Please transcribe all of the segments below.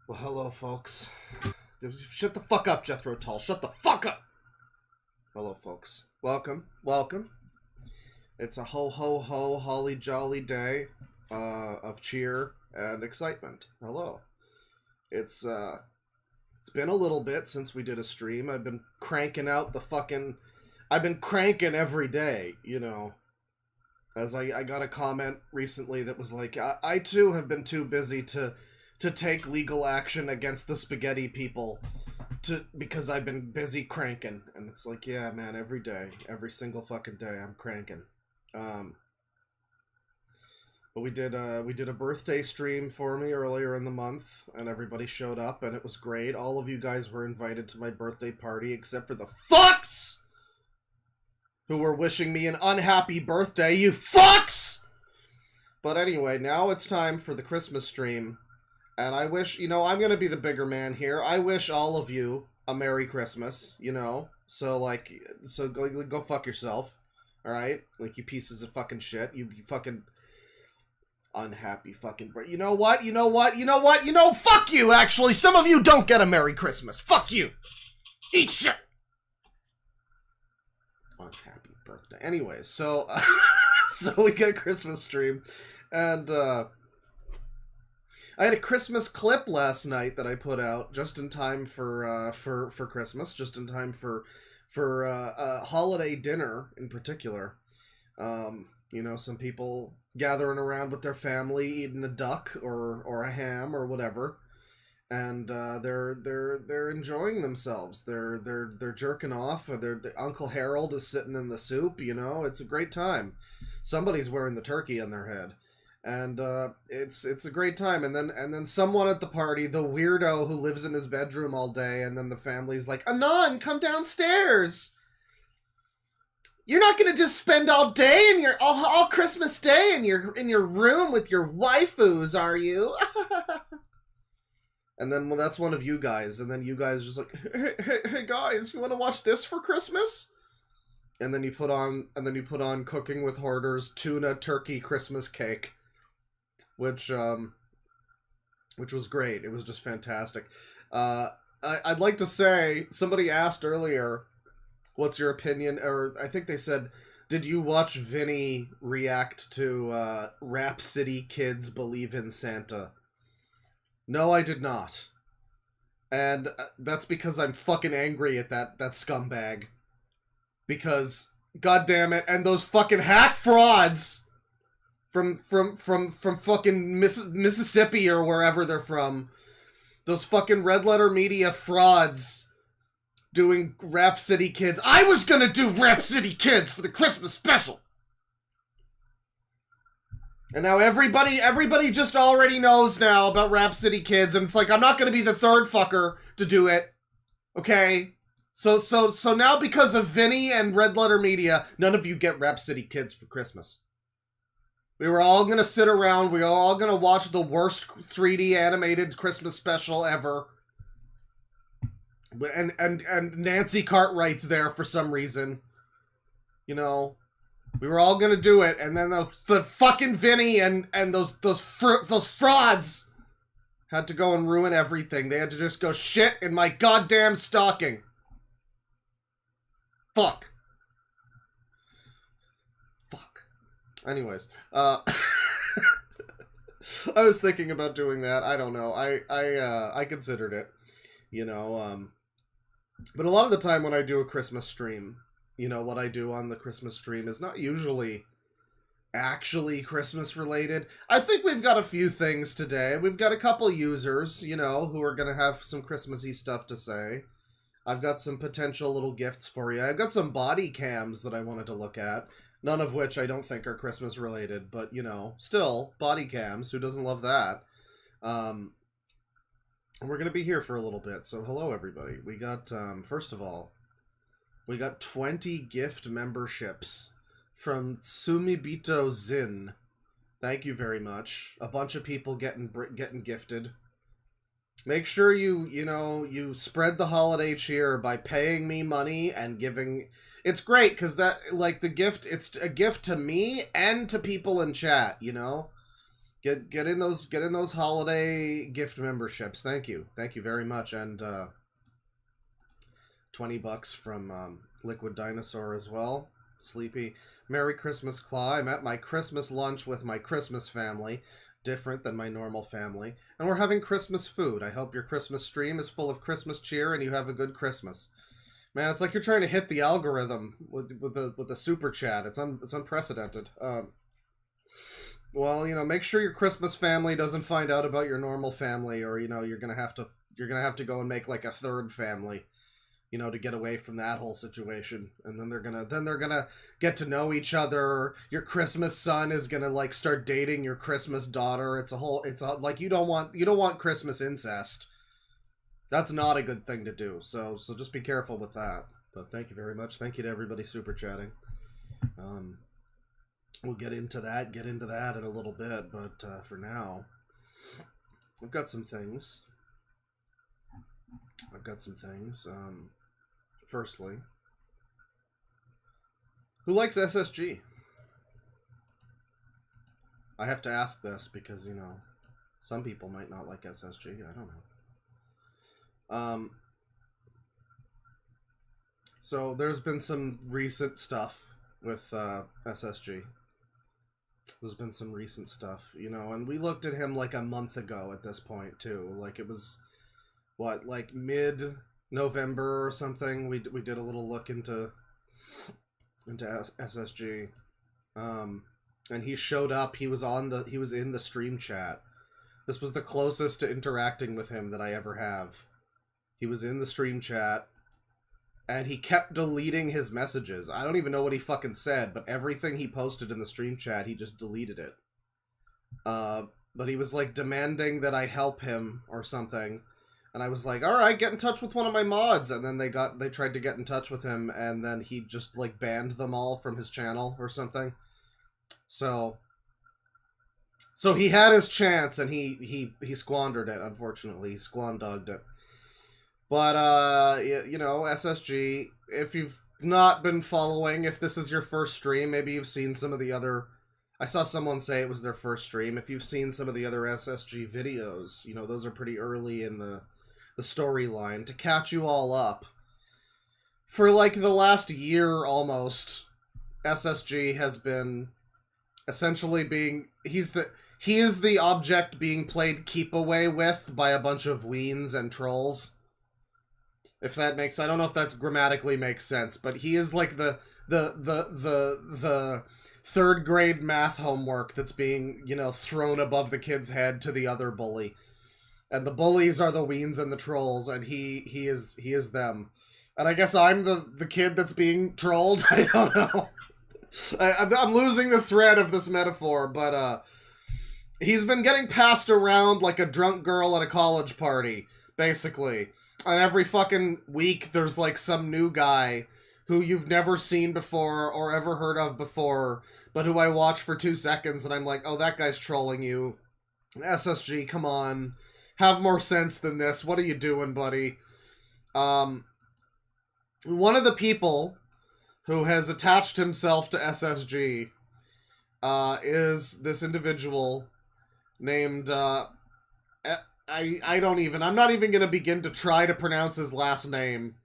Well, hello, folks. Shut the fuck up, Jethro Tull. Shut the fuck up! Hello, folks. Welcome. Welcome. It's a ho-ho-ho holly jolly day of cheer and excitement. Hello. It's been a little bit since we did a stream. I've been cranking out the fucking... I've been cranking every day, you know. As I got a comment recently that was like, I too have been too busy to take legal action against the spaghetti people because I've been busy cranking. And it's like, yeah, man, every day, every single fucking day I'm cranking. But we did a birthday stream for me earlier in the month, and everybody showed up, and it was great. All of you guys were invited to my birthday party, except for the fucks who were wishing me an unhappy birthday, you fucks! But anyway, now it's time for the Christmas stream, and I wish, you know, I'm gonna be the bigger man here. I wish all of you a Merry Christmas, you know? So, like, go fuck yourself, alright? Like, you pieces of fucking shit. You fucking unhappy fucking you know what? Fuck you, actually! Some of you don't get a Merry Christmas. Fuck you! Eat shit! Unhappy birthday. Anyways, so, so we get a Christmas stream, and, I had a Christmas clip last night that I put out just in time for Christmas, just in time for holiday dinner in particular. You know, some people gathering around with their family, eating a duck or a ham or whatever, and they're enjoying themselves. They're jerking off. Uncle Harold is sitting in the soup. You know, it's a great time. Somebody's wearing the turkey on their head, and it's a great time. And then someone at the party, the weirdo who lives in his bedroom all day, and then the family's like, Anon, come downstairs. You're not gonna just spend all day in your all Christmas Day in your room with your waifus, are you? And then, well, that's one of you guys, and then you guys just like, hey guys, you want to watch this for Christmas? And then you put on Cooking with Hoarders tuna turkey Christmas cake, which was great. It was just fantastic. I'd like to say, somebody asked earlier, what's your opinion? Or I think they said, did you watch Vinny react to Rap City Kids Believe in Santa? No, I did not. And that's because I'm fucking angry at that scumbag. Because, goddamn it, and those fucking hack frauds from fucking Mississippi or wherever they're from. Those fucking Red Letter Media frauds doing Rap City Kids. I was gonna do Rap City Kids for the Christmas special. And now everybody just already knows now about Rap City Kids, and it's like, I'm not gonna be the third fucker to do it. Okay? So now because of Vinny and Red Letter Media, none of you get Rap City Kids for Christmas. We were all gonna sit around, we were all gonna watch the worst 3D animated Christmas special ever. And Nancy Cartwright's there for some reason. You know, we were all gonna do it, and then the fucking Vinny and those frauds had to go and ruin everything. They had to just go shit in my goddamn stocking. Fuck. Anyways, I was thinking about doing that. I don't know. I considered it, you know, but a lot of the time when I do a Christmas stream, you know, what I do on the Christmas stream is not usually actually Christmas related. I think we've got a few things today. We've got a couple users, you know, who are going to have some Christmassy stuff to say. I've got some potential little gifts for you. I've got some body cams that I wanted to look at. None of which I don't think are Christmas related, but, you know, still, body cams. Who doesn't love that? We're going to be here for a little bit, so hello, everybody. We got, first of all, we got 20 gift memberships from Sumibito Zin. Thank you very much. A bunch of people getting gifted. Make sure you spread the holiday cheer by paying me money and giving... It's great, because that, like, the gift, it's a gift to me and to people in chat, you know? Get in those holiday gift memberships. Thank you very much. And $20 from Liquid Dinosaur as well. Sleepy. Merry Christmas, Claw. I'm at my Christmas lunch with my Christmas family, different than my normal family, and we're having Christmas food. I hope your Christmas stream is full of Christmas cheer and you have a good Christmas. Man, it's like you're trying to hit the algorithm with the super chat. It's unprecedented. Well, you know, make sure your Christmas family doesn't find out about your normal family, or, you know, you're gonna have to go and make like a third family, you know, to get away from that whole situation. And then they're gonna get to know each other. Your Christmas son is gonna like start dating your Christmas daughter. It's like you don't want Christmas incest. That's not a good thing to do. So just be careful with that. But thank you very much. Thank you to everybody super chatting. We'll get into that in a little bit, but for now, I've got some things. Firstly, who likes SSG? I have to ask this because, you know, some people might not like SSG. I don't know. So there's been some recent stuff with SSG. There's been some recent stuff, you know, and we looked at him like a month ago at this point too. Like it was, what, like mid-November or something. We did a little look into SSG, and he showed up. He was in the stream chat. This was the closest to interacting with him that I ever have. He was in the stream chat. And he kept deleting his messages. I don't even know what he fucking said, but everything he posted in the stream chat, he just deleted it. But he was, like, demanding that I help him or something. And I was like, alright, get in touch with one of my mods. And then they tried to get in touch with him, and then he just, like, banned them all from his channel or something. So he had his chance, and he squandered it, unfortunately. He squandogged it. But, you know, SSG, if you've not been following, if this is your first stream, maybe you've seen some of the other... I saw someone say it was their first stream. If you've seen some of the other SSG videos, you know, those are pretty early in the storyline. To catch you all up, for, like, the last year almost, SSG has been essentially being... He is the object being played keep away with by a bunch of weens and trolls. If that makes... I don't know if that's grammatically makes sense, but he is like the third grade math homework that's being, you know, thrown above the kid's head to the other bully. And the bullies are the weens and the trolls, and he is them. And I guess I'm the kid that's being trolled? I don't know. I'm losing the thread of this metaphor, but he's been getting passed around like a drunk girl at a college party, basically. And every fucking week, there's, like, some new guy who you've never seen before or ever heard of before, but who I watch for 2 seconds, and I'm like, oh, that guy's trolling you. SSG, come on. Have more sense than this. What are you doing, buddy? One of the people who has attached himself to SSG is this individual named... I'm not even gonna begin to try to pronounce his last name.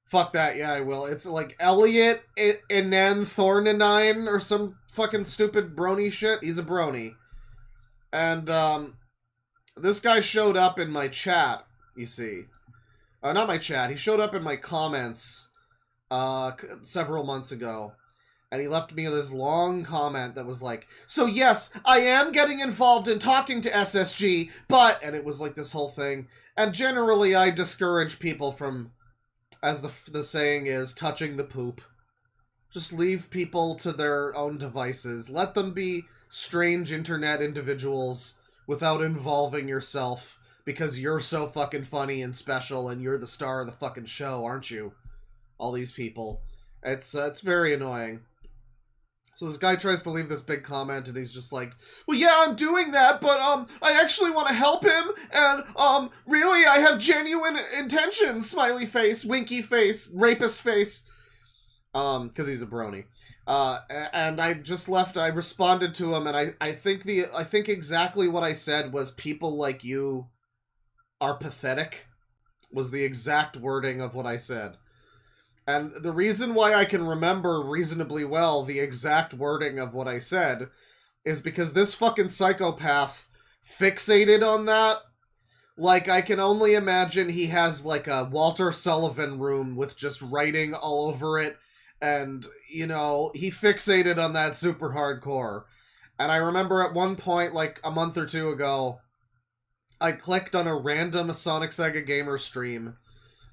Fuck that, yeah, I will. It's like Elliot Inan Thornanine or some fucking stupid brony shit. He's a brony. And, this guy showed up in my chat, you see. Not my chat, he showed up in my comments, several months ago. And he left me this long comment that was like, so yes, I am getting involved in talking to SSG, but... And it was like this whole thing. And generally I discourage people from, as the saying is, touching the poop. Just leave people to their own devices. Let them be strange internet individuals without involving yourself, because you're so fucking funny and special and you're the star of the fucking show, aren't you? All these people. It's very annoying. So this guy tries to leave this big comment, and he's just like, well, yeah, I'm doing that, but, I actually want to help him, and, really, I have genuine intentions, smiley face, winky face, rapist face, because he's a brony. And I responded to him, and I think exactly what I said was, people like you are pathetic, was the exact wording of what I said. And the reason why I can remember reasonably well the exact wording of what I said is because this fucking psychopath fixated on that. Like, I can only imagine he has, like, a Walter Sullivan room with just writing all over it, and, you know, he fixated on that super hardcore. And I remember at one point, like a month or two ago, I clicked on a random Sonic Sega Gamer stream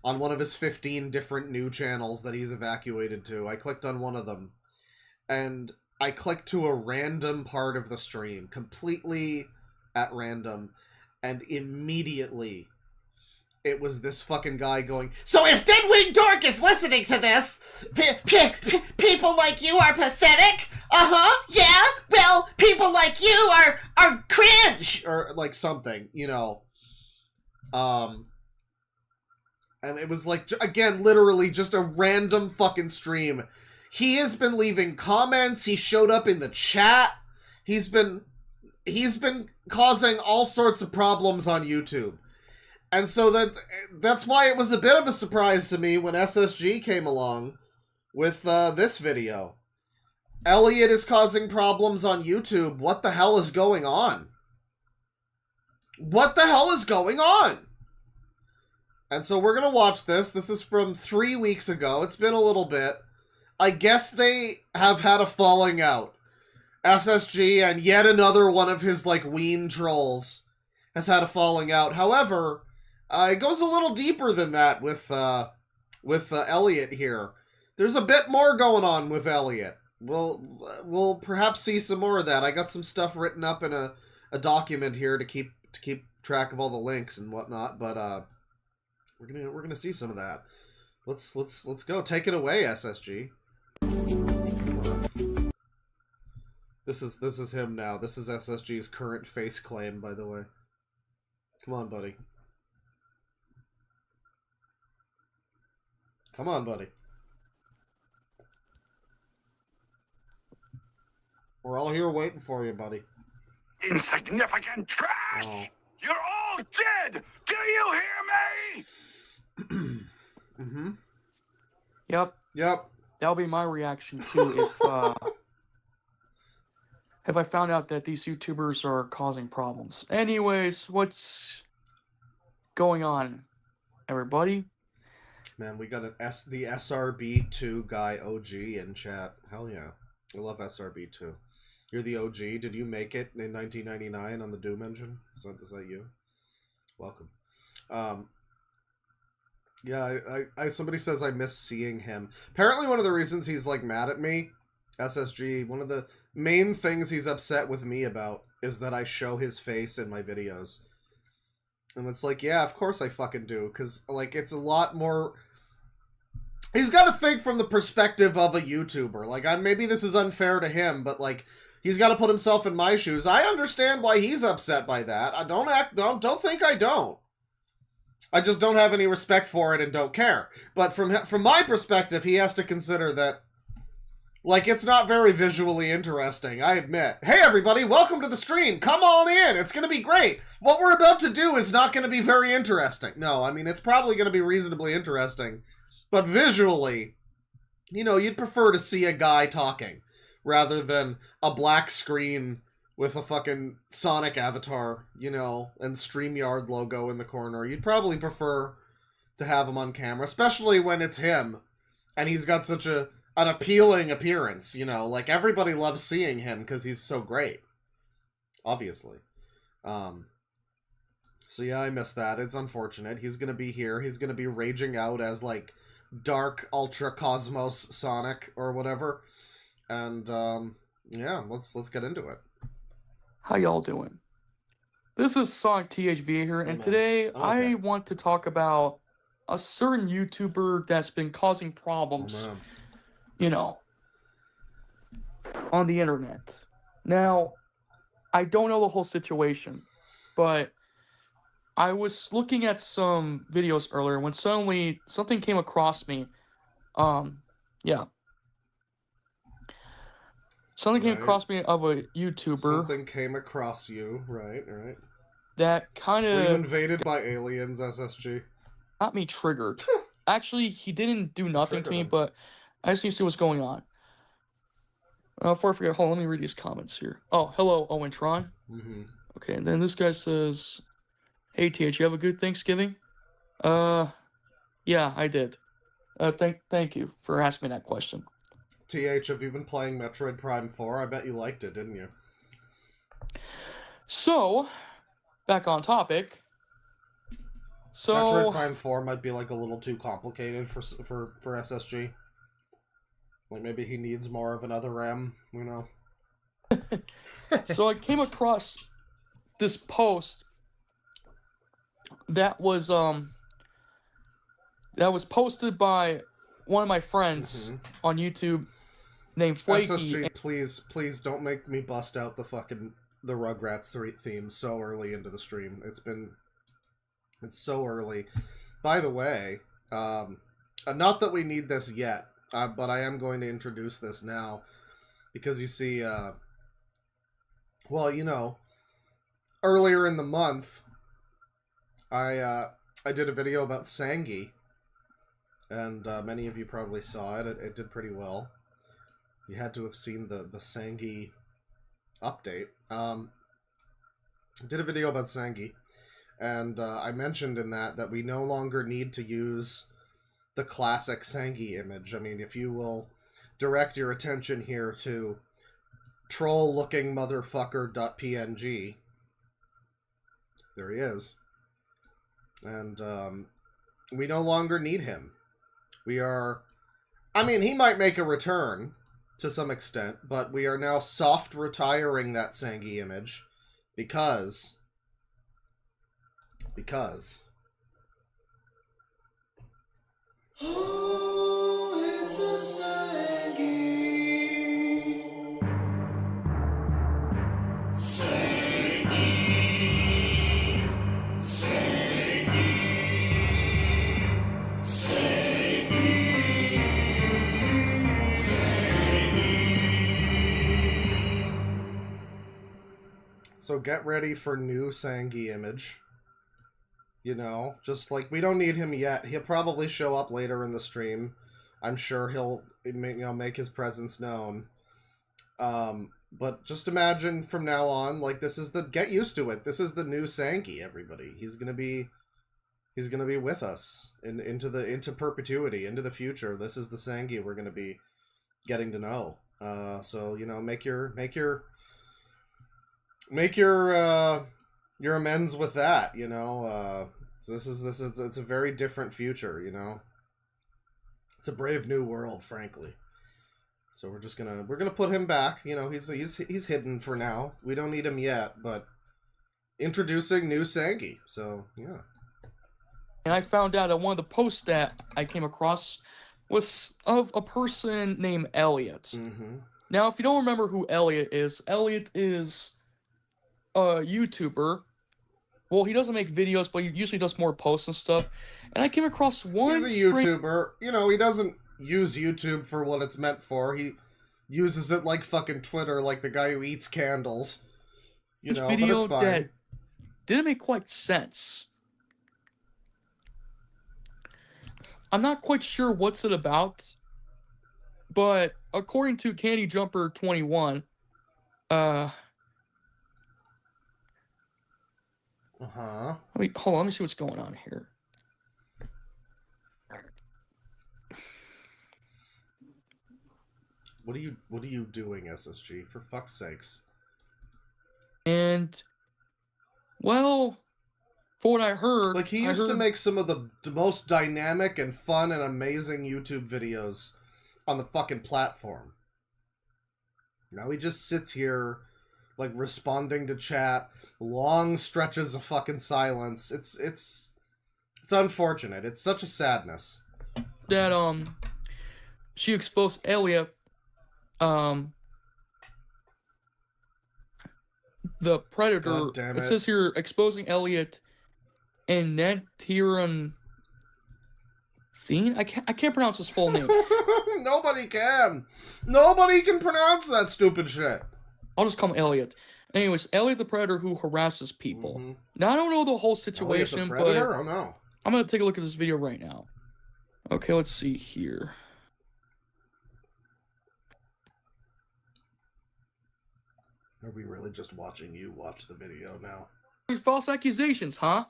on one of his 15 different new channels that he's evacuated to. I clicked on one of them, and I clicked to a random part of the stream, completely at random, and immediately it was this fucking guy going, "So if DeadwingDork is listening to this, people like you are pathetic? Yeah, well, people like you are cringe!" Or, like, something, you know. And it was, like, again, literally just a random fucking stream. He has been leaving comments, he showed up in the chat, he's been causing all sorts of problems on YouTube. And so that's why it was a bit of a surprise to me when SSG came along with this video. Elliot is causing problems on YouTube. What the hell is going on? What the hell is going on? And so we're going to watch this. This is from 3 weeks ago. It's been a little bit. I guess they have had a falling out. SSG and yet another one of his, like, ween trolls has had a falling out. However, it goes a little deeper than that with Elliot here. There's a bit more going on with Elliot. We'll perhaps see some more of that. I got some stuff written up in a document here to keep track of all the links and whatnot, but we're gonna see some of that. Let's go. Take it away, SSG. This is him now. This is SSG's current face claim, by the way. Come on, buddy. Come on, buddy. We're all here waiting for you, buddy. Insignificant trash! Oh. You're all dead! Do you hear me? Mm-hmm. Yep. Yep. That'll be my reaction too if I found out that these YouTubers are causing problems. Anyways, what's going on, everybody? Man, we got the SRB2 guy OG in chat. Hell yeah. I love SRB2. You're the OG. Did you make it in 1999 on the Doom engine? Is that you? Welcome. Yeah, somebody says I miss seeing him. Apparently one of the reasons he's, like, mad at me, SSG, one of the main things he's upset with me about is that I show his face in my videos. And it's like, yeah, of course I fucking do, because, like, it's a lot more... He's got to think from the perspective of a YouTuber. Like, maybe this is unfair to him, but, like, he's got to put himself in my shoes. I understand why he's upset by that. I don't think I don't. I just don't have any respect for it and don't care. But from my perspective, he has to consider that, like, it's not very visually interesting, I admit. Hey, everybody, welcome to the stream. Come on in. It's going to be great. What we're about to do is not going to be very interesting. No, I mean, it's probably going to be reasonably interesting. But visually, you know, you'd prefer to see a guy talking rather than a black screen with a fucking Sonic avatar, you know, and StreamYard logo in the corner. You'd probably prefer to have him on camera, especially when it's him and he's got such an appealing appearance, you know. Like, everybody loves seeing him because he's so great, obviously. So yeah, I miss that. It's unfortunate. He's gonna be here. He's gonna be raging out as, like, Dark Ultra Cosmos Sonic or whatever. And yeah, let's get into it. How y'all doing? This is Sonic THV here, and today I want to talk about a certain YouTuber that's been causing problems, you know, on the internet. Now, I don't know the whole situation, but I was looking at some videos earlier when suddenly something came across me. Yeah. Something came across me of a YouTuber. Something came across you, right. That kind of... Were you invaded by aliens, SSG? Got me triggered. Actually, he didn't do nothing to me, but I just need to see what's going on. Before I forget, hold on, let me read these comments here. Oh, hello, Owen Tron. Mm-hmm. Okay, and then this guy says... Hey, TH, you have a good Thanksgiving? Yeah, I did. Thank you for asking me that question. TH, have you been playing Metroid Prime 4? I bet you liked it, didn't you? So, back on topic. So Metroid Prime 4 might be like a little too complicated for SSG. Like maybe he needs more of another RAM, you know. So I came across this post that was posted by one of my friends on YouTube named Flaky. SSG, please don't make me bust out the Rugrats 3 theme so early into the stream. It's so early. By the way, not that we need this yet, but I am going to introduce this now. Because you see, well, you know, earlier in the month, I did a video about Sangi. And many of you probably saw it. It did pretty well. You had to have seen the Sangi update. I did a video about Sangi. And I mentioned in that we no longer need to use the classic Sangi image. I mean, if you will direct your attention here to troll-looking-motherfucker.png, there he is. And we no longer need him. We are... I mean, he might make a return to some extent, but we are now soft retiring that Sangi image because... Oh, it's a Sangi. Sangi. Sangi. Sangi. Sangi. So get ready for new Sangi image. You know, just like, we don't need him yet. He'll probably show up later in the stream. I'm sure he'll, make his presence known. But just imagine from now on, like, this is get used to it. This is the new Sangi, everybody. He's gonna be with us into perpetuity, into the future. This is the Sangi we're gonna be getting to know. So, you know, make your amends with that, you know. So this is it's a very different future, you know. It's a brave new world, frankly. So we're gonna put him back. You know, he's hidden for now. We don't need him yet, but introducing new Sangi. So yeah. And I found out that one of the posts that I came across was of a person named Elliot. Now, if you don't remember who Elliot is a YouTuber. Well, he doesn't make videos, but he usually does more posts and stuff. And I came across one... He's a YouTuber. You know, he doesn't use YouTube for what it's meant for. He uses it like fucking Twitter, like the guy who eats candles. You know, but it's fine. That didn't make quite sense. I'm not quite sure what's it about. But according to Candy Jumper 21, hold on, let me see what's going on here. What are you doing, SSG? For fuck's sakes. And, well, for what I heard... Like, he used to make some of the most dynamic and fun and amazing YouTube videos on the fucking platform. Now he just sits here, like, responding to chat, long stretches of fucking silence. It's unfortunate. It's such a sadness. That, she exposed Elliot, the Predator. God damn it. It says here, exposing Elliot and Nantiran Thien? I can't pronounce his full name. Nobody can. Nobody can pronounce that stupid shit. I'll just call him Elliot. Anyways, Elliot the Predator who harasses people. Now, I don't know the whole situation, Elliot the Predator? Oh, no. I'm going to take a look at this video right now. Okay, let's see here. Are we really just watching you watch the video now? False accusations, huh?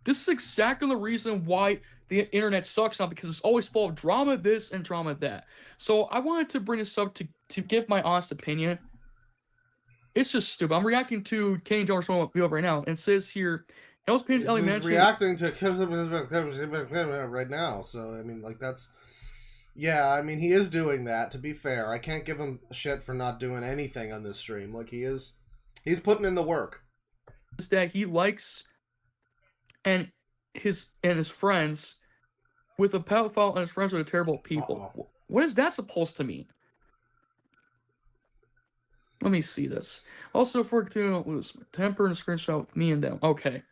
This is exactly the reason why the internet sucks now, because it's always full of drama this and drama that. So I wanted to bring this up to give my honest opinion. It's just stupid. I'm reacting to Kenny Jones video right now, and it says here, Hell's Pains Alley He's Mansion. reacting to right now, so I mean, like, that's... Yeah, I mean, he is doing that, to be fair. I can't give him shit for not doing anything on this stream. Like, he's putting in the work. That he likes and his friends with a pedophile and his friends with terrible people. Uh-oh. What is that supposed to mean? Let me see this. Also, if we're doing lose temper and screenshot with me and them. Okay.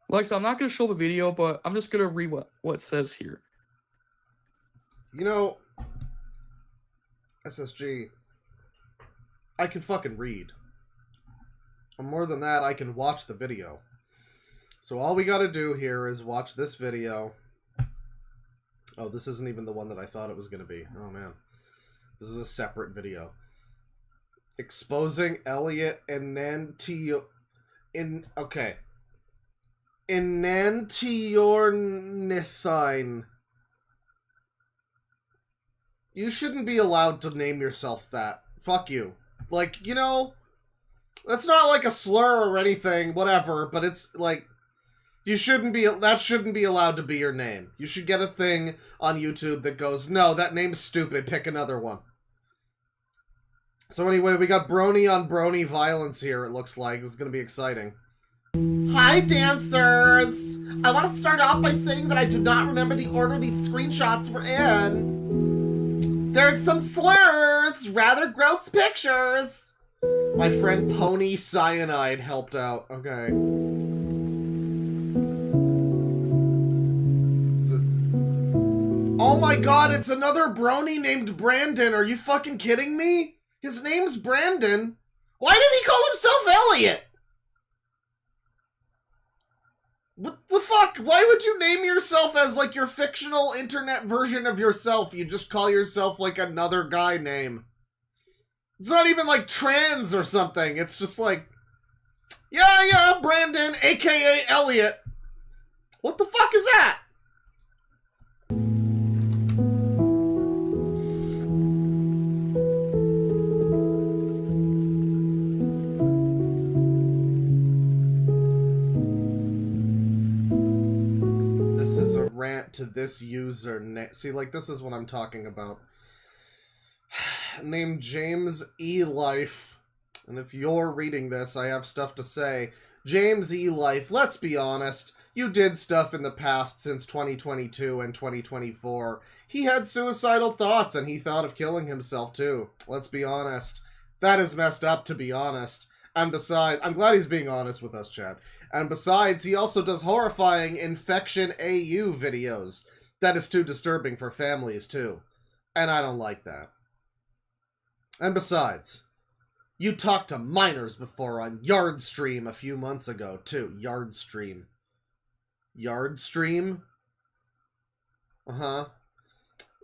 Like I said, I'm not going to show the video, but I'm just going to read what it says here. You know, SSG, I can fucking read. And more than that, I can watch the video. So all we gotta do here is watch this video. Oh, this isn't even the one that I thought it was gonna be. Oh, man. This is a separate video. Exposing Elliot okay. Enantiornithine. You shouldn't be allowed to name yourself that. Fuck you. Like, you know, that's not like a slur or anything, whatever, but it's like, that shouldn't be allowed to be your name. You should get a thing on YouTube that goes, no, that name's stupid, pick another one. So anyway, we got brony on brony violence here, it looks like. This is gonna be exciting. Hi, dancers! I want to start off by saying that I do not remember the order these screenshots were in. There's some slurs, rather gross pictures. My friend Pony Cyanide helped out. Okay. Oh my god, it's another brony named Brandon. Are you fucking kidding me? His name's Brandon. Why did he call himself Elliot? What the fuck? Why would you name yourself as, like, your fictional internet version of yourself? You just call yourself, like, another guy name. It's not even, like, trans or something. It's just like, yeah, Brandon, aka Elliot. What the fuck is that? To this user see, like, this is what I'm talking about. Named James E. Life, and if you're reading this, I have stuff to say. James E. Life, let's be honest, you did stuff in the past since 2022 and 2024. He had suicidal thoughts and he thought of killing himself too. Let's be honest. That is messed up, to be honest. And besides, I'm glad he's being honest with us, Chad. And besides, he also does horrifying Infection AU videos. That is too disturbing for families, too. And I don't like that. And besides, you talked to minors before on Yardstream a few months ago, too. Yardstream. Yardstream? Uh-huh.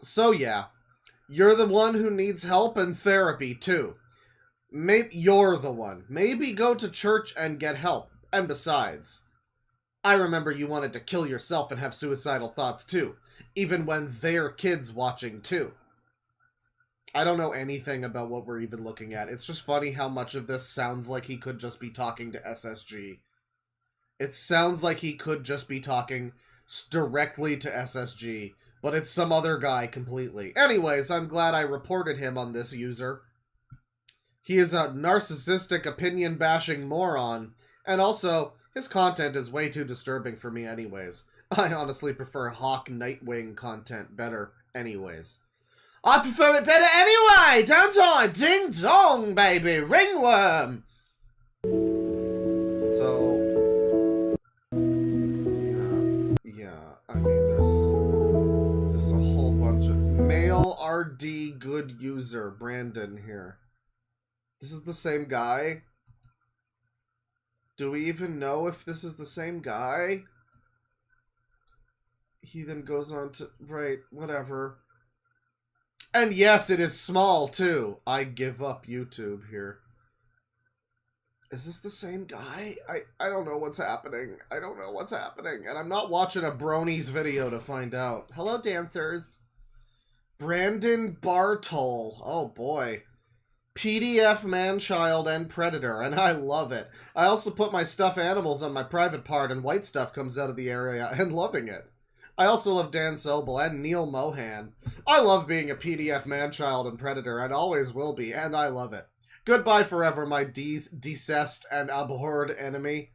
So, yeah. You're the one who needs help and therapy, too. Maybe you're the one. Maybe go to church and get help. And besides, I remember you wanted to kill yourself and have suicidal thoughts too, even when they're kids watching too. I don't know anything about what we're even looking at. It's just funny how much of this sounds like he could just be talking to SSG. It sounds like he could just be talking directly to SSG, but it's some other guy completely. Anyways, I'm glad I reported him on this user. He is a narcissistic, opinion-bashing moron. And also, his content is way too disturbing for me anyways. I honestly prefer Hawk Nightwing content better anyways. I prefer it better anyway, don't I? Ding dong, baby! Ringworm! So... yeah, I mean, there's a whole bunch of... Male RD good user, Brandon here. This is the same guy? Do we even know if this is the same guy? He then goes on to... Right, whatever. And yes, it is small, too. I give up YouTube here. Is this the same guy? I don't know what's happening. I don't know what's happening. And I'm not watching a bronies video to find out. Hello, dancers. Brandon Bartol. Oh, boy. PDF man-child and predator, and I love it. I also put my stuffed animals on my private part, and white stuff comes out of the area, and loving it. I also love Dan Sobel and Neil Mohan. I love being a PDF man-child and predator, and always will be, and I love it. Goodbye forever, my decessed and abhorred enemy.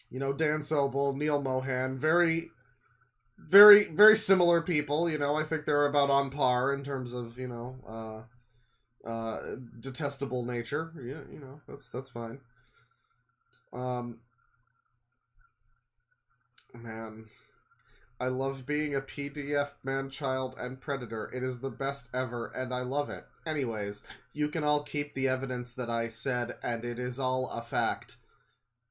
You know, Dan Sobel, Neil Mohan, very, very similar people. You know, I think they're about on par in terms of, you know, detestable nature. Yeah, you know, that's fine. Man, I love being a PDF man-child and predator. It is the best ever, and I love it. Anyways, you can all keep the evidence that I said, and it is all a fact.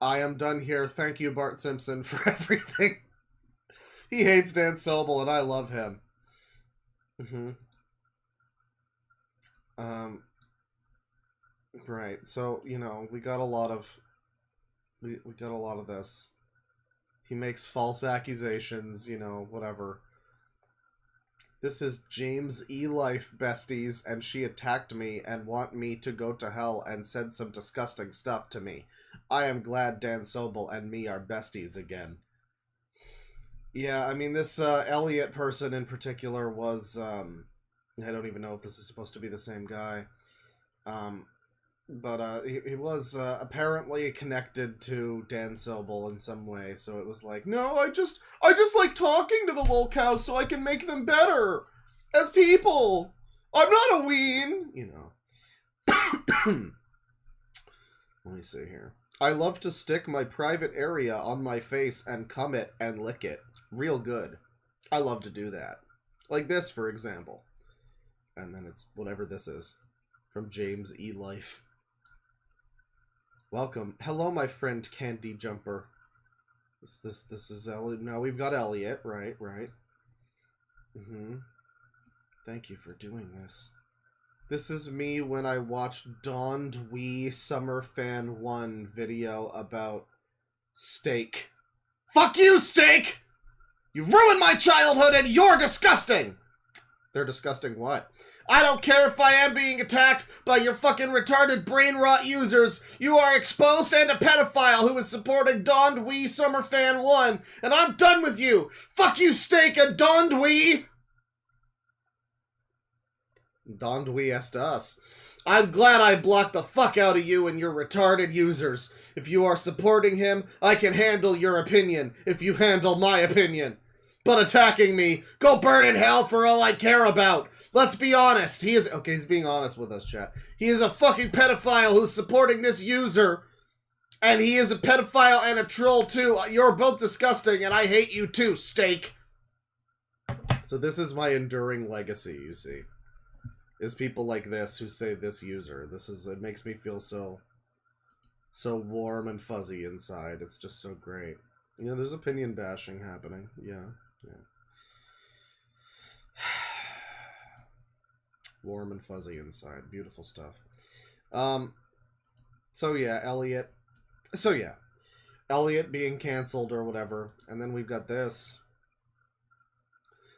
I am done here. Thank you, Bart Simpson, for everything. He hates Dan Sobel, and I love him. Right. So, you know, we got a lot of this. He makes false accusations, you know, whatever. This is James E. Life, besties, and she attacked me and want me to go to hell and said some disgusting stuff to me. I am glad Dan Sobel and me are besties again. Yeah, I mean, this Elliot person in particular was, I don't even know if this is supposed to be the same guy. But he was apparently connected to Dan Sobel in some way, so it was like, no, I just like talking to the lol cows so I can make them better as people. I'm not a ween, you know. Let me see here. I love to stick my private area on my face and cum it and lick it. Real good. I love to do that. Like this, for example. And then it's whatever this is. From James E. Life. Welcome. Hello, my friend Candy Jumper. This is Elliot. No, we've got Elliot. Right. Thank you for doing this. This is me when I watched Donned Wee Summer Fan 1 video about steak. Fuck you, steak! You ruined my childhood and you're disgusting! They're disgusting what? I don't care if I am being attacked by your fucking retarded brain rot users. You are exposed and a pedophile who is supporting Donned Wee Summer Fan 1, and I'm done with you. Fuck you, steak and Donned Wee. Donned Wee as to us. I'm glad I blocked the fuck out of you and your retarded users. If you are supporting him, I can handle your opinion if you handle my opinion. But attacking me, go burn in hell for all I care about. Let's be honest. He is... Okay, he's being honest with us, chat. He is a fucking pedophile who's supporting this user. And he is a pedophile and a troll, too. You're both disgusting, and I hate you, too, steak. So this is my enduring legacy, you see. Is people like this who say this user. This is... It makes me feel so warm and fuzzy inside. It's just so great. You know, there's opinion bashing happening. Yeah. Warm and fuzzy inside. Beautiful stuff. So yeah, Elliot. So yeah. Elliot being canceled or whatever. And then we've got this.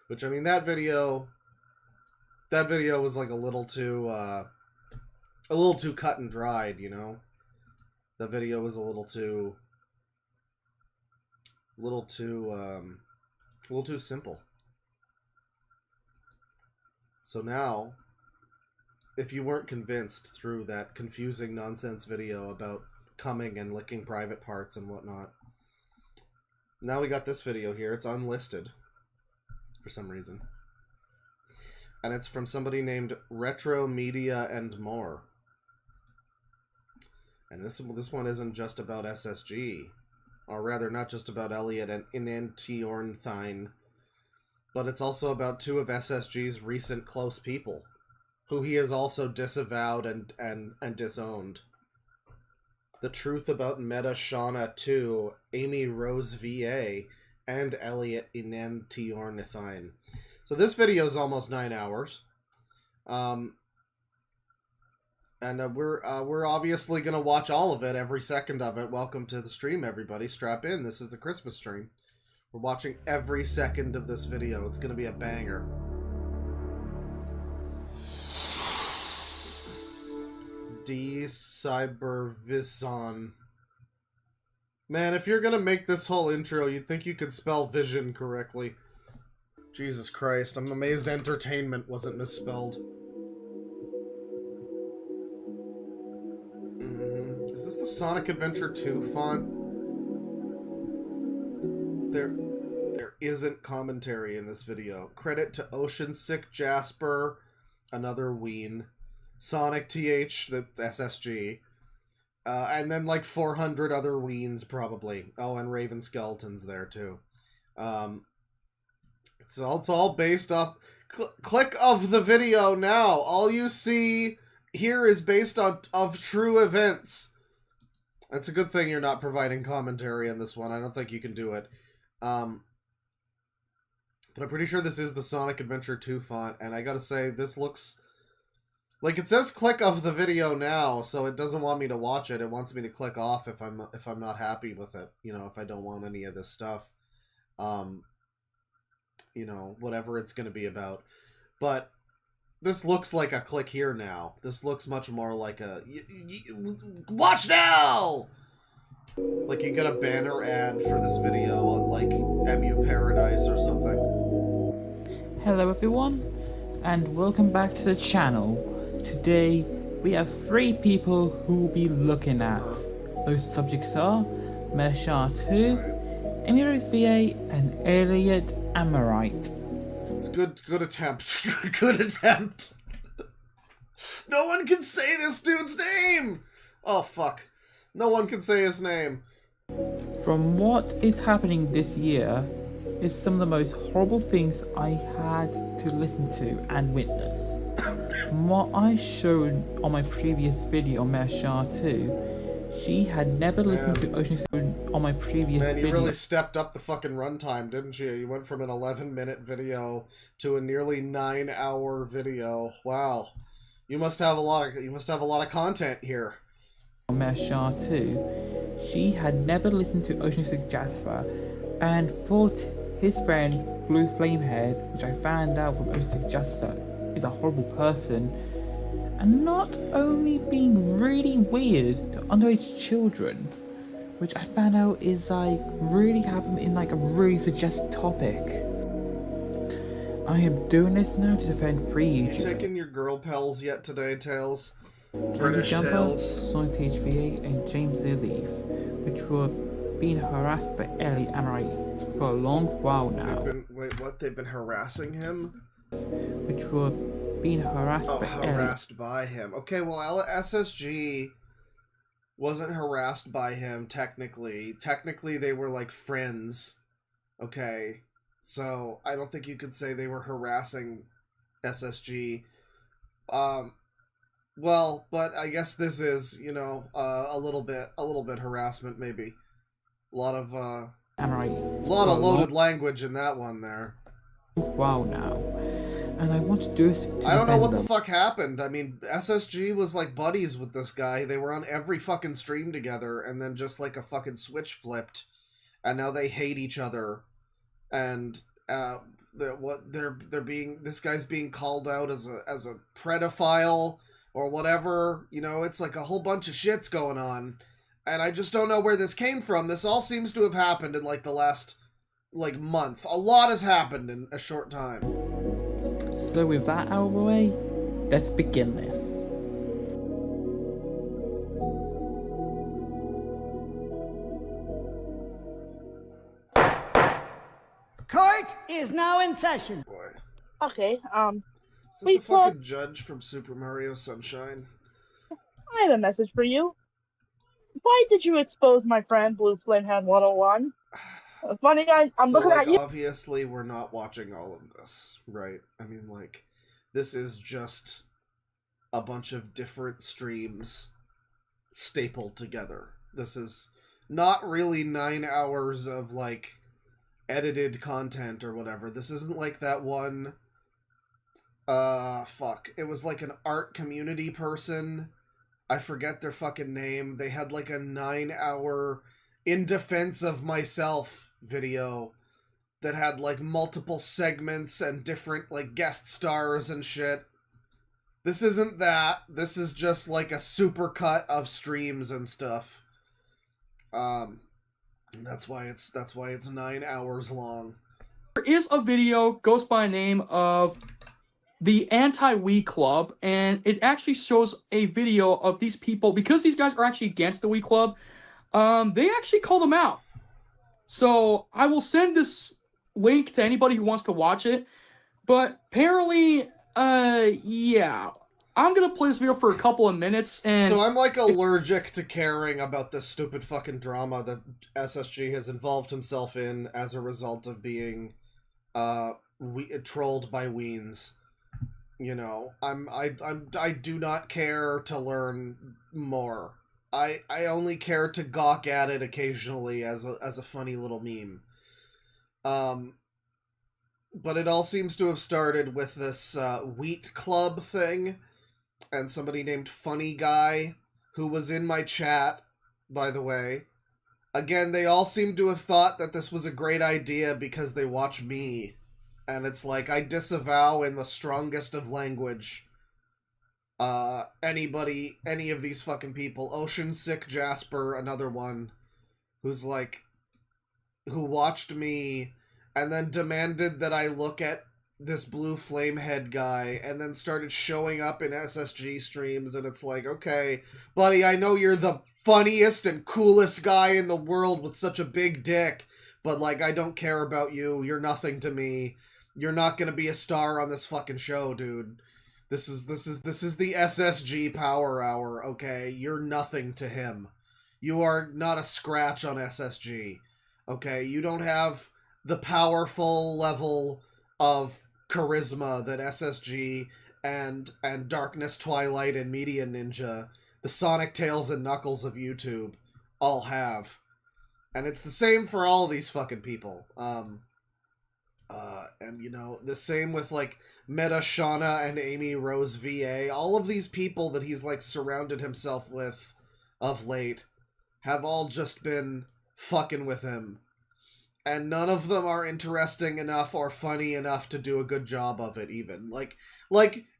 Which, I mean, that video was like a little too cut and dried, you know? The video was a little too simple. So now, if you weren't convinced through that confusing nonsense video about coming and licking private parts and whatnot, now we got this video here. It's unlisted for some reason. And it's from somebody named Retro Media and More. And this one isn't just about SSG. Or rather, not just about Elliot and Inantiornthine, but it's also about two of SSG's recent close people, who he has also disavowed and disowned. The truth about Meta Shauna 2, Amy Rose VA, and Elliot Inantiornthine. So this video is almost 9 hours. And we're obviously going to watch all of it, every second of it. Welcome to the stream, everybody. Strap in. This is the Christmas stream. We're watching every second of this video. It's going to be a banger. D Cybervision. Man, if you're gonna make this whole intro, you'd think you could spell vision correctly. Jesus Christ, I'm amazed entertainment wasn't misspelled. Is this the Sonic Adventure 2 font? There isn't commentary in this video. Credit to Ocean Sick Jasper, another Ween, Sonic TH, the SSG, and then like 400 other Weens probably. Oh, and Raven Skeleton's there too. It's all based off. Click of the video now. All you see here is based on true events. It's a good thing you're not providing commentary on this one. I don't think you can do it. But I'm pretty sure this is the Sonic Adventure 2 font, and I gotta say, this looks like it says click of the video now, so it doesn't want me to watch it. It wants me to click off if I'm not happy with it. You know, if I don't want any of this stuff. You know, whatever it's gonna be about. But this looks like a click here now. This looks much more like a watch now. Like you get a banner ad for this video on like MU Paradise or something. Hello everyone, and welcome back to the channel. Today we have 3 people who will be looking at. Those subjects are Meshar 2, Emiros VA, and Elliot Amorite. It's good attempt. Good attempt. No one can say this dude's name! Oh fuck. No one can say his name. From what is happening this year is some of the most horrible things I had to listen to and witness. From what I showed on my previous video on Meshar 2, she had never listened to Ocean Seven on my previous video. Man, you really stepped up the fucking runtime, didn't you? You went from an 11-minute video to a nearly 9-hour video. Wow. You must have a lot of content here. On Meshar 2, she had never listened to Ocean Sick Jasper and thought his friend Blue Flamehead, which I found out from Ocean Sick Jasper, is a horrible person, and not only being really weird to underage children, which I found out is like really happening in like a really suggestive topic. I am doing this now to defend free You taking your girl pals yet today, Tails? British Jumper, Tails. Sonic THVA, and James the Leaf, which were being harassed by Ellie Amorite for a long while now. Wait, what? They've been harassing him? Which were being harassed by harassed by him. Okay, well, SSG wasn't harassed by him, technically. Technically, they were, like, friends. Okay? So, I don't think you could say they were harassing SSG. Well, but I guess this is, you know, a little bit harassment, maybe. A lot of loaded language in that one there. Wow, now. And I want to do this to I don't know what the fuck happened. I mean, SSG was like buddies with this guy. They were on every fucking stream together, and then just like a fucking switch flipped, and now they hate each other. And this guy's being called out as a pedophile or whatever. You know, it's like a whole bunch of shit's going on, and I just don't know where this came from. This all seems to have happened in like the last like month. A lot has happened in a short time. So with that out of the way, let's begin this. Court is now in session. Boy. Okay, Is that Wait, the fucking judge from Super Mario Sunshine? I have a message for you. Why did you expose my friend Blue Flamehead 101? Funny guy, I'm So, looking like, at you. obviously we're not watching all of this, right? I mean, like, this is just a bunch of different streams stapled together. This is not really 9 hours of, like, edited content or whatever. This isn't like that one... fuck. It was like an art community person. I forget their fucking name. They had, like, a 9-hour... in defense of myself video that had like multiple segments and different like guest stars and shit. This isn't that. This is just like a supercut of streams and stuff. And that's why it's 9 hours long. There is a video, goes by the name of the Anti-Wii Club, and it actually shows a video of these people, because these guys are actually against the Wii Club, they actually call them out. So I will send this link to anybody who wants to watch it, but apparently, yeah, I'm gonna play this video for a couple of minutes, and... So I'm, like, allergic to caring about this stupid fucking drama that SSG has involved himself in as a result of being, trolled by Weens. You know, I do not care to learn more. I only care to gawk at it occasionally as a funny little meme. But it all seems to have started with this Wheat Club thing, and somebody named Funny Guy, who was in my chat, by the way. Again, they all seem to have thought that this was a great idea because they watch me. And it's like, I disavow in the strongest of language any of these fucking people. Ocean Sick Jasper, another one, who watched me and then demanded that I look at this blue flame head guy, and then started showing up in SSG streams, and it's like, okay, buddy, I know you're the funniest and coolest guy in the world with such a big dick, but, like, I don't care about you. You're nothing to me. You're not gonna be a star on this fucking show, dude. This is the SSG Power Hour, okay? You're nothing to him. You are not a scratch on SSG, okay? You don't have the powerful level of charisma that SSG and Darkness Twilight and Media Ninja, the Sonic Tails and Knuckles of YouTube, all have. And it's the same for all these fucking people. And, you know, the same with, like, Meta Shauna and Amy Rose VA. All of these people that he's, like, surrounded himself with of late have all just been fucking with him. And none of them are interesting enough or funny enough to do a good job of it, even. Like,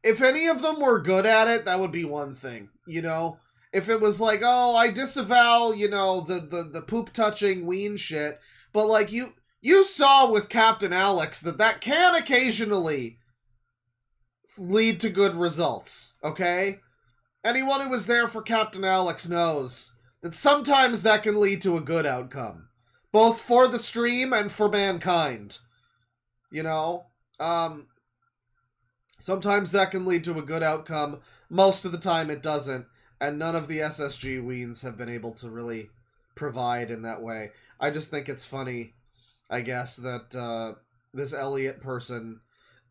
if any of them were good at it, that would be one thing, you know? If it was like, oh, I disavow, you know, the poop-touching ween shit, but, like, you saw with Captain Alex that can occasionally lead to good results, okay? Anyone who was there for Captain Alex knows that sometimes that can lead to a good outcome. Both for the stream and for mankind. You know? Sometimes that can lead to a good outcome. Most of the time it doesn't. And none of the SSG Weens have been able to really provide in that way. I just think it's funny, I guess, that this Elliot person...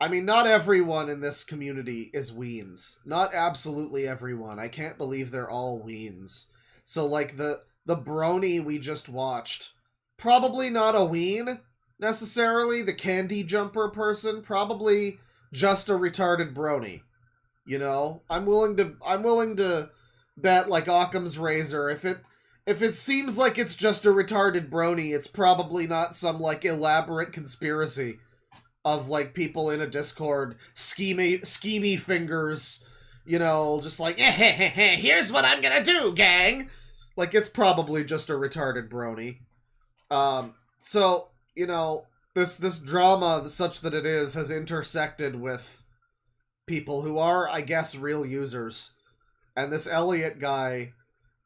I mean, not everyone in this community is Weens. Not absolutely everyone. I can't believe they're all Weens. So, like, the brony we just watched... Probably not a ween, necessarily. The candy jumper person, probably just a retarded brony. You know? I'm willing to bet, like Occam's razor, if it seems like it's just a retarded brony, it's probably not some, like, elaborate conspiracy of, like, people in a Discord, schemy fingers, you know, just like, here's what I'm gonna do, gang! Like, it's probably just a retarded brony. So, you know, this drama, such that it is, has intersected with people who are, I guess, real users. And this Elliot guy,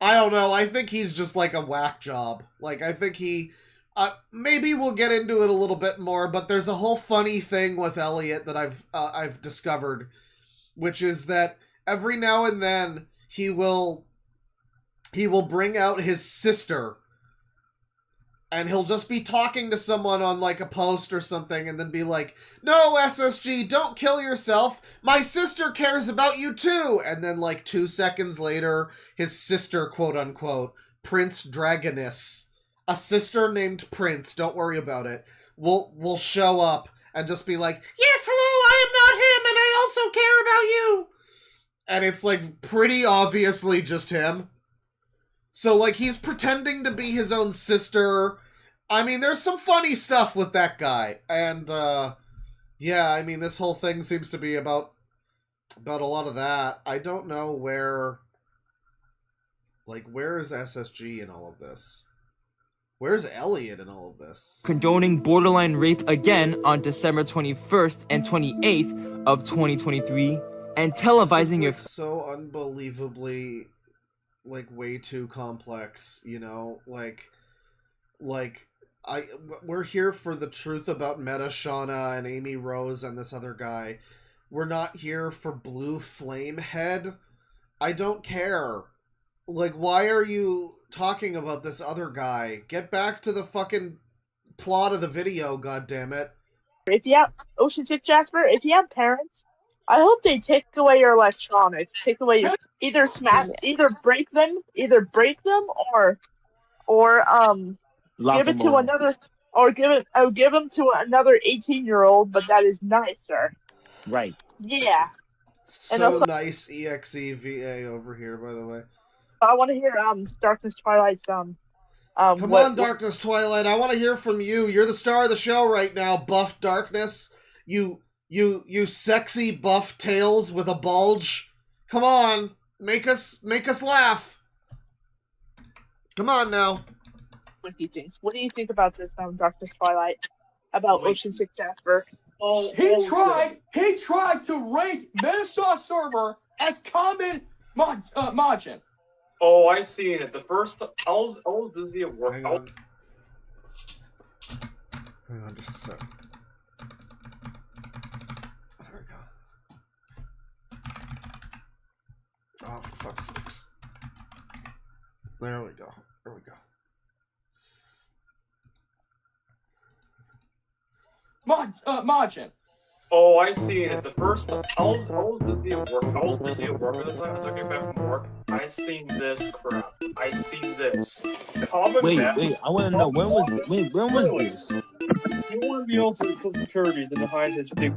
I don't know, I think he's just like a whack job. Like, I think he, maybe we'll get into it a little bit more, but there's a whole funny thing with Elliot that I've discovered, which is that every now and then he will bring out his sister, and he'll just be talking to someone on, like, a post or something, and then be like, no, SSG, don't kill yourself. My sister cares about you, too. And then, like, 2 seconds later, his sister, quote-unquote, Prince Dragoness, a sister named Prince, don't worry about it, will show up and just be like, yes, hello, I am not him, and I also care about you. And it's, like, pretty obviously just him. So, like, he's pretending to be his own sister. I mean, there's some funny stuff with that guy. And, yeah, I mean, this whole thing seems to be about But a lot of that, I don't know where... Like, where is SSG in all of this? Where's Elliot in all of this? Condoning borderline rape again on December 21st and 28th of 2023, and televising This it. is, like, so unbelievably, like, way too complex, you know? We're here for the truth about Meta Shauna and Amy Rose and this other guy. We're not here for Blue Flamehead. I don't care. Like, why are you talking about this other guy? Get back to the fucking plot of the video, goddammit. If you have Ocean Six Jasper, if you have parents, I hope they take away your electronics. Take away your either break them, or Lock give it them to away. another, or give them to another 18-year-old. But that is nicer. Right. Yeah. And So also, nice EXEVA over here, by the way. I want to hear Darkness Twilight's Come on, Darkness Twilight. I want to hear from you. You're the star of the show right now, Buff Darkness. You sexy buff tails with a bulge. Come on, make us laugh. Come on now. What do you think? What do you think about this, Darkness Twilight? About Ocean Six Jasper? He tried to rank Metasaw server as common margin. Oh, I seen it. The first, I was busy at work. Hang on just a sec. There we go. Oh, for fuck's sakes. There we go. Margin. Oh, I seen it. The first, I was busy at work. I was busy at work at the time. As I came back from work, I seen this crap. I seen this. Wait, I want to know when was this? You want to be able to Social Securities and hide his big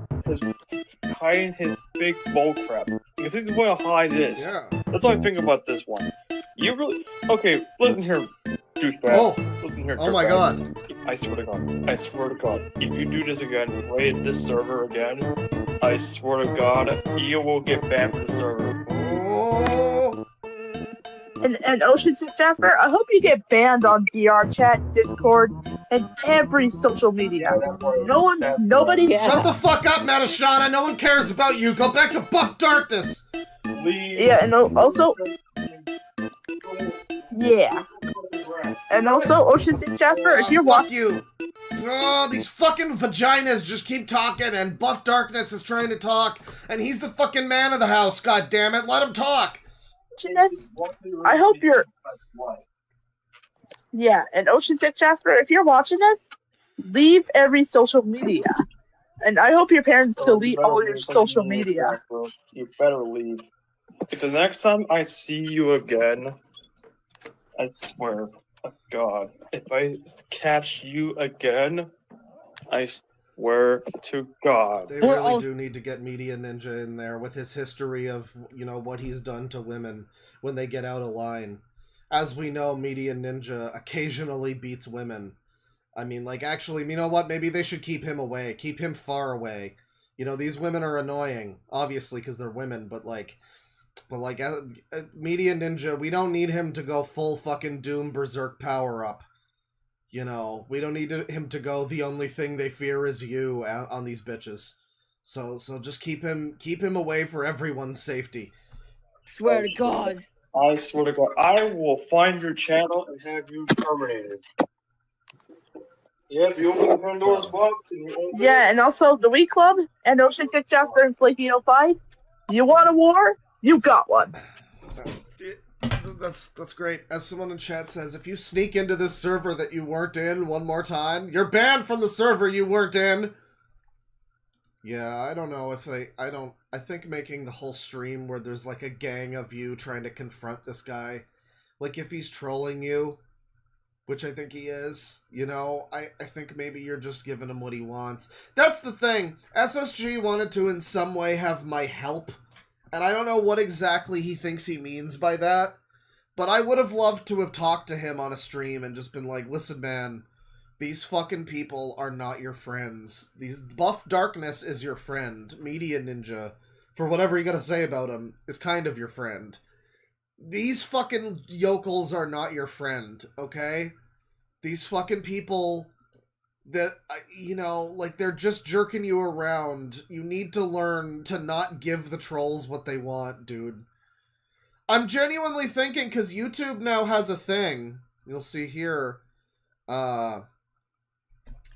bull crap. Because this is where I hide this. Yeah. That's what I think about this one. You really listen here, douchebag. Oh. Listen here. Oh my douchebag. god. I swear to God, if you do this again, raid this server again, I swear to God, you will get banned from the server. Oh. And Ocean Six Jasper, I hope you get banned on VR chat, Discord, and every social media. Nobody. Shut the fuck up, Matashana. No one cares about you. Go back to Buff Darkness. Yeah, and also. Yeah. And also, Ocean Six Jasper, if you're fuck watching. you. Oh, these fucking vaginas just keep talking, and Buff Darkness is trying to talk, and he's the fucking man of the house. God damn it, let him talk. This, I hope you're. Yeah, and Ocean Six Jasper, if you're watching this, leave every social media. And I hope your parents delete all your social media. You better leave. If the next time I see you again, I swear to God, if I catch you again, I swear to God. They really do need to get Media Ninja in there with his history of, you know, what he's done to women when they get out of line. As we know, Media Ninja occasionally beats women. I mean, like, actually, you know what? Maybe they should keep him away. Keep him far away. You know, these women are annoying, obviously, because they're women, but Media Ninja, we don't need him to go full fucking Doom Berserk power up. You know, we don't need him to go the only thing they fear is you on these bitches. So just keep him away for everyone's safety. Swear to God. I swear to God, I will find your channel and have you terminated. Yeah, if you open the Pandora's box and you open Yeah, and also the Wii Club and Ocean Six Jasper and Flaky05. You want a war? You got one. That's great. As someone in chat says, if you sneak into this server that you weren't in one more time, you're banned from the server you weren't in. Yeah, I don't know if I think making the whole stream where there's like a gang of you trying to confront this guy, like if he's trolling you, which I think he is, you know, I think maybe you're just giving him what he wants. That's the thing. SSG wanted to in some way have my help, and I don't know what exactly he thinks he means by that, but I would have loved to have talked to him on a stream and just been like, listen, man, these fucking people are not your friends. Buff Darkness is your friend. Media Ninja, for whatever you gotta say about him is kind of your friend. These fucking yokels are not your friend, okay? These fucking people that, you know, like, they're just jerking you around. You need to learn to not give the trolls what they want, dude. I'm genuinely thinking, because YouTube now has a thing. You'll see here. Let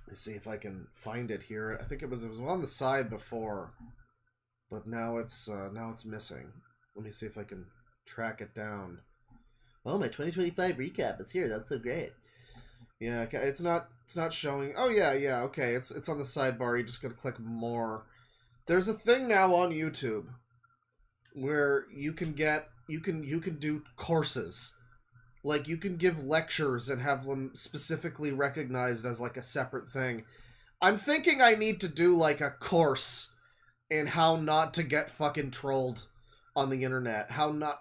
me see if I can find it here. I think it was on the side before, but now it's missing. Let me see if I can track it down. Oh, my 2025 recap is here. That's so great. Yeah, okay, it's not showing. Oh yeah, okay. It's on the sidebar. You just gotta click more. There's a thing now on YouTube where you can do courses. Like, you can give lectures and have them specifically recognized as, like, a separate thing. I'm thinking I need to do, like, a course in how not to get fucking trolled on the internet.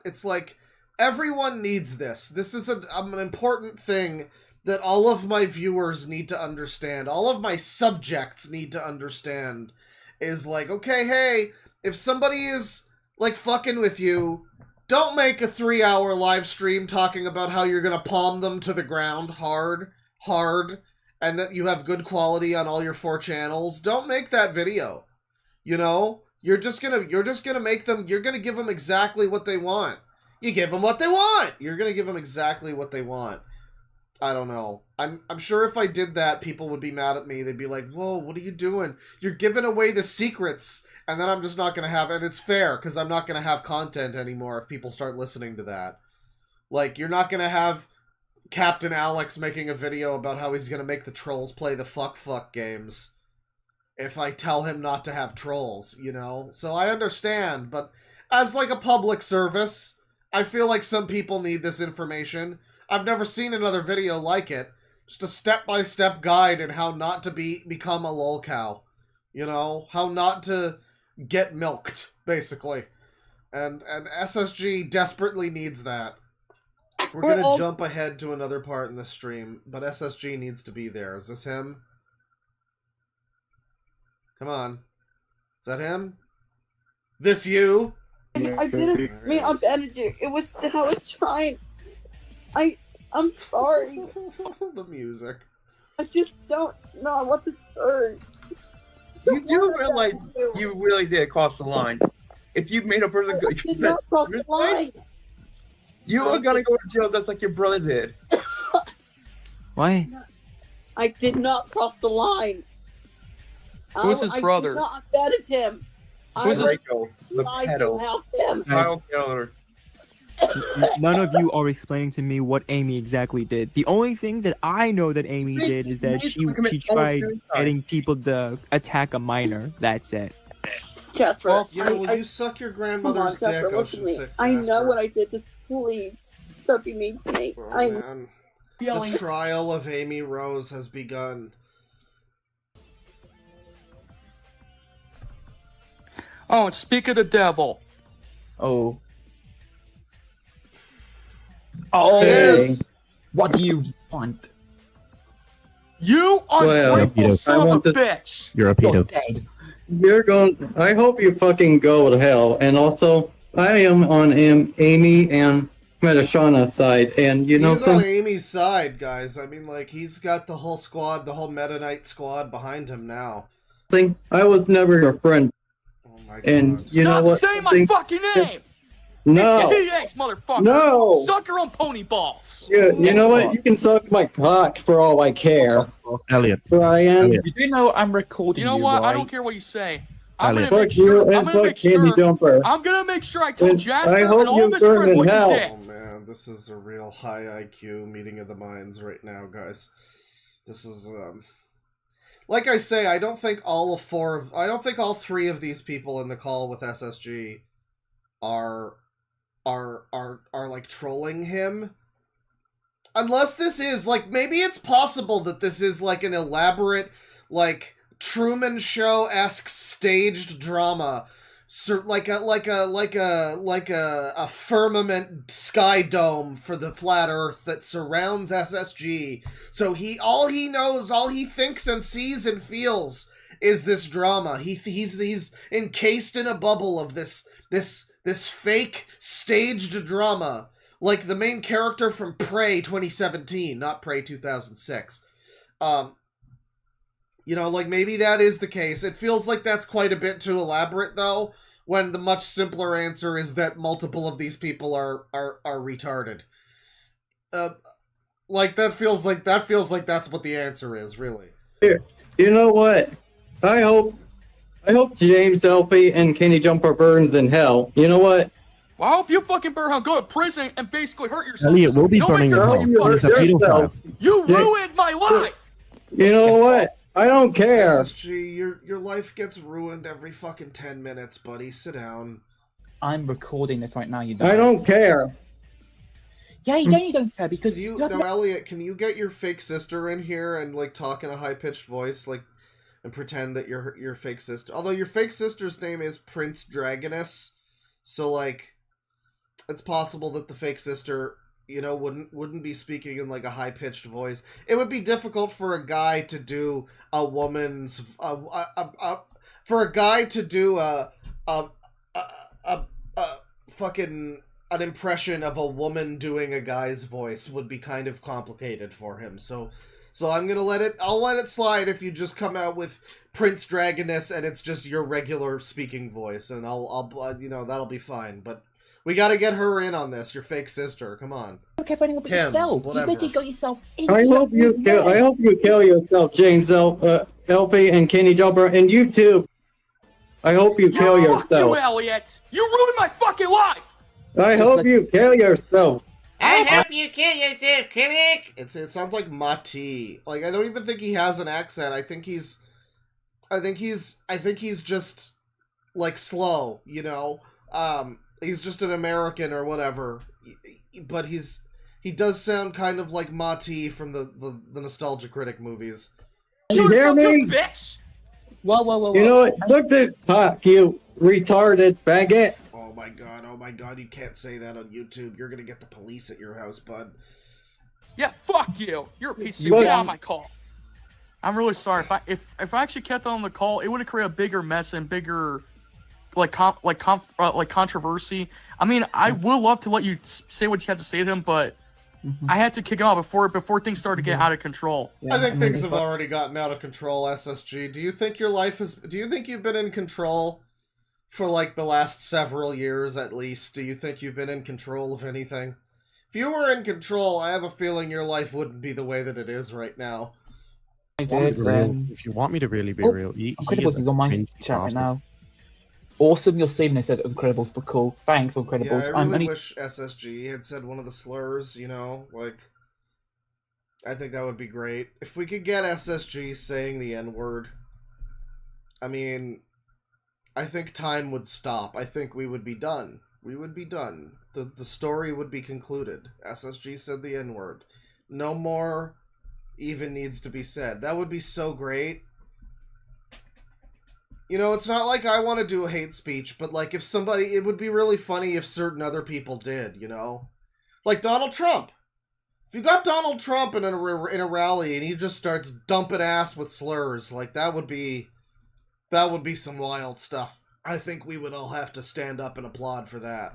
It's like, everyone needs this. This is an important thing that all of my viewers need to understand. All of my subjects need to understand. Is like, okay, hey, if somebody is, like, fucking with you, don't make a 3-hour live stream talking about how you're gonna palm them to the ground hard, and that you have good quality on all your 4 channels. Don't make that video. You know? You're just gonna make them, you're gonna give them exactly what they want. You give them what they want! You're gonna give them exactly what they want. I don't know. I'm sure if I did that, people would be mad at me. They'd be like, whoa, what are you doing? You're giving away the secrets. And then I'm just not going to have... And it's fair, because I'm not going to have content anymore if people start listening to that. Like, you're not going to have Captain Alex making a video about how he's going to make the trolls play the fuck games if I tell him not to have trolls, you know? So I understand, but as, like, a public service, I feel like some people need this information. I've never seen another video like it. Just a step-by-step guide in how not to become a lolcow. You know? How not to get milked, basically. And SSG desperately needs that. We're gonna jump ahead to another part in the stream, but SSG needs to be there. Is this him? Come on. Is that him? This you? I didn't mean to edit you. It was I was trying. I'm sorry. The music. I just don't know what to do. You do realize you really did cross the line. If you made a person go, I did not cross the line. You are gonna go to jail just like your brother did. Why? I did not cross the line. Who's his brother? I did not vetted him. Who's I his tried to help him. Child killer. None of you are explaining to me what Amy exactly did. The only thing that I know that Amy did is that she tried getting people to attack a minor. That's it. Jasper, you suck your grandmother's dick, Jasper, Ocean Sick. I know what I did. Just please, don't be mean to me. Oh, man. The trial of Amy Rose has begun. Oh, and speak of the devil. Oh. Oh, Yes. What do you want? You ungrateful son of a bitch! You're a pedo. You're going. I hope you fucking go to hell. And also, I am on Amy and Metashauna's side, and you know he's on Amy's side, guys. I mean, like, he's got the whole squad, the whole Meta Knight squad behind him now. I was never your friend. Oh my God. And you know what? Stop saying my fucking name! No. It's T-X, motherfucker! No. Suck your own pony balls! Yeah, you know what? You can suck my cock for all I care. Elliot. Brian. You do know I'm recording You know what? right? I don't care what you say. I'm Elliot. gonna make Fuck you sure. and I'm gonna fuck make Candy sure. Jumper. I'm gonna make sure I tell And Jasper I and hope all you of his burn friends in what hell. you did. Oh man, this is a real high IQ meeting of the minds right now, guys. This is like I say, I don't think all 3 of these people in the call with SSG are like trolling him. Unless this is like, maybe it's possible that this is like an elaborate, like Truman Show-esque staged drama, like a firmament sky dome for the flat Earth that surrounds SSG. So all he knows, all he thinks and sees and feels is this drama. He's encased in a bubble of this fake staged drama, like the main character from Prey 2017, not Prey 2006. You know, like, maybe that is the case. It feels like that's quite a bit too elaborate, though, when the much simpler answer is that multiple of these people are retarded. Like, that feels like that's what the answer is, really. Here, you know what? I hope James Elfie and Kenny Jumper Burns in hell. You know what? Well, I hope you fucking burn go to prison and basically hurt yourself. Elliot will be Don't burning make in your hell. fucking He's a fucking- pedophile. You ruined my life! You know what? I don't care. SSG, your life gets ruined every fucking 10 minutes, buddy. Sit down. I'm recording this right now. You know. I don't care. Yeah, you don't care because No, Elliot, can you get your fake sister in here and, like, talk in a high-pitched voice, like, and pretend that you're your fake sister? Although your fake sister's name is Prince Dragoness, so, like, it's possible that the fake sister, you know, wouldn't be speaking in, like, a high-pitched voice. It would be difficult for a guy to do a woman's, for a guy to do fucking an impression of a woman doing a guy's voice would be kind of complicated for him. So I'm gonna I'll let it slide if you just come out with Prince Dragoness and it's just your regular speaking voice, and I'll you know, that'll be fine. But we gotta get her in on this, your fake sister. Come on. Okay, fighting up yourself. Whatever. You think you got yourself. I hope you kill yourself, James Elfie and Kenny Jumper, and you too. I hope you kill Fuck you, yourself. Elliot! You ruined my fucking life! I hope you kill yourself. I hope you kill yourself, Kinnick! It sounds like Mati. Like, I don't even think he has an accent. I think he's just, like, slow, you know? He's just an American or whatever. But he does sound kind of like Mati from the Nostalgia Critic movies. You hear me? Bitch! Whoa. You know what? Suck this cock, you retarded faggot. Oh my god, you can't say that on YouTube. You're gonna get the police at your house, bud. Yeah, fuck you! You're a piece of shit. What? Get out of my call. I'm really sorry. If I actually kept on the call, it would have created a bigger mess and bigger controversy. I mean, I would love to let you say what you had to say to him, but I had to kick him out before things started to get out of control. I think things have already gotten out of control, SSG. Do you think you've been in control for, like, the last several years, at least? Do you think you've been in control of anything? If you were in control, I have a feeling your life wouldn't be the way that it is right now. If you want me to really be real, Incredibles is on my chat right now. Awesome, you're saving this at Incredibles, but cool. Thanks, Incredibles. Yeah, I really wish SSG had said one of the slurs, you know? Like, I think that would be great. If we could get SSG saying the N-word, I mean, I think time would stop. I think we would be done. We would be done. The story would be concluded. SSG said the N-word. No more even needs to be said. That would be so great. You know, it's not like I want to do a hate speech, but, like, it would be really funny if certain other people did, you know? Like Donald Trump. If you got Donald Trump in a rally and he just starts dumping ass with slurs, like, that would be some wild stuff. I think we would all have to stand up and applaud for that.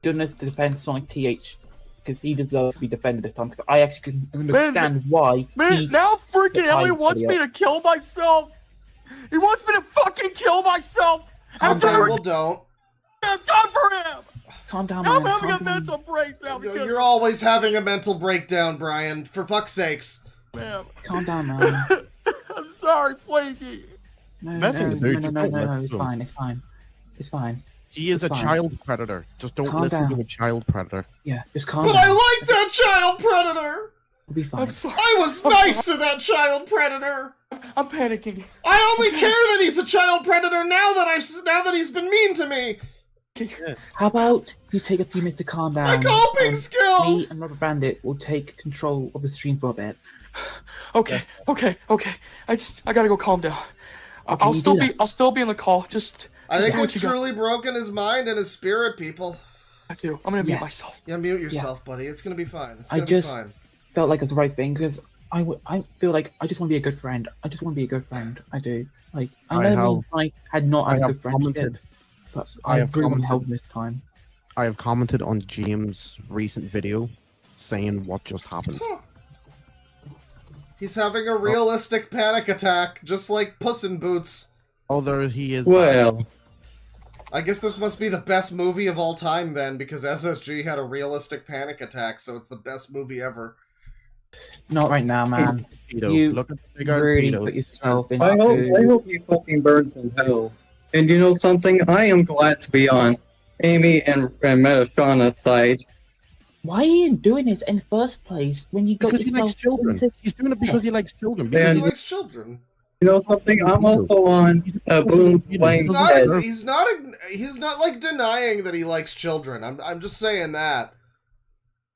Goodness to defend Sonic TH, because he deserves to be defended this time, because I actually can understand why. Man, now freaking Elliot wants me to kill myself! He wants me to fucking kill myself! Well, don't. I'm done for him! Calm down, I'm man. having Calm a down. mental breakdown because... You're always having a mental breakdown, Brian. For fuck's sakes. Man. Calm down, man. I'm sorry, Flaky. No, it's fine, it's fine. It's fine. He is It's a fine. child predator. Just don't Calm listen down. to a child predator. Yeah, just calm But down. I like that child predator! It'll be fine. I was nice to that child predator! I'm panicking. I only care that he's a child predator now that he's been mean to me! How about you take a few minutes to calm down? My coping Me skills! and Rubber Bandit will take control of the stream for a bit. Okay. I gotta go calm down. Okay, I'll you still do be that. I'll still be in the call. Just I think do we've what you got. truly broken his mind and his spirit, people. I do. I'm gonna mute Yeah. myself. Yeah, mute yourself, buddy. It's gonna be fine. It's I gonna just be fine. felt like it's the right thing because I feel like I just want to be a good friend. I just want to be a good friend. I do. Like I I know have- I had not I had a have good friendship, commented- but I I have really want commented- help this time. I have commented on James' recent video saying what just happened. He's having a realistic panic attack, just like Puss in Boots. Although he is Well, I guess this must be the best movie of all time then, because SSG had a realistic panic attack, so it's the best movie ever. Not right now, man. You Look at the big old really pedo. put yourself in. I hope you fucking burn in hell. And you know something? I am glad to be on Amy and Metashauna's side. Why are you doing this in the first place when you got Because he yourself likes children. into- He's doing it because he likes children. And- He likes children. You know something? I'm also on Boom Flame's head. He's not like denying that he likes children. I'm just saying that.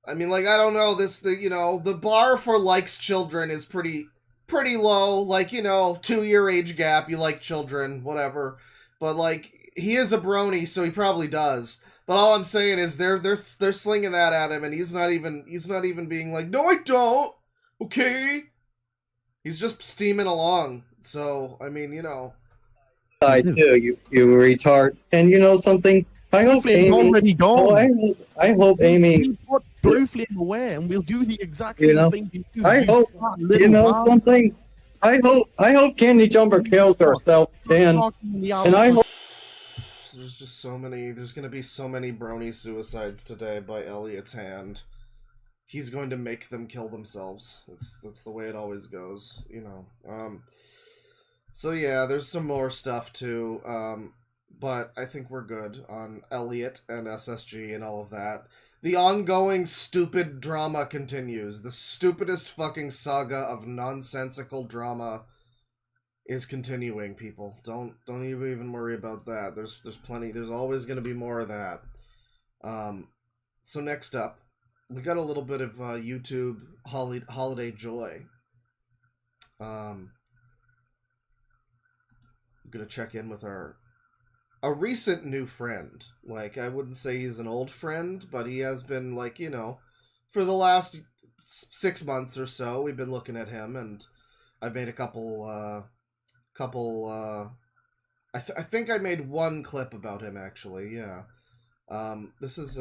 I mean, like, I don't know, the bar for likes children is pretty low. Like, 2-year age gap, you like children, whatever. But like, he is a brony, so he probably does. But all I'm saying is they're slinging that at him, and he's not even being like, no, I don't. Okay. He's just steaming along. So I mean, Side too, you retard. And you know something? I hope Flame's Amy. already gone. Oh, I hope Amy. Put Blue Flame away, and we'll do the exact You same know, thing. You do. I hope little you know bastard. something. I hope Candy Jumper kills herself. And I hope. There's just there's gonna be so many brony suicides today by Elliot's hand. He's going to make them kill themselves. That's the way it always goes, So yeah, there's some more stuff too, but I think we're good on Elliot and SSG and all of that. The ongoing stupid drama continues. The stupidest fucking saga of nonsensical drama is continuing, people. Don't even worry about that. There's plenty. There's always going to be more of that. So next up, we got a little bit of YouTube holiday joy. I'm gonna check in with a recent new friend. Like, I wouldn't say he's an old friend, but he has been, like, for the last 6 months or so, we've been looking at him, and I made a couple I think I made one clip about him, actually. Yeah. This is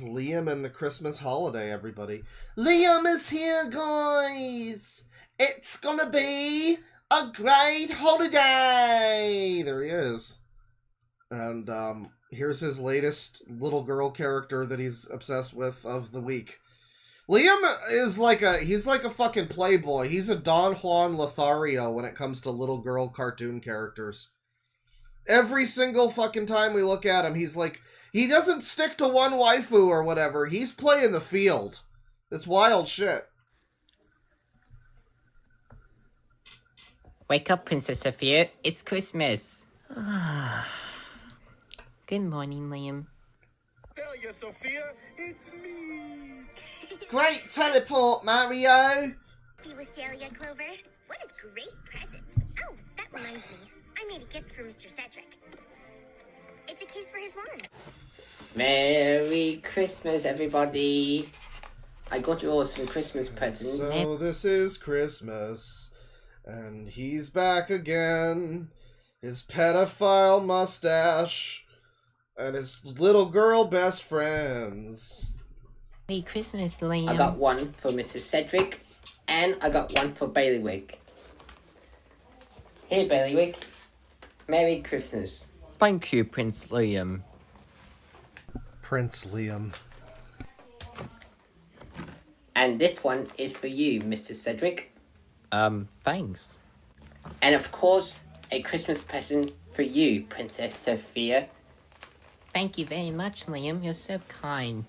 Liam and the Christmas holiday, everybody. Liam is here, guys! It's gonna be a great holiday! There he is. And, here's his latest little girl character that he's obsessed with of the week. Liam is he's like a fucking playboy. He's a Don Juan Lothario when it comes to little girl cartoon characters. Every single fucking time we look at him, he's like, he doesn't stick to one waifu or whatever. He's playing the field. It's wild shit. Wake up, Princess Sophia. It's Christmas. Good morning, Liam. Tell you, Sophia, it's me. Great teleport, Mario. Happy Wisteria, Clover. What a great present. Oh, that reminds me. I made a gift for Mr. Cedric. It's a case for his wand. Merry Christmas, everybody. I got you all some Christmas presents. So this is Christmas, and he's back again. His pedophile mustache, and his little girl best friends. Merry Christmas, Liam. I got one for Mrs. Cedric, and I got one for Bailiwick. Here, Bailiwick. Merry Christmas. Thank you, Prince Liam. Prince Liam. And this one is for you, Mr. Cedric. Thanks. And of course, a Christmas present for you, Princess Sophia. Thank you very much, Liam. You're so kind.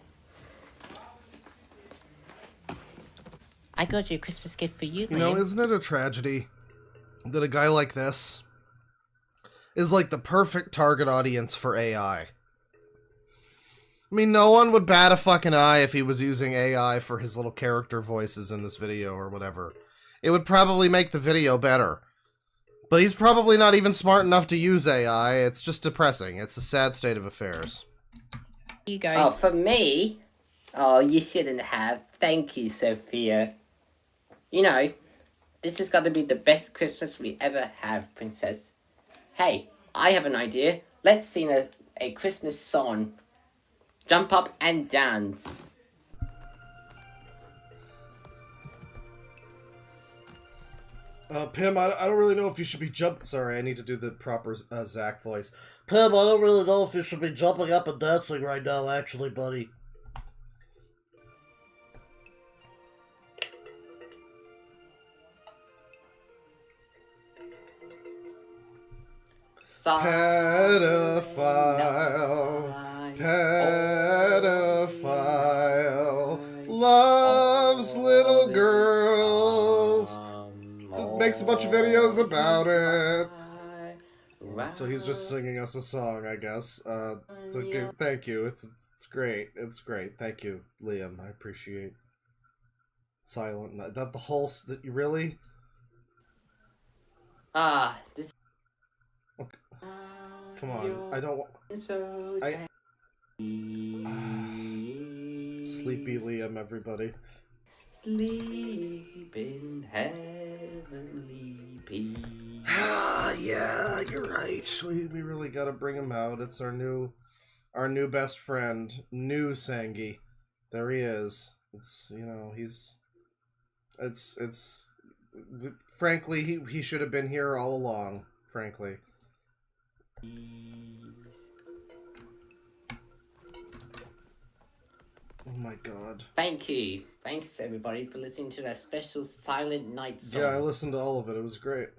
I got you a Christmas gift for you, Liam. You know, isn't it a tragedy that a guy like this is like the perfect target audience for AI? I mean, no one would bat a fucking eye if he was using AI for his little character voices in this video or whatever. It would probably make the video better. But he's probably not even smart enough to use AI. It's just depressing. It's a sad state of affairs. You go. Oh, for me? Oh, you shouldn't have. Thank you, Sophia. You know, this is gonna be the best Christmas we ever have, Princess. Hey, I have an idea. Let's sing a Christmas song. Jump up and dance. Pim, I don't really know if you should be Sorry, I need to do the proper Zach voice. Pim, I don't really know if you should be jumping up and dancing right now, actually, buddy. Pedophile, pedophile, loves little girls, makes a bunch of videos about it. So he's just singing us a song, I guess. Thank you. It's great. It's great. Thank you, Liam. I appreciate. Silent Night. That the whole that you really. This. Okay. Come on, I don't. Sleepy Liam, everybody. Sleep in heavenly peace. Yeah, you're right. We really gotta bring him out. It's our new best friend, new Sangi. There he is. It's frankly he should have been here all along. Frankly. Oh my god. Thank you. Thanks everybody for listening to that special Silent Night song. Yeah, I listened to all of it. It was great.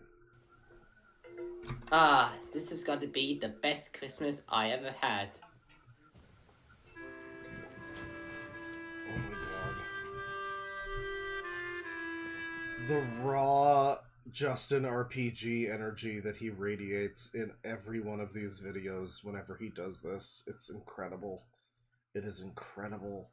This has got to be the best Christmas I ever had. Oh my god. The raw Justin RPG energy that he radiates in every one of these videos whenever he does this. It's incredible. It is incredible.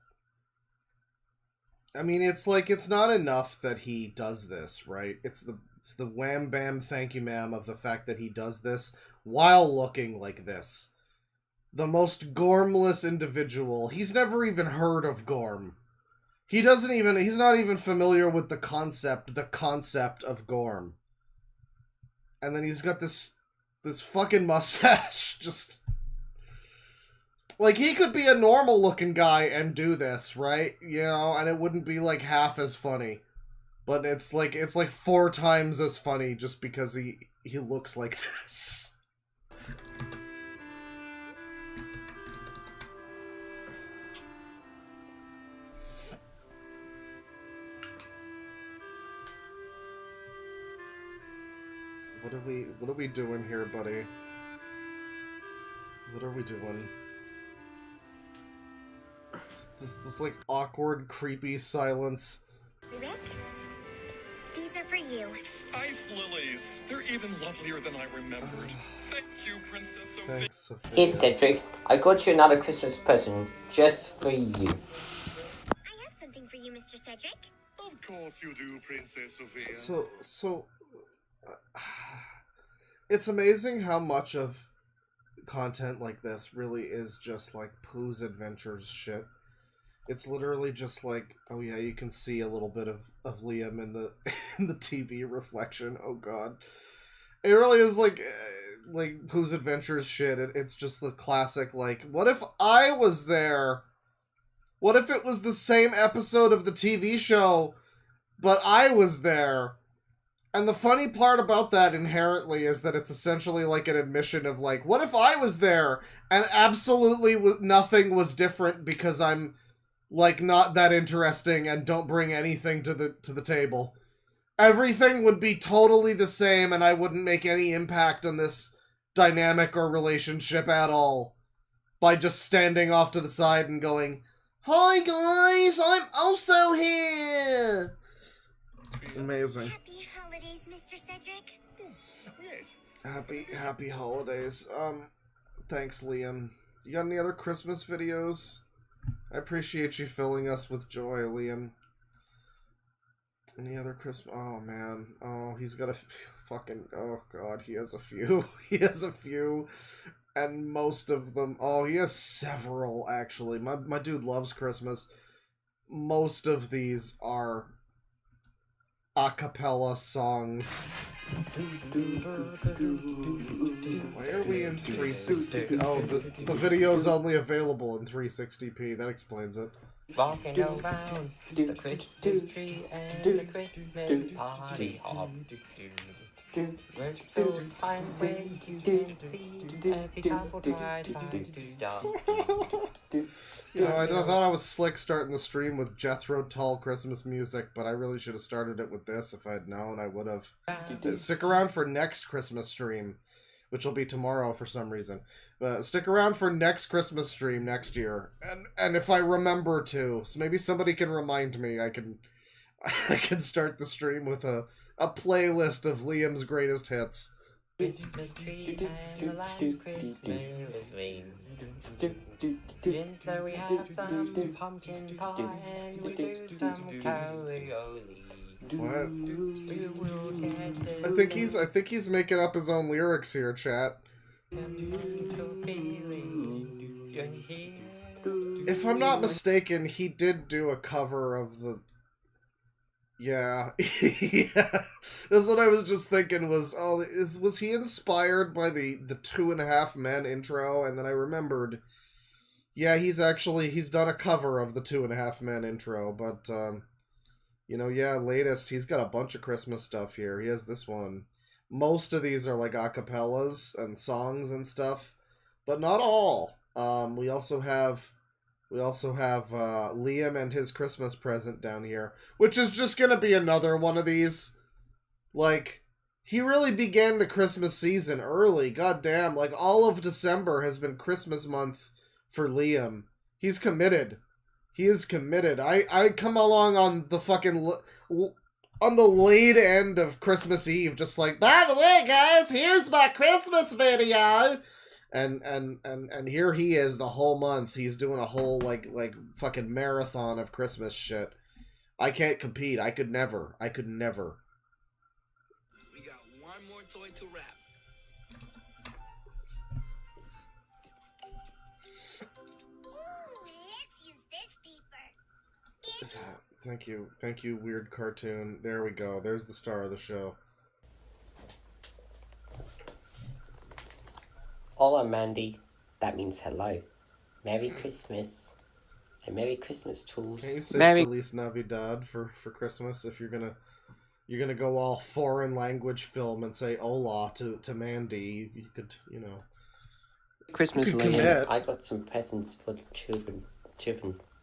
I mean, it's like, it's not enough that he does this, right? It's the wham bam thank you ma'am of the fact that he does this while looking like this. The most gormless individual. He's never even heard of Gorm. He's not even familiar with the concept of Gorm. And then he's got this fucking mustache. Just... like, he could be a normal-looking guy and do this, right? You know, and it wouldn't be, like, half as funny. But it's like 4 times as funny just because he looks like this. What are we doing here, buddy? What are we doing? This like awkward, creepy silence. Rick, these are for you. Ice lilies. They're even lovelier than I remembered. Thank you, Princess Sophia. Thanks, Sophia. Here, Cedric. I got you another Christmas present just for you. I have something for you, Mr. Cedric. Of course you do, Princess Sophia. So, it's amazing how much of content like this really is just like Pooh's Adventures shit. It's literally just like, oh yeah, you can see a little bit of Liam in the in the TV reflection. Oh god, it really is like Pooh's Adventures shit. It's just the classic like, what if I was there? What if it was the same episode of the TV show, but I was there? And the funny part about that inherently is that it's essentially like an admission of like, what if I was there and absolutely nothing was different because I'm like not that interesting and don't bring anything to the table. Everything would be totally the same and I wouldn't make any impact on this dynamic or relationship at all by just standing off to the side and going, "Hi guys, I'm also here." Amazing. Happy holidays, Mr. Cedric. Yes. Happy holidays. Thanks, Liam. You got any other Christmas videos? I appreciate you filling us with joy, Liam. Any other Christmas? Oh, man. Oh, he's got a fucking... oh, God, he has a few. He has a few. And most of them... oh, he has several, actually. My dude loves Christmas. Most of these are a cappella songs. Why are we in 360p? Oh, the video's only available in 360p. That explains it. Walking around the Christmas tree and the Christmas party hop. We're so time when you can see every couple tries to stop. You know, I thought I was slick starting the stream with Jethro Tull Christmas music, but I really should have started it with this. If I had known, I would have. Stick around for next Christmas stream, which will be tomorrow for some reason. But stick around for next Christmas stream next year, and if I remember to, so maybe somebody can remind me, I can start the stream with a playlist of Liam's greatest hits. Christmas tree and the last Christmas rings. In there we have some pumpkin pie and we do some karaoke. What? I think he's making up his own lyrics here, chat. If I'm not mistaken, he did do a cover of the... Yeah. Yeah. That's what I was just thinking was, was he inspired by the 2.5 Men intro? And then I remembered, yeah, he's done a cover of the 2.5 Men intro, but, you know, yeah, latest, he's got a bunch of Christmas stuff here. He has this one. Most of these are like acapellas and songs and stuff, but not all. We also have Liam and his Christmas present down here, which is just gonna be another one of these. Like, he really began the Christmas season early. Goddamn, like all of December has been Christmas month for Liam. He's committed. He is committed. I come along on the fucking on the late end of Christmas Eve, just like, by the way, guys, here's my Christmas video. And here he is the whole month. He's doing a whole like fucking marathon of Christmas shit. I can't compete. I could never. We got one more toy to wrap. Ooh, let's use this paper. Thank you, weird cartoon. There we go. There's the star of the show. Hola, Mandy. That means hello. Merry Christmas. And Merry Christmas, Tools. Can you say Feliz Navidad for Christmas if you're gonna go all foreign language film and say hola to Mandy? You could, you know. Christmas, you could Liam. commit. I got some presents for the children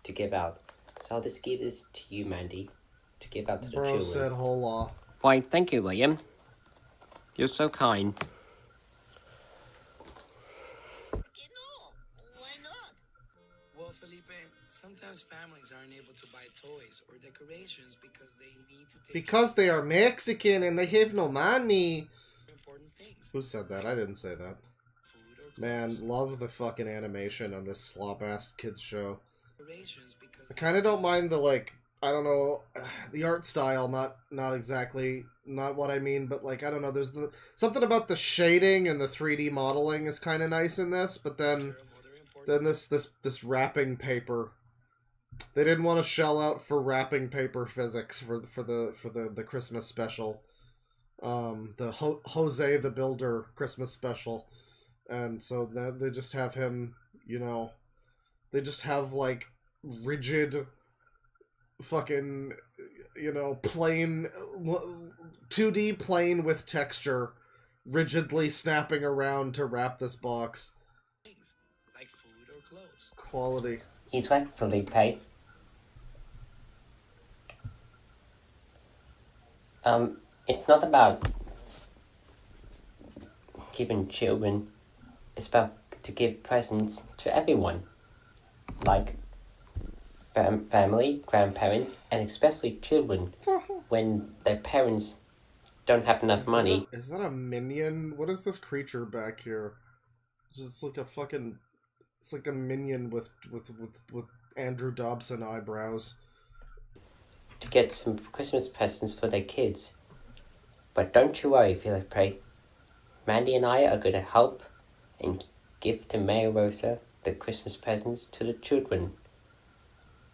to give out. So I'll just give this to you, Mandy, to give out to the Bro children. said hola. Why, thank you, Liam. You're so kind. Well, Felipe, sometimes families aren't able to buy toys or decorations because they need to take Because they are Mexican and they have no money. important things. Who said that? I didn't say that. Man, love the fucking animation on this slop-ass kids show. I kind of don't mind the, like, I don't know, the art style, not exactly, not what I mean, but, like, I don't know, there's something about the shading and the 3D modeling is kind of nice in this, but then this wrapping paper. They didn't want to shell out for wrapping paper physics for the Christmas special. The Jose the Builder Christmas special. And so they just have him, you know, they just have, like, rigid fucking, you know, plain 2D plane with texture rigidly snapping around to wrap this box. like food or clothes. Quality. He's right, Felipe. It's not about giving children. It's about to give presents to everyone. Like family, grandparents, and especially children when their parents don't have enough money. Is that a minion? What is this creature back here? It's just like a fucking... It's like a minion with Andrew Dobson eyebrows. To get some Christmas presents for their kids. But don't you worry, Felipe. Mandy and I are going to help and give to Mary Rosa the Christmas presents to the children.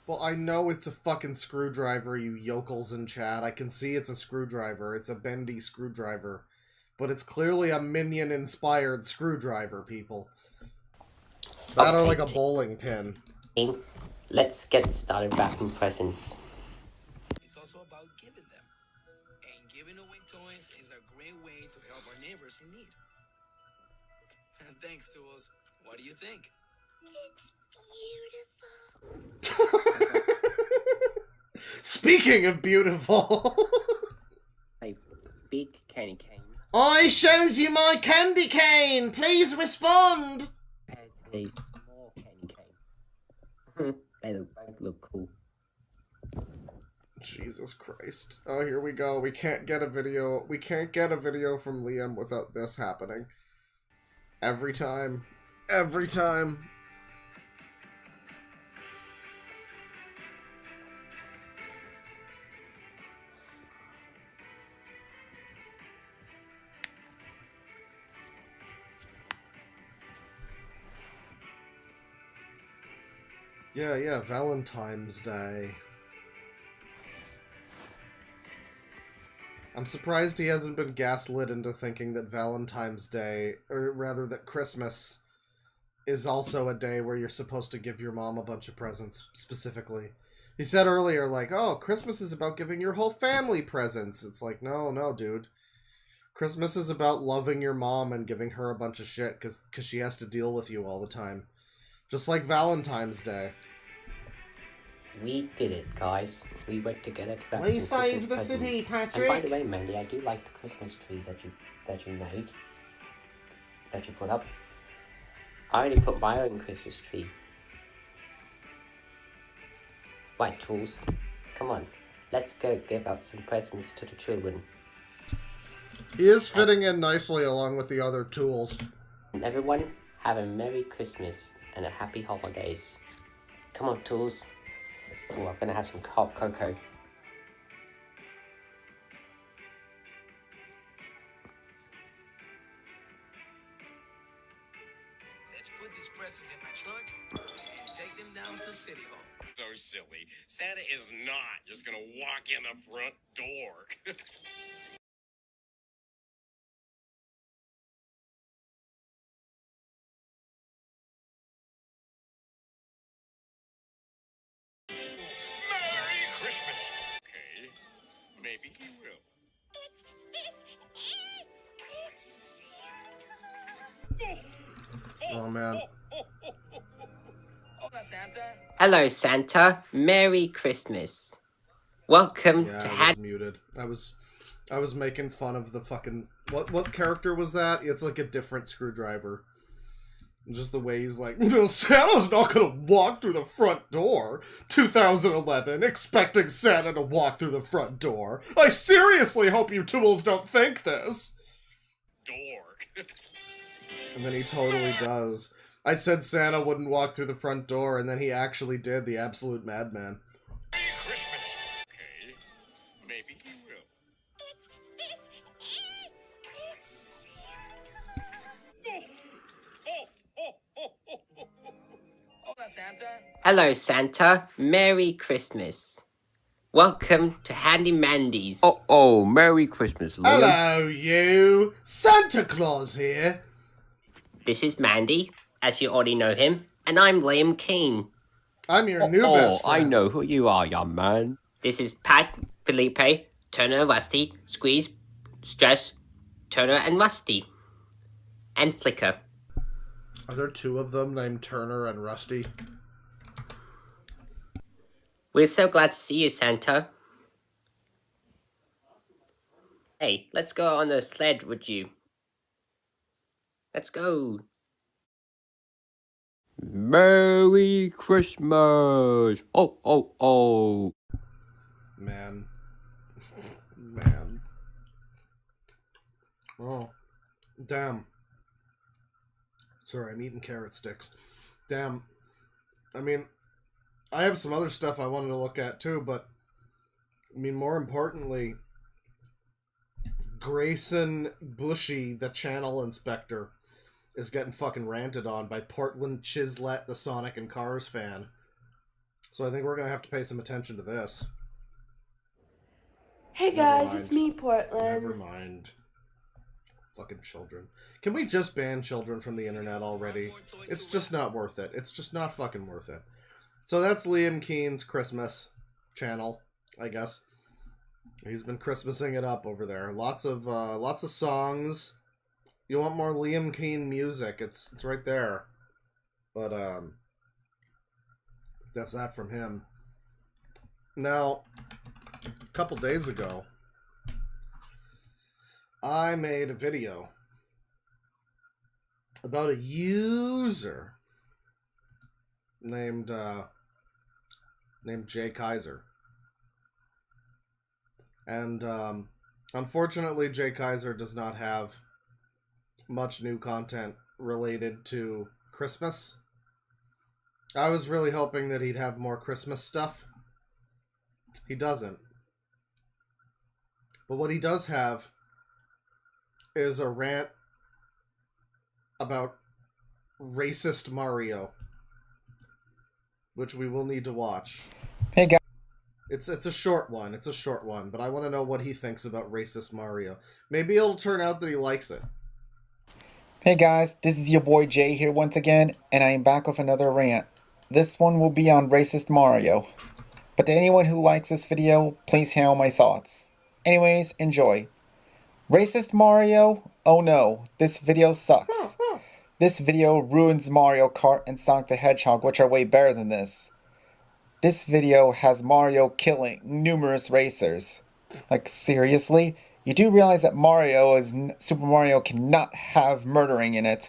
Well, I know it's a fucking screwdriver, you yokels in chat. I can see it's a screwdriver. It's a bendy screwdriver. But it's clearly a Minion-inspired screwdriver, people. That or like a bowling pin. Let's get started wrapping presents. It's also about giving them. And giving away toys is a great way to help our neighbors in need. And thanks, Tools. What do you think? It's beautiful. Speaking of beautiful. A big candy cane. I showed you my candy cane! Please respond! A small candy cane. They both look cool. Jesus Christ. Oh, here we go. We can't get a video. We can't get a video from Liam without this happening. Every time. Every time. Yeah, Valentine's Day. I'm surprised he hasn't been gaslit into thinking that Valentine's Day, or rather that Christmas, is also a day where you're supposed to give your mom a bunch of presents, specifically. He said earlier, like, oh, Christmas is about giving your whole family presents. It's like, no, dude. Christmas is about loving your mom and giving her a bunch of shit because she has to deal with you all the time. Just like Valentine's Day. We did it, guys. We went together to wrap We some saved Christmas the city, presents. Patrick! And by the way, Mandy, I do like the Christmas tree that you made. That you put up. I already put my own Christmas tree. Right, Tools. Come on. Let's go give out some presents to the children. He is fitting in nicely along with the other tools. And everyone, have a Merry Christmas and a Happy Holidays. Come on, Tools. Oh, I'm gonna have some hot cocoa. Let's put these presents in my trunk and take them down to City Hall. So silly. Santa is not just gonna walk in the front door. Merry Christmas. Okay, maybe he will. Oh, man. Hola, Santa. Hello, Santa. Merry Christmas. Welcome Yeah, to I was muted. I was making fun of the fucking... What character was that? It's like a different screwdriver. Just the way he's like, no, Santa's not gonna walk through the front door. 2011, expecting Santa to walk through the front door. I seriously hope you tools don't think this. Dork. And then he totally does. I said Santa wouldn't walk through the front door, and then he actually did, the absolute madman. Merry Christmas. Okay, maybe he will. Hola, Santa. Hello, Santa. Merry Christmas. Welcome to Handy Mandy's. Oh, Merry Christmas, Liam. Hello, you! Santa Claus here! This is Mandy, as you already know him, and I'm Liam King. I'm your new best friend. I know who you are, young man. This is Pat, Felipe, Turner, Rusty, Squeeze, Stress, Turner, and Rusty. And Flicker. Are there two of them named Turner and Rusty? We're so glad to see you, Santa. Hey, let's go on the sled with you. Let's go. Merry Christmas. Oh. Man. Man. Oh. Damn. Sorry, I'm eating carrot sticks. Damn. I mean, I have some other stuff I wanted to look at too, but I mean, more importantly, Grayson Bushy, the channel inspector, is getting fucking ranted on by Portland Chislett, the Sonic and Cars fan. So I think we're going to have to pay some attention to this. Hey Never guys, mind. it's me, Portland. Never mind. Fucking children. Can we just ban children from the internet already? It's just not worth it. It's just not fucking worth it. So that's Liam Keen's Christmas channel, I guess. He's been Christmasing it up over there. Lots of songs. You want more Liam Keen music? It's right there. But that's that from him. Now, a couple days ago, I made a video about a user named Jay Kaiser. And unfortunately, Jay Kaiser does not have much new content related to Christmas. I was really hoping that he'd have more Christmas stuff. He doesn't. But what he does have is a rant about racist Mario, which we will need to watch. Hey guys. It's a short one. It's a short one, but I want to know what he thinks about racist Mario. Maybe it'll turn out that he likes it. Hey guys, this is your boy Jay here once again, and I am back with another rant. This one will be on racist Mario. But to anyone who likes this video, please hear my thoughts. Anyways, enjoy. Racist Mario? Oh no, this video sucks. This video ruins Mario Kart and Sonic the Hedgehog, which are way better than this. This video has Mario killing numerous racers. Like, seriously? You do realize that Super Mario cannot have murdering in it.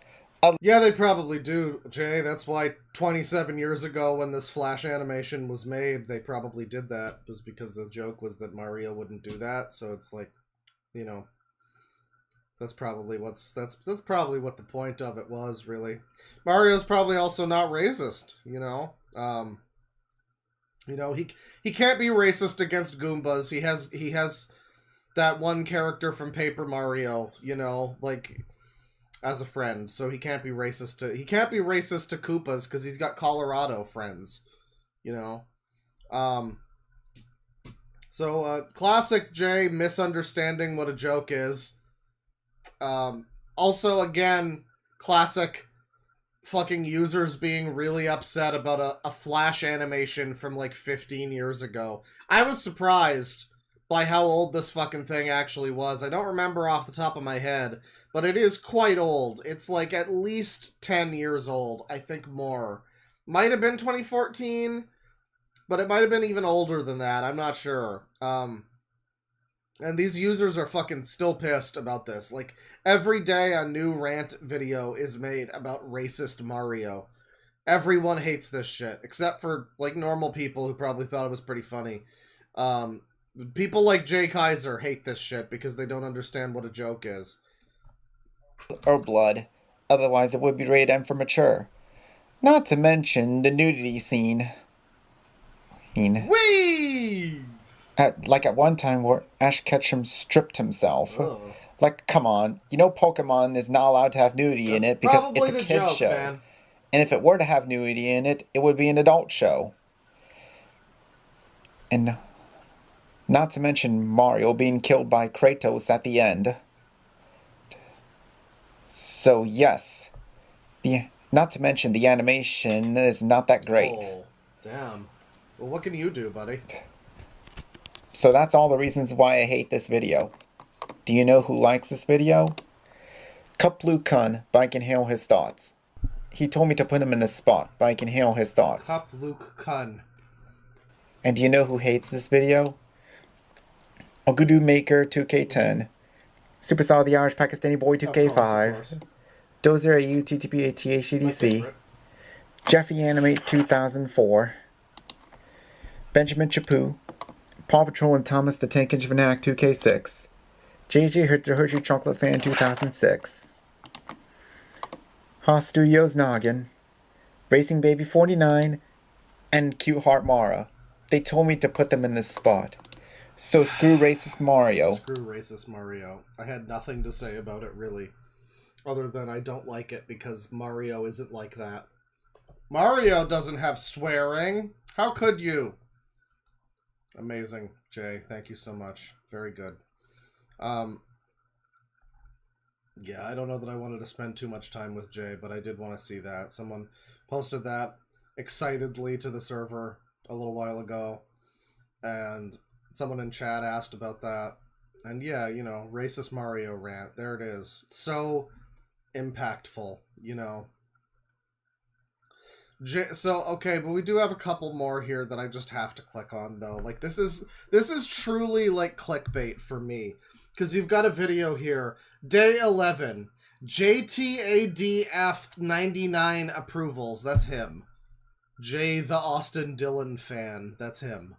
Yeah, they probably do, Jay. That's why 27 years ago when this Flash animation was made, they probably did that. Just because the joke was that Mario wouldn't do that. So it's like, you know, that's probably what the point of it was, really. Mario's probably also not racist, you know. You know, he can't be racist against Goombas. He has that one character from Paper Mario, you know, like, as a friend. So he can't be racist to Koopas because he's got Colorado friends, you know. So classic Jay misunderstanding what a joke is. Also, again, classic fucking users being really upset about a Flash animation from like 15 years ago. I was surprised by how old this fucking thing actually was. I don't remember off the top of my head, but it is quite old. It's like at least 10 years old. I think more. Might have been 2014, but it might have been even older than that. I'm not sure. And these users are fucking still pissed about this. Like, every day a new rant video is made about racist Mario. Everyone hates this shit, except for, like, normal people who probably thought it was pretty funny. People like Jay Kaiser hate this shit because they don't understand what a joke is. Or blood. Otherwise it would be rated M for mature. Not to mention the nudity scene. Whee! At one time where Ash Ketchum stripped himself. Ugh. Like, come on. You know Pokemon is not allowed to have nudity in it because it's a kid's joke, show. man. And if it were to have nudity in it, it would be an adult show. And not to mention Mario being killed by Kratos at the end. So yes. Not to mention the animation is not that great. Oh, damn. Well, what can you do, buddy? So that's all the reasons why I hate this video. Do you know who likes this video? Cup Blue Kun, but I can hear his thoughts. He told me to put him in this spot, but I can hear his thoughts. Cup Luke Kun. And do you know who hates this video? Ogudu Maker 2K10, Super Solid the Irish Pakistani Boy 2K5, Dozer AU TTP ATHCDC, Jeffy Animate 2004, Benjamin Chapu, Paw Patrol and Thomas the Tank Engine Fanatic 2K6, JJ Hershey Chocolate Fan 2006, Haas Studios Noggin, Racing Baby 49, and Cute Heart Mara. They told me to put them in this spot. So screw racist Mario. Screw racist Mario. I had nothing to say about it, really. Other than I don't like it because Mario isn't like that. Mario doesn't have swearing. How could you? Amazing, Jay. Thank you so much. Very good. Yeah, I don't know that I wanted to spend too much time with Jay, but I did want to see that. Someone posted that excitedly to the server a little while ago, and someone in chat asked about that. And yeah, you know, racist Mario rant. There it is. So impactful, you know. So, okay, but we do have a couple more here that I just have to click on, though. Like, this is truly, like, clickbait for me. Because you've got a video here. Day 11. JTADF99 approvals. That's him. Jay the Austin Dillon fan. That's him.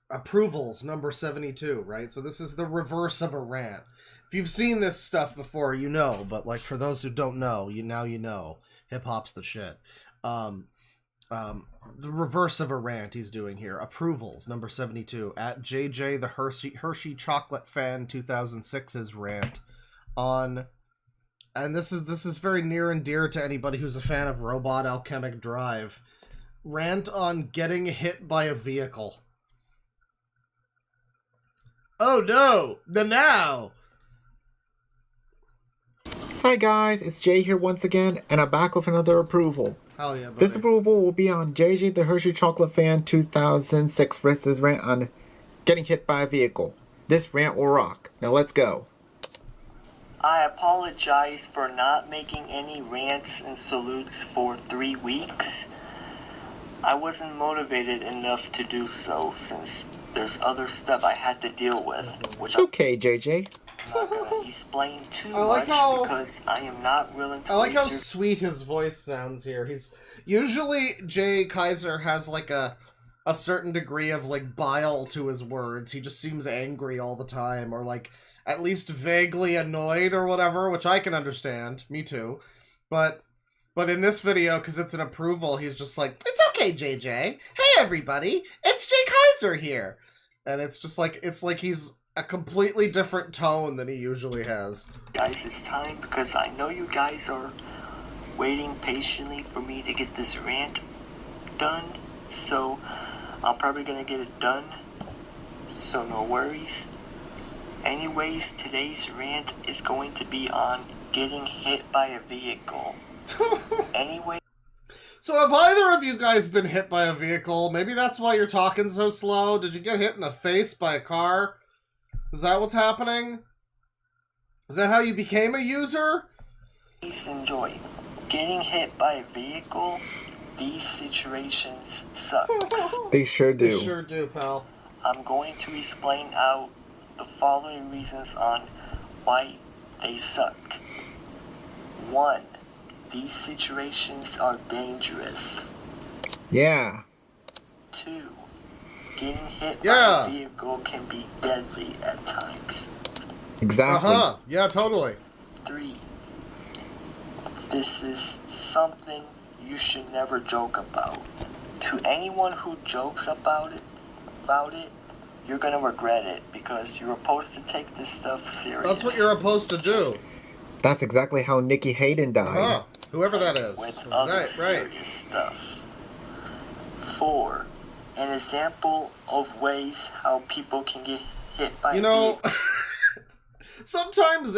Approvals, number 72, right? So this is the reverse of a rant. If you've seen this stuff before, you know, but like for those who don't know, you know. Hip-hop's the shit. The reverse of a rant he's doing here. Approvals, number 72, at JJ the Hershey Chocolate Fan 2006's rant on, and this is very near and dear to anybody who's a fan of Robot Alchemic Drive. Rant on getting hit by a vehicle. Oh no! Now! Hi guys, it's Jay here once again, and I'm back with another approval. Hell yeah, buddy. This approval will be on JJ the Hershey Chocolate Fan 2006 versus rant on getting hit by a vehicle. This rant will rock. Now let's go. I apologize for not making any rants and salutes for 3 weeks. I wasn't motivated enough to do so since there's other stuff I had to deal with, which It's okay, JJ. I'm not gonna explain too like much because I am not willing to. I like how waste your sweet his voice sounds here. He's usually Jay Kaiser has like a certain degree of like bile to his words. He just seems angry all the time, or like at least vaguely annoyed or whatever, which I can understand. Me too. But in this video, because it's an approval, he's just like, it's okay, JJ. Hey everybody, it's Jay Kaiser here. And it's just like, it's like he's a completely different tone than he usually has. guys this time because I know you guys are waiting patiently for me to get this rant done. So I'm probably gonna get it done. So no worries. Anyways, today's rant is going to be on getting hit by a vehicle. Anyway. So have either of you guys been hit by a vehicle? Maybe that's why you're talking so slow. Did you get hit in the face by a car? Is that what's happening? Is that how you became a user? Please enjoy. Getting hit by a vehicle, these situations suck. They sure do. They sure do, pal. I'm going to explain out the following reasons on why they suck. 1. These situations are dangerous. Yeah. 2. Getting hit by a vehicle can be deadly at times. Exactly. Yeah, totally. 3. This is something you should never joke about. To anyone who jokes about it, you're gonna regret it because you're supposed to take this stuff serious. That's what you're supposed to do. That's exactly how Nikki Hayden died. Whoever that is. With other serious stuff. 4. An example of ways how people can get hit by. You know, sometimes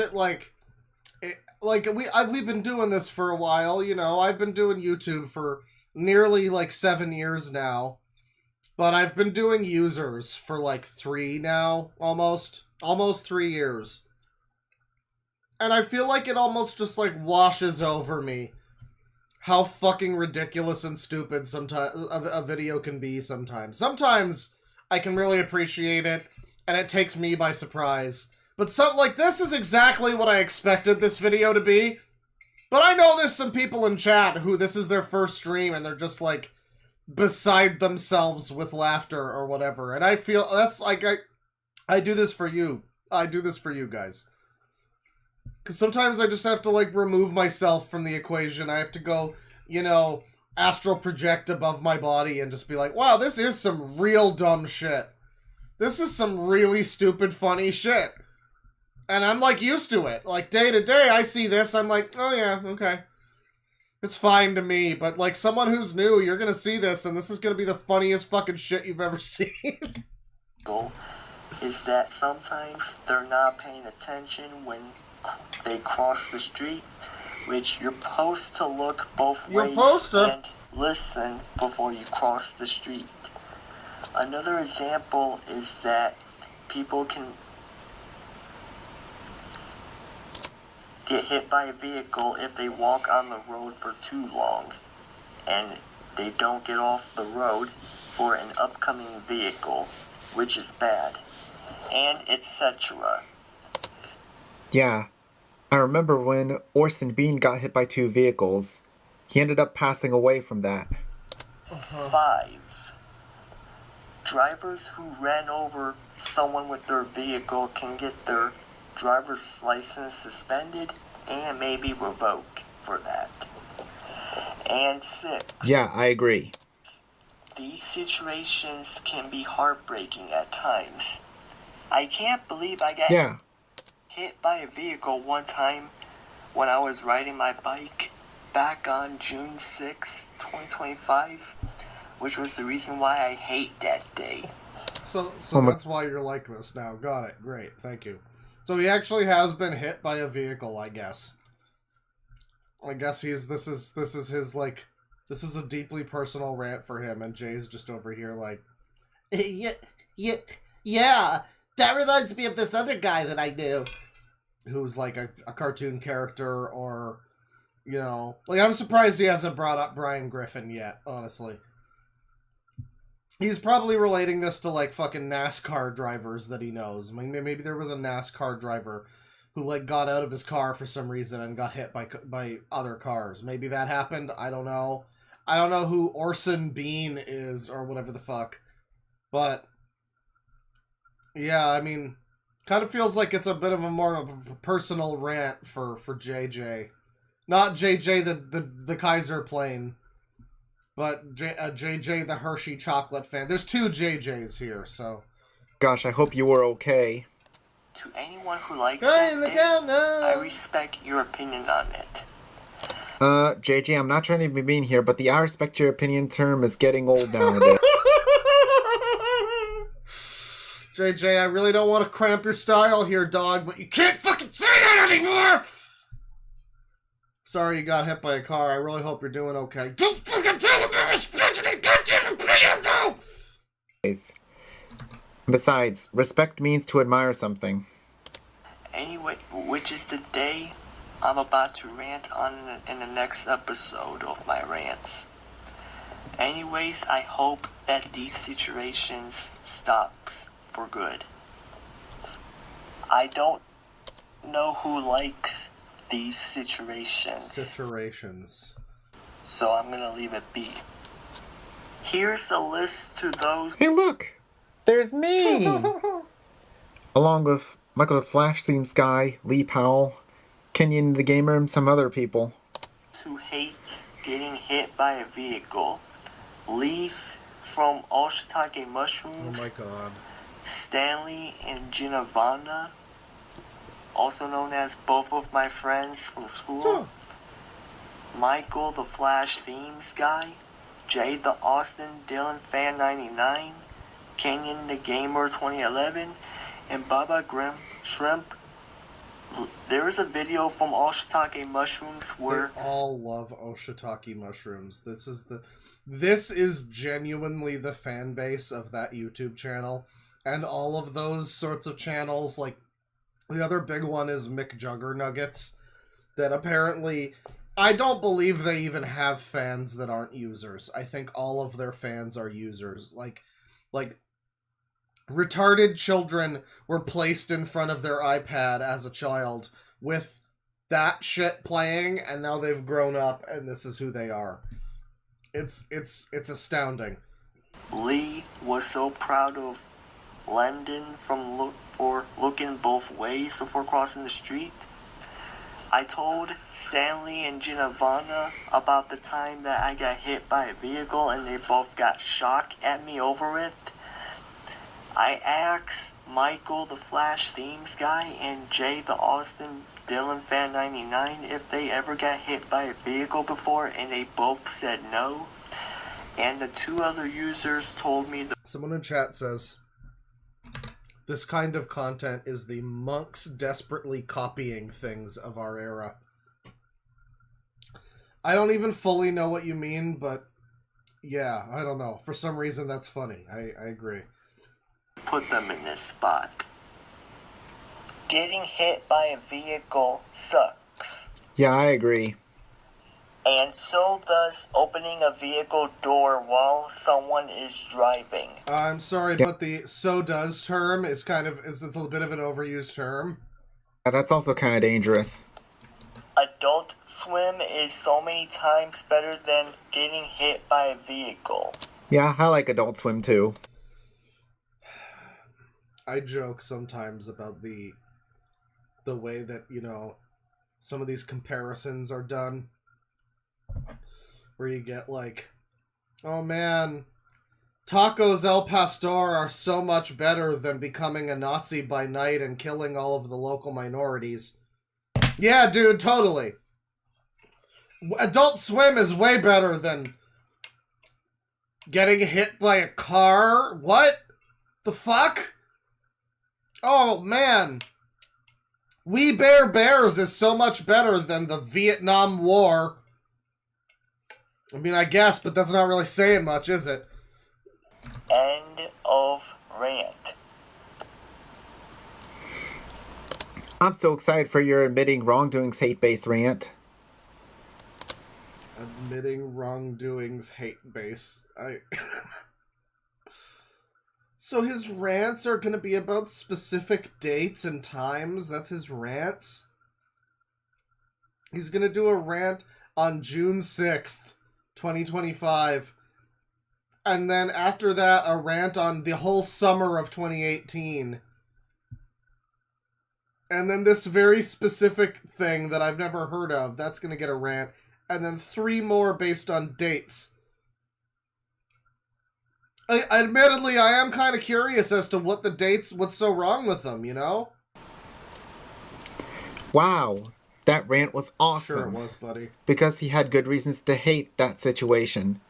we've been doing this for a while. You know, I've been doing YouTube for nearly like 7 years now, but I've been doing users for like 3 now, almost 3 years. And I feel like it almost just like washes over me how fucking ridiculous and stupid sometimes a video can be sometimes. Sometimes I can really appreciate it, and it takes me by surprise. But this is exactly what I expected this video to be. But I know there's some people in chat who this is their first stream, and they're just like beside themselves with laughter or whatever. And I feel that's like I do this for you. I do this for you guys. Because sometimes I just have to, like, remove myself from the equation. I have to go, you know, astral project above my body and just be like, wow, this is some real dumb shit. This is some really stupid, funny shit. And I'm, like, used to it. Like, day to day, I see this, I'm like, oh yeah, okay. It's fine to me, but like someone who's new, you're gonna see this, and this is gonna be the funniest fucking shit you've ever seen. Is that sometimes they're not paying attention when they cross the street, which you're supposed to look both ways and listen before you cross the street. Another example is that people can get hit by a vehicle if they walk on the road for too long and they don't get off the road for an upcoming vehicle, which is bad, and etc. Yeah, I remember when Orson Bean got hit by 2 vehicles. He ended up passing away from that. 5. Drivers who ran over someone with their vehicle can get their driver's license suspended and maybe revoked for that. And 6. Yeah, I agree. These situations can be heartbreaking at times. I can't believe I got hit by a vehicle one time when I was riding my bike back on June 6, 2025, which was the reason why I hate that day. So that's why you're like this now. Got it. Great. Thank you. So he actually has been hit by a vehicle, I guess. I guess this is his, like, this is a deeply personal rant for him, and Jay's just over here like, yeah, that reminds me of this other guy that I knew. Who's like a cartoon character, or, you know, like, I'm surprised he hasn't brought up Brian Griffin yet, honestly. He's probably relating this to, like, fucking NASCAR drivers that he knows. I mean, maybe there was a NASCAR driver who, like, got out of his car for some reason and got hit by other cars. Maybe that happened. I don't know. I don't know who Orson Bean is, or whatever the fuck. But, yeah, I mean, kind of feels like it's a bit of a more of a personal rant for JJ. Not JJ the Kaiser plane, but JJ the Hershey chocolate fan. There's 2 JJs here, so. Gosh, I hope you were okay. To anyone who likes I respect your opinion on it. JJ, I'm not trying to be mean here, but the I respect your opinion term is getting old nowadays. JJ, I really don't want to cramp your style here, dog, but you can't fucking say that anymore! Sorry you got hit by a car. I really hope you're doing okay. Don't fucking talk about respecting the goddamn opinion, though! Besides, respect means to admire something. Anyway, which is the day I'm about to rant on in the next episode of my rants. Anyways, I hope that these situations stops for good. I don't know who likes these situations. So I'm gonna leave it be. Here's a list to those. Hey, look! There's me! Along with Michael the Flash Themes Guy, Lee Powell, Kenyon the Gamer, and some other people. Who hates getting hit by a vehicle. Lee's from All Shiitake Mushrooms. Oh my god. Stanley and Ginavana, also known as both of my friends from school. Michael the Flash Themes Guy, Jay the Austin Dylan Fan 99, Kenyon the Gamer 2011, and Baba Grim Shrimp. There is a video from All Shiitake Mushrooms where they all love Oshitake mushrooms. This is genuinely the fan base of that YouTube channel. And all of those sorts of channels, like, the other big one is McJuggernuggets, that apparently, I don't believe they even have fans that aren't users. I think all of their fans are users. Like, retarded children were placed in front of their iPad as a child with that shit playing, and now they've grown up, and this is who they are. It's astounding. Lee was so proud of Landon for looking both ways before crossing the street. I told Stanley and Ginavana about the time that I got hit by a vehicle and they both got shocked at me over it. I asked Michael the Flash Themes guy and Jay the Austin Dylan Fan 99 if they ever got hit by a vehicle before, and they both said no. And the two other users told me that someone in chat says this kind of content is the monks desperately copying things of our era. I don't even fully know what you mean, but yeah, I don't know. For some reason, that's funny. I agree. put them in this spot. Getting hit by a vehicle sucks. Yeah, I agree. And so does opening a vehicle door while someone is driving. I'm sorry, but the "so does" term is it's a bit of an overused term. Yeah, that's also kind of dangerous. Adult Swim is so many times better than getting hit by a vehicle. Yeah, I like Adult Swim too. I joke sometimes about the way that, you know, some of these comparisons are done. Where you get like, oh man, tacos El Pastor are so much better than becoming a Nazi by night and killing all of the local minorities. Yeah, dude, totally. Adult Swim is way better than getting hit by a car. What the fuck? Oh, man. We Bare Bears is so much better than the Vietnam War. I mean, I guess, but that's not really saying much, is it? End of rant. I'm so excited for your admitting wrongdoings hate-based rant. Admitting wrongdoings hate-based. So his rants are going to be about specific dates and times? That's his rants? He's going to do a rant on June 6th, 2025. And then after that, a rant on the whole summer of 2018. And then this very specific thing that I've never heard of, that's going to get a rant. And then 3 more based on dates. Admittedly, I am kind of curious as to what the dates, what's so wrong with them, you know? Wow, that rant was awesome. Sure it was, buddy. Because he had good reasons to hate that situation.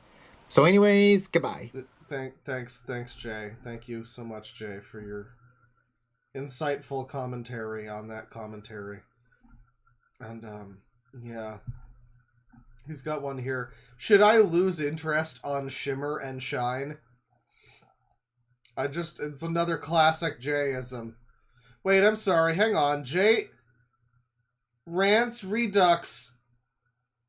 So anyways, goodbye. Thanks, Jay. Thank you so much, Jay, for your insightful commentary on that commentary. And, yeah. He's got one here. Should I lose interest on Shimmer and Shine? It's another classic Jayism. Wait, I'm sorry, hang on. Jay rants Redux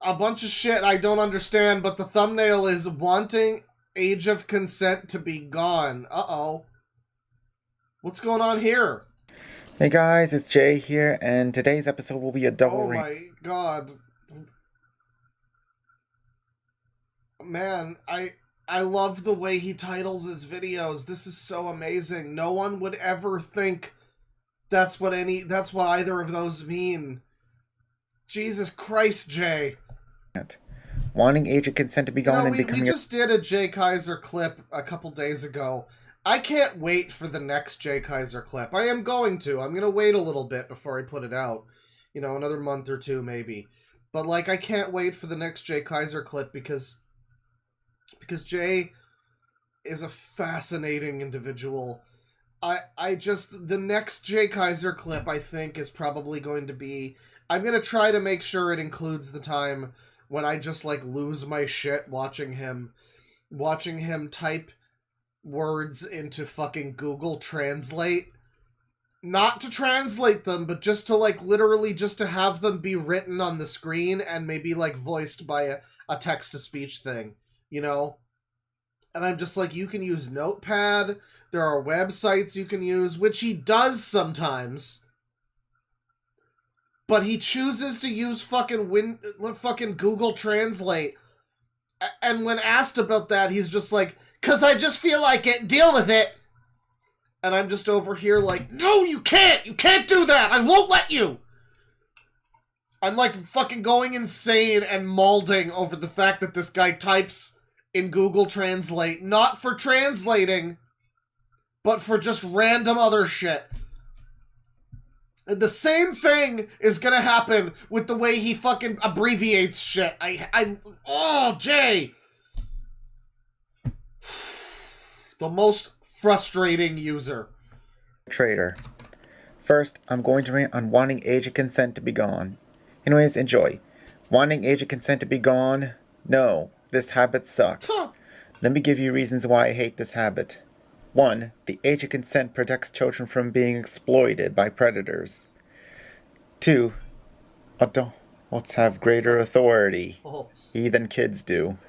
a bunch of shit I don't understand, but the thumbnail is wanting age of consent to be gone. Uh-oh. What's going on here? Hey guys, it's Jay here, and today's episode will be a double rant. Oh my god. Man, I love the way he titles his videos. This is so amazing. No one would ever think that's what either of those mean. Jesus Christ, Jay. Wanting age of consent to be gone and becoming... We just did a Jay Kaiser clip a couple days ago. I can't wait for the next Jay Kaiser clip. I am going to. I'm going to wait a little bit before I put it out. You know, another month or two maybe. But, like, I can't wait for the next Jay Kaiser clip because Jay is a fascinating individual. The next Jay Kaiser clip, I think, is probably going to be... I'm going to try to make sure it includes the time when I just, like, lose my shit watching him type words into fucking Google Translate. Not to translate them, but just to, like, literally just to have them be written on the screen and maybe, like, voiced by a text-to-speech thing, you know? And I'm just like, you can use Notepad, there are websites you can use, which he does sometimes. But he chooses to use fucking Google Translate. And when asked about that, he's just like, "'Cause I just feel like it, deal with it." And I'm just over here like, "No, you can't! You can't do that! I won't let you!" I'm like fucking going insane and mauling over the fact that this guy types in Google Translate, not for translating, but for just random other shit. And the same thing is gonna happen with the way he fucking abbreviates shit. Oh, Jay! The most frustrating user. Trader. First, I'm going to rant on wanting age of consent to be gone. Anyways, enjoy. Wanting age of consent to be gone? No, this habit sucks. Let me give you reasons why I hate this habit. 1. The age of consent protects children from being exploited by predators. 2. Adults have greater authority than kids do.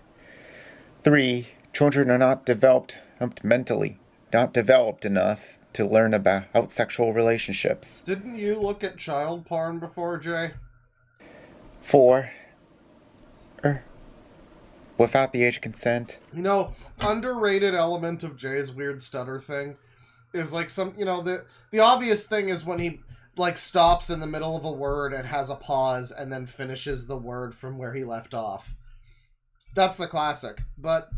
3. Children are not developed mentally, not developed enough to learn about sexual relationships. Didn't you look at child porn before, Jay? 4. Without the age of consent. You know, underrated element of Jay's weird stutter thing is like the obvious thing is when he like stops in the middle of a word and has a pause and then finishes the word from where he left off. That's the classic. But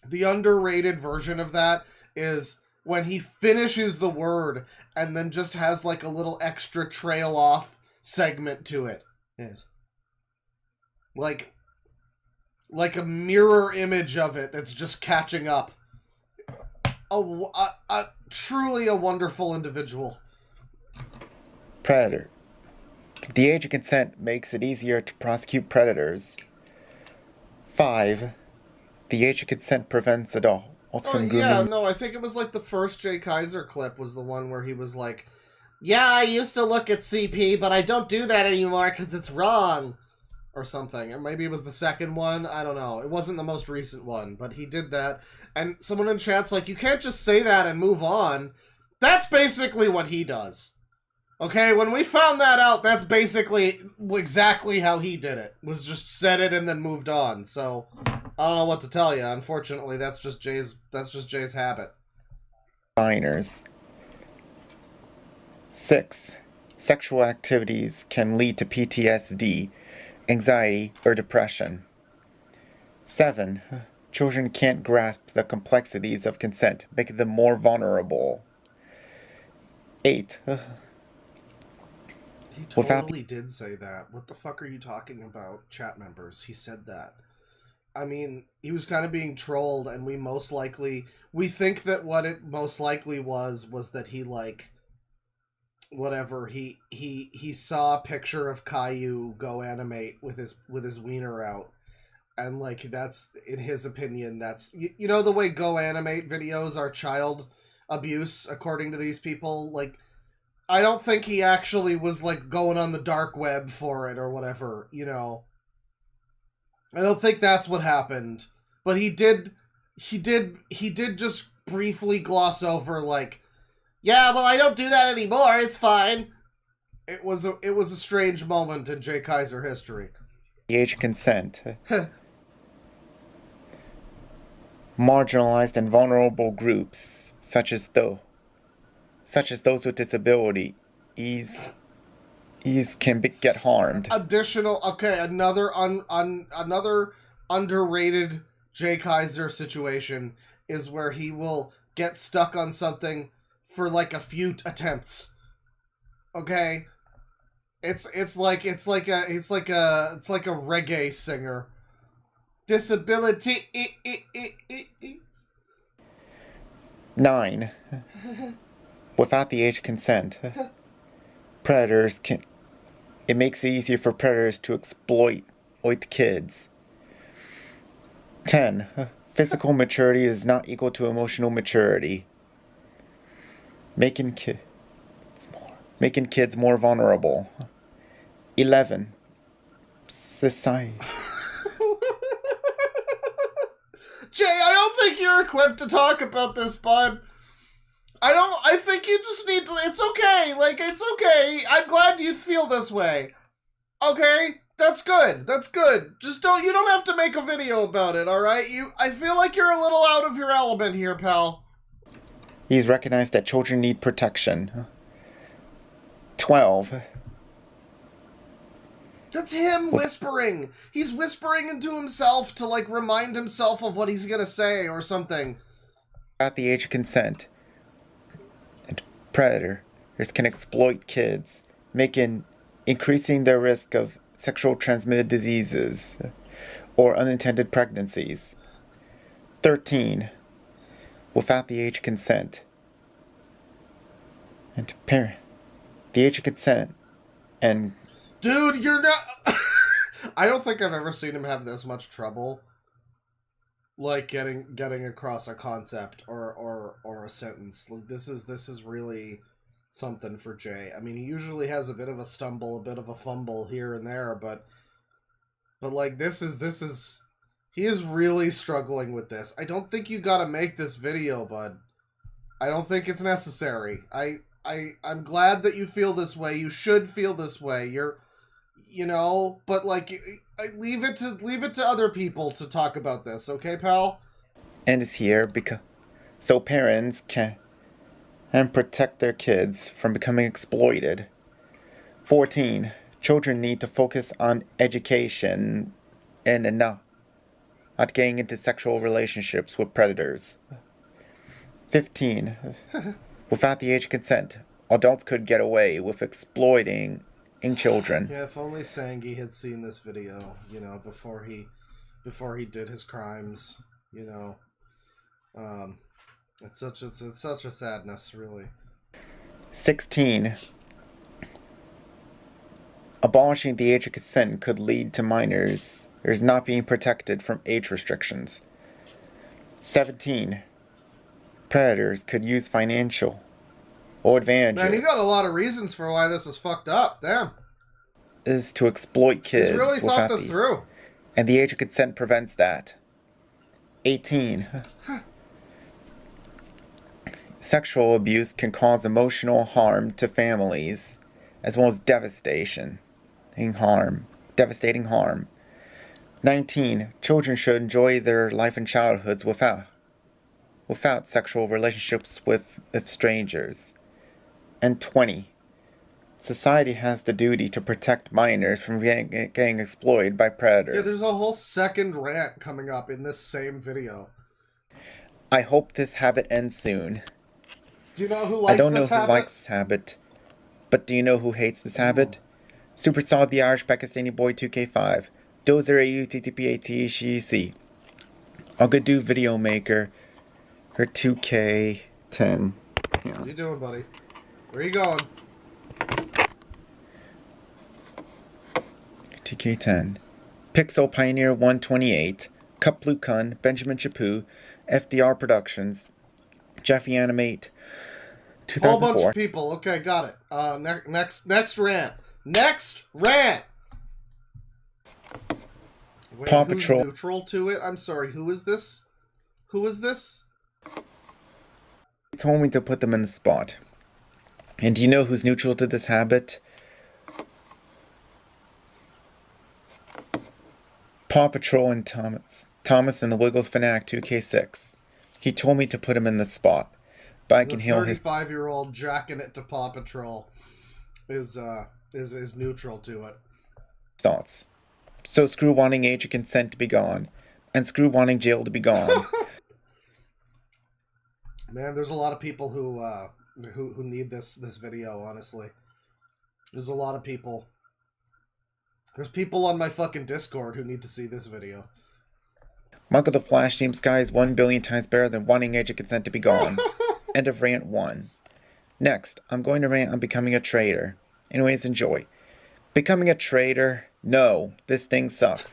the underrated version of that is when he finishes the word and then just has like a little extra trail off segment to it. Yes. Like a mirror image of it that's just catching up. Truly a wonderful individual. Predator. The age of consent makes it easier to prosecute predators. 5. The age of consent prevents adults from grooming. Yeah, no, I think it was like the first Jay Kaiser clip was the one where he was like, yeah, I used to look at CP, but I don't do that anymore because it's wrong. Or something. Or maybe it was the second one. I don't know. It wasn't the most recent one, but he did that. And someone in chat's like, you can't just say that and move on. That's basically what he does. Okay, when we found that out, that's basically exactly how he did it. Was just said it and then moved on. So, I don't know what to tell you. Unfortunately, that's just Jay's habit. Minors. 6. Sexual activities can lead to PTSD, anxiety, or depression. 7. Children can't grasp the complexities of consent, making them more vulnerable. 8. He totally did say that. What the fuck are you talking about, chat members? He said that. I mean, he was kind of being trolled, and we think that what it most likely was that he, like, whatever, he saw a picture of Caillou go animate with his wiener out, and like that's, in his opinion, that's you know the way go animate videos are child abuse according to these people. Like, I don't think he actually was like going on the dark web for it or whatever, you know. I don't think that's what happened, but he did just briefly gloss over like, yeah, well, I don't do that anymore. It's fine. It was a strange moment in Jay Kaiser history. The age of consent. Marginalized and vulnerable groups, such as those with disabilities, can get harmed. Another another underrated Jay Kaiser situation is where he will get stuck on something for like a few attempts. Okay? It's like a reggae singer. Disability. 9. Without the age of consent, it makes it easier for predators to exploit kids. 10. Physical maturity is not equal to emotional maturity, making kids more vulnerable. 11. Society. Jay, I don't think you're equipped to talk about this, bud. I think you just need to, it's okay, like, it's okay. I'm glad you feel this way. Okay? That's good. Just you don't have to make a video about it, alright? I feel like you're a little out of your element here, pal. He's recognized that children need protection. 12. That's him whispering. He's whispering into himself to, like, remind himself of what he's gonna say or something. At the age of consent, predators can exploit kids, increasing their risk of sexual transmitted diseases or unintended pregnancies. 13. Without the age of consent. And the age of consent and... Dude, you're not... I don't think I've ever seen him have this much trouble, like, getting across a concept or a sentence. Like, this is really something for Jay. I mean, he usually has a bit of a stumble, a bit of a fumble here and there, but like, this is he is really struggling with this. I don't think you gotta make this video, bud. I don't think it's necessary. I'm glad that you feel this way. You should feel this way. You know, but like, leave it to other people to talk about this, okay, pal? And is here because so parents can protect their kids from becoming exploited. 14. Children need to focus on education and not getting into sexual relationships with predators. 15. Without the age of consent, adults could get away with exploiting children. Yeah, if only Sangi had seen this video, you know, before he did his crimes, you know. It's such a sadness, really. 16. Abolishing the age of consent could lead to minors not being protected from age restrictions. 17. Predators could use financial advantage. Man, you got a lot of reasons for why this is fucked up. Damn. Is to exploit kids. He's really thought this through. And the age of consent prevents that. 18. Sexual abuse can cause emotional harm to families, as well as devastating harm. 19. Children should enjoy their life and childhoods without sexual relationships with strangers. And 20. Society has the duty to protect minors from getting exploited by predators. Yeah, there's a whole second rant coming up in this same video. I hope this habit ends soon. Do you know who likes this habit? I don't know who likes this habit, but do you know who hates this habit? Superstar the Irish Pakistani Boy 2K5. Dozer AU TTPATCC. I'll go do Video Maker. Her 2K10. Yeah. What are you doing, buddy? Where are you going? 2K10. Pixel Pioneer 128. Cup Blue Kun. Benjamin Chapu. FDR Productions. Jeffy Animate. 2004. Whole bunch of people. Okay, got it. Next rant. Next rant. Wait, Paw who's Patrol. Neutral to it. I'm sorry. Who is this? Who is this? He told me to put them in the spot. And do you know who's neutral to this habit? Paw Patrol and Thomas and the Wiggles Fanatic 2K6. He told me to put him in the spot. But I can heal his 35-year-old jacking it to Paw Patrol is neutral to it. thoughts. So screw wanting age of consent to be gone. And screw wanting jail to be gone. Man, there's a lot of people who need this video, honestly. There's a lot of people. There's people on my fucking Discord who need to see this video. Michael the Flash Team Sky is 1 billion times better than wanting age of consent to be gone. End of rant 1. Next, I'm going to rant on becoming a traitor. Anyways, enjoy. Becoming a traitor? No, this thing sucks.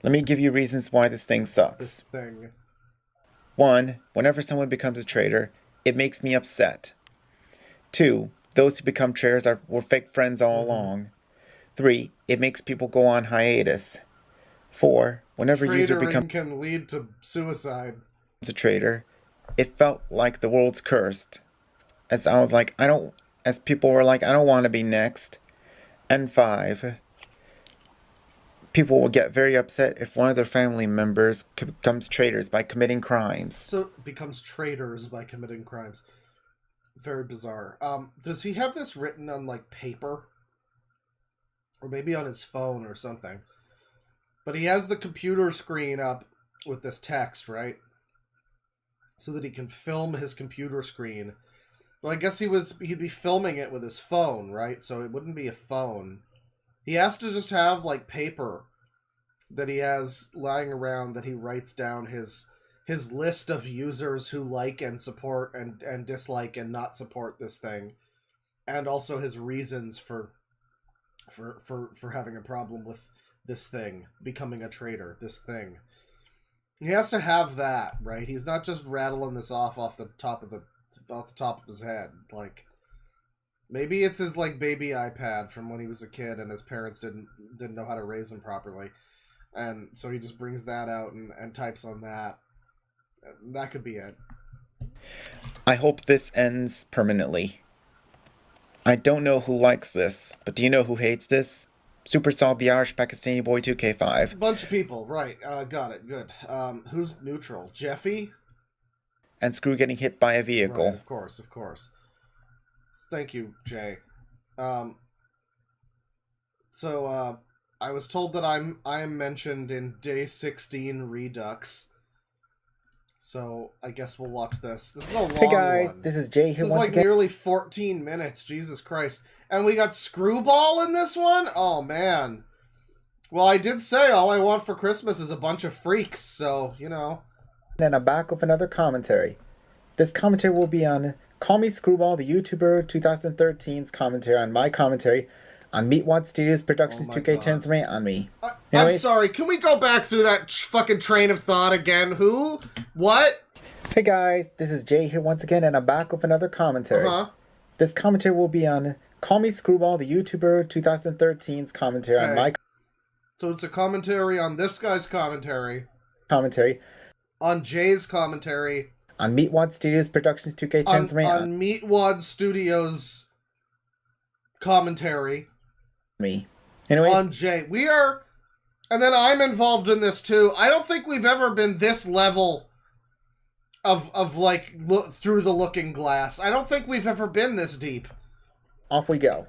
Let me give you reasons why this thing sucks. This thing. 1. Whenever someone becomes a traitor, it makes me upset. 2. Those who become traitors were fake friends all along. 3. It makes people go on hiatus. 4. Whenever a user becomes can lead to suicide. A traitor, it felt like the world's cursed. As I was like, as people were like, I don't want to be next. And 5. People will get very upset if one of their family members becomes traitors by committing crimes. So becomes traitors by committing crimes. Very bizarre. Does he have this written on like paper? Or maybe on his phone or something. But he has the computer screen up with this text, right? So that he can film his computer screen Well, I guess he'd be filming it with his phone, right? So it wouldn't be a phone. He has to just have, like, paper that he has lying around that he writes down his list of users who like and support and dislike and not support this thing. And also his reasons for having a problem with this thing, becoming a traitor, this thing. He has to have that, right? He's not just rattling this off the top of his head. Like, maybe it's his, like, baby iPad from when he was a kid and his parents didn't know how to raise him properly. And so he just brings that out and types on that. That could be it. I hope this ends permanently. I don't know who likes this, but do you know who hates this? Super Salt, the Irish Pakistani boy 2K5. A bunch of people, right. Got it, good. Who's neutral? Jeffy? And Screw getting hit by a vehicle. Right, of course. Thank you, Jay. So, I was told that I am mentioned in Day 16 Redux. So, I guess we'll watch this. This is a long one. Hey guys, this is Jay here This is once like again. nearly 14 minutes, Jesus Christ. And we got Screwball in this one? Oh, man. Well, I did say all I want for Christmas is a bunch of freaks, so, you know. And I'm back with another commentary. This commentary will be on Call Me Screwball, the YouTuber 2013's commentary on my commentary on Meatwad Studios Productions 2K10's rant on me. I'm sorry, can we go back through that fucking train of thought again? Who? What? Hey guys, this is Jay here once again, and I'm back with another commentary. This commentary will be on Call Me Screwball, the YouTuber 2013's commentary on my So it's a commentary on this guy's commentary. commentary On Jay's commentary. on Meatwad Studios Productions 2K10's rant On Meatwad Studios commentary. me. Anyways, On Jay. We are... And then I'm involved in this too. I don't think we've ever been this level of like, through the looking glass. I don't think we've ever been this deep. Off we go.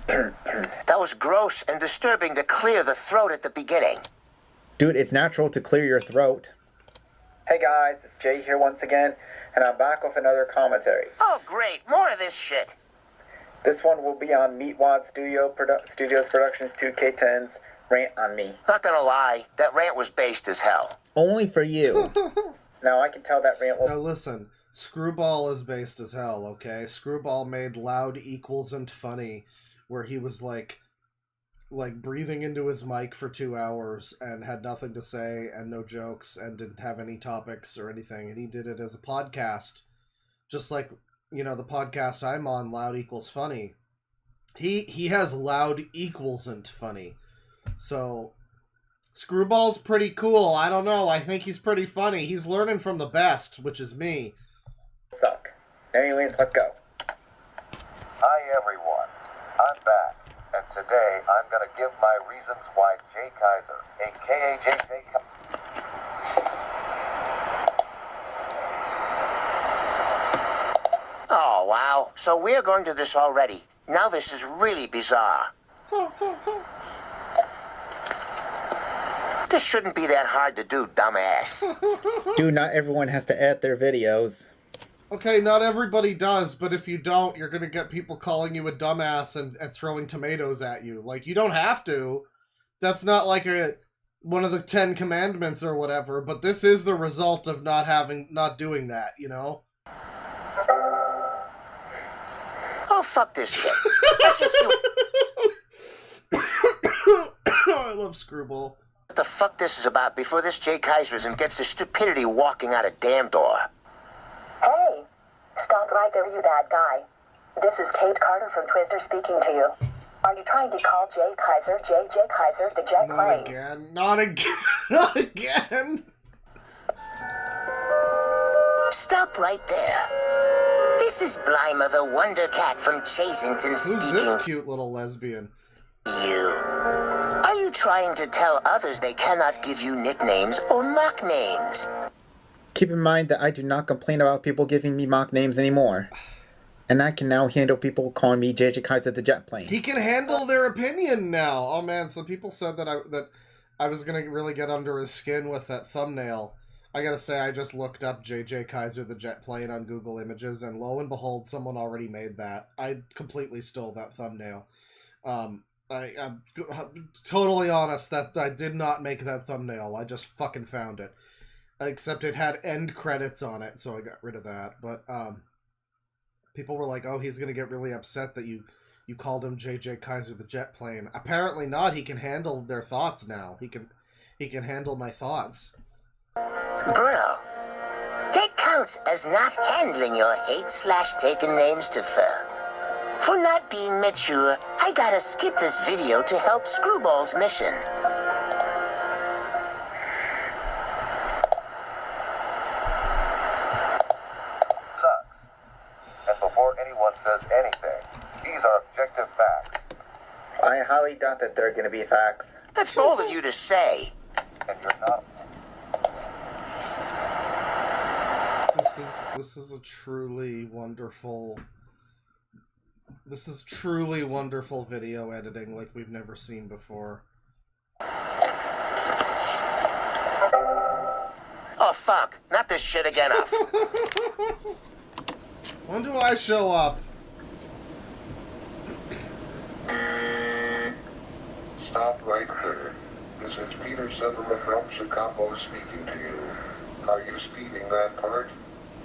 That was gross and disturbing to clear the throat at the beginning. Dude, it's natural to clear your throat. Hey guys, it's Jay here once again, and I'm back with another commentary. Oh, great. More of this shit. This one will be on Meatwad Studios Productions 2K10's rant on me. Not gonna lie, that rant was based as hell. Only for you. Now I can tell that rant will... Now listen, Screwball is based as hell, okay? Screwball made Loud Equals and Funny, where he was like breathing into his mic for 2 hours and had nothing to say and no jokes and didn't have any topics or anything, and he did it as a podcast, just like, you know, the podcast I'm on, Loud Equals Funny. He has Loud Equalsn't Funny. So Screwball's pretty cool. I don't know. I think he's pretty funny. He's learning from the best, which is me. Suck. Anyways, let's go. Hi everyone, I'm back, and today I'm gonna give my reasons why Jay Kaiser, aka JJ Oh, wow. So we're going to this already. Now this is really bizarre. This shouldn't be that hard to do, dumbass. Dude, not everyone has to edit their videos. Okay, not everybody does, but if you don't, you're gonna get people calling you a dumbass and throwing tomatoes at you. Like, you don't have to. That's not like one of the 10 commandments or whatever, but this is the result of not doing that, you know? Oh, fuck this shit. Let's just see I love Screwball. what the fuck this is about before this Jay Kaiserism gets the stupidity walking out a damn door. Hey, stop right there, you bad guy. This is Kate Carter from Twister speaking to you. Are you trying to call Jay Kaiser, J.J. Kaiser, the jet Not plane? again. Not again. Not again. Stop right there. This is Blyma the Wonder Cat from Chasington Who's speaking this cute little lesbian? to you. Are you trying to tell others they cannot give you nicknames or mock names? Keep in mind that I do not complain about people giving me mock names anymore. And I can now handle people calling me JJ Kaiser the jet plane. He can handle their opinion now. Oh man, so people said that I was gonna really get under his skin with that thumbnail. I gotta say, I just looked up JJ Kaiser the jet plane on Google Images, and lo and behold, someone already made that. I completely stole that thumbnail. I'm totally honest that I did not make that thumbnail. I just fucking found it. Except it had end credits on it, so I got rid of that. But people were like, "Oh, he's gonna get really upset that you called him JJ Kaiser the jet plane." Apparently not. He can handle their thoughts now. He can handle my thoughts. Bruno, that counts as not handling your hate/taken names to Phil. For not being mature, I gotta skip this video to help Screwball's mission. Sucks. And before anyone says anything, these are objective facts. I highly doubt that they're gonna be facts. That's bold of you to say. And you're not. This is a truly wonderful. This is truly wonderful video editing like we've never seen before. Oh fuck, not this shit again. When do I show up? Stop right there. This is Peter Settler from Chicago speaking to you. Are you speeding that part?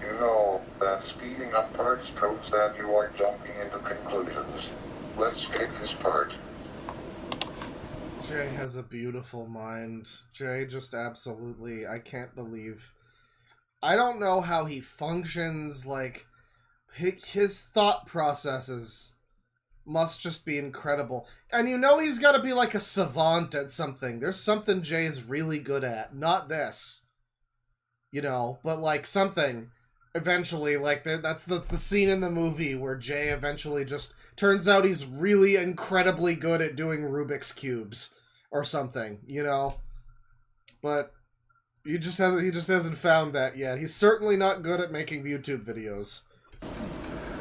You know that speeding up parts proves that you are jumping into conclusions. Let's skip this part. Jay has a beautiful mind. Jay just absolutely, I can't believe. I don't know how he functions, like, his thought processes must just be incredible. And you know he's got to be like a savant at something. There's something Jay's really good at. Not this. You know, but like something. Eventually, like, that's the scene in the movie where Jay eventually just... Turns out he's really incredibly good at doing Rubik's Cubes. Or something, you know? But he just hasn't found that yet. He's certainly not good at making YouTube videos.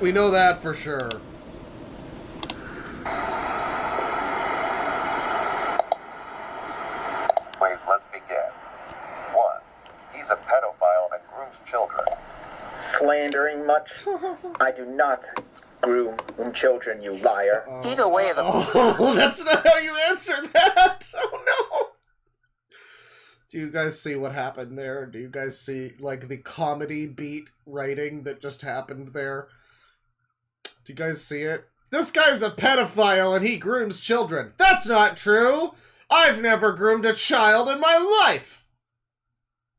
We know that for sure. Please, let's begin. 1. He's a pedophile and grooms children. Slandering much? I do not groom children, you liar. Either way, Oh, that's not how you answer that! Oh no! Do you guys see what happened there? Do you guys see, like, the comedy beat writing that just happened there? Do you guys see it? This guy's a pedophile and he grooms children. That's not true! I've never groomed a child in my life!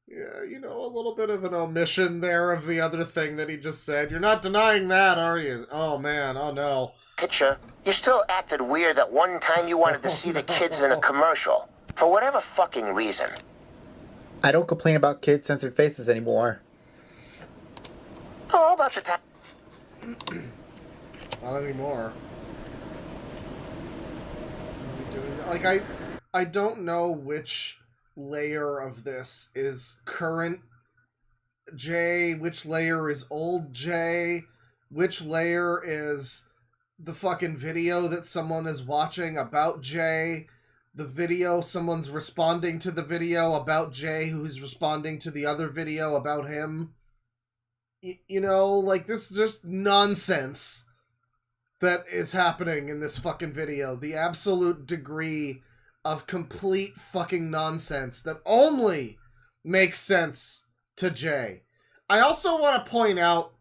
Yeah, you know, a little bit of an omission there of the other thing that he just said. You're not denying that, are you? Oh, man. Oh, no. Picture, you still acted weird that one time you wanted to see the kids in a commercial. For whatever fucking reason. I don't complain about kids' censored faces anymore. Oh, about the time. Not anymore. Like, I don't know which layer of this is current Jay, which layer is old Jay, which layer is the fucking video that someone is watching about Jay, the video someone's responding to the video about Jay who's responding to the other video about him. You know, like, this is just nonsense that is happening in this fucking video. The absolute degree of complete fucking nonsense that only makes sense to Jay. I also want to point out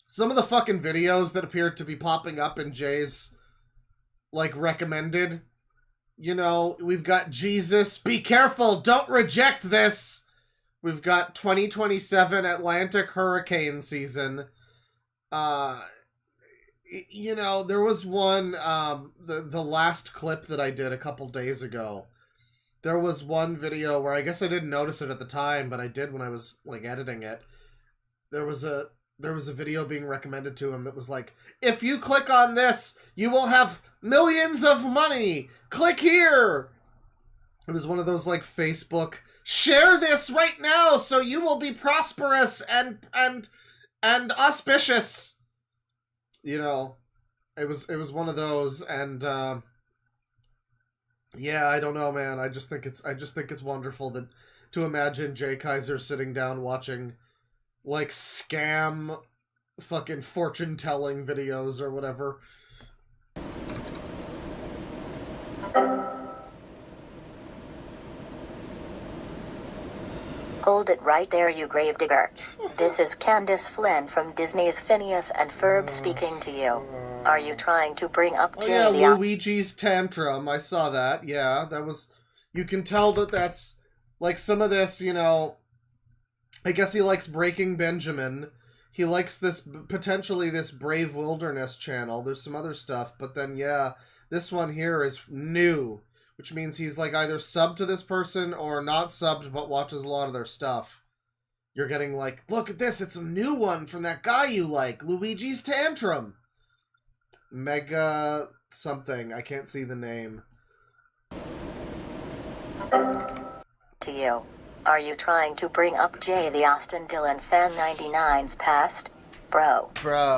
some of the fucking videos that appear to be popping up in Jay's, like, recommended. You know, we've got Jesus, be careful, don't reject this! We've got 2027 Atlantic hurricane season. You know, there was one, the last clip that I did a couple days ago. There was one video where I guess I didn't notice it at the time, but I did when I was, like, editing it. There was a video being recommended to him that was like, if you click on this, you will have millions of money! Click here! It was one of those, like, Facebook, share this right now so you will be prosperous and auspicious! You know, it was one of those, and yeah, I don't know, man. I just think it's wonderful that to imagine Jay Kaiser sitting down watching, like, scam fucking fortune-telling videos or whatever. Hold it right there, you gravedigger. This is Candace Flynn from Disney's Phineas and Ferb speaking to you. Are you trying to bring up Oh Jay yeah, the Luigi's Tantrum. I saw that. Yeah, that was... You can tell that that's... Like, some of this, you know... I guess he likes Breaking Benjamin. He likes this... Potentially this Brave Wilderness channel. There's some other stuff. But then, yeah, this one here is new. Which means he's, like, either subbed to this person or not subbed but watches a lot of their stuff. You're getting, like, look at this. It's a new one from that guy you like. Luigi's Tantrum. Mega something. I can't see the name. To you. Are you trying to bring up Jay the Austin Dillon Fan 99's past? Bro.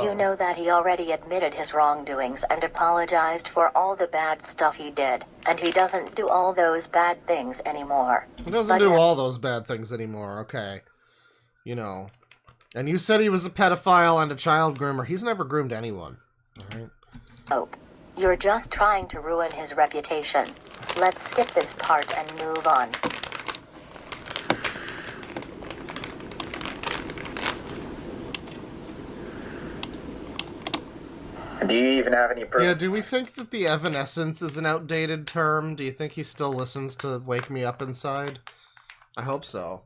You know that he already admitted his wrongdoings and apologized for all the bad stuff he did. And he doesn't do all those bad things anymore. He doesn't do all those bad things anymore, okay. You know. And you said he was a pedophile and a child groomer. He's never groomed anyone. Alright? Oh. You're just trying to ruin his reputation. Let's skip this part and move on. Do you even have any proof? Yeah, do we think that the evanescence is an outdated term? Do you think he still listens to Wake Me Up Inside? I hope so.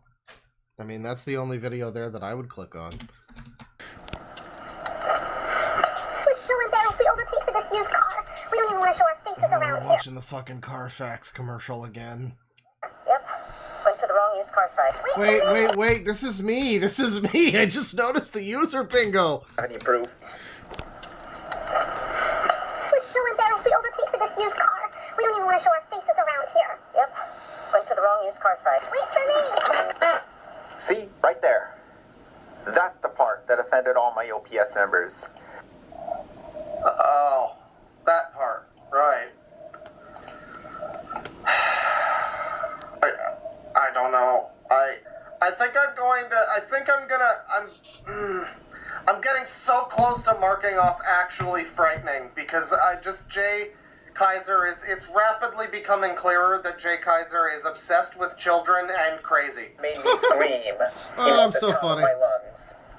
I mean, that's the only video there that I would click on. We're so embarrassed. We overpaid for this used car. We don't even want to show our faces around here. Watching the fucking Carfax commercial again. Yep. Went to the wrong used car site. Wait, this is me. This is me. I just noticed the user bingo. Have any proof? We're so embarrassed. We overpaid for this used car. We don't even want to show our faces around here. Yep. Went to the wrong used car site. Wait for me! See? Right there. That's the part that offended all my OPS members. Oh, that part. Right. I don't know. I think I'm going to... I'm getting so close to marking off actually frightening because Jay Kaiser it's rapidly becoming clearer that Jay Kaiser is obsessed with children and crazy. Made me scream. Oh, I'm so funny.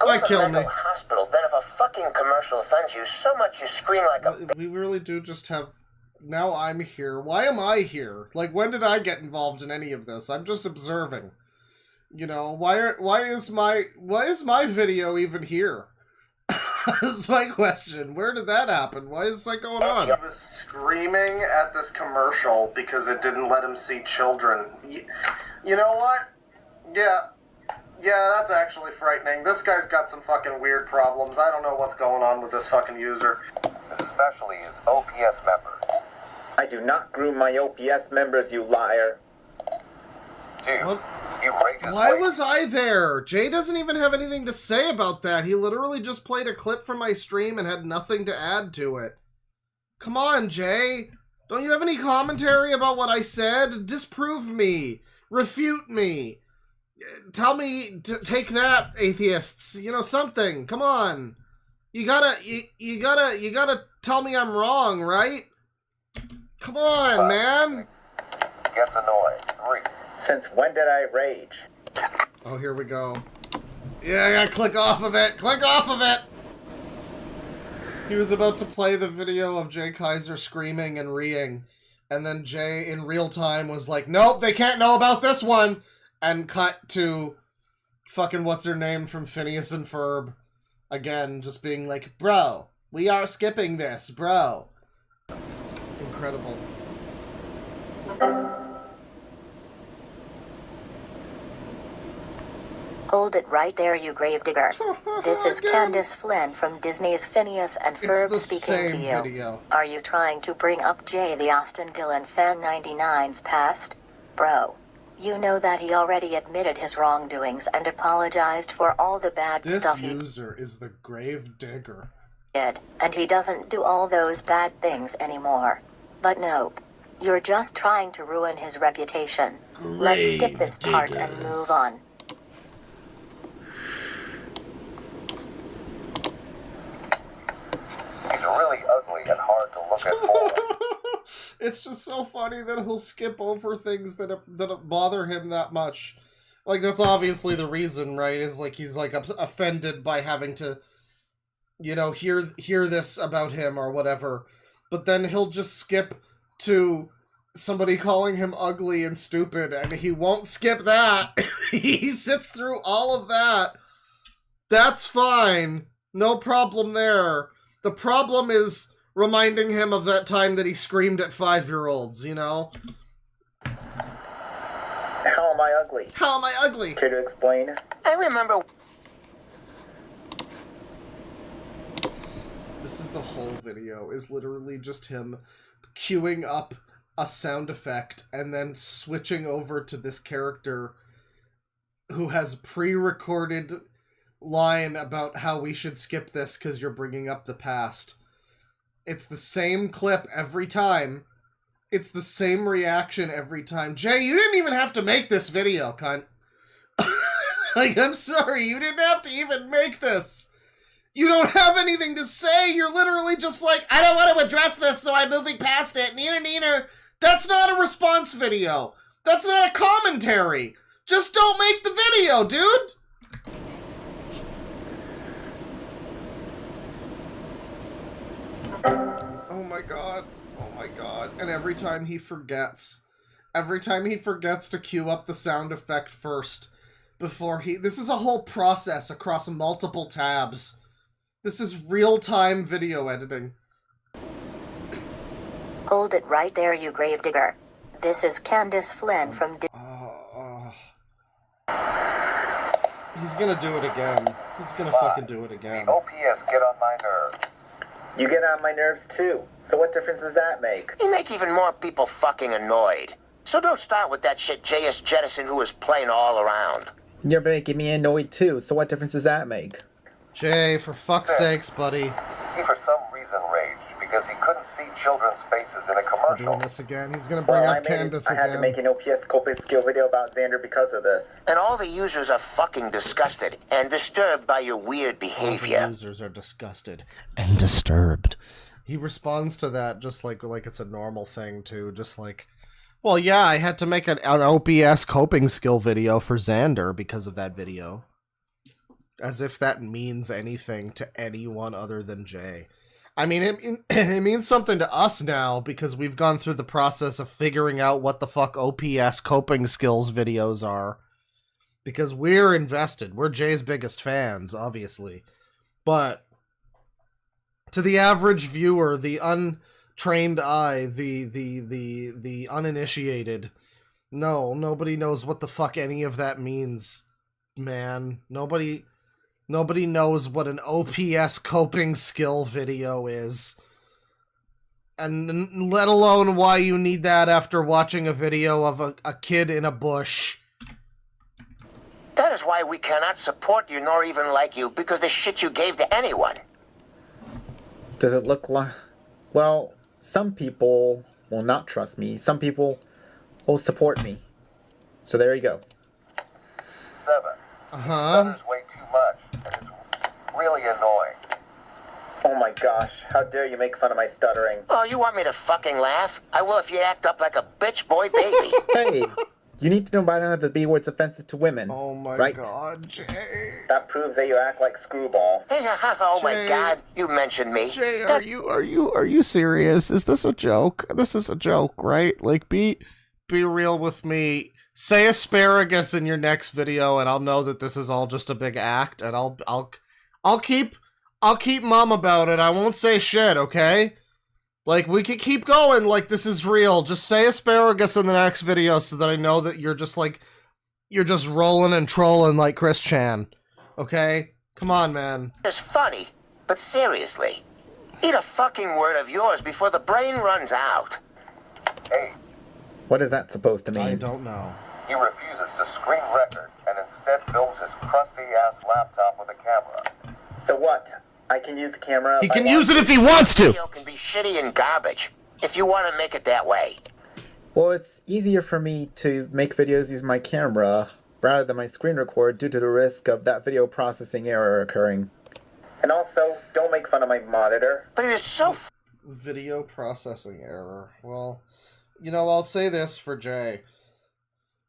That killed me. Hospital, then if a fucking commercial offends you so much you scream like a... We really do just have... Now I'm here. Why am I here? Like, when did I get involved in any of this? I'm just observing. You know, why is my video even here? That's my question. Where did that happen? Why is that going on? He was screaming at this commercial because it didn't let him see children. You know what? Yeah, that's actually frightening. This guy's got some fucking weird problems. I don't know what's going on with this fucking user. Especially his OPS members. I do not groom my OPS members, you liar. Dude, why was I there? Jay doesn't even have anything to say about that. He literally just played a clip from my stream and had nothing to add to it. Come on, Jay. Don't you have any commentary about what I said? Disprove me. Refute me. Tell me to take that, atheists. You know, something. Come on. You gotta tell me I'm wrong, right? Come on, man. Gets annoyed. 3. Since when did I rage? Oh, here we go. Yeah, I gotta click off of it. Click off of it! He was about to play the video of Jay Kaiser screaming and reeing. And then Jay, in real time, was like, nope, they can't know about this one! And cut to fucking what's-her-name from Phineas and Ferb. Again, just being like, bro, we are skipping this, bro. Incredible. Hold it right there, you gravedigger. This is Candace Flynn from Disney's Phineas and Ferb speaking to you. Video. Are you trying to bring up Jay the Austin Dillon Fan 99's past? Bro. You know that he already admitted his wrongdoings and apologized for all the bad stuff he This user is the Gravedigger. did, and he doesn't do all those bad things anymore. But nope. You're just trying to ruin his reputation. Let's skip this part and move on. He's really ugly and hard to look at more. It's just so funny that he'll skip over things that bother him that much. Like, that's obviously the reason, right? Is like he's like offended by having to, you know, hear this about him or whatever. But then he'll just skip to somebody calling him ugly and stupid, and he won't skip that. He sits through all of that. That's fine. No problem there. The problem is reminding him of that time that he screamed at 5-year-olds, you know? How am I ugly? How am I ugly? Care to explain? I remember. This is the whole video, is literally just him queuing up a sound effect and then switching over to this character who has pre-recorded line about how we should skip this because you're bringing up the past. It's the same clip every time. It's the same reaction every time. Jay, you didn't even have to make this video, cunt. Like, I'm sorry, you didn't have to even make this. You don't have anything to say. You're literally just like, I don't want to address this, so I'm moving past it. Neener. That's not a response video. That's not a commentary. Just don't make the video, dude. Oh my god. Oh my god. And every time he forgets to cue up the sound effect first before this is a whole process across multiple tabs. This is real-time video editing. Hold it right there, you gravedigger. This is Candace Flynn from He's gonna do it again. He's gonna fucking do it again. OPS get on my nerves. You get on my nerves too. So what difference does that make? You make even more people fucking annoyed. So don't start with that shit J.S. Jettison who was playing all around. You're making me annoyed too, so what difference does that make? Jay, for fuck's sakes, buddy. He for some reason raged because he couldn't see children's faces in a We're commercial. doing this again. He's gonna bring up Candace I again. had to make an OPS coping skill video about Xander because of this. And all the users are fucking disgusted and disturbed by your weird All the behavior. users are disgusted and disturbed. He responds to that just like it's a normal thing too. Just like, well, yeah, I had to make an OPS coping skill video for Xander because of that video. As if that means anything to anyone other than Jay. I mean, it means something to us now because we've gone through the process of figuring out what the fuck OPS coping skills videos are. Because we're invested. We're Jay's biggest fans, obviously. But to the average viewer, the untrained eye, the uninitiated, no, nobody knows what the fuck any of that means, man. Nobody knows what an OPS coping skill video is. And let alone why you need that after watching a video of a kid in a bush. That is why we cannot support you nor even like you because the shit you gave to anyone. Does it look like... Well, some people will not trust me. Some people will support me. So there you go. 7. Uh-huh. Stutters way too much, and it's really annoying. Oh my gosh, how dare you make fun of my stuttering. Oh, you want me to fucking laugh? I will if you act up like a bitch boy baby. Hey, you need to know by now that the B word's offensive to women. Oh my right? god, Jay. That proves that you act like screwball. Hey, oh my Jay. god, you mentioned me. Jay, are you serious? Is this a joke? This is a joke, right? Like, be real with me. Say asparagus in your next video, and I'll know that this is all just a big act, and I'll keep mum about it. I won't say shit, okay? Like, we could keep going like this is real. Just say asparagus in the next video so that I know that you're just rolling and trolling like Chris Chan. Okay? Come on, man. It's funny, but seriously. Eat a fucking word of yours before the brain runs out. Hey, What is that supposed to mean? I don't know. he refuses to screen record and instead films his crusty-ass laptop with a camera. So what? I can use the camera. He can use it if he wants to. Video can be shitty and garbage if you want to make it that way. Well, it's easier for me to make videos using my camera rather than my screen record due to the risk of that video processing error occurring. And also, don't make fun of my monitor. But it is so... Video processing error. Well, you know, I'll say this for Jay.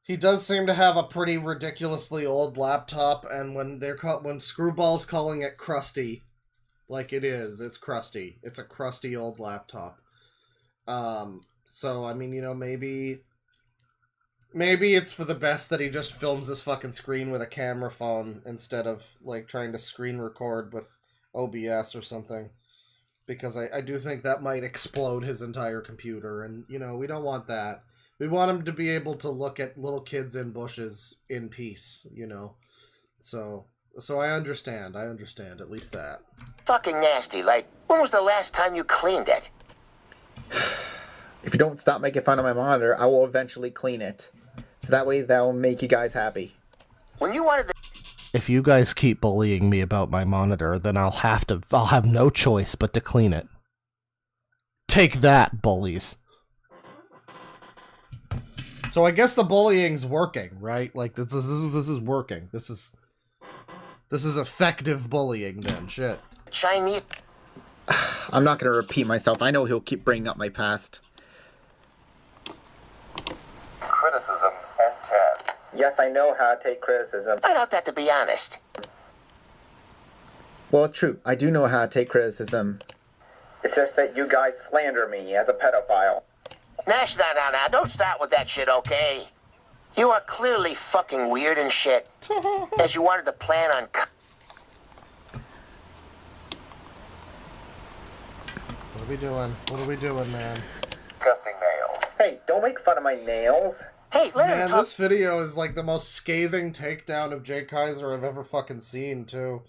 He does seem to have a pretty ridiculously old laptop, and when Screwball's calling it crusty, like it is, it's crusty. It's a crusty old laptop. So, I mean, you know, maybe it's for the best that he just films his fucking screen with a camera phone instead of, like, trying to screen record with OBS or something. Because I do think that might explode his entire computer, and, you know, we don't want that. We want him to be able to look at little kids in bushes in peace, you know? So I understand, at least that. Fucking nasty, like, when was the last time you cleaned it? If you don't stop making fun of my monitor, I will eventually clean it. So that way that will make you guys happy. When you wanted to... If you guys keep bullying me about my monitor, then I'll have no choice but to clean it. Take that, bullies. So I guess the bullying's working, right? Like, this is working. This is effective bullying then, shit. Chinese... I'm not going to repeat myself. I know he'll keep bringing up my past. Criticism and 10. Yes, I know how to take criticism. I doubt that, to be honest. Well, it's true. I do know how to take criticism. It's just that you guys slander me as a pedophile. Nash, now, don't start with that shit, okay? You are clearly fucking weird and shit. As you wanted to plan on... What are we doing, man? Disgusting nails. Hey, don't make fun of my nails. Hey, let Man, this video is like the most scathing takedown of Jay Kaiser I've ever fucking seen, too.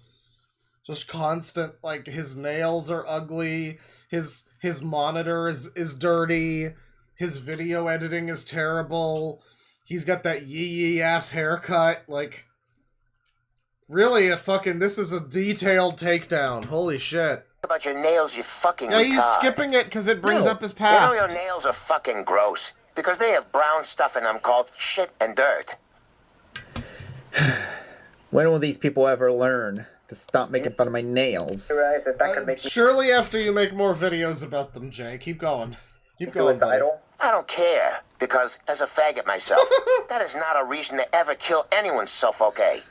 Just constant, like, his nails are ugly, his monitor is dirty, his video editing is terrible, he's got that yee-yee-ass haircut, like... Really, this is a detailed takedown, holy shit. About your nails, you fucking Yeah, he's retard. skipping it because it brings up his You past. know your nails are fucking gross. Because they have brown stuff in them called shit and dirt. When will these people ever learn to stop making fun of my nails? Realize that could make me Surely after you make more videos about them, Jay. Keep going. Keep going, buddy. suicidal. I don't care. Because, as a faggot myself, that is not a reason to ever kill anyone's self, okay?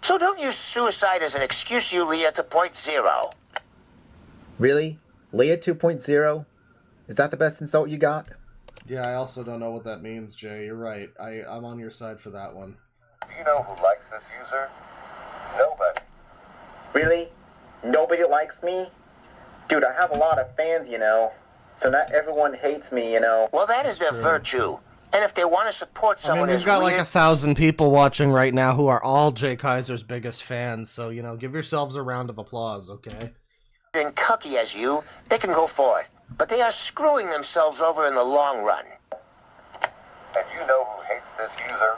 So don't use suicide as an excuse, you Leah, to point zero. Really? Leah 2.0? Is that the best insult you got? Yeah, I also don't know what that means, Jay. You're right. I'm on your side for that one. Do you know who likes this user? Nobody. Really? Nobody likes me? Dude, I have a lot of fans, you know. So not everyone hates me, you know. Well, that is their virtue. And if they want to support someone we've got like 1,000 people watching right now who are all Jay Kaiser's biggest fans, so, you know, give yourselves a round of applause, okay? and cucky as you, they can go for it. But they are screwing themselves over in the long run. And you know who hates this user?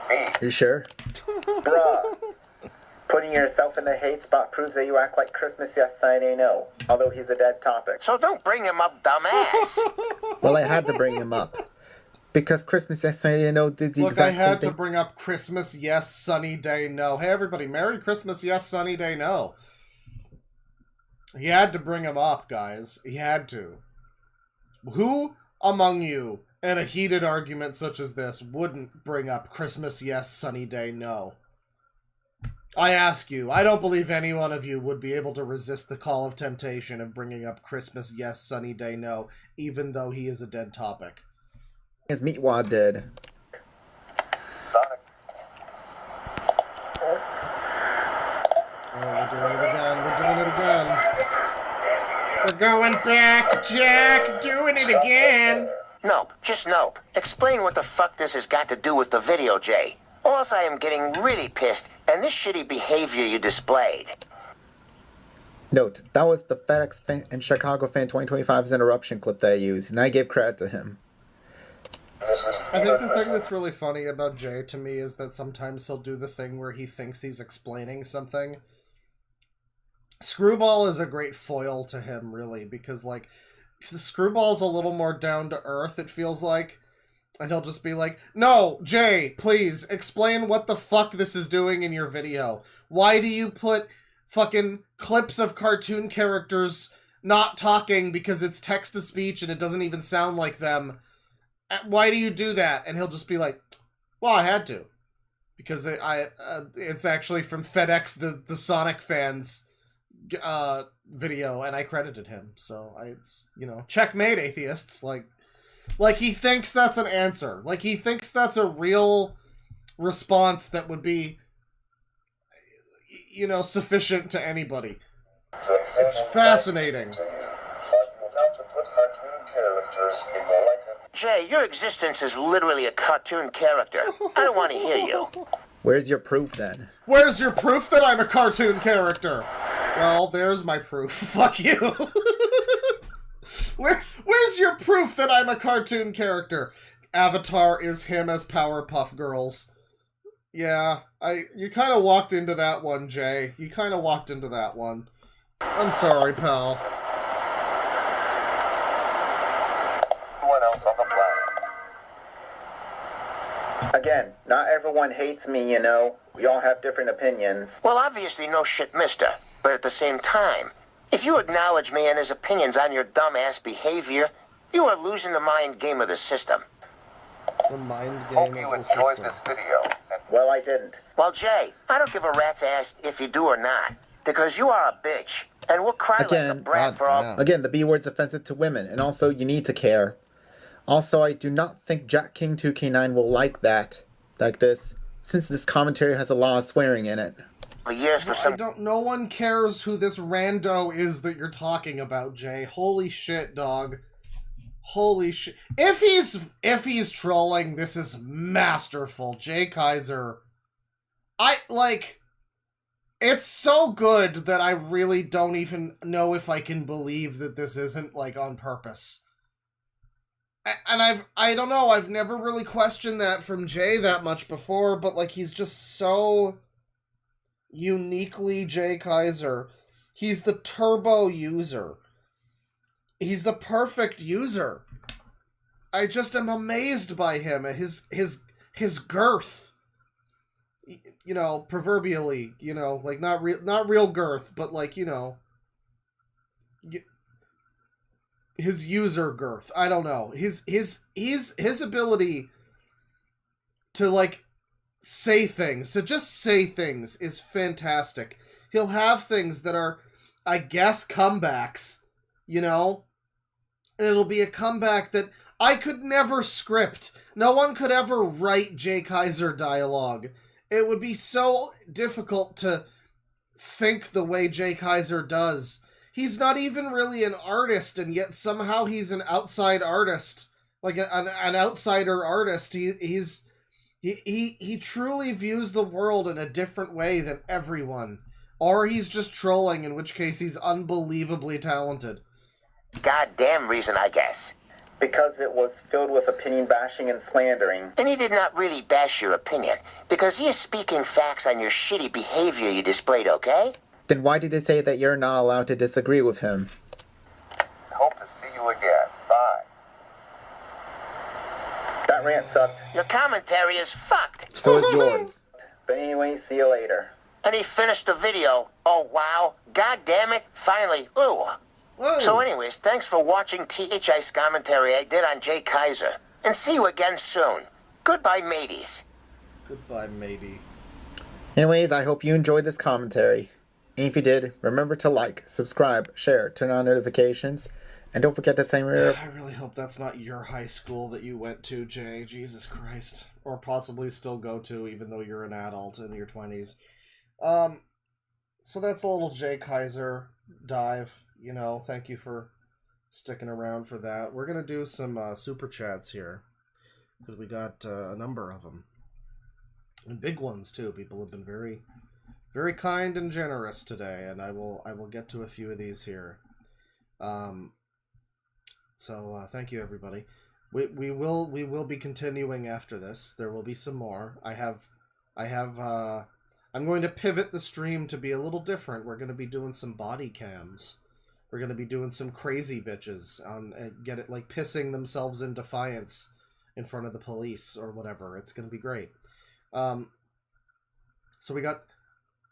Me. You sure? Bruh. Putting yourself in the hate spot proves that you act like Christmas Yes Sunday No, although he's a dead topic. So don't bring him up, dumbass. Well, I had to bring him up. Because Christmas Yes Sunday No did the Look, exact I had same thing. to bring up Christmas Yes Sunny Day No. Hey everybody, Merry Christmas Yes Sunny Day No. He had to bring him up, guys. He had to. Who among you, in a heated argument such as this, wouldn't bring up Christmas Yes Sunny Day No? I ask you, I don't believe any one of you would be able to resist the call of temptation of bringing up Christmas Yes Sunny Day No, even though he is a dead topic. As Meatwad did. Sonic. Oh, we're doing it again. We're doing it again. We're going back, Jack. Doing it again. Nope, just nope. Explain what the fuck this has got to do with the video, Jay. Or else I am getting really pissed, and this shitty behavior you displayed. Note, that was the FedEx fan and Chicago Fan 2025's interruption clip that I used, and I gave credit to him. I think the thing that's really funny about Jay to me is that sometimes he'll do the thing where he thinks he's explaining something. Screwball is a great foil to him, really, because, like, the Screwball's a little more down to earth, it feels like. And he'll just be like, no, Jay, please, explain what the fuck this is doing in your video. Why do you put fucking clips of cartoon characters not talking because it's text-to-speech and it doesn't even sound like them? Why do you do that? And he'll just be like, well, I had to. Because it's actually from FedEx, the Sonic fans video, and I credited him. So, it's, you know, checkmate, atheists. Like, he thinks that's an answer. Like, he thinks that's a real response that would be, you know, sufficient to anybody. It's fascinating. Jay, your existence is literally a cartoon character. I don't want to hear you. Where's your proof, then? Where's your proof that I'm a cartoon character? Well, there's my proof. Fuck you. Where's your proof that I'm a cartoon character? Avatar is him as Powerpuff Girls. Yeah, you kind of walked into that one, Jay. You kind of walked into that one. I'm sorry, pal. What else on the planet? Again, not everyone hates me, you know. We all have different opinions. Well, obviously no shit, mister. But at the same time, if you acknowledge me and his opinions on your dumbass behavior, you are losing the mind game of the system. The mind game Hope you enjoyed this video. Well, I didn't. Well, Jay, I don't give a rat's ass if you do or not, because you are a bitch, and we'll cry like a brat for all... Again, the B word's offensive to women, and also, you need to care. Also, I do not think Jack King 2K9 will like this, since this commentary has a lot of swearing in it. No one cares who this rando is that you're talking about, Jay. Holy shit, dog. Holy shit. If he's trolling, this is masterful. Jay Kaiser. It's so good that I really don't even know if I can believe that this isn't, on purpose. And I don't know, I've never really questioned that from Jay that much before, but, he's just so uniquely Jay Kaiser. He's the turbo user. He's the perfect user. I just am amazed by him. His girth. You know, proverbially, you know, not real girth, but his user girth. I don't know. His ability to say things, to just say things is fantastic. He'll have things that are, I guess, comebacks, you know? And it'll be a comeback that I could never script. No one could ever write Jay Kaiser dialogue. It would be so difficult to think the way Jay Kaiser does. He's not even really an artist, and yet somehow he's an outside artist. An outsider artist. He truly views the world in a different way than everyone. Or he's just trolling, in which case he's unbelievably talented. Goddamn reason, I guess. Because it was filled with opinion bashing and slandering. And he did not really bash your opinion, because he is speaking facts on your shitty behavior you displayed, okay? Then why did he say that you're not allowed to disagree with him? Hope to see you again. Bye. That rant sucked. Your commentary is fucked. So is yours. But anyway, see you later. And he finished the video. Oh, wow. God damn it. Finally. Ooh. Whoa. So anyways, thanks for watching THI's commentary I did on Jay Kaiser. And see you again soon. Goodbye, mateys. Goodbye, matey. Anyways, I hope you enjoyed this commentary. And if you did, remember to like, subscribe, share, turn on notifications, and don't forget to send me... I really hope that's not your high school that you went to, Jay. Jesus Christ. Or possibly still go to, even though you're an adult in your 20s. So that's a little Jay Kaiser dive. You know, thank you for sticking around for that. We're going to do some super chats here, because we got a number of them. And big ones, too. People have been very, very kind and generous today, and I will get to a few of these here. So thank you, everybody. We will be continuing after this. There will be some more. I'm going to pivot the stream to be a little different. We're going to be doing some body cams. We're gonna be doing some crazy bitches on get it like pissing themselves in defiance in front of the police or whatever. It's gonna be great. So we got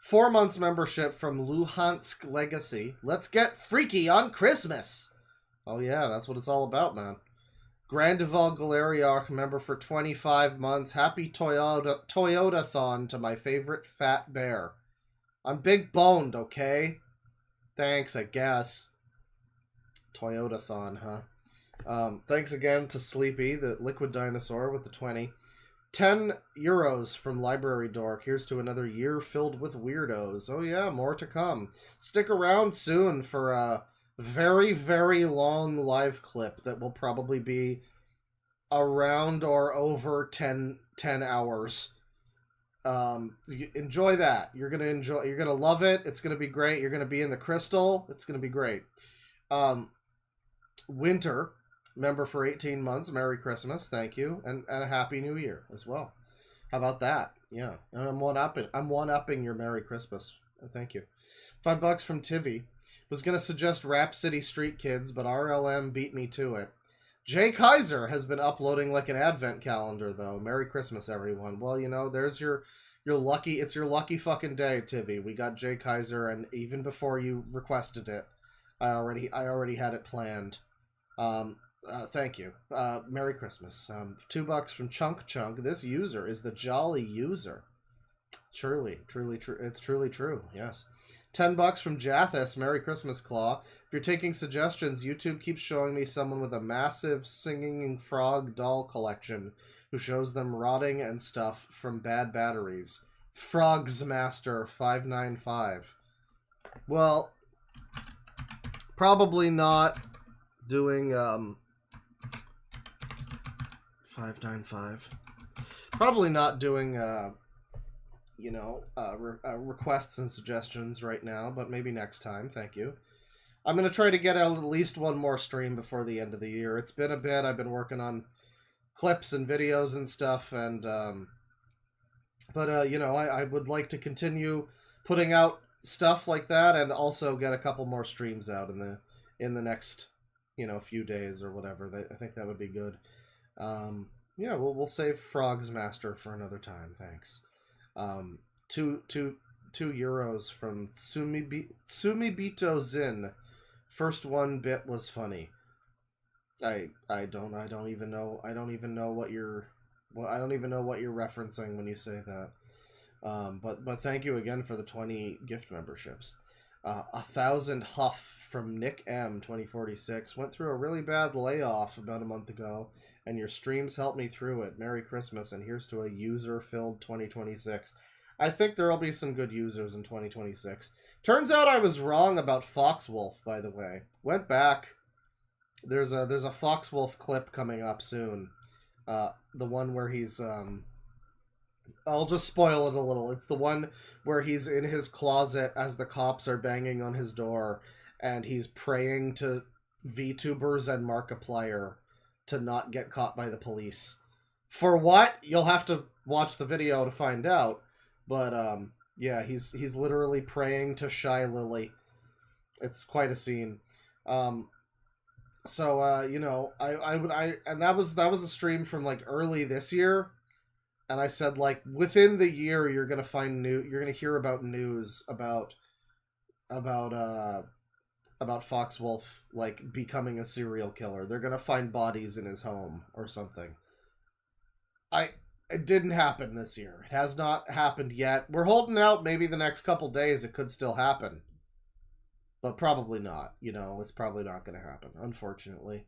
4 months membership from Luhansk Legacy. Let's get freaky on Christmas. Oh yeah, that's what it's all about, man. Grandival Galeriarch member for 25 months. Happy Toyota-thon to my favorite fat bear. I'm big boned, okay? Thanks, I guess. Toyota-thon, huh? Thanks again to Sleepy, the liquid dinosaur, with the 20. 10 euros from Library Dork. Here's to another year filled with weirdos. Oh yeah, more to come. Stick around soon for a very, very long live clip that will probably be around or over 10 hours. Enjoy that. You're gonna love it. It's gonna be great. You're gonna be in the crystal. It's gonna be great. Winter, member for 18 months. Merry Christmas, thank you, and a Happy New Year as well. How about that? Yeah, I'm one-upping your Merry Christmas. Thank you. $5 from Tivy. Was gonna suggest Rap City Street Kids, but RLM beat me to it. Jay Kaiser has been uploading like an advent calendar, though. Merry Christmas, everyone. Well, you know, there's your lucky. It's your lucky fucking day, Tivy. We got Jay Kaiser, and even before you requested it, I already had it planned. Thank you. Merry Christmas. $2 from Chunk. This user is the jolly user. Truly true. It's truly true. Yes. $10 from Jathis. Merry Christmas, Claw. If you're taking suggestions, YouTube keeps showing me someone with a massive singing frog doll collection who shows them rotting and stuff from bad batteries. Frogs Master 595. Well, probably not doing 595. Probably not doing requests and suggestions right now, but maybe next time. Thank you. I'm going to try to get out at least one more stream before the end of the year. It's been a bit. I've been working on clips and videos and stuff, and I would like to continue putting out stuff like that, and also get a couple more streams out in the next few days or whatever. I think that would be good. We'll save Frogs Master for another time. Thanks. 2 euros from Sumibito Zin. First one bit was funny. I don't even know what you're referencing when you say that. But thank you again for the 20 gift memberships. 1,000 Huff from Nick M 2046. Went through a really bad layoff about a month ago, and your streams helped me through it. Merry Christmas, and here's to a user-filled 2026. I think there will be some good users in 2026. Turns out I was wrong about Foxwolf, by the way. Went back. There's a Foxwolf clip coming up soon. The one where he's I'll just spoil it a little. It's the one where he's in his closet as the cops are banging on his door, and he's praying to VTubers and Markiplier to not get caught by the police. For what? You'll have to watch the video to find out. But yeah, he's literally praying to Shy Lily. It's quite a scene. And that was a stream from like early this year, and I said like within the year you're gonna hear about news about Foxwolf like becoming a serial killer. They're gonna find bodies in his home or something. It didn't happen this year. It has not happened yet. We're holding out. Maybe the next couple days it could still happen. But probably not. It's probably not going to happen, unfortunately.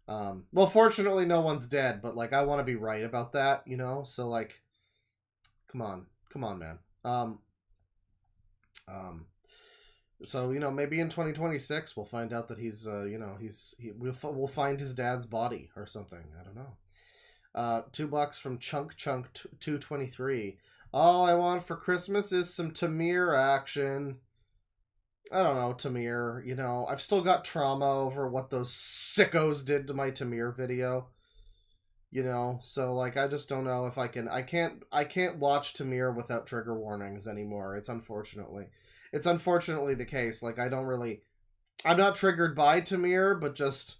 Well, fortunately, no one's dead. But, like, I want to be right about that, So, like, come on. Come on, man. So, maybe in 2026 we'll find out that he's, we'll find his dad's body or something. I don't know. $2 from Chunk 223. All I want for Christmas is some Tamir action. I don't know, Tamir. I've still got trauma over what those sickos did to my Tamir video. So like I just don't know if I can't watch Tamir without trigger warnings anymore. It's unfortunately the case. Like I don't really I'm not triggered by Tamir, but just,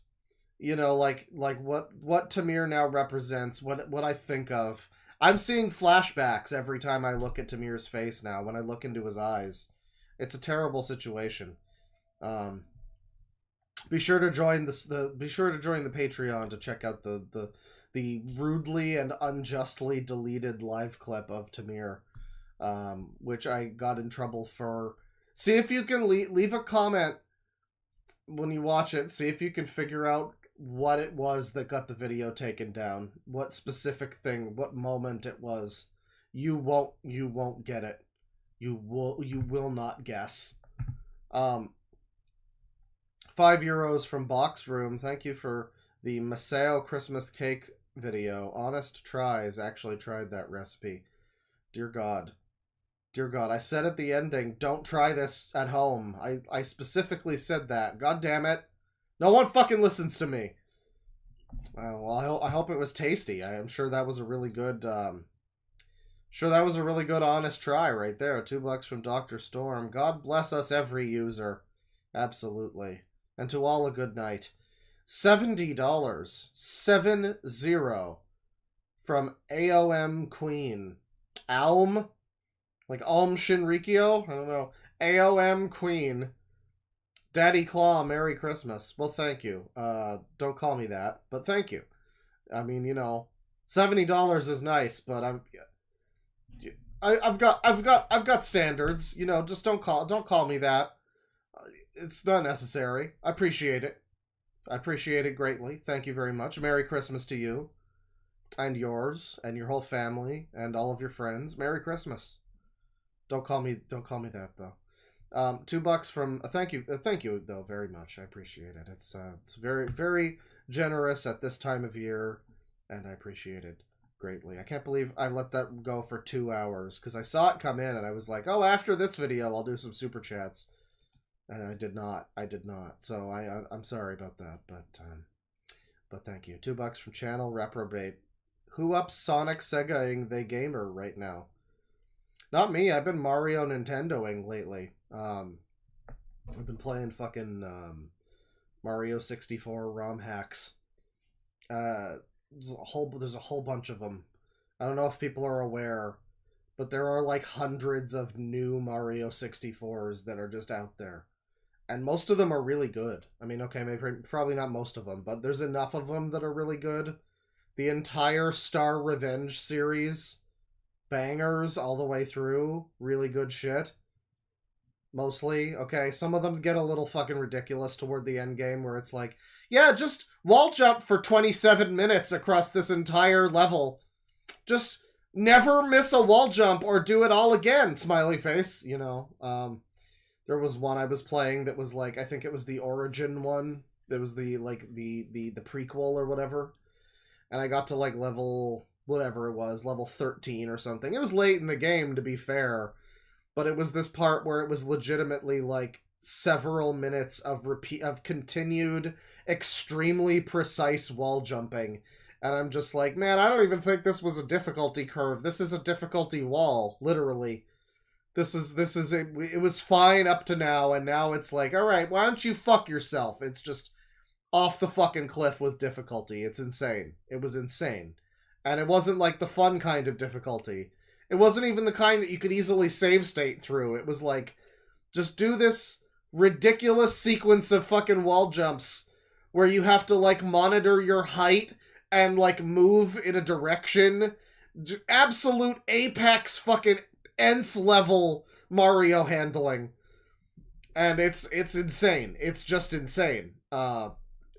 you know, like what Tamir now represents, what I think of. I'm seeing flashbacks every time I look at Tamir's face now, when I look into his eyes. It's a terrible situation. Be sure to join the Patreon to check out the rudely and unjustly deleted live clip of Tamir, which I got in trouble for. See if you can leave a comment when you watch it. See if you can figure out what it was that got the video taken down. What specific thing, what moment it was. You won't get it. You will not guess. 5 euros from Box Room. Thank you for the Masao Christmas cake video. Honest Tries actually tried that recipe. Dear God. Dear God, I said at the ending, don't try this at home. I specifically said that. God damn it. No one fucking listens to me. Well, I hope it was tasty. I am sure that was a really good, honest try right there. $2 from Dr. Storm. God bless us every user. Absolutely. And to all a good night. $70. 70. From AOM Queen. Alm? Like Alm Shinrikyo? I don't know. AOM Queen. Daddy Claw, Merry Christmas. Well, thank you. Don't call me that, but thank you. I mean, you know, $70 is nice, but I've got standards. You know, just don't call me that. It's not necessary. I appreciate it. I appreciate it greatly. Thank you very much. Merry Christmas to you, and yours, and your whole family, and all of your friends. Merry Christmas. Don't call me that though. $2 from thank you though very much. I appreciate it. It's very, very generous at this time of year, and I appreciate it greatly. I can't believe I let that go for 2 hours because I saw it come in and I was like, oh, after this video I'll do some super chats, and I did not. So I'm sorry about that, but thank you. $2 from Channel Reprobate. Who up Sonic Segaing they gamer right now? Not me. I've been Mario Nintendoing lately. I've been playing fucking Mario 64 ROM hacks. There's a whole bunch of them. I don't know if people are aware, but there are like hundreds of new Mario 64s that are just out there. And most of them are really good. I mean, okay, maybe probably not most of them, but there's enough of them that are really good. The entire Star Revenge series, bangers all the way through, really good shit. Mostly, okay, some of them get a little fucking ridiculous toward the end game where it's like, yeah, just wall jump for 27 minutes across this entire level. Just never miss a wall jump or do it all again, smiley face, you know. There was one I was playing that was like, I think it was the Origin one. That was the prequel or whatever. And I got to like level, whatever it was, level 13 or something. It was late in the game, to be fair. But it was this part where it was legitimately like several minutes of continued, extremely precise wall jumping. And I'm just like, man, I don't even think this was a difficulty curve. This is a difficulty wall, literally. It was fine up to now, and now it's like, alright, why don't you fuck yourself? It's just off the fucking cliff with difficulty. It's insane. It was insane. And it wasn't like the fun kind of difficulty. It wasn't even the kind that you could easily save state through. It was like, just do this ridiculous sequence of fucking wall jumps where you have to like monitor your height and like move in a direction. Absolute apex fucking nth level Mario handling. And it's insane. It's just insane.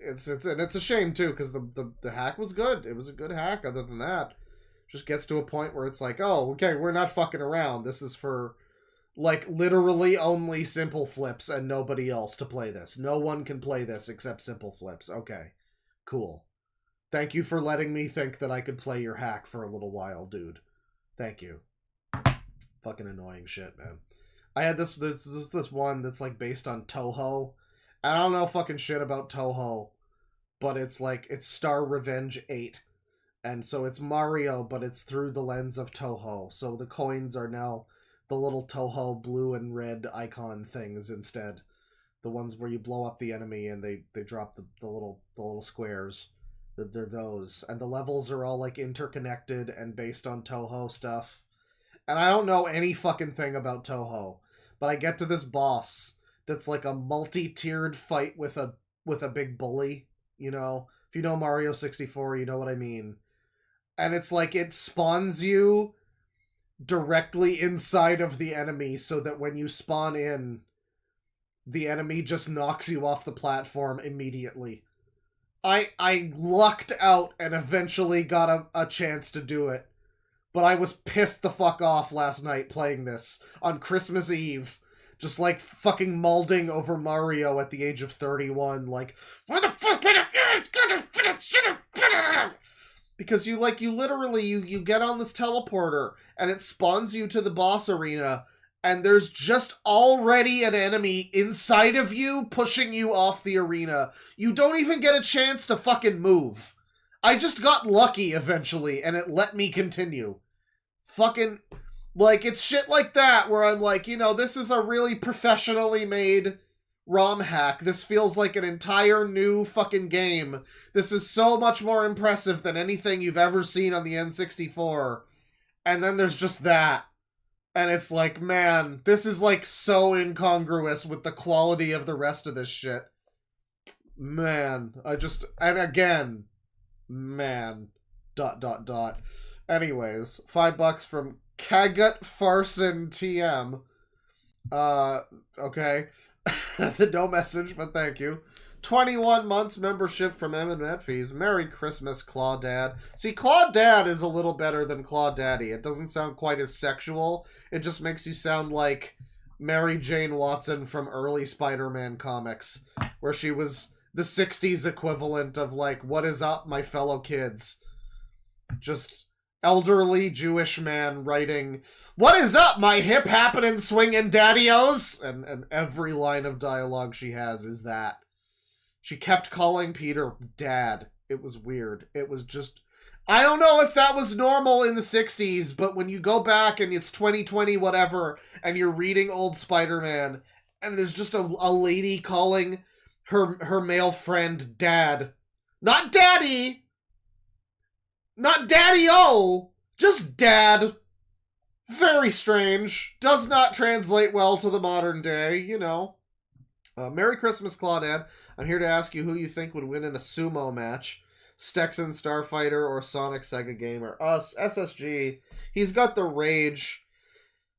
It's a shame too, because the hack was good. It was a good hack. Other than that, just gets to a point where it's like, oh, okay, we're not fucking around. This is for like literally only simple flips and nobody else to play this. No one can play this except simple flips. Okay, cool. Thank you for letting me think that I could play your hack for a little while, dude. Thank you. Fucking annoying shit, man. I had this one that's like based on Toho. I don't know fucking shit about Toho, but it's like, it's Star Revenge 8. And so it's Mario, but it's through the lens of Toho. So the coins are now the little Toho blue and red icon things instead. The ones where you blow up the enemy and they drop the little squares. They're those. And the levels are all like interconnected and based on Toho stuff. And I don't know any fucking thing about Toho. But I get to this boss that's like a multi-tiered fight with a big bully, you know? If you know Mario 64, you know what I mean. And it's like it spawns you directly inside of the enemy so that when you spawn in, the enemy just knocks you off the platform immediately. I lucked out and eventually got a chance to do it. But I was pissed the fuck off last night playing this on Christmas Eve. Just like fucking mauling over Mario at the age of 31. Like, why the fuck did it? Because you literally, you get on this teleporter and it spawns you to the boss arena and there's just already an enemy inside of you pushing you off the arena. You don't even get a chance to fucking move. I just got lucky eventually and it let me continue. Fucking, like, it's shit like that where I'm like, you know, this is a really professionally made ROM hack. This feels like an entire new fucking game. This is so much more impressive than anything you've ever seen on the N64. And then there's just that. And it's like, man, this is like so incongruous with the quality of the rest of this shit. Man, and again, man, ... Anyways, $5 from Kagut Farson TM. Okay. No message, but thank you. 21 months membership from Metfies. Merry Christmas, Clawdad. See, Clawdad is a little better than Clawdaddy. It doesn't sound quite as sexual. It just makes you sound like Mary Jane Watson from early Spider-Man comics, where she was the 60s equivalent of, like, what is up, my fellow kids? Just elderly Jewish man writing, what is up, my hip happening swinging daddy-os? And every line of dialogue she has is that. She kept calling Peter Dad. It was weird. It was just, I don't know if that was normal in the 60s, but when you go back and it's 2020 whatever, and you're reading old Spider-Man, and there's just a lady calling her male friend Dad. Not Daddy! Not Daddy-O! Just Dad. Very strange. Does not translate well to the modern day, you know. Merry Christmas, Claudad. I'm here to ask you who you think would win in a sumo match. Stexon Starfighter or Sonic Sega Gamer? Us, SSG. He's got the rage.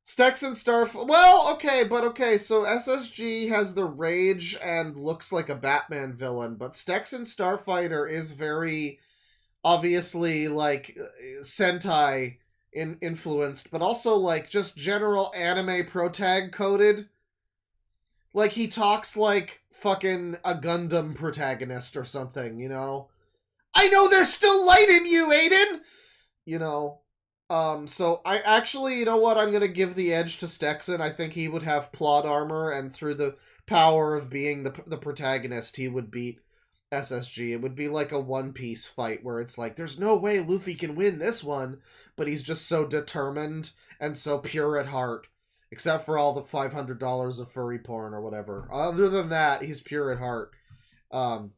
Stexon well, okay, so SSG has the rage and looks like a Batman villain, but Stexon Starfighter is very obviously like Sentai influenced, but also like just general anime protag coded. Like he talks like fucking a Gundam protagonist or something, you know? I know there's still light in you, Aiden! You know, so I actually, you know what, I'm gonna give the edge to Stexon. I think he would have plot armor, and through the power of being the protagonist, he would beat SSG. It would be like a One-Piece fight where it's like, there's no way Luffy can win this one, but he's just so determined and so pure at heart. Except for all the $500 of furry porn or whatever. Other than that, he's pure at heart. And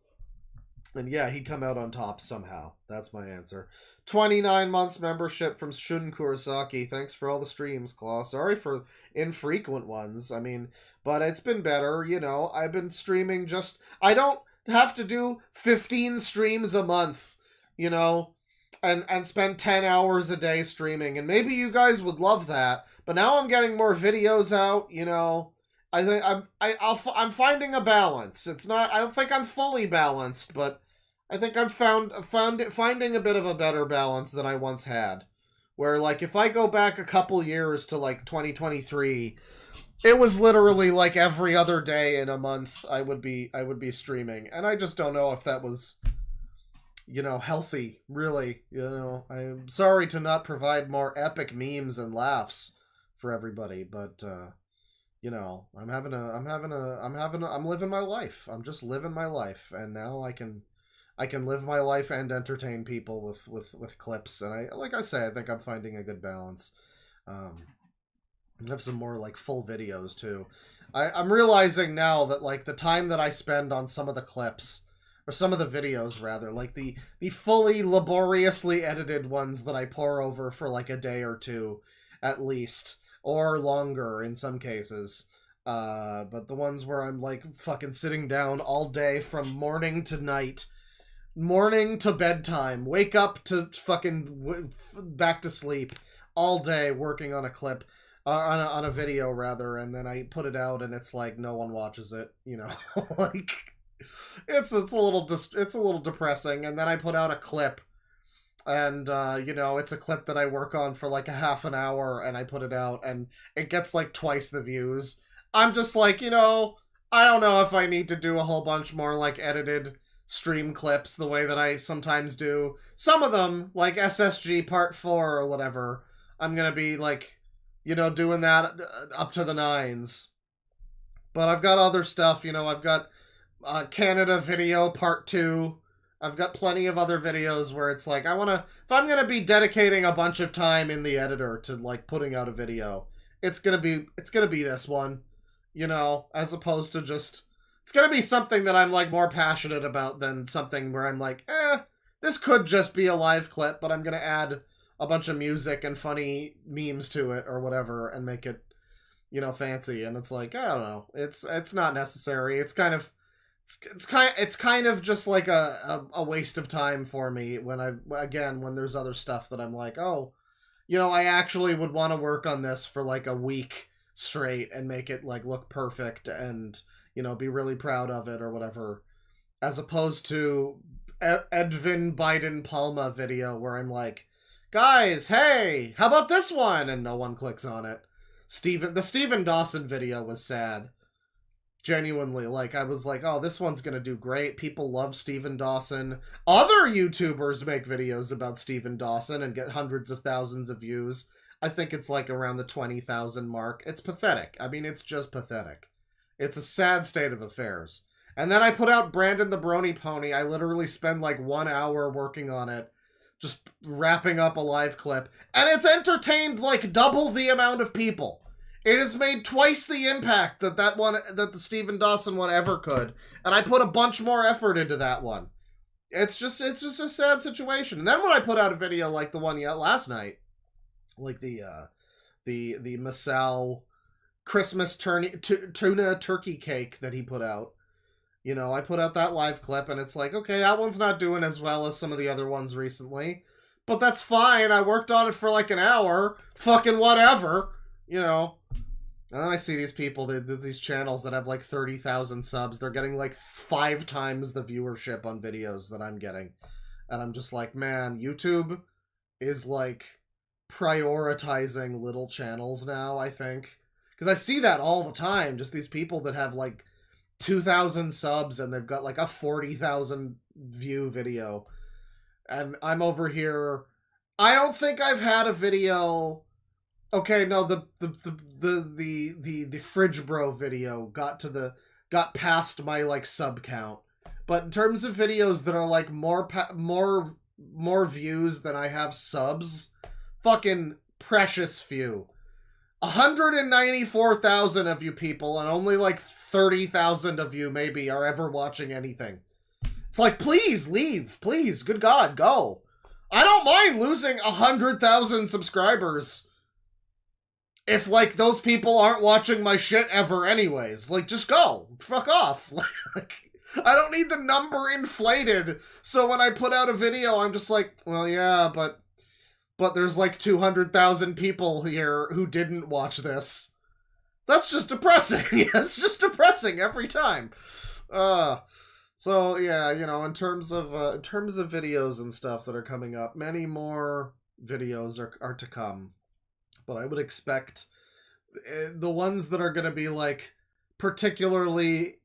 yeah, he'd come out on top somehow. That's my answer. 29 months membership from Shun Kurosaki. Thanks for all the streams, Claw. Sorry for infrequent ones. I mean, but it's been better, you know. I've been streaming just... I don't have to do 15 streams a month, you know, and spend 10 hours a day streaming. And maybe you guys would love that. But now I'm getting more videos out, you know. I think I'm finding a balance. It's not, I don't think I'm fully balanced, but I think I'm finding a bit of a better balance than I once had. Where like if I go back a couple years to like 2023, it was literally like every other day in a month I would be streaming, and I just don't know if that was, you know, healthy, really. You know, I'm sorry to not provide more epic memes and laughs for everybody, but you know, I'm living my life. I'm just living my life, and now I can live my life and entertain people with clips, and like I say, I think I'm finding a good balance. I have some more, like, full videos, too. I'm realizing now that, like, the time that I spend on some of the clips, or some of the videos, rather, like, the fully laboriously edited ones that I pour over for, like, a day or two, at least, or longer in some cases, but the ones where I'm, like, fucking sitting down all day from morning to night, morning to bedtime, wake up to fucking back to sleep, all day working on a clip, on a video rather, and then I put it out and it's like no one watches it, you know. Like it's a little depressing. And then I put out a clip, and you know, it's a clip that I work on for like a half an hour, and I put it out and it gets like twice the views. I'm just like, you know, I don't know if I need to do a whole bunch more like edited stream clips the way that I sometimes do. Some of them, like SSG Part 4 or whatever, I'm gonna be like, you know, doing that up to the nines. But I've got other stuff, you know, I've got Canada Video Part 2. I've got plenty of other videos where it's like, if I'm gonna be dedicating a bunch of time in the editor to, like, putting out a video, it's gonna be this one, you know, as opposed to just, it's gonna be something that I'm, like, more passionate about than something where I'm like, this could just be a live clip, but I'm gonna add a bunch of music and funny memes to it or whatever and make it, you know, fancy. And it's like, I don't know, it's not necessary. It's kind of just like a waste of time for me when when there's other stuff that I'm like, oh, you know, I actually would want to work on this for like a week straight and make it like look perfect and, you know, be really proud of it or whatever, as opposed to Edwin Biden Palma video where I'm like, guys, hey, how about this one? And no one clicks on it. The Steven Dawson video was sad. Genuinely, like, I was like, oh, this one's gonna do great. People love Steven Dawson. Other YouTubers make videos about Steven Dawson and get hundreds of thousands of views. I think it's like around the 20,000 mark. It's pathetic. I mean, it's just pathetic. It's a sad state of affairs. And then I put out Brandon the Brony Pony. I literally spend like 1 hour working on it, just wrapping up a live clip, and it's entertained like double the amount of people. It has made twice the impact that the Steven Dawson one ever could, and I put a bunch more effort into that one. It's just a sad situation. And then when I put out a video like the one last night, like the Masao Christmas tuna turkey cake that he put out, you know, I put out that live clip, and it's like, okay, that one's not doing as well as some of the other ones recently, but that's fine. I worked on it for like an hour. Fucking whatever, you know. And then I see these people, these channels that have like 30,000 subs. They're getting like 5 times the viewership on videos that I'm getting. And I'm just like, man, YouTube is like prioritizing little channels now, I think. Because I see that all the time. Just these people that have like 2,000 subs and they've got like a 40,000 view video, and I'm over here. I don't think I've had a video. Okay, no, the Fridge Bro video got past my like sub count, but in terms of videos that are like more views than I have subs, fucking precious few. 194,000 of you people, and only like 30,000 of you maybe are ever watching anything. It's like, please leave, please, good God, go. I don't mind losing 100,000 subscribers if like those people aren't watching my shit ever anyways. Like, just go, fuck off. Like, I don't need the number inflated, so when I put out a video, I'm just like, well, yeah, but there's like 200,000 people here who didn't watch this. That's just depressing. It's just depressing every time. So yeah, you know, in terms of videos and stuff that are coming up, many more videos are to come. But I would expect the ones that are going to be like particularly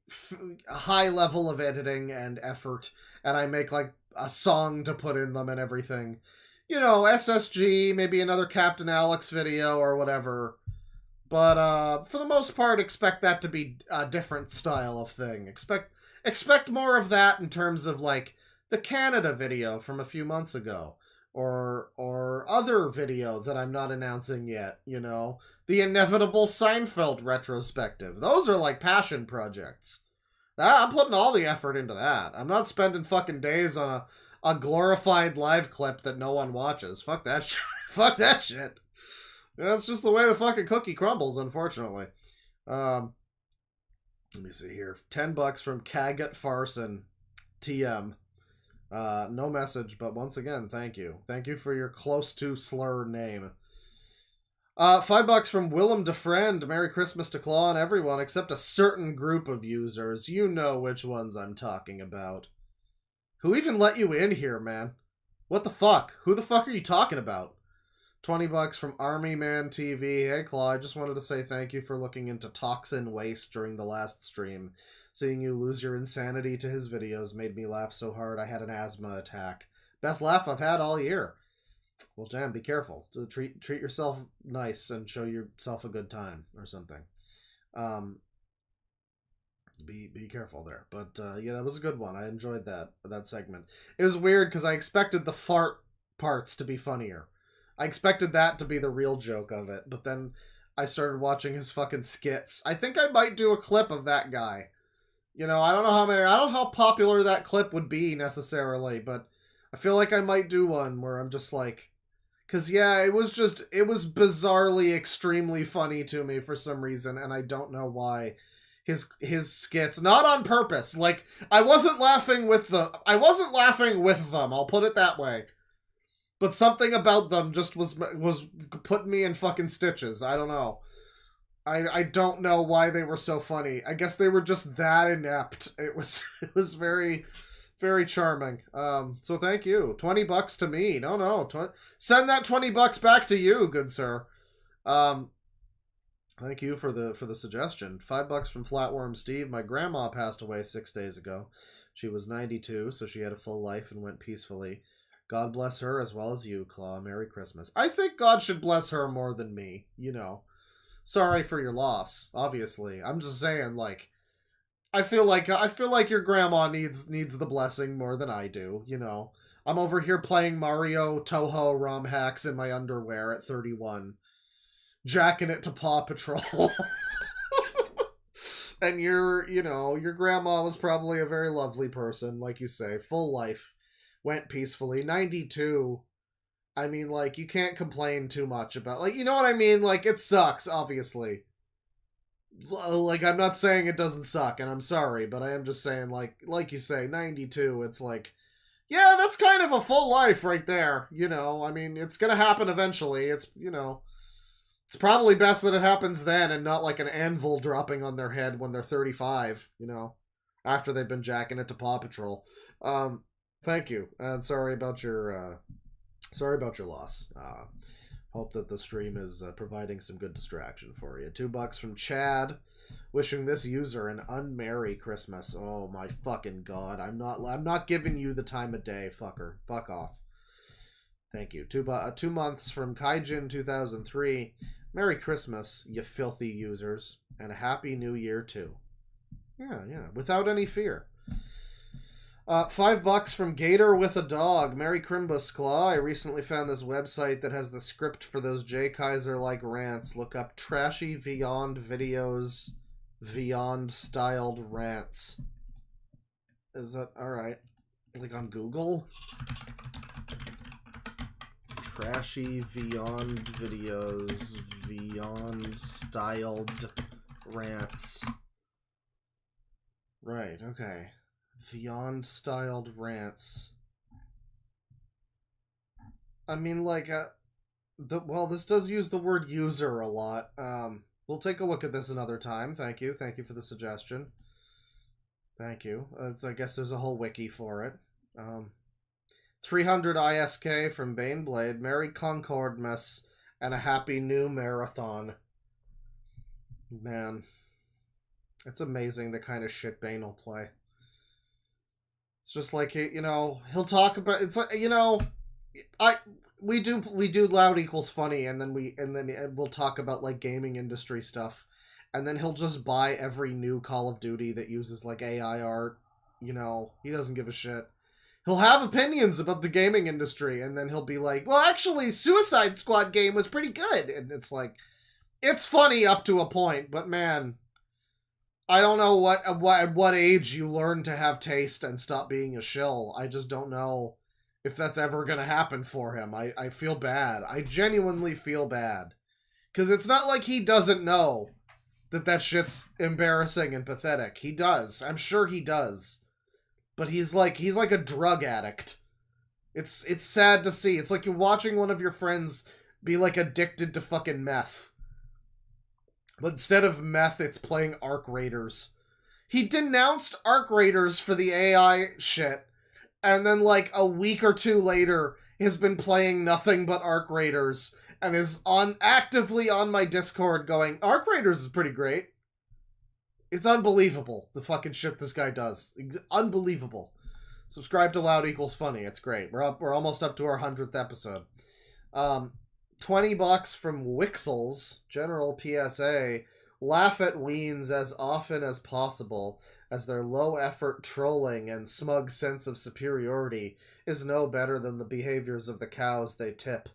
high level of editing and effort, and I make like a song to put in them and everything. You know, SSG, maybe another Captain Alex video or whatever. But for the most part, expect that to be a different style of thing. Expect more of that in terms of like the Canada video from a few months ago, or other video that I'm not announcing yet, you know? The inevitable Seinfeld retrospective. Those are like passion projects. I'm putting all the effort into that. I'm not spending fucking days on a glorified live clip that no one watches. Fuck that shit. Fuck that shit. That's just the way the fucking cookie crumbles, unfortunately. Let me see here. $10 from Cagat Farson. TM. No message, but once again, thank you. Thank you for your close to slur name. $5 from Willem DeFriend. Merry Christmas to Claw and everyone except a certain group of users. You know which ones I'm talking about. Who even let you in here, man? What the fuck? Who the fuck are you talking about? $20 from Army Man TV. Hey Claw, I just wanted to say thank you for looking into toxin waste during the last stream. Seeing you lose your insanity to his videos made me laugh so hard I had an asthma attack. Best laugh I've had all year. Well, damn, be careful. Treat yourself nice and show yourself a good time or something. Be careful there. But yeah, that was a good one. I enjoyed that segment. It was weird because I expected the fart parts to be funnier. I expected that to be the real joke of it, but then I started watching his fucking skits. I think I might do a clip of that guy. You know, I don't know how popular that clip would be necessarily, but I feel like I might do one where I'm just like, because yeah, it was bizarrely extremely funny to me for some reason, and I don't know why. His skits, not on purpose. Like, I wasn't laughing with them, I'll put it that way. But something about them just was putting me in fucking stitches. I don't know. I don't know why they were so funny. I guess they were just that inept. It was very, very charming. So thank you. $20 to me. No. Send that $20 back to you, good sir. Thank you for the suggestion. $5 from Flatworm Steve. My grandma passed away 6 days ago. She was 92, so she had a full life and went peacefully. God bless her as well as you, Claw. Merry Christmas. I think God should bless her more than me, you know. Sorry for your loss, obviously. I'm just saying, like, I feel like your grandma needs the blessing more than I do, you know. I'm over here playing Mario Toho ROM hacks in my underwear at 31. Jacking it to Paw Patrol. And your grandma was probably a very lovely person, like you say. Full life. Went peacefully. 92. I mean, like, you can't complain too much about, like, you know what I mean? Like, it sucks, obviously. Like, I'm not saying it doesn't suck, and I'm sorry, but I am just saying, like you say, 92, it's like, yeah, that's kind of a full life right there, you know? I mean, it's gonna happen eventually. It's, you know, it's probably best that it happens then and not like an anvil dropping on their head when they're 35, you know, after they've been jacking it to Paw Patrol. Thank you, and sorry about your loss. Hope that the stream is providing some good distraction for you. $2 from Chad, wishing this user an unmerry Christmas. Oh my fucking god! I'm not giving you the time of day, fucker. Fuck off. Thank you. 2 months from Kaijin 2003. Merry Christmas, you filthy users, and a Happy New Year too. Yeah, without any fear. $5 from Gator with a Dog. Merry Crimbus Claw. I recently found this website that has the script for those Jay Kaiser-like rants. Look up Trashy Beyond Videos, Beyond Styled Rants. Is that alright? Like on Google? Trashy Beyond Videos, Beyond Styled Rants. Right, okay. Beyond Styled Rants. I mean, like, well, this does use the word user a lot. We'll take a look at this another time. Thank you. Thank you for the suggestion. Thank you. I guess there's a whole wiki for it. 300 ISK from Baneblade. Merry Concordmas and a happy new marathon. Man. It's amazing the kind of shit Bane will play. It's just like, you know, he'll talk about, it's like, you know, we do loud equals funny, and then we'll talk about like gaming industry stuff, and then he'll just buy every new Call of Duty that uses like AI art. You know, he doesn't give a shit. He'll have opinions about the gaming industry, and then he'll be like, well, actually, Suicide Squad game was pretty good. And it's like, it's funny up to a point, but man, I don't know at what age you learn to have taste and stop being a shill. I just don't know if that's ever going to happen for him. I feel bad. I genuinely feel bad. Because it's not like he doesn't know that shit's embarrassing and pathetic. He does. I'm sure he does. But he's like a drug addict. It's sad to see. It's like you're watching one of your friends be like addicted to fucking meth. But instead of meth, it's playing Arc Raiders. He denounced Arc Raiders for the AI shit, and then like a week or two later has been playing nothing but Arc Raiders and is actively on my Discord going, Arc Raiders is pretty great. It's unbelievable, the fucking shit this guy does. Unbelievable. Subscribe to Loud Equals Funny. It's great. We're almost up to our 100th episode. $20 from Wixels. General PSA. Laugh at weens as often as possible, as their low-effort trolling and smug sense of superiority is no better than the behaviors of the cows they tip.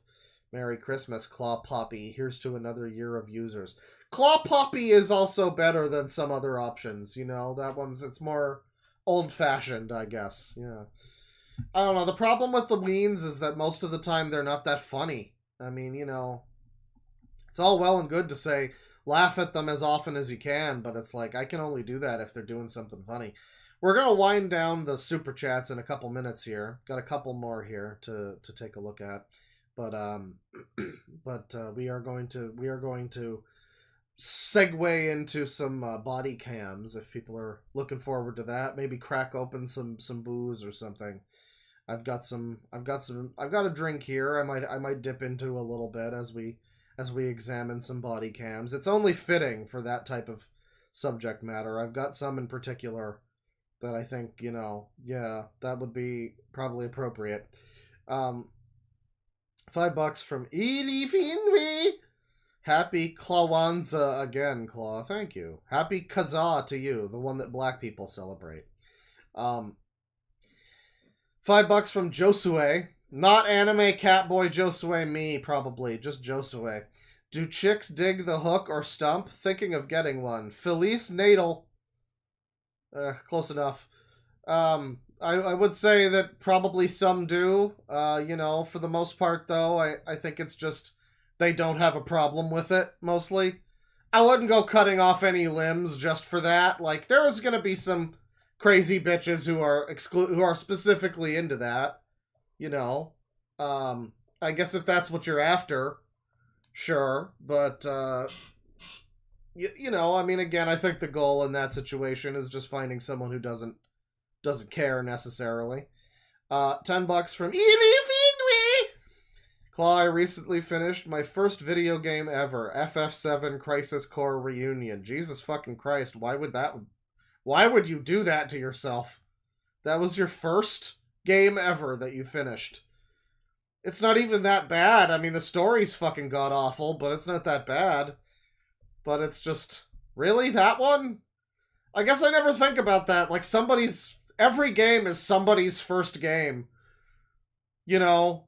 Merry Christmas, Claw Poppy. Here's to another year of users. Claw Poppy is also better than some other options, you know? It's more old-fashioned, I guess, yeah. I don't know, the problem with the weens is that most of the time they're not that funny. I mean, you know, it's all well and good to say, laugh at them as often as you can, but it's like, I can only do that if they're doing something funny. We're going to wind down the super chats in a couple minutes here. Got a couple more here to take a look at. But we are going to segue into some body cams if people are looking forward to that. Maybe crack open some booze or something. I've got a drink here. I might dip into a little bit as we examine some body cams. It's only fitting for that type of subject matter. I've got some in particular that I think, you know, yeah, that would be probably appropriate. $5 from Ely Finwe. Happy Klawanza again, Claw. Thank you. Happy Kazaa to you, the one that black people celebrate. $5 from Josue. Not anime catboy Josue me, probably. Just Josue. Do chicks dig the hook or stump? Thinking of getting one. Felice Nadal. Close enough. I would say that probably some do. You know, for the most part, though, I think it's just they don't have a problem with it, mostly. I wouldn't go cutting off any limbs just for that. Like, there is going to be some crazy bitches who are specifically into that. You know. I guess if that's what you're after, sure. But, you know, I mean, again, I think the goal in that situation is just finding someone who doesn't care necessarily. $10 from Ely Finwe. Claw, I recently finished my first video game ever, FF7 Crisis Core Reunion. Jesus fucking Christ, why would you do that to yourself? That was your first game ever that you finished. It's not even that bad. I mean, the story's fucking god-awful, but it's not that bad. But it's just, really? That one? I guess I never think about that. Like, every game is somebody's first game. You know?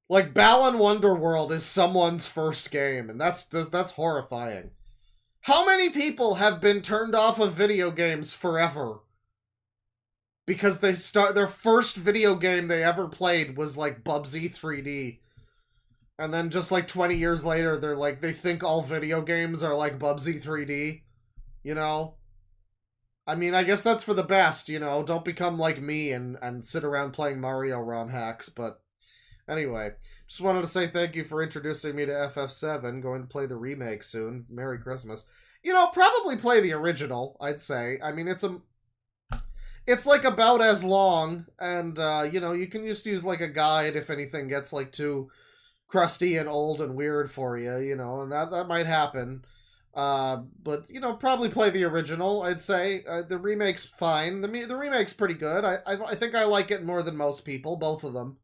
Like, Balan Wonderworld is someone's first game, and that's horrifying. How many people have been turned off of video games forever? Because their first video game they ever played was, like, Bubsy 3D. And then just, like, 20 years later, they think all video games are like Bubsy 3D. You know? I mean, I guess that's for the best, you know? Don't become like me and sit around playing Mario ROM hacks, but anyway. Just wanted to say thank you for introducing me to FF7. Going to play the remake soon. Merry Christmas. You know, probably play the original, I'd say. I mean, it's like about as long, and, you know, you can just use, like, a guide if anything gets, like, too crusty and old and weird for you, you know, and that might happen. But, you know, probably play the original, I'd say. The remake's fine. The remake's pretty good. I think I like it more than most people, both of them.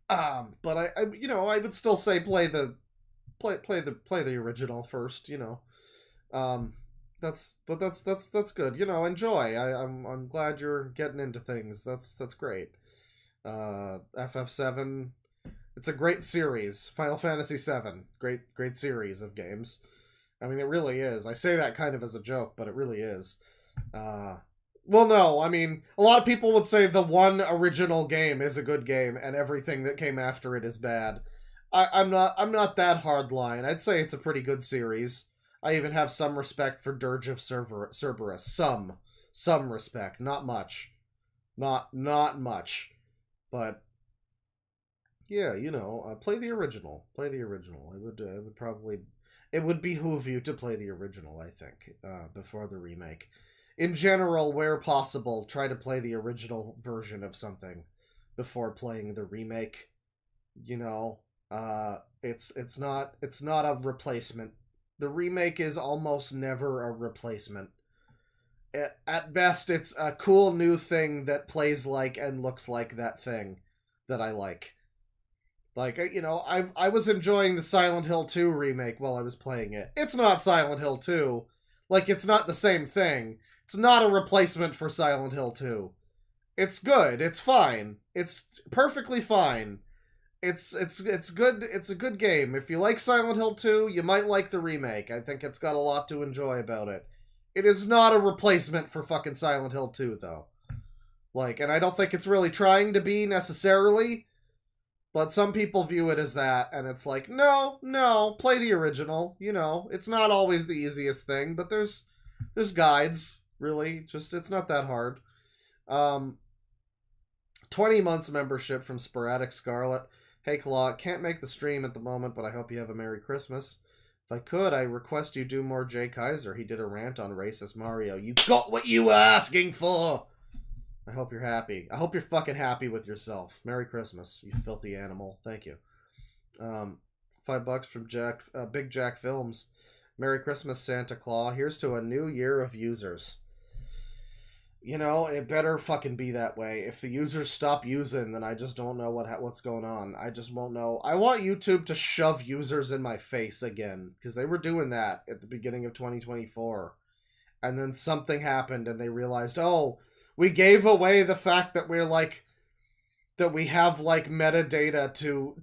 But I you know, I would still say play the original first, you know. That's good. You know, enjoy. I'm glad you're getting into things. That's great. FF7. It's a great series. Final Fantasy VII. Great series of games. I mean, it really is. I say that kind of as a joke, but it really is. Well, no, I mean, a lot of people would say the one original game is a good game, and everything that came after it is bad. I'm not that hardline. I'd say it's a pretty good series. I even have some respect for Dirge of Cerberus. Some respect, not much. Not much. But yeah, you know, play the original. Play the original. It would behoove you to play the original, I think, before the remake. In general, where possible, try to play the original version of something before playing the remake. You know, it's not a replacement. The remake is almost never a replacement. At best, it's a cool new thing that plays like and looks like that thing that I like. Like, you know, I was enjoying the Silent Hill 2 remake while I was playing it. It's not Silent Hill 2. Like, it's not the same thing. It's not a replacement for Silent Hill 2. It's good. It's fine. It's perfectly fine. It's good. It's a good game. If you like Silent Hill 2, you might like the remake. I think it's got a lot to enjoy about it. It is not a replacement for fucking Silent Hill 2, though. Like, and I don't think it's really trying to be necessarily, but some people view it as that, and it's like, no, play the original. You know, it's not always the easiest thing, but there's guides, really. Just, it's not that hard. 20 months membership from Sporadic Scarlet. Hey, Claw, can't make the stream at the moment, but I hope you have a Merry Christmas. If I could, I request you do more Jay Kaiser. He did a rant on racist Mario. You got what you were asking for! I hope you're happy. I hope you're fucking happy with yourself. Merry Christmas, you filthy animal. Thank you. $5 from Big Jack Films. Merry Christmas, Santa Claus. Here's to a new year of users. You know, it better fucking be that way. If the users stop using, then I just don't know what's going on. I just won't know. I want YouTube to shove users in my face again, because they were doing that at the beginning of 2024. And then something happened, and they realized, oh, we gave away the fact that we're like, that we have like metadata to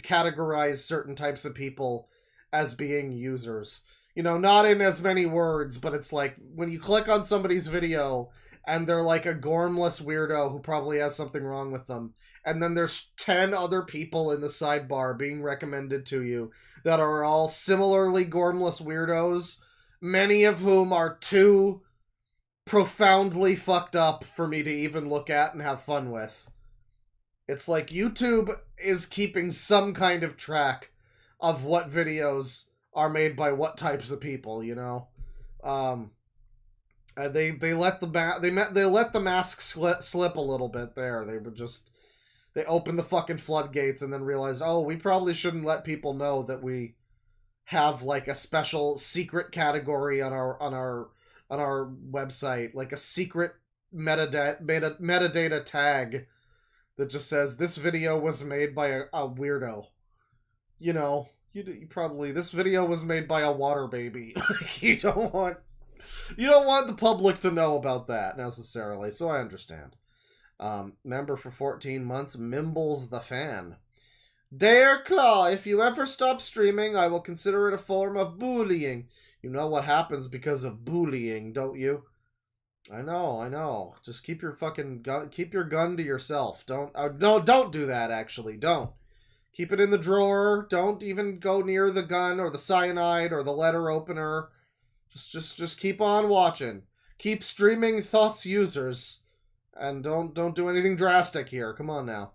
categorize certain types of people as being users. You know, not in as many words, but it's like when you click on somebody's video and they're like a gormless weirdo who probably has something wrong with them, and then there's 10 other people in the sidebar being recommended to you that are all similarly gormless weirdos, many of whom are too profoundly fucked up for me to even look at and have fun with. It's like YouTube is keeping some kind of track of what videos are made by what types of people, you know. They let the mask slip a little bit there. They opened the fucking floodgates and then realized, oh, we probably shouldn't let people know that we have like a special secret category on our website, like a secret metadata tag that just says this video was made by a weirdo. You know. You probably, this video was made by a water baby. You don't want the public to know about that necessarily, so I understand. Member for 14 months, Mimbles the Fan. Dear Claw, if you ever stop streaming, I will consider it a form of bullying. You know what happens because of bullying, don't you? I know. Just keep your fucking gun, keep your gun to yourself. Don't do that, actually. Don't. Keep it in the drawer. Don't even go near the gun or the cyanide or the letter opener. Just keep on watching. Keep streaming thus users. And don't do anything drastic here. Come on now.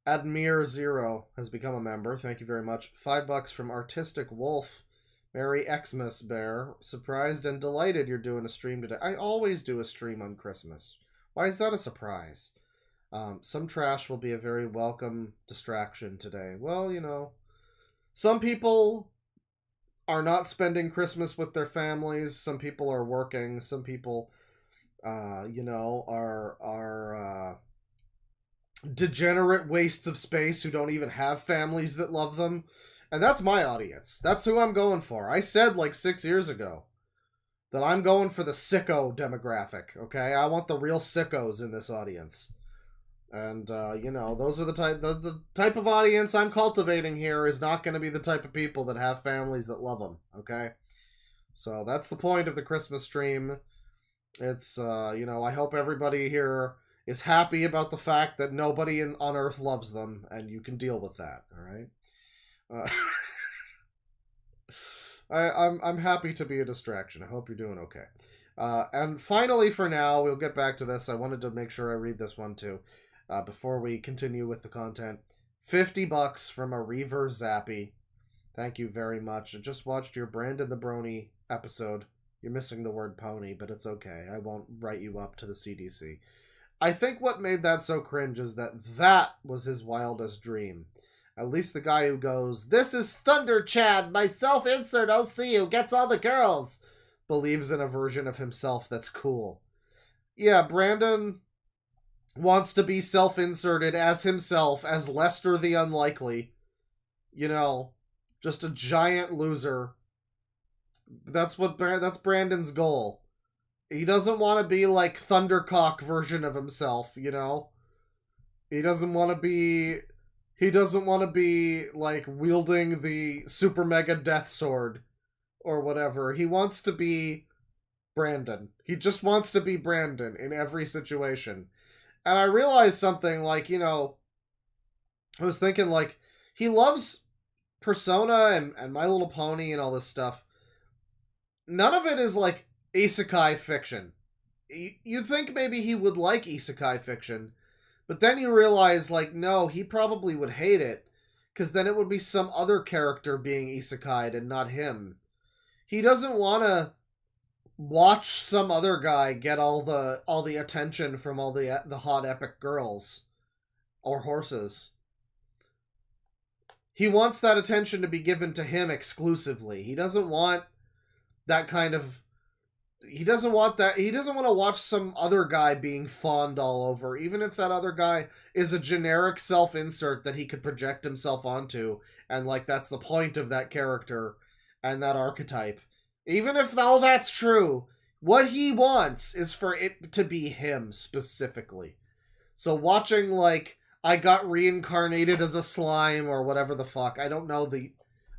Admir0 has become a member. Thank you very much. $5 from Artistic Wolf. Merry Xmas Bear. Surprised and delighted you're doing a stream today. I always do a stream on Christmas. Why is that a surprise? Some trash will be a very welcome distraction today. Well, you know, some people are not spending Christmas with their families. Some people are working. Some people, you know, are degenerate wastes of space who don't even have families that love them. And that's my audience. That's who I'm going for. I said like 6 years ago. that I'm going for the sicko demographic, okay? I want the real sickos in this audience. And, you know, those are the type of audience I'm cultivating here is not going to be the type of people that have families that love them, okay? So that's the point of the Christmas stream. It's, you know, I hope everybody here is happy about the fact that nobody on Earth loves them, and you can deal with that, all right? I'm happy to be a distraction. I hope you're doing okay. And finally, for now, we'll get back to this. I wanted to make sure I read this one too, before we continue with the content. $50 from a Reaver Zappy. Thank you very much. I just watched your Brandon the Brony episode. You're missing the word pony, but it's okay. I won't write you up to the CDC. I think what made that so cringe is that was his wildest dream. At least the guy who goes, "This is Thunder Chad, my self-insert OC who gets all the girls," believes in a version of himself that's cool. Yeah, Brandon wants to be self-inserted as himself, as Lester the Unlikely. You know, just a giant loser. That's Brandon's goal. He doesn't want to be like Thundercock version of himself, you know? He doesn't want to be like wielding the super mega death sword or whatever. He wants to be Brandon. He just wants to be Brandon in every situation. And I realized something, like, you know, I was thinking, like, he loves Persona and My Little Pony and all this stuff. None of it is like isekai fiction. You'd think maybe he would like isekai fiction, but then you realize, like, no, he probably would hate it, because then it would be some other character being isekai'd and not him. He doesn't want to watch some other guy get all the attention from all the hot epic girls or horses. He wants that attention to be given to him exclusively. He doesn't want that kind of... He doesn't want that. He doesn't want to watch some other guy being fawned all over, even if that other guy is a generic self-insert that he could project himself onto, and, like, that's the point of that character and that archetype. Even if all that's true, what he wants is for it to be him specifically. So watching, like, I got reincarnated as a slime or whatever the fuck, I don't know the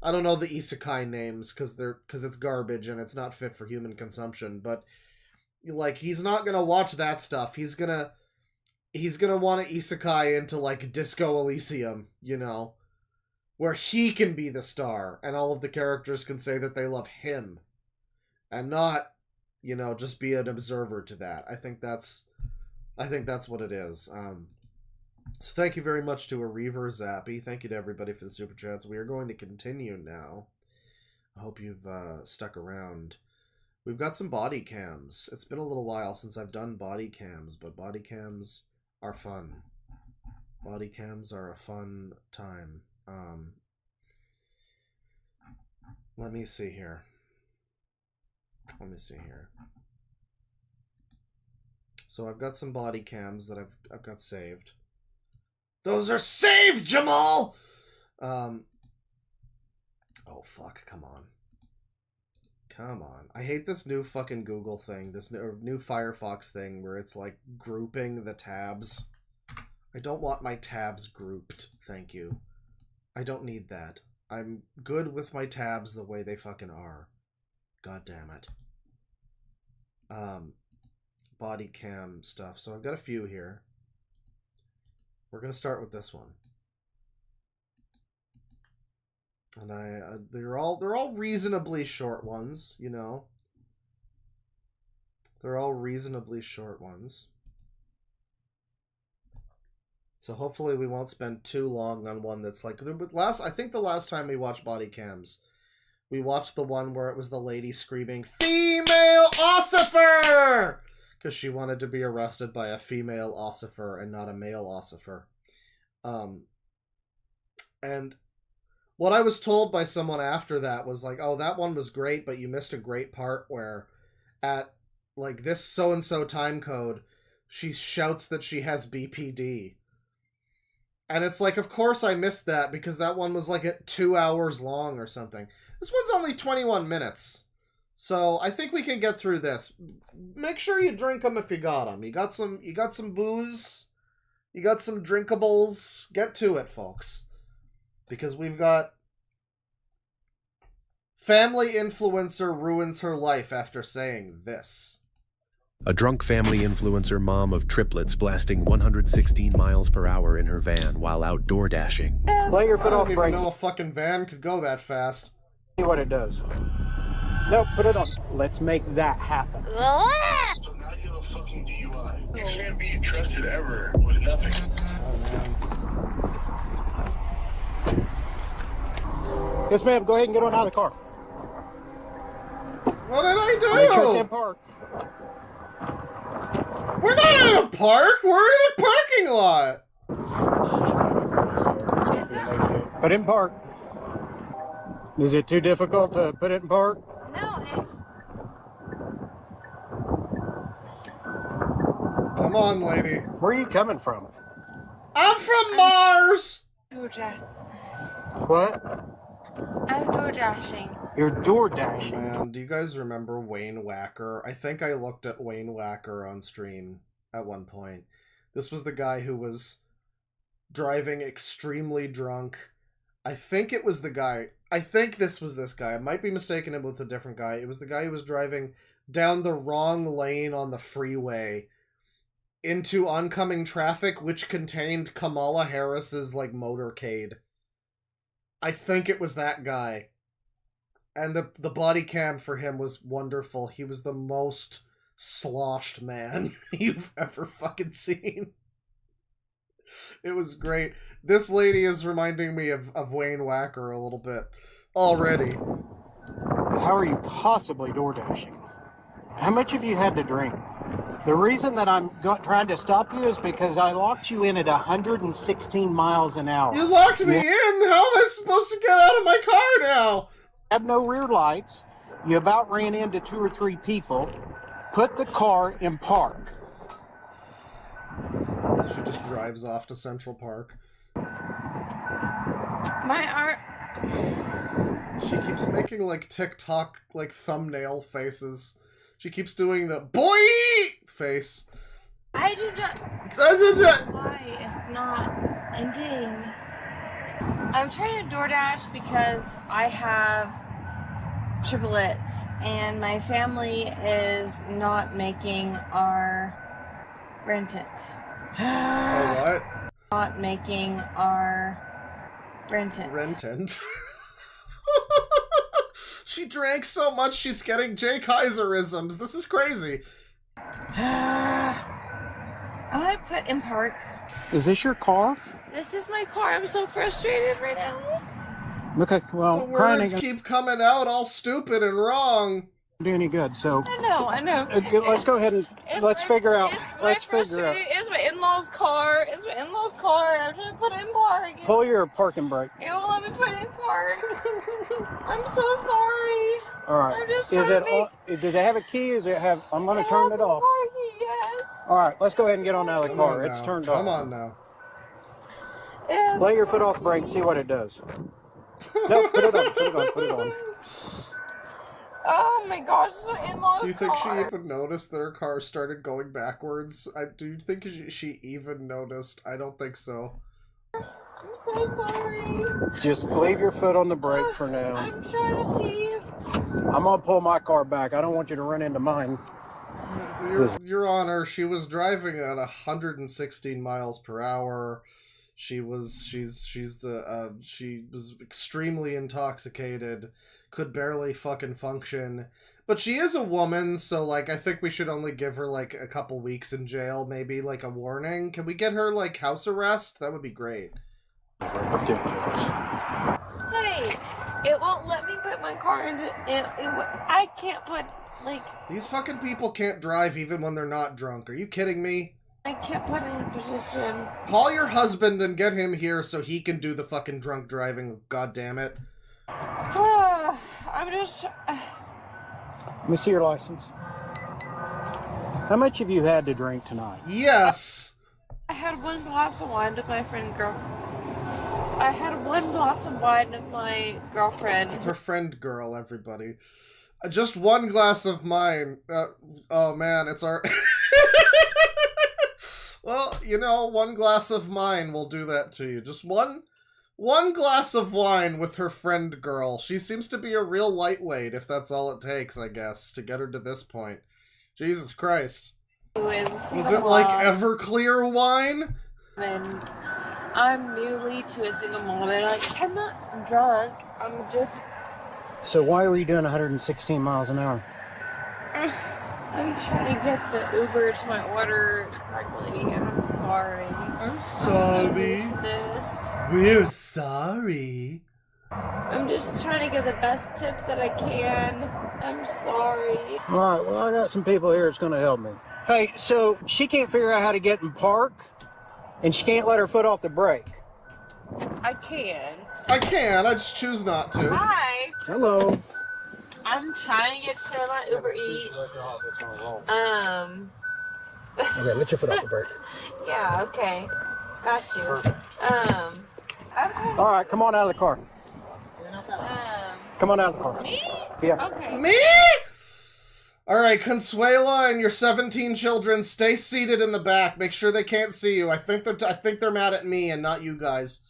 isekai names because it's garbage and it's not fit for human consumption, but, like, he's not gonna watch that stuff. He's gonna want to isekai into, like, Disco Elysium, you know, where he can be the star and all of the characters can say that they love him and not, you know, just be an observer to that. I think that's what it is. So thank you very much to a Reaver Zappy. Thank you to everybody for the super chats. We are going to continue now. I hope you've stuck around. We've got some body cams. It's been a little while since I've done body cams, but body cams are fun. Body cams are a fun time. Let me see here. So I've got some body cams that I've got saved. Those are saved, Jamal! Oh, fuck. Come on. I hate this new fucking Google thing. This new Firefox thing where it's, like, grouping the tabs. I don't want my tabs grouped. Thank you. I don't need that. I'm good with my tabs the way they fucking are. God damn it. Body cam stuff. So I've got a few here. We're going to start with this one. And they're all reasonably short ones, you know. They're all reasonably short ones. So hopefully we won't spend too long on one that's like... I think the last time we watched body cams, we watched the one where it was the lady screaming, "Female ossifer!" Because she wanted to be arrested by a female ossifer and not a male ossifer. And what I was told by someone after that was like, oh, that one was great, but you missed a great part where at, like, this so-and-so time code, she shouts that she has BPD. And it's like, of course I missed that, because that one was like at 2 hours long or something. This one's only 21 minutes. So I think we can get through this. Make sure you drink them if you got them. You got some booze. You got some drinkables. Get to it, folks. Because we've got family influencer ruins her life after saying this. A drunk family influencer mom of triplets blasting 116 miles per hour in her van while outdoor dashing. Play your foot off the brakes. I didn't even know a fucking van could go that fast. See what it does. No, put it on. Let's make that happen. So now you have a fucking DUI. You can't be trusted ever with nothing. Oh, man. Yes, ma'am. Go ahead and get on out of the car. What did I do? Make sure it's in park. We're not in a park. We're in a parking lot. Put it in park. Is it too difficult to put it in park? No, it's... Come on, lady. Where are you coming from? I'm from Mars. What? I'm door dashing. You're door dashing. Oh, man, do you guys remember Wayne Wacker? I think I looked at Wayne Wacker on stream at one point. This was the guy who was driving extremely drunk. I think it was the guy. I think this was this guy. I might be mistaken him with a different guy. It was the guy who was driving down the wrong lane on the freeway into oncoming traffic, which contained Kamala Harris's, like, motorcade. I think it was that guy. And the body cam for him was wonderful. He was the most sloshed man you've ever fucking seen. It was great. This lady is reminding me of Wayne Wacker a little bit already. How are you possibly door dashing? How much have you had to drink? The reason that I'm trying to stop you is because I locked you in at 116 miles an hour. You locked me in? How am I supposed to get out of my car now? Have no rear lights. You about ran into 2 or 3 people. Put the car in park. She just drives off to Central Park. My art... She keeps making, like, TikTok, like, thumbnail faces. She keeps doing the boy face. I do not... Why it's not ending. I'm trying to DoorDash because I have triplets and my family is not making our rented. Oh, what? Not making our rented. Rented? She drank so much she's getting Jay Kaiserisms. This is crazy. I want to put in park. Is this your car? This is my car. I'm so frustrated right now. Okay, well, The words keep coming out all stupid and wrong. Do any good, so I know. let's go ahead and let's figure out. It's my in-laws' car. It's my in-laws' car. I'm trying to put it in park. Pull your parking brake. It won't let me put it in park. I'm so sorry. All right. I'm just Is trying it? to be... Does it have a key? Does it have? I'm going to turn it off. Parking, yes. All right. Let's go ahead and get on out of the Come car. on It's now. turned Come off. on now. Yes. Lay your foot off the brake and see what it does. No, put it on. Put it on. Put it on. Oh my gosh, this is my in-laws' Do you think car. she even noticed that her car started going backwards? Do you think she even noticed? I don't think so. I'm so sorry. Just leave your foot on the brake for now. I'm trying to leave. I'm going to pull my car back. I don't want you to run into mine. Your Honor, she was driving at 116 miles per hour. She was extremely intoxicated, could barely fucking function. But she is a woman, so, like, I think we should only give her, like, a couple weeks in jail, maybe, like, a warning. Can we get her, like, house arrest? That would be great. Ridiculous. Hey, it won't let me put my car into... I can't put, like... These fucking people can't drive even when they're not drunk. Are you kidding me? I can't put it in position. Call your husband and get him here so he can do the fucking drunk driving, god damn it. I'm just... Let me see your license. How much have you had to drink tonight? Yes! I had 1 glass of wine with my friend girl. I had 1 glass of wine with my girlfriend. Her friend girl, everybody. Just one glass of mine. Oh man, it's our... Well, you know, one glass of mine will do that to you. Just one glass of wine with her friend girl. She seems to be a real lightweight, if that's all it takes, I guess, to get her to this point. Jesus Christ. Was it like Everclear wine? And I'm newly to a single mom, and I'm not drunk. I'm just... So why were you doing 116 miles an hour? I'm trying to get the Uber to my order correctly, and I'm sorry. I'm sorry. We're sorry. I'm just trying to get the best tip that I can. I'm sorry. All right, well, I got some people here that's going to help me. Hey, so she can't figure out how to get in park, and she can't let her foot off the brake. I can. I can, I just choose not to. Hi. Hello. I'm trying to get to my Uber Eats. Okay, let your foot off the brake. Yeah, okay. Got you. All right, come on out of the car. Come on out of the car. Me? Yeah. Okay. Me? Alright, Consuela and your 17 children, stay seated in the back. Make sure they can't see you. I think they're mad at me and not you guys.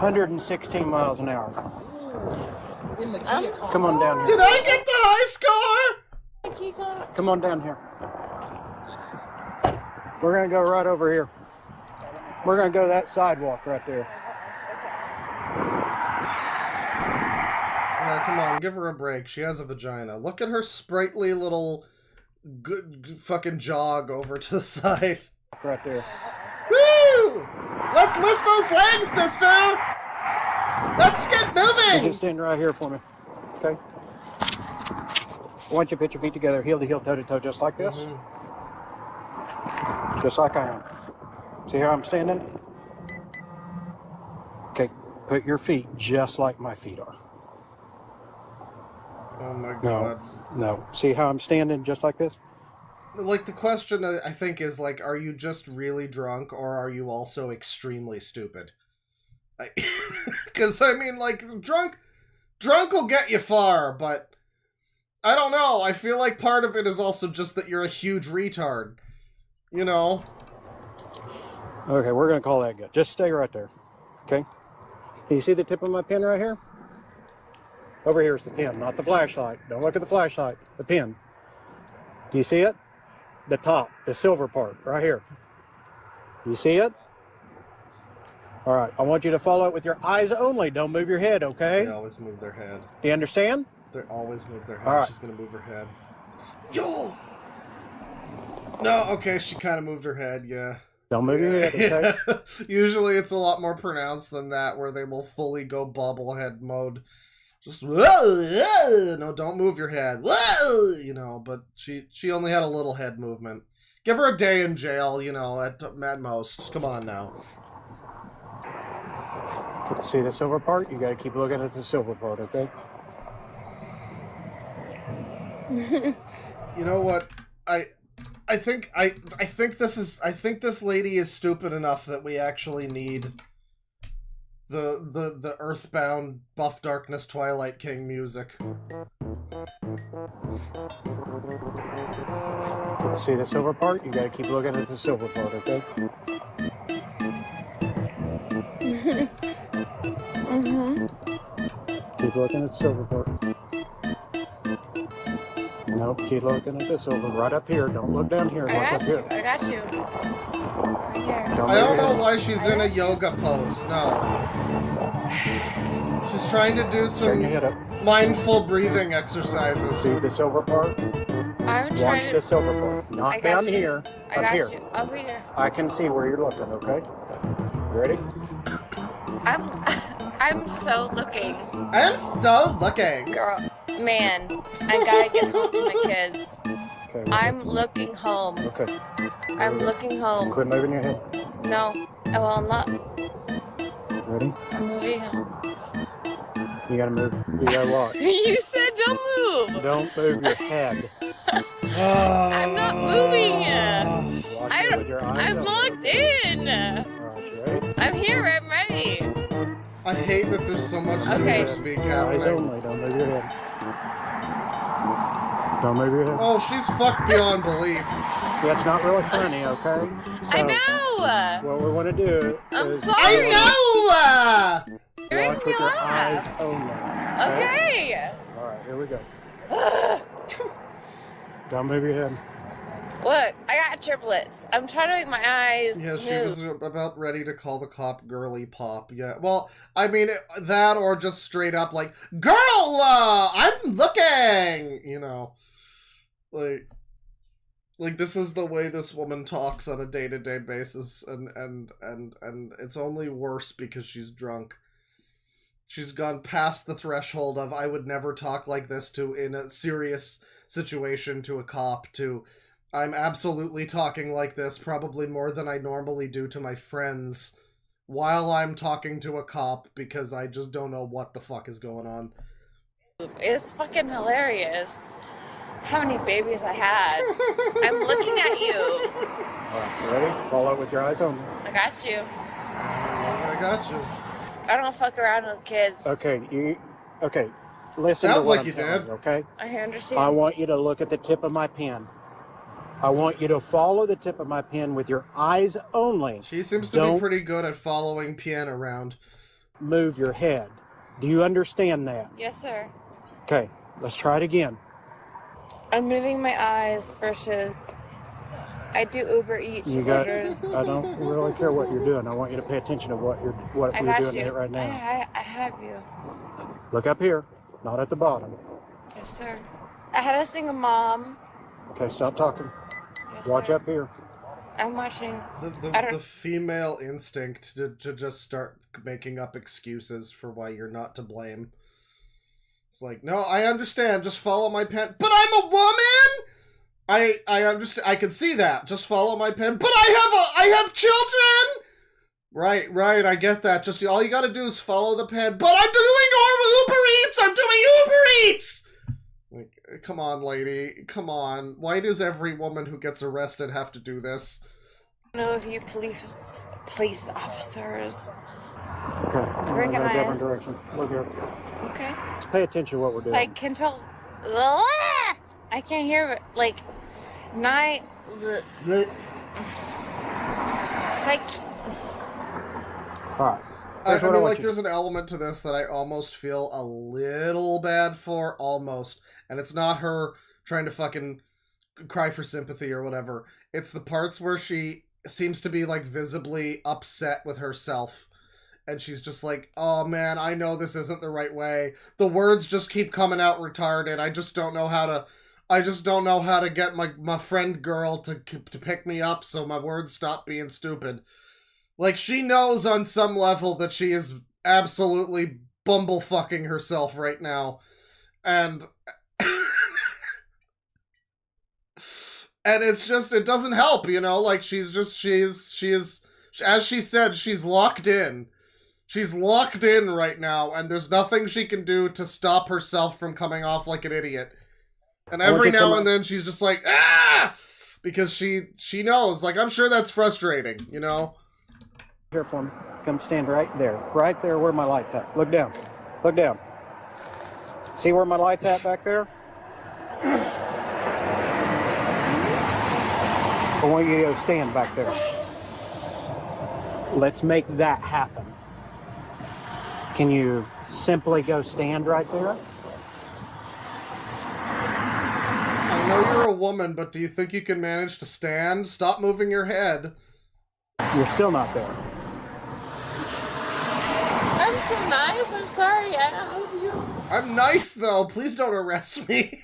116 miles an hour. Come on down here. Did I get the high score? Come on down here. We're going to go right over here. We're going to go that sidewalk right there. Come on, give her a break. She has a vagina. Look at her sprightly little good fucking jog over to the side. Right there. Woo! Let's lift those legs, sister! Let's get moving! You just stand right here for me, okay? I want you to put your feet together, heel to heel, toe to toe, just like this. Just like I am. See how I'm standing? Okay, put your feet just like my feet are. Oh my god. No. See how I'm standing just like this? Like, the question, I think, is, like, are you just really drunk, or are you also extremely stupid? Because, I mean, like, drunk will get you far, but I don't know. I feel like part of it is also just that you're a huge retard. You know? Okay, we're going to call that good. Just stay right there, okay? Can you see the tip of my pen right here? Over here is the pen, not the flashlight. Don't look at the flashlight, the pen. Do you see it? The top, the silver part, right here. You see it? All right, I want you to follow it with your eyes only. Don't move your head, okay? They always move their head. Do you understand? They always move their head. All right. She's going to move her head. Yo! No, okay, she kind of moved her head, yeah. Don't move your head, okay? Yeah. Usually it's a lot more pronounced than that, where they will fully go bobblehead mode. Just, whoa, whoa, no, don't move your head. Whoa, you know, but she only had a little head movement. Give her a day in jail, you know, at most. Come on now. See the silver part? You got to keep looking at the silver part, okay? You know what? I think this lady is stupid enough that we actually need the Earthbound Buff Darkness Twilight King music. See the silver part? You got to keep looking at the silver part, okay? Keep looking at the silver part. Nope, keep looking at the silver. Right up here. Don't look down here. Look up here. I got you. Right here. I don't know why she's in a yoga pose. No. She's trying to do some mindful breathing exercises. See the silver part? I'm trying Watch to... the silver part. Not down here. Up here. You. Up here. I can see where you're looking, okay? You ready? I'm so looking. I'm so looking. Girl, man, I gotta get home to my kids. Okay, I'm looking home. Okay. I'm looking home. Quit moving your head. No. Well, I'm not. Ready? I'm moving home. You gotta move. You gotta watch. You said don't move. Don't move your head. I'm not moving. Watch it with your eyes I'm open. locked in. Alright, you ready? I'm here. I'm ready. I I hate that there's so much Okay. super speak Eyes happening. only. Don't move your head. Don't move your head. Oh, she's fucked beyond belief. Yeah, it's not really funny, okay? So, I know! what we want to do I'm is sorry! I know! You're watch making me with your laugh. eyes only. Okay! Alright, here we go. Don't move your head. Look, I got triplets. I'm trying to make my eyes Yeah, she move. was about ready to call the cop girly pop. Yeah, well, I mean, that or just straight up like, girl, I'm looking! You know, like this is the way this woman talks on a day-to-day basis, and it's only worse because she's drunk. She's gone past the threshold of I would never talk like this to in a serious situation to a cop to I'm absolutely talking like this probably more than I normally do to my friends while I'm talking to a cop because I just don't know what the fuck is going on. It's fucking hilarious how many babies I had. I'm looking at you. Alright, you ready? Follow it with your eyes only. I got you. I got you. I don't fuck around with kids. Okay, listen Sounds to what like I'm you telling did. you, okay? I understand. I want you to look at the tip of my pen. I want you to follow the tip of my pen with your eyes only. She seems to be pretty good at following Pian around. Move your head. Do you understand that? Yes, sir. Okay, let's try it again. I'm moving my eyes versus I do Uber Eats orders. I don't really care what you're doing. I want you to pay attention to what I we're got doing you. right now. I have you. Look up here, not at the bottom. Yes, sir. I had a single mom. Okay, stop talking. Yes, Watch sir. up here. I'm watching. The female instinct to just start making up excuses for why you're not to blame. It's like, no, I understand. Just follow my pen. But I'm a woman. I understand. I can see that. Just follow my pen. But I have children. Right. I get that. Just all you got to do is follow the pen. But I'm doing Uber Eats. I'm doing Uber Eats. Like, come on, lady. Come on. Why does every woman who gets arrested have to do this? I don't know if you police officers Okay, I'm gonna go a recognize. different direction. Look here. Okay. Just pay attention to what we're doing. Psych control. I can't hear it. Like, night. Psych. All right. I Here's what mean, want like, you- there's an element to this that I almost feel a little bad for, almost. And it's not her trying to fucking cry for sympathy or whatever. It's the parts where she seems to be, like, visibly upset with herself. And she's just like, oh, man, I know this isn't the right way. The words just keep coming out retarded. I just don't know how to get my friend girl to pick me up so my words stop being stupid. Like, she knows on some level that she is absolutely bumblefucking herself right now. And and it's just, it doesn't help, you know? Like, she is, as she said, she's locked in. She's locked in right now, and there's nothing she can do to stop herself from coming off like an idiot. And every now and then she's just like, ah! Because she knows. Like, I'm sure that's frustrating, you know? Here for me. Come stand right there where my light's at. Look down. Look down. See where my light's at back there? I want you to stand back there. Let's make that happen. Can you simply go stand right there? I know you're a woman, but do you think you can manage to stand? Stop moving your head. You're still not there. I'm so nice. I'm sorry. I hope you. I'm nice, though. Please don't arrest me.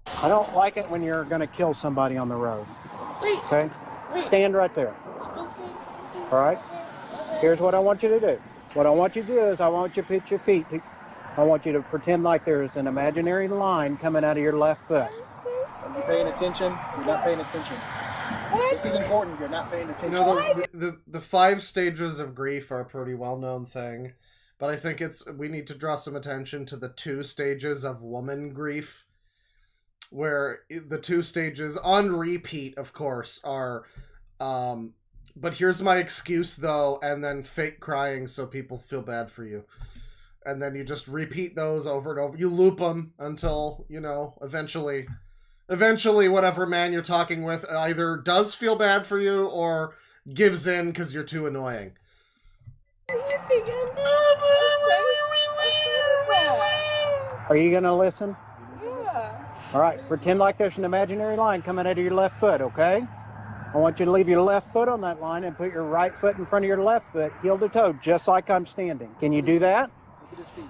I don't like it when you're going to kill somebody on the road. Wait. Okay? Wait. Stand right there. Okay. All right? Here's what I want you to do. What I want you to do is I want you to put your feet. I want you to pretend like there's an imaginary line coming out of your left foot. Are you paying attention? You're not paying attention. This is important. You're not paying attention. You know, the 5 stages of grief are a pretty well-known thing. But I think we need to draw some attention to the 2 stages of woman grief. Where the 2 stages, on repeat, of course, are but here's my excuse though, and then fake crying so people feel bad for you. And then you just repeat those over and over. You loop them until, you know, eventually whatever man you're talking with either does feel bad for you or gives in because you're too annoying. Are you going to listen? Yeah. All right, pretend like there's an imaginary line coming out of your left foot, okay? I want you to leave your left foot on that line and put your right foot in front of your left foot, heel to toe, just like I'm standing. Can you do that? Look at his feet.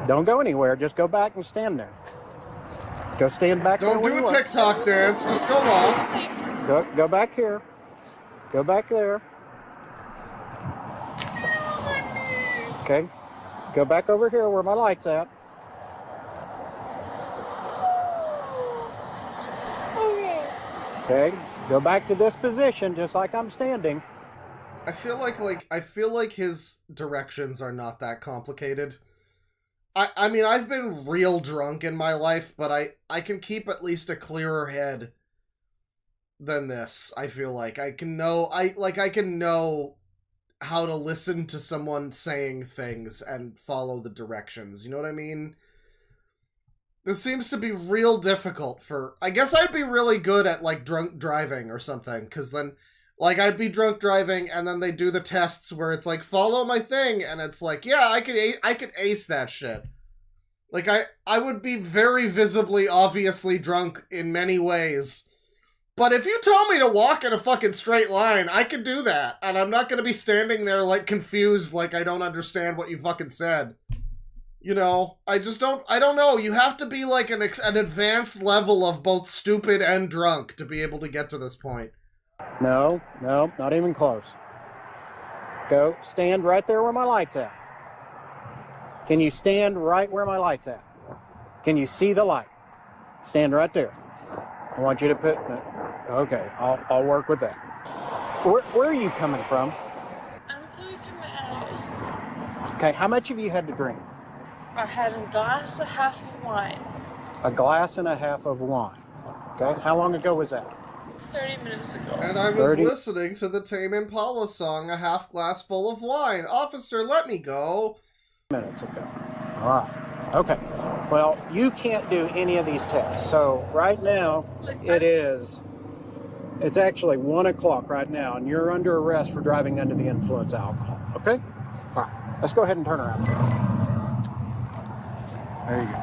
Don't go anywhere. Just go back and stand there. Go stand back there. Don't do a TikTok dance. Just go walk. Go back here. Go back there. Okay. Go back over here where my light's at. Okay. Go back to this position just like I'm standing. I feel like his directions are not that complicated. I mean, I've been real drunk in my life, but I can keep at least a clearer head than this. I feel like I can know how to listen to someone saying things and follow the directions. You know what I mean? This seems to be real difficult for... I guess I'd be really good at, like, drunk driving or something, because then, like, I'd be drunk driving, and then they do the tests where it's like, follow my thing, and it's like, yeah, I could ace that shit. Like, I would be very visibly, obviously drunk in many ways. But if you told me to walk in a fucking straight line, I could do that, and I'm not gonna be standing there, like, confused, like I don't understand what you fucking said. You know, I don't know. You have to be like an advanced level of both stupid and drunk to be able to get to this point. No, not even close. Go stand right there where my light's at. Can you stand right where my light's at? Can you see the light? Stand right there. I want you to put... Okay, I'll work with that. Where are you coming from? I'm coming to my house. Okay, how much have you had to drink? I had a glass and a half of wine. A glass and a half of wine. Okay, how long ago was that? 30 minutes ago. And I was listening to the Tame Impala song, A Half Glass Full of Wine. Officer, let me go. Minutes ago. All right. Okay. Well, you can't do any of these tests. So right now, it's actually 1 o'clock right now, and you're under arrest for driving under the influence of alcohol. Okay? All right. Let's go ahead and turn around. There you go.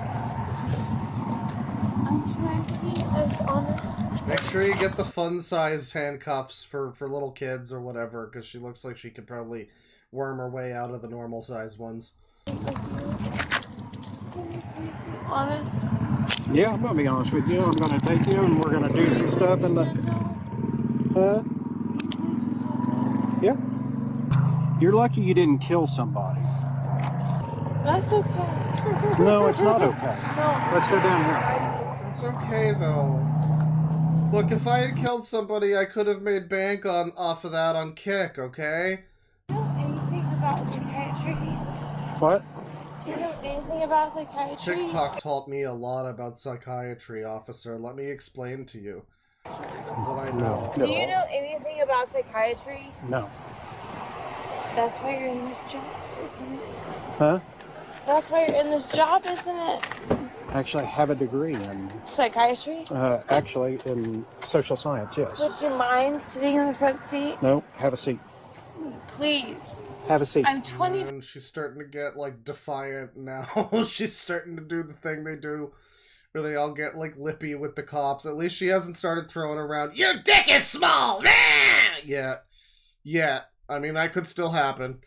I'm trying to be as honest. Make sure you get the fun-sized handcuffs for little kids or whatever, because she looks like she could probably worm her way out of the normal-sized ones. Can you be honest? Yeah, I'm going to be honest with you. I'm going to take you and we're going to do some stuff in the... Yeah. You're lucky you didn't kill somebody. That's okay. No, it's not okay. No. Let's go down here. It's okay, though. Look, if I had killed somebody, I could have made bank off of that on Kick, okay? Do you know anything about psychiatry? What? Do you know anything about psychiatry? TikTok taught me a lot about psychiatry, officer. Let me explain to you what I know. Do you know anything about psychiatry? No. That's why you're in this job, isn't it? Huh? That's why you're in this job, isn't it? Actually, I have a degree in... Psychiatry? Actually, in social science, yes. Would you mind sitting in the front seat? No, have a seat. Please. Have a seat. I'm 20. And she's starting to get, like, defiant now. She's starting to do the thing they do where they all get, like, lippy with the cops. At least she hasn't started throwing around, "Your dick is small!" Yet. I mean, that could still happen.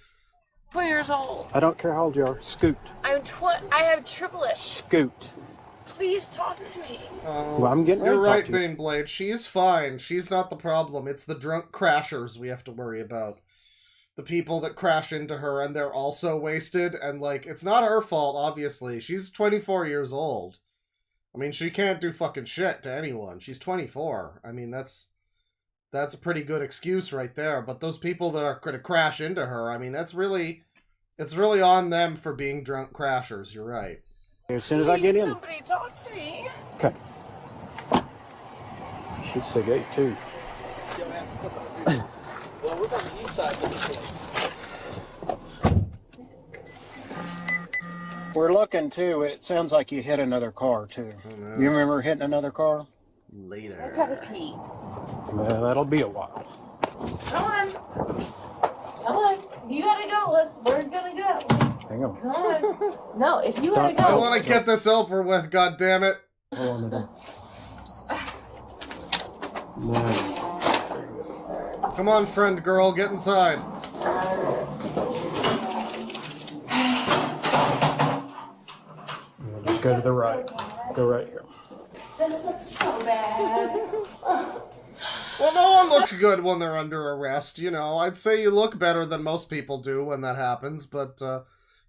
20 years old. I don't care how old you are. Scoot. I have triplets. Scoot. Please talk to me. Well, I'm getting You're ready right, to talk to you. Baneblade. She's fine. She's not the problem. It's the drunk crashers we have to worry about. The people that crash into her and they're also wasted, and, like, it's not her fault, obviously. She's 24 years old. I mean, she can't do fucking shit to anyone. She's 24. I mean, that's a pretty good excuse right there. But those people that are going to crash into her, I mean, it's really on them for being drunk crashers. You're right. As soon as I get in. Somebody talk to me. Okay. She's Cigarette too. Well, we're on the east side of the place. We're looking too. It sounds like you hit another car too. You remember hitting another car? Later. I gotta pee. Well, that'll be a while. Come on. Come on. You gotta go. We're gonna go. Hang on. Come on. No, if you gotta go. I want to get this over with, goddammit. Hold on a minute. Come on, friend girl, get inside. Just go to the right. Go right here. This looks so bad. Well, no one looks good when they're under arrest, you know. I'd say you look better than most people do when that happens, but,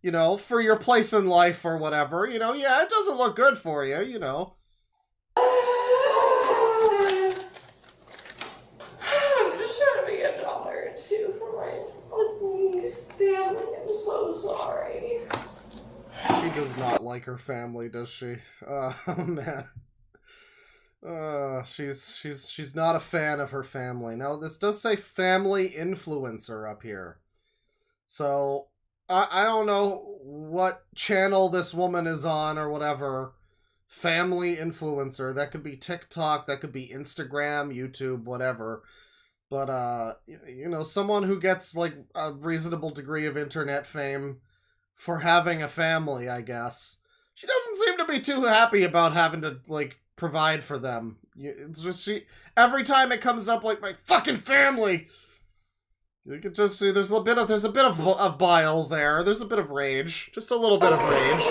you know, for your place in life or whatever, you know, yeah, it doesn't look good for you, you know. I'm just trying to make $1 for my fucking family. I'm so sorry. She does not like her family, does she? Oh, man. She's not a fan of her family. Now, this does say family influencer up here. So, I don't know what channel this woman is on or whatever. Family influencer. That could be TikTok, that could be Instagram, YouTube, whatever. But, you know, someone who gets, like, a reasonable degree of internet fame for having a family, I guess. She doesn't seem to be too happy about having to, like, provide for them. It's just every time it comes up, like, my fucking family, you can just see there's a bit of bile there. There's a bit of rage, just a little bit of rage.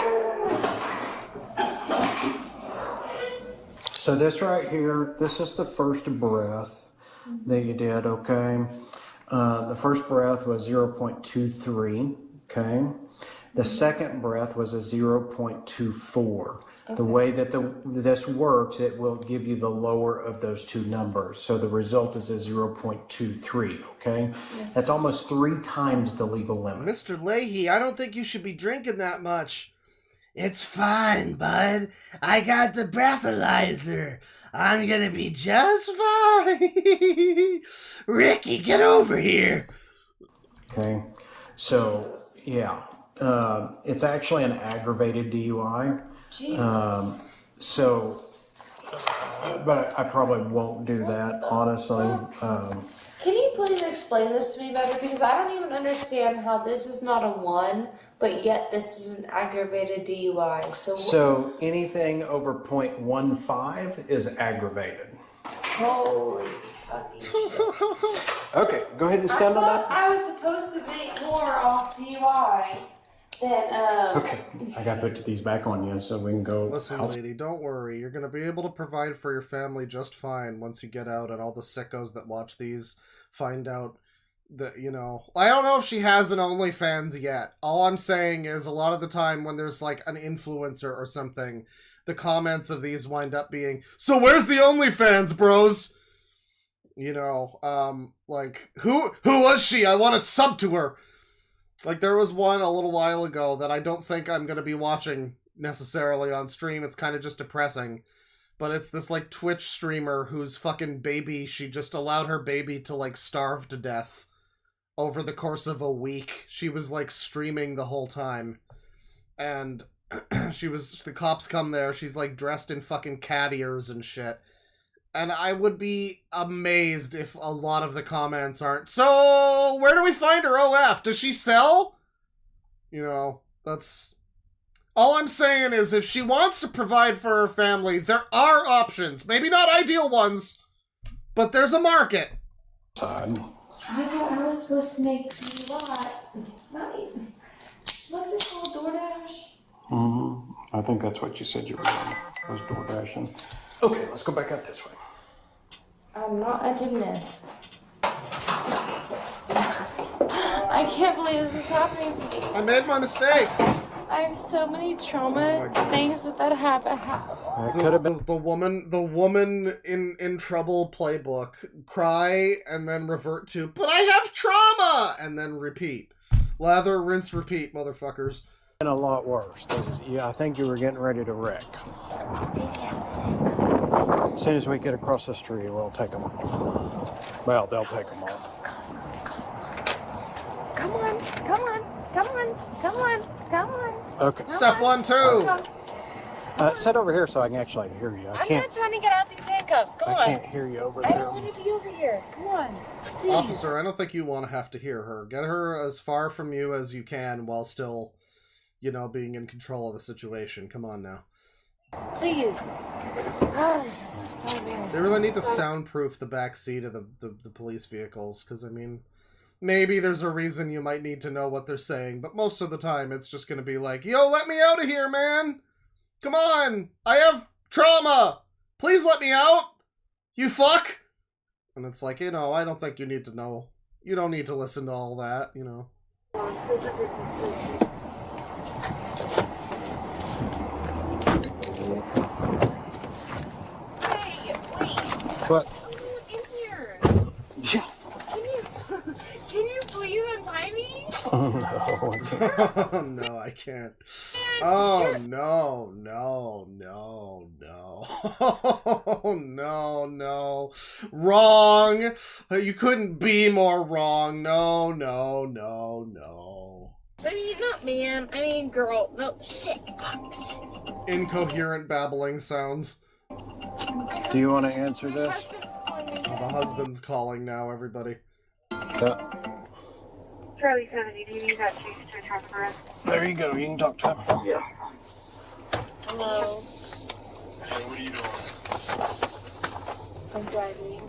So this right here, this is the first breath that you did, okay? The first breath was 0.23, okay? The second breath was a 0.24. The way that this works, it will give you the lower of those two numbers. So the result is a 0.23, okay? Yes. That's almost 3 times the legal limit. Mr. Leahy, I don't think you should be drinking that much. It's fine, bud. I got the breathalyzer. I'm gonna be just fine. Ricky, get over here. Okay, so, yeah. It's actually an aggravated DUI. But I probably won't do that, honestly. Can you please explain this to me better? Because I don't even understand how this is not a 1, but yet this is an aggravated DUI. So anything over 0.15 is aggravated. Holy fucking shit. Okay, go ahead and stand on that. I was supposed to make more off DUI. Okay, I gotta put these back on you so we can go. Listen, lady, don't worry. You're gonna be able to provide for your family just fine once you get out, and all the sickos that watch these find out that, you know... I don't know if she has an OnlyFans yet. All I'm saying is a lot of the time when there's, like, an influencer or something, the comments of these wind up being, "So where's the OnlyFans, bros?" You know, like, who was she? I want to sub to her. Like, there was one a little while ago that I don't think I'm going to be watching necessarily on stream. It's kind of just depressing. But it's this, like, Twitch streamer whose fucking baby, she just allowed her baby to, like, starve to death over the course of a week. She was, like, streaming the whole time. And the cops come there, she's, like, dressed in fucking cat ears and shit. And I would be amazed if a lot of the comments aren't, "So, where do we find her OF? Does she sell?" You know, that's... All I'm saying is if she wants to provide for her family, there are options. Maybe not ideal ones, but there's a market. I thought I was supposed to make what? What's it called? DoorDash? I think that's what you said you were doing. Was door dashing. Okay, let's go back out this way. I'm not a gymnast. I can't believe this is happening to me. I made my mistakes. I have so many trauma things that happen. It could have been the woman in trouble playbook. Cry and then revert to, "But I have trauma!" and then repeat. Lather, rinse, repeat, motherfuckers. a lot worse. 'Cause, yeah, I think you were getting ready to wreck. As soon as we get across the street, we'll take them off. Well, they'll take them off. Come on, come on, come on, come on, come on. Okay. Step 1, 2. Sit over here so I can actually hear you. I'm not trying to get out these handcuffs. Come on. I can't hear you over there. I don't want to be over here. Come on. Please. Officer, I don't think you want to have to hear her. Get her as far from you as you can while still, you know, being in control of the situation. Come on now. Please. Oh, this is so weird. They really need to soundproof the back seat of the police vehicles, because, I mean, maybe there's a reason you might need to know what they're saying, but most of the time it's just going to be like, yo, let me out of here, man! Come on! I have trauma! Please let me out! You fuck! And it's like, you know, I don't think you need to know. You don't need to listen to all that, you know. Hey, wait. What? In here. Yeah. Can you please untie me? Oh, No, I can't. Oh, no, no, no, no. No, no. Wrong. You couldn't be more wrong. No, no, no, no. I mean, not man. I mean, girl. No, shit. Fuck. Incoherent babbling sounds. Do you want to answer this? The husband's calling now, everybody. Charlie 70, do you need that change to a transfer? There you go. You can talk to him. Yeah. Hello. Hey, what are you doing? I'm driving.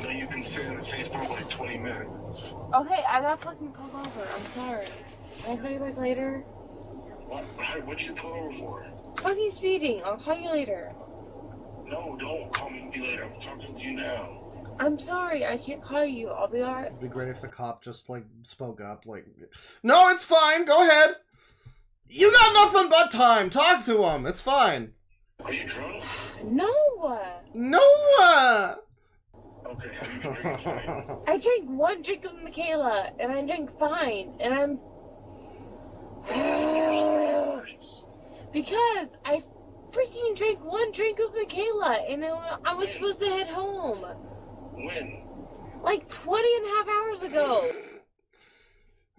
No, you've been sitting in the same spot for like 20 minutes. Okay, I got fucking pulled over. I'm sorry. Can I call you back later? What did you pull over for? Fucking speeding. I'll call you later. No, don't call me later. I'm talking to you now. I'm sorry. I can't call you. I'll be alright. It'd be great if the cop just, like, spoke up, like, no, it's fine. Go ahead. You got nothing but time. Talk to him. It's fine. Are you drunk? No. No. Okay, have you been drinking tonight? I drank one drink of Michaela, and I drank fine, and I'm... Because I freaking drank one drink of Michaela, and I was supposed to head home. When? Like 20 and a half hours ago.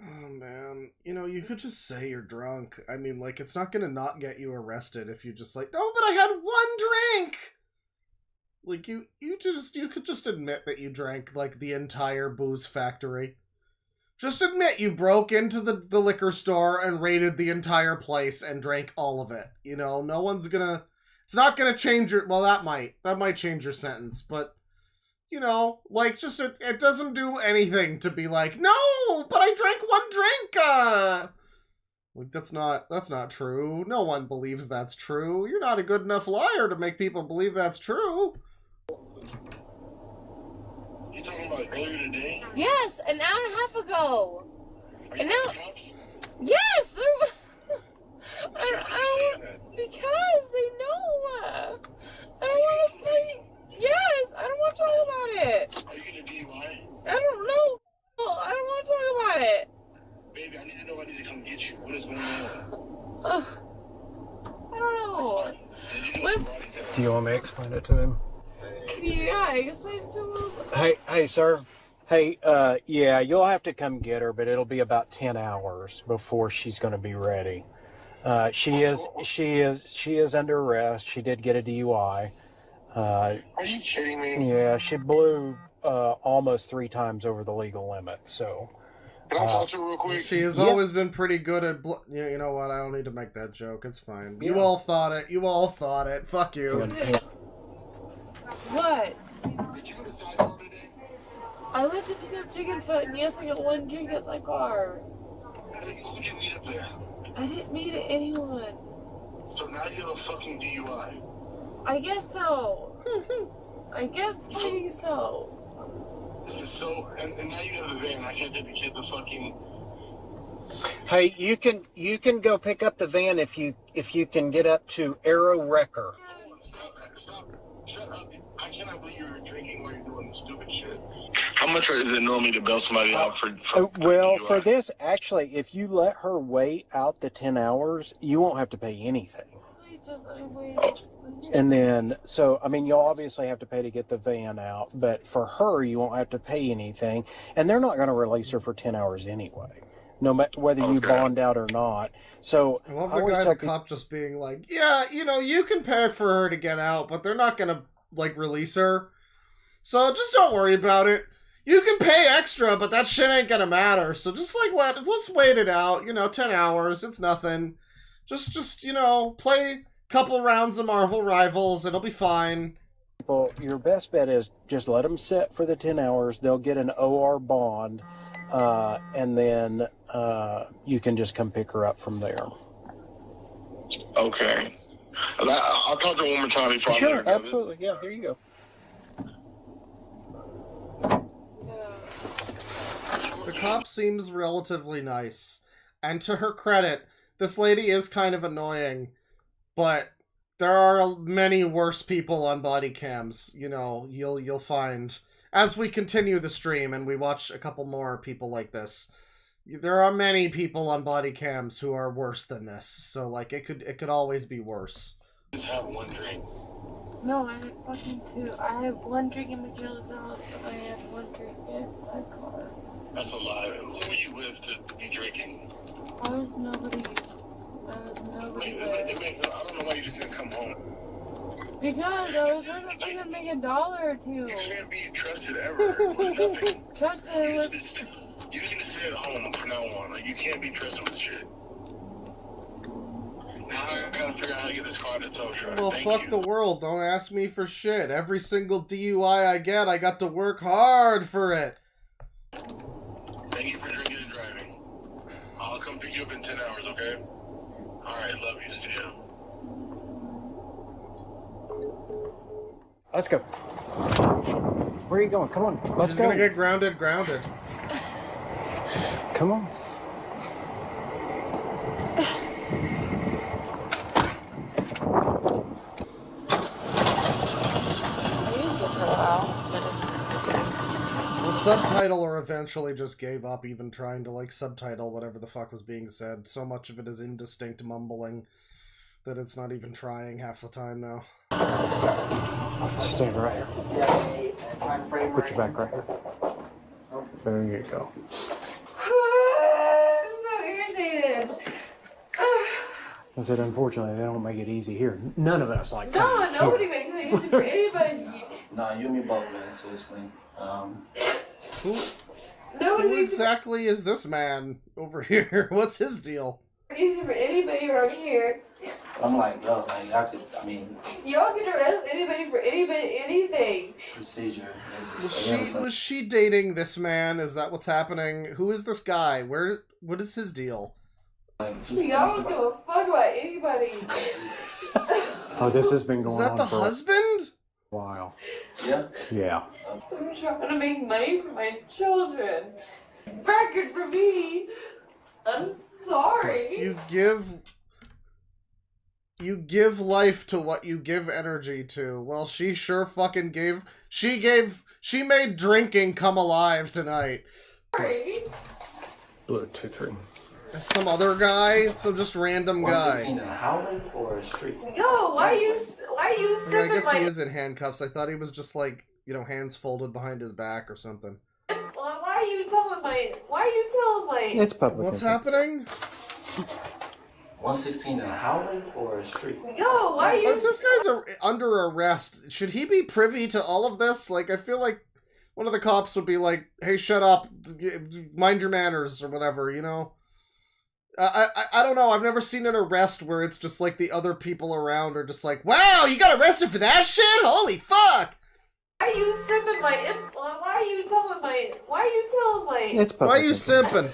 Oh, man. You know, you could just say you're drunk. I mean, like, it's not gonna not get you arrested if you just like, no, but I had one drink! Like, you could just admit that you drank, like, the entire booze factory. Just admit you broke into the liquor store and raided the entire place and drank all of it. You know, no one's gonna... It's not gonna change your... Well, that might change your sentence, but... You know, like, just, it doesn't do anything to be like, no, but I drank one drink, Like, that's not true. No one believes that's true. You're not a good enough liar to make people believe that's true. You talking about earlier today? Yes, an hour and a half ago. Are you now, cops? yes, there. I don't because they know. I don't want to fight. Yes, I don't want to talk about it. Are you gonna DUI? I don't know. I don't want to talk about it. Baby, I need to know. I need to come get you. What is going on? I don't know. What? Do you want me to explain it to him? Yeah, explain it to him. Hey, sir. Hey, yeah, you'll have to come get her, but it'll be about 10 hours before she's going to be ready. She is under arrest. She did get a DUI. Are you kidding me? Yeah, she blew almost 3 times over the legal limit. So. Can I talk to her real quick? She has always been pretty good at... you know what? I don't need to make that joke. It's fine. You all thought it. You all thought it. Fuck you. What? Did you go to Sidebar today? I went to pick up chicken foot, and yes, I got one drink at my car. Who'd you meet up there? I didn't meet anyone. So now you have a fucking DUI. I guess so. I guess maybe so. This is so... And now you have a van. I can't take the kids to fucking... Hey, you can go pick up the van if you can get up to Arrow Wrecker. Stop. Shut up. I cannot believe you're drinking while you're doing this stupid shit. How much is it normally to bail somebody out for For this, actually, if you let her wait out the 10 hours, you won't have to pay anything. just let me wait. And then, so, I mean, you'll obviously have to pay to get the van out, but for her, you won't have to pay anything. And they're not going to release her for 10 hours anyway, no matter whether you bond out or not. So, I love the guy, the cop, just being like, yeah, you know, you can pay for her to get out, but they're not going to, like, release her. So just don't worry about it. You can pay extra, but that shit ain't going to matter. So just, like, let's wait it out. You know, 10 hours, it's nothing. Just you know, play a couple rounds of Marvel Rivals. It'll be fine. Well, your best bet is just let them sit for the 10 hours. They'll get an OR bond, and then you can just come pick her up from there. Okay. I'll talk to her one more time before Sure, absolutely. Yeah, here you go. The cop seems relatively nice. And to her credit, this lady is kind of annoying, but there are many worse people on body cams. You know, you'll find as we continue the stream and we watch a couple more people like this. There are many people on body cams who are worse than this. So like it could always be worse. Just have one drink. No, I had fucking two. I had one drink in Michaela's house, and I had one drink inside car. That's a lie. Who were you with to be drinking? I was nobody there. I don't know why you just didn't come home. Because I was trying to fucking make $1 or $2. You can't be trusted ever. With nothing. Trusted with... You just need to stay at home from now on. Like, you can't be trusted with shit. Now I gotta figure out how to get this car to tow truck. Well, fuck the world. Don't ask me for shit. Every single DUI I get, I got to work hard for it. Thank you for drinking and driving. I'll come pick you up in 10 hours, okay? Alright, love you. See ya. Let's go. Where are you going? Come on. Let's go. She's gonna get grounded. Come on. The subtitler eventually just gave up even trying to like subtitle whatever the fuck was being said. So much of it is indistinct mumbling that it's not even trying half the time now. Stand right here. Put your back right here. There you go. I'm so irritated. I said, unfortunately, they don't make it easy here. None of us like No, coming nobody here. makes it easy for anybody. Nah, you and me both, man. Seriously. Who exactly is this man over here? What's his deal? Easy for anybody around here. I'm like, yo, man, y'all could, I mean... Y'all can arrest anybody for anything. Procedure. Was she dating this man? Is that what's happening? Who is this guy? What is his deal? Y'all don't give a fuck about anybody. Oh, this has been going on. Is that the husband? A while. Yeah? Yeah. I'm trying to make money for my children. Record for me. I'm sorry. You give life to what you give energy to. Well, she sure fucking gave. She made drinking come alive tonight. Sorry. Blue 2-3. That's some other guy. Some just random guy. In a Howland or a street? No, why are you I sipping guess my... he is in handcuffs. I thought he was just like, you know, hands folded behind his back or something. Why are you telling my... It's public. What's happening? 116 in a Howland or a street? No, why are you... If this guy's under arrest, should he be privy to all of this? Like, I feel like one of the cops would be like, hey, shut up, mind your manners, or whatever, you know? I don't know, I've never seen an arrest where it's just like the other people around are just like, wow, you got arrested for that shit? Holy fuck! Why are you sipping my... Why are you telling my... It's public. Why are you simping?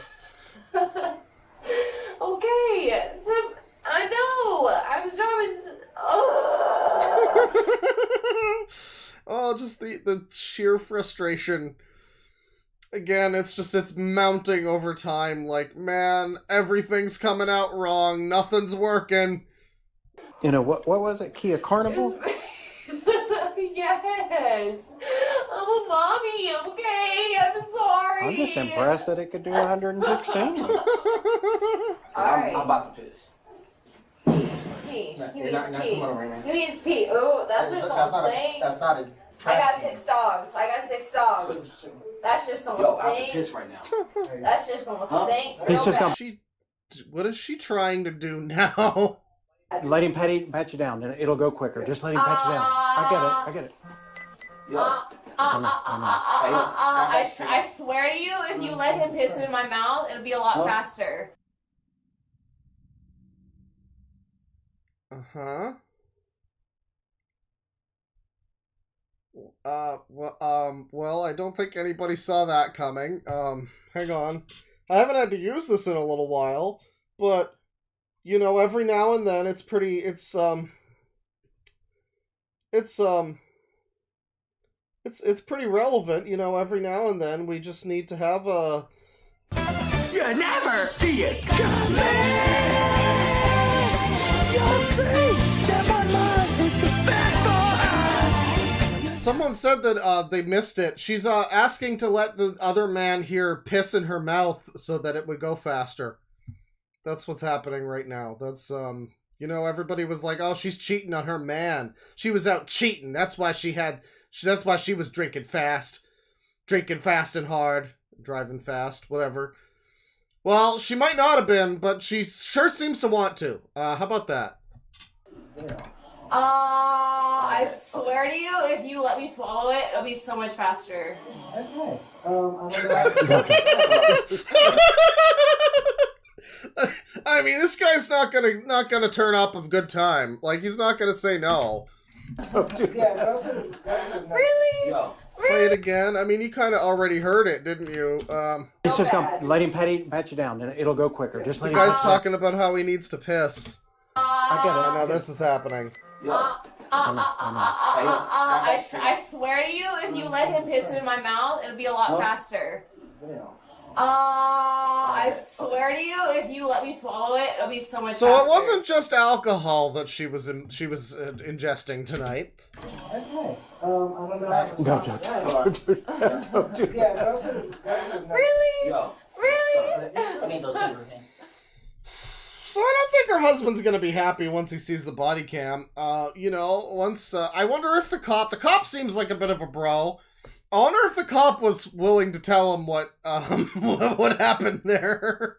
Okay, I know. I was driving. Oh, just the sheer frustration. Again, it's mounting over time. Like, man, everything's coming out wrong. Nothing's working. You know, what was it? Kia Carnival? Yes. I'm a mommy, okay? I'm sorry. I'm just impressed that it could do 116. I'm about to piss. pee. He You're needs not pee. coming over right now. He needs pee. Oh, that's just gonna stink. That's not a I got 6 dogs. I got 6 dogs. That's just gonna Yo, I have to stink. piss right now. That's just gonna stink. He's real just bad. What is she trying to do now? Let him pat you down, and it'll go quicker. Just let him pat you down. I get it. I swear to you, if you let him piss in my mouth, it'll be a lot faster. Uh-huh. Well, I don't think anybody saw that coming. Hang on. I haven't had to use this in a little while, but, you know, every now and then it's pretty relevant, you know, every now and then we just need to have a... You never see it coming! You'll see that my love is the best for us! Someone said that they missed it. She's asking to let the other man here piss in her mouth so that it would go faster. That's what's happening right now. That's, you know, everybody was like, oh, she's cheating on her man. She was out cheating. That's why she was drinking fast. Drinking fast and hard. Driving fast. Whatever. Well, she might not have been, but she sure seems to want to. How about that? I swear to you, if you let me swallow it, it'll be so much faster. Okay. I mean, this guy's not gonna turn up a good time. Like, he's not gonna say no. Really? Yo. Play it again. I mean, you kind of already heard it, didn't you? He's just gonna let him pat you down, and it'll go quicker. Just let The him. guy's talking about how he needs to piss. I get it. And now this is happening. I swear to you, if you let him piss in my mouth, it'll be a lot faster. I swear to you, if you let me swallow it, it'll be so much faster. So it wasn't just alcohol that she was ingesting tonight. Okay. I Don't do Really? Yo. Really? I need those papers, man. So I don't think her husband's gonna be happy once he sees the body cam. You know, once I wonder if the cop seems like a bit of a bro. I wonder if the cop was willing to tell him what happened there.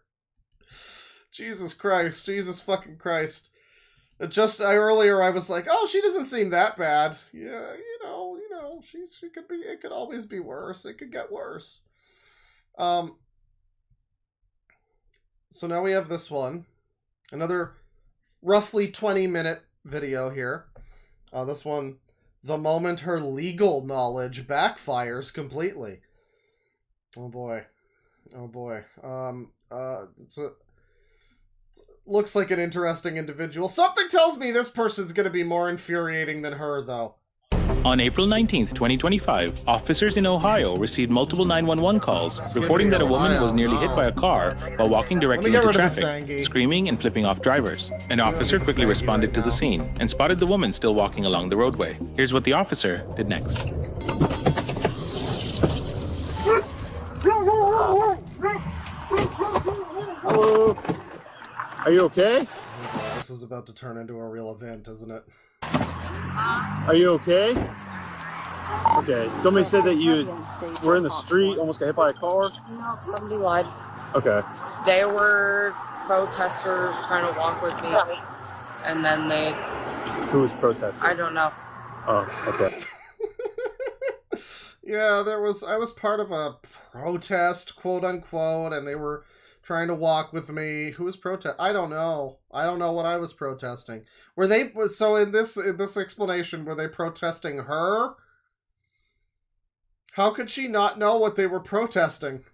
Jesus Christ, Jesus fucking Christ. Earlier I was like, oh, she doesn't seem that bad. Yeah, you know, she could be. It could always be worse. It could get worse. So now we have this one. Another roughly 20-minute video here. This one, the moment her legal knowledge backfires completely. Oh boy. Oh boy. Looks like an interesting individual. Something tells me this person's gonna be more infuriating than her, though. On April 19th, 2025, officers in Ohio received multiple 911 calls reporting that a woman was nearly hit by a car while walking directly into traffic, screaming and flipping off drivers. An officer quickly responded to the scene and spotted the woman still walking along the roadway. Here's what the officer did next. Hello. Are you okay? This is about to turn into a real event, isn't it? Are you okay? Okay. Somebody said that you were in the street, almost got hit by a car. No, somebody lied. Okay. They were protesters trying to walk with me, and then they... Who was protesting? I don't know. Oh, okay. Yeah, I was part of a protest, quote unquote, and they were trying to walk with me. Who was I don't know. I don't know what I was protesting. Were they, so in this explanation, were they protesting her? How could she not know what they were protesting?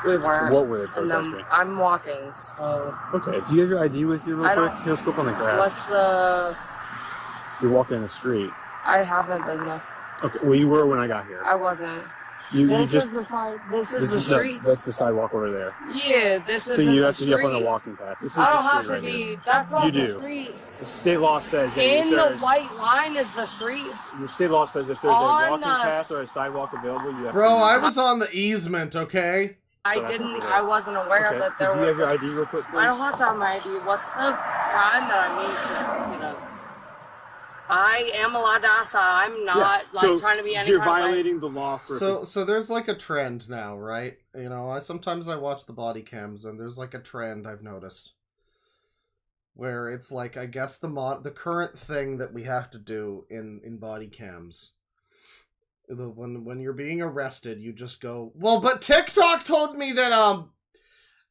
We weren't. What were they protesting? And then I'm walking, so... Okay, do you have your ID with you real quick? Here, let's go up on the grass. What's the... You're walking in the street. I haven't been there. Okay, well you were when I got here. I wasn't. This is the street. That's the sidewalk over there. Yeah, this is So you have the to be up on street. the walking path. This is I don't the have street to right be. here. That's on You the do. street. The state law says that In if the there's, white line is the street. the state law says if there's a On walking the- path or a sidewalk available, you have Bro, to I was on the easement, okay? I wasn't aware Okay. that there Do you was... have your ID real quick, please? I don't have to have my ID. What's the crime that I'm being suspected of. I am allowed to ask that. I'm not trying to be any you're kind of way. violating the law for. So there's like a trend now, right? You know, I sometimes watch the body cams, and there's like a trend I've noticed where it's like, I guess the current thing that we have to do in body cams. When you're being arrested, you just go, well, but TikTok told me that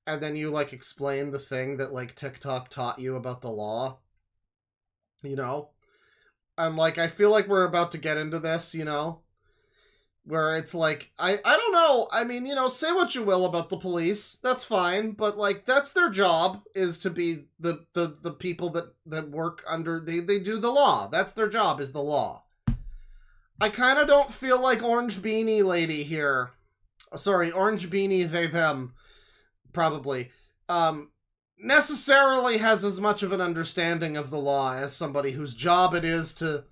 and then you like explain the thing that like TikTok taught you about the law. You know? I'm like, I feel like we're about to get into this, you know? Where it's like, I don't know. I mean, you know, say what you will about the police. That's fine. But, like, that's their job, is to be the people that work under... They do the law. That's their job, is the law. I kind of don't feel like Orange Beanie Lady here. Sorry, Orange Beanie, they, them. Probably. Necessarily has as much of an understanding of the law as somebody whose job it is to,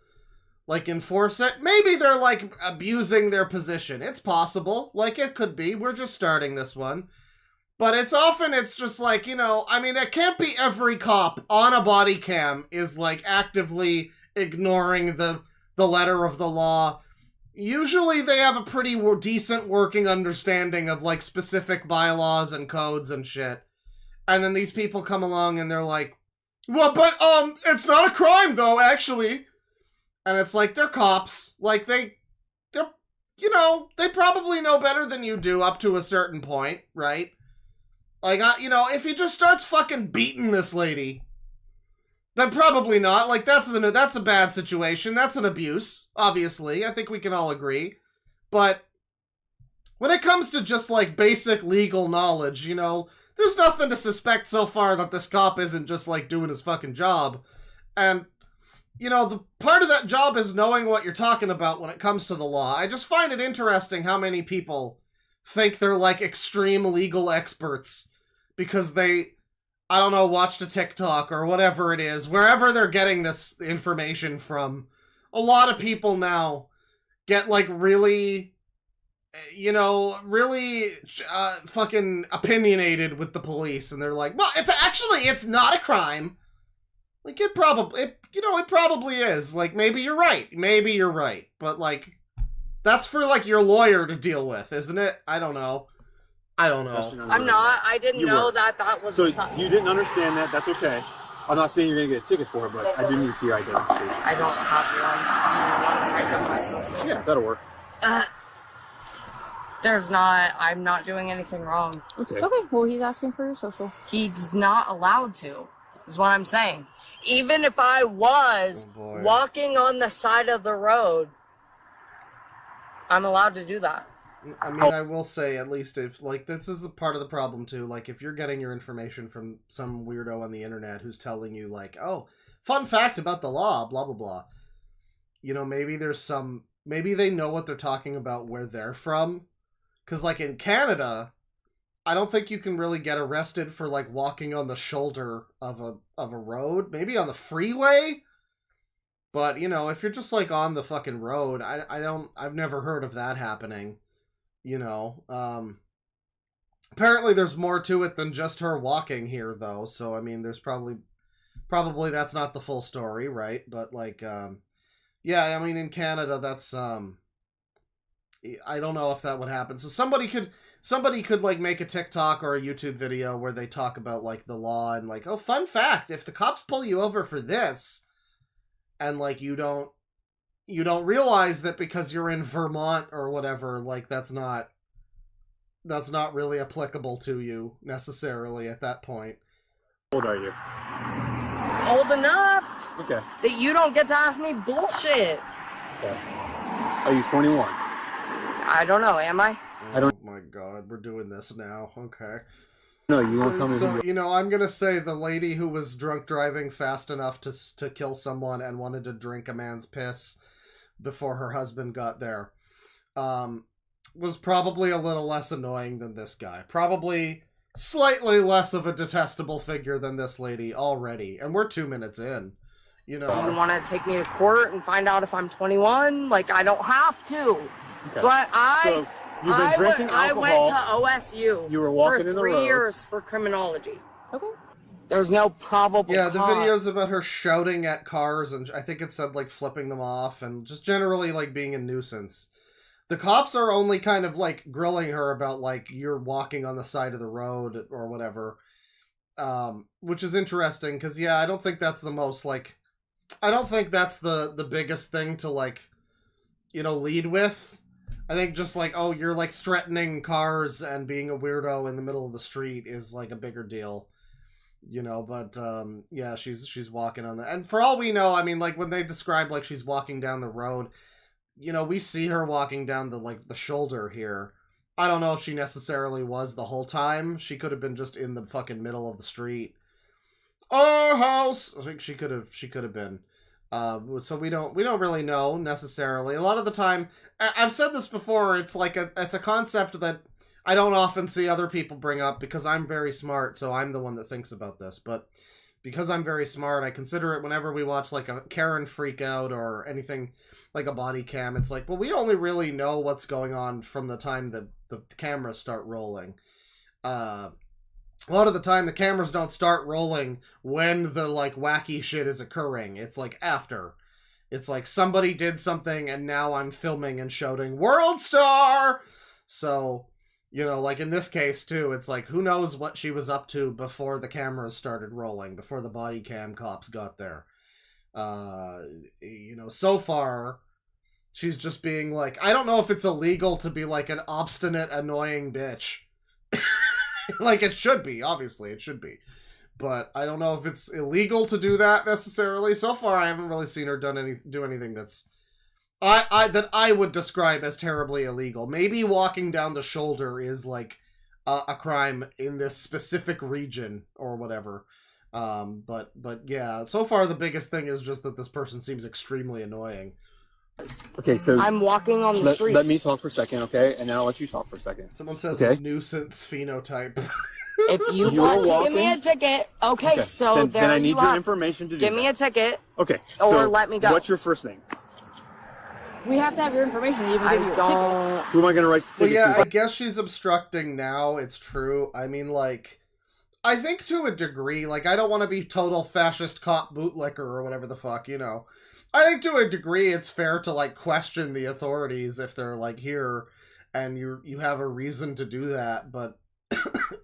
like, enforce it. Maybe they're, like, abusing their position. It's possible. Like, it could be. We're just starting this one. But it's just like, you know, I mean, it can't be every cop on a body cam is, like, actively ignoring the letter of the law. Usually they have a pretty decent working understanding of, like, specific bylaws and codes and shit. And then these people come along and they're like, well, but, it's not a crime, though, actually. And it's like, they're cops. Like, they're, you know, they probably know better than you do up to a certain point, right? Like, you know, if he just starts fucking beating this lady, then probably not. Like, that's a bad situation. That's an abuse, obviously. I think we can all agree. But when it comes to just, like, basic legal knowledge, you know, there's nothing to suspect so far that this cop isn't just, like, doing his fucking job. And, you know, the part of that job is knowing what you're talking about when it comes to the law. I just find it interesting how many people think they're, like, extreme legal experts because they, I don't know, watched a TikTok or whatever it is, wherever they're getting this information from. A lot of people now get, like, really... you know, really fucking opinionated with the police, and they're like, well, it's not a crime. Like, it probably is. Like, maybe you're right. But, like, that's for, like, your lawyer to deal with, isn't it? I don't know. I'm not. I didn't know that was... So you didn't understand that. That's okay. I'm not saying you're going to get a ticket for it, but I do need to see your identification. I don't have one. Do you want to write down my social? Yeah, that'll work. I'm not doing anything wrong. Okay. Okay, well, he's asking for your social. He's not allowed to, is what I'm saying. Even if I was walking on the side of the road, I'm allowed to do that. I mean, I will say, at least if, like, this is a part of the problem, too. Like, if you're getting your information from some weirdo on the internet who's telling you, like, oh, fun fact about the law, blah, blah, blah. You know, maybe they know what they're talking about where they're from. Because, like, in Canada, I don't think you can really get arrested for, like, walking on the shoulder of a road. Maybe on the freeway? But, you know, if you're just, like, on the fucking road, I've never heard of that happening. You know, apparently there's more to it than just her walking here, though. So, I mean, there's probably that's not the full story, right? But, like, yeah, I mean, in Canada, that's, I don't know if that would happen. So somebody could, like, make a TikTok or a YouTube video where they talk about, like, the law and, like, oh, fun fact, if the cops pull you over for this, and, like, you don't realize that because you're in Vermont or whatever, like, that's not really applicable to you necessarily at that point. How old are you? Old enough. Okay. That you don't get to ask me bullshit. Okay. Are you 21? I don't know, am I? Oh my god, we're doing this now. Okay. No, you won't tell me. So, you know, I'm gonna say the lady who was drunk driving fast enough to kill someone and wanted to drink a man's piss before her husband got there, was probably a little less annoying than this guy. Probably slightly less of a detestable figure than this lady already. And we're 2 minutes in, you know. You want to take me to court and find out if I'm 21? Like, I don't have to. Okay. So you've been drinking alcohol. I went to OSU. You were walking in the road. for 3 years for criminology. Okay. There's no probable Yeah, the cause. video's about her shouting at cars, and I think it said, like, flipping them off, and just generally, like, being a nuisance. The cops are only kind of, like, grilling her about, like, you're walking on the side of the road or whatever. Which is interesting, because, yeah, I don't think that's the most, like... I don't think that's the biggest thing to, like, you know, lead with. I think just, like, oh, you're, like, threatening cars and being a weirdo in the middle of the street is, like, a bigger deal. You know, but, yeah, she's walking on the... And for all we know, I mean, like, when they describe, like, she's walking down the road... You know, we see her walking down the, like, the shoulder here. I don't know if she necessarily was the whole time. She could have been just in the fucking middle of the street. Our house! I think she could have been. So we don't really know, necessarily. A lot of the time, I've said this before, it's a concept that I don't often see other people bring up because I'm very smart, so I'm the one that thinks about this. But because I'm very smart, I consider it whenever we watch, like, a Karen freak out or anything... like a body cam, it's like, well, we only really know what's going on from the time that the cameras start rolling. A lot of the time, the cameras don't start rolling when the, like, wacky shit is occurring. It's, like, after. It's like, somebody did something, and now I'm filming and shouting, World Star! So, you know, like, in this case, too, it's like, who knows what she was up to before the cameras started rolling, before the body cam cops got there. You know, so far, she's just being like, I don't know if it's illegal to be like an obstinate, annoying bitch. Like, it should be, obviously, it should be. But I don't know if it's illegal to do that necessarily. So far, I haven't really seen her do anything that's that I would describe as terribly illegal. Maybe walking down the shoulder is like a crime in this specific region or whatever. But yeah, so far the biggest thing is just that this person seems extremely annoying. Okay, so I'm walking on the street. Let me talk for a second, okay? And then I'll let you talk for a second. Someone says okay. Nuisance phenotype. If you want to give me a ticket, okay, so then I need your information to do Give me a ticket. Okay. Or so let me go. What's your first name? We have to have your information to even give you a ticket. Who am I going to write the ticket Well, yeah, to? I guess she's obstructing now, it's true. I mean, like, I think to a degree, like, I don't want to be total fascist cop bootlicker or whatever the fuck, you know. I think to a degree it's fair to, like, question the authorities if they're, like, here and you have a reason to do that, but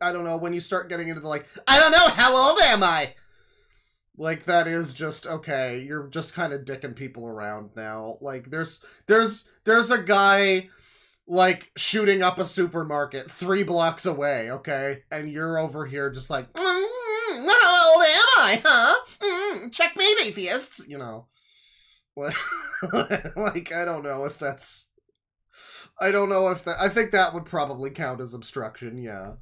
I don't know, when you start getting into the, like, I don't know, how old am I? Like, that is just, okay, you're just kind of dicking people around now. Like, there's a guy, like, shooting up a supermarket 3 blocks away, okay? And you're over here just like, how old am I, huh? Checkmate, atheists, you know. Like, I don't know if that's... I think that would probably count as obstruction, yeah.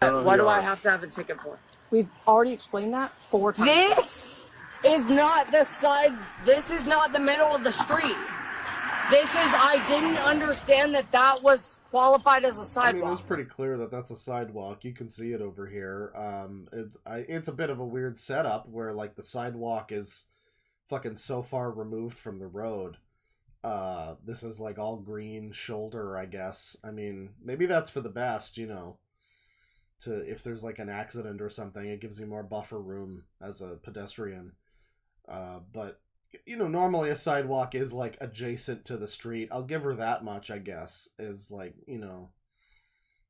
What do I have to have a ticket for? We've already explained that 4 times. This is not the side, this is not the middle of the street. This is, I didn't understand that was qualified as a sidewalk. I mean, it's pretty clear that that's a sidewalk. You can see it over here. It's a bit of a weird setup where, like, the sidewalk is fucking so far removed from the road. This is, like, all green shoulder, I guess. I mean, maybe that's for the best, you know. If there's, like, an accident or something, it gives you more buffer room as a pedestrian. But, you know, normally a sidewalk is, like, adjacent to the street. I'll give her that much, I guess, is, like, you know...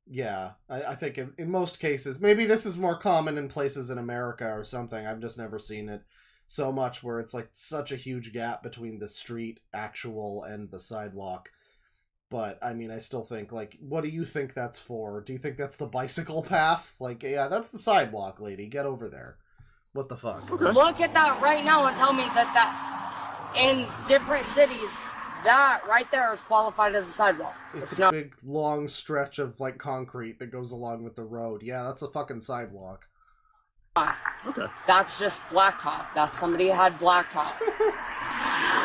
Yeah, I think in most cases, maybe this is more common in places in America or something. I've just never seen it so much where it's, like, such a huge gap between the street actual and the sidewalk. But, I mean, I still think, like, what do you think that's for? Do you think that's the bicycle path? Like, yeah, that's the sidewalk, lady. Get over there. What the fuck? Okay. Look at that right now and tell me that in different cities, that right there is qualified as a sidewalk. It's a big, long stretch of, like, concrete that goes along with the road. Yeah, that's a fucking sidewalk. Okay. That's just blacktop. That's somebody had blacktop.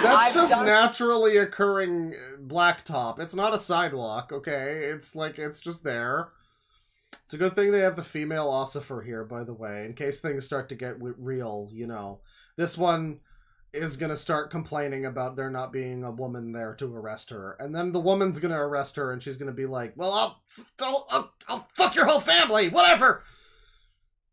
That's just naturally occurring blacktop. It's not a sidewalk, okay? It's like, it's just there. It's a good thing they have the female ossifer here, by the way, in case things start to get real, you know. This one is gonna start complaining about there not being a woman there to arrest her. And then the woman's gonna arrest her and she's gonna be like, well, I'll fuck your whole family, whatever!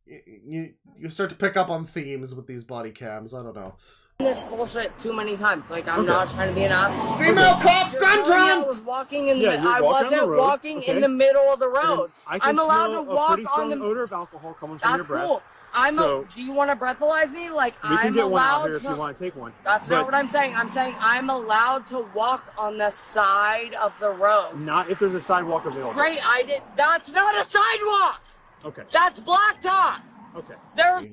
you start to pick up on themes with these body cams. I don't know. This bullshit too many times. Like, I'm not trying to be an asshole. Female cop, gun drum! I was walking in I wasn't walking in the middle of the road. I'm allowed to walk on the odor of alcohol coming from your breath. Cool. Do you want to breathalyze me? Like, we can get one out here if you want to take one. That's not what I'm saying. I'm saying I'm allowed to walk on the side of the road. Not if there's a sidewalk available. Great, that's not a sidewalk! Okay. That's blacktop! Okay.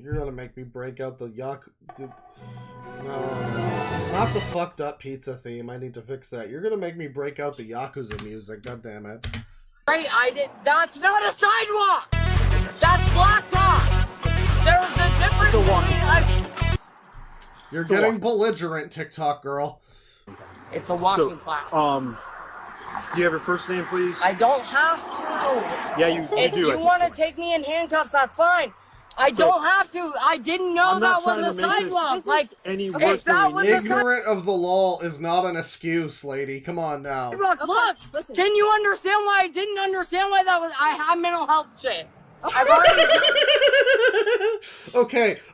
You're gonna make me break out the yuck. Dude. No, not the fucked up pizza theme. I need to fix that. You're gonna make me break out the Yakuza music. God damn it. Great, that's not a sidewalk! That's blacktop! There's a difference between us. You're getting belligerent, TikTok girl. It's a walking class. Do you have your first name, please? I don't have to. Yeah, you do. If you want to take me in handcuffs, that's fine. I don't have to. I didn't know that was a sidewalk. Like, if that was ignorant of the law is not an excuse, lady. Come on now. Look, can you understand why I didn't understand why that was? I have mental health shit. I've already.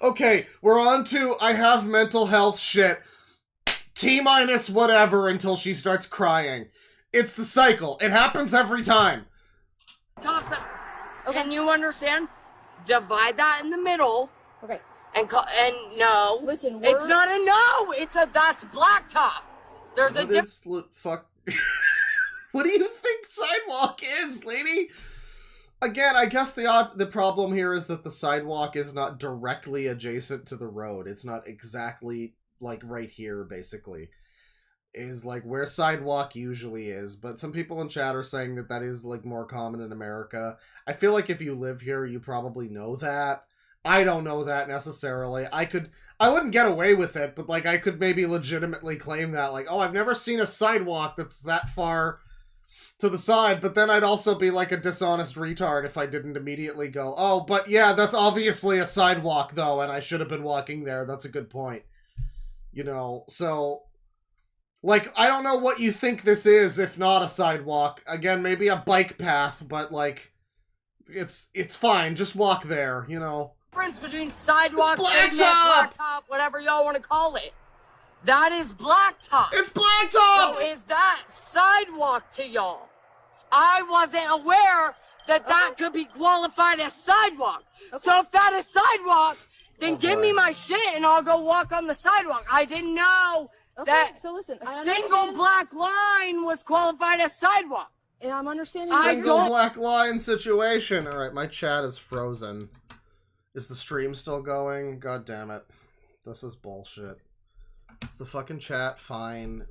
Okay. We're on to I have mental health shit. T-minus whatever until she starts crying. It's the cycle. It happens every time. Can you understand? Divide that in the middle. Okay. And no. Listen, it's not a no. That's blacktop. There's a difference. Fuck. What do you think sidewalk is, lady? Again, I guess the problem here is that the sidewalk is not directly adjacent to the road. It's not exactly like right here, basically. Is like where sidewalk usually is, but some people in chat are saying that that is like more common in America. I feel like if you live here, you probably know that. I don't know that necessarily. I wouldn't get away with it, but like I could maybe legitimately claim that, like, oh, I've never seen a sidewalk that's that far to the side, but then I'd also be like a dishonest retard if I didn't immediately go, oh, but yeah, that's obviously a sidewalk though, and I should have been walking there. That's a good point. You know, so like, I don't know what you think this is, if not a sidewalk. Again, maybe a bike path, but, like, it's fine. Just walk there, you know. Difference between sidewalk, blacktop, whatever y'all want to call it. That is blacktop. It's blacktop! So is that sidewalk to y'all? I wasn't aware that could be qualified as sidewalk. So if that is sidewalk, then give me my shit and I'll go walk on the sidewalk. I didn't know that so listen, a single black line was qualified as sidewalk. And I'm understanding single black line situation. Alright, my chat is frozen. Is the stream still going? God damn it. This is bullshit. Is the fucking chat fine?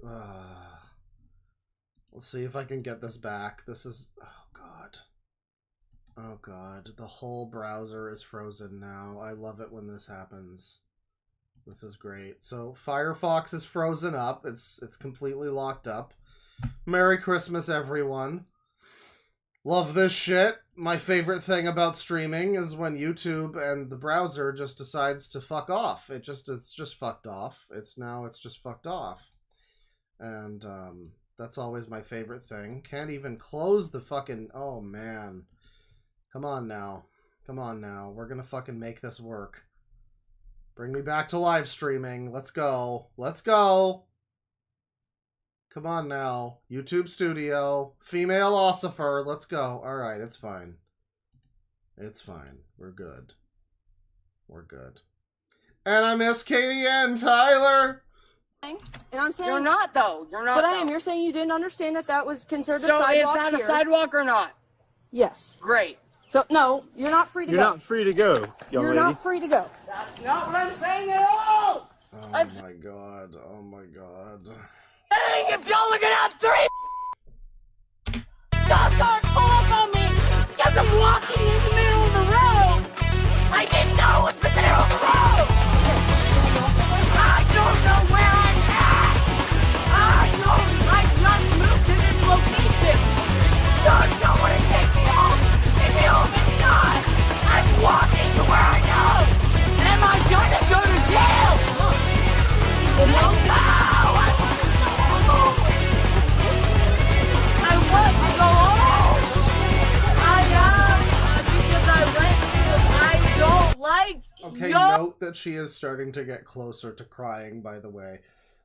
Let's see if I can get this back. This is... Oh god. Oh god. The whole browser is frozen now. I love it when this happens. This is great. So Firefox is frozen up. It's completely locked up. Merry Christmas, everyone. Love this shit. My favorite thing about streaming is when YouTube and the browser just decides to fuck off. It's just fucked off. It's just fucked off. And that's always my favorite thing. Can't even close the fucking... Oh man. Come on now. Come on now. We're gonna fucking make this work. Bring me back to live streaming. Let's go. Let's go. Come on now. YouTube Studio. Female Ossifer. Let's go. Alright, it's fine. It's fine. We're good. We're good. And I miss Katie and Tyler. And I'm saying... You're not, though. You're not, But I am. You're saying you didn't understand that was considered a sidewalk here. So is that a sidewalk or not? Yes. Great. So, no, you're not free to go. You're not free to go, young lady. You're not free to go. That's not what I'm saying at all! Oh my god. Oh my god. Dang, if y'all are gonna have three cars pull up on me because I'm walking in the middle of the road! I didn't know it was the middle of the road! I don't know where I'm at! I just moved to this location! So if y'all want to take me home, take me home and not! I'm walking to where I know! Am I gonna go to jail? No! I want to go home! I am! Because I went to... I don't note that she is starting to get closer to crying, by the way.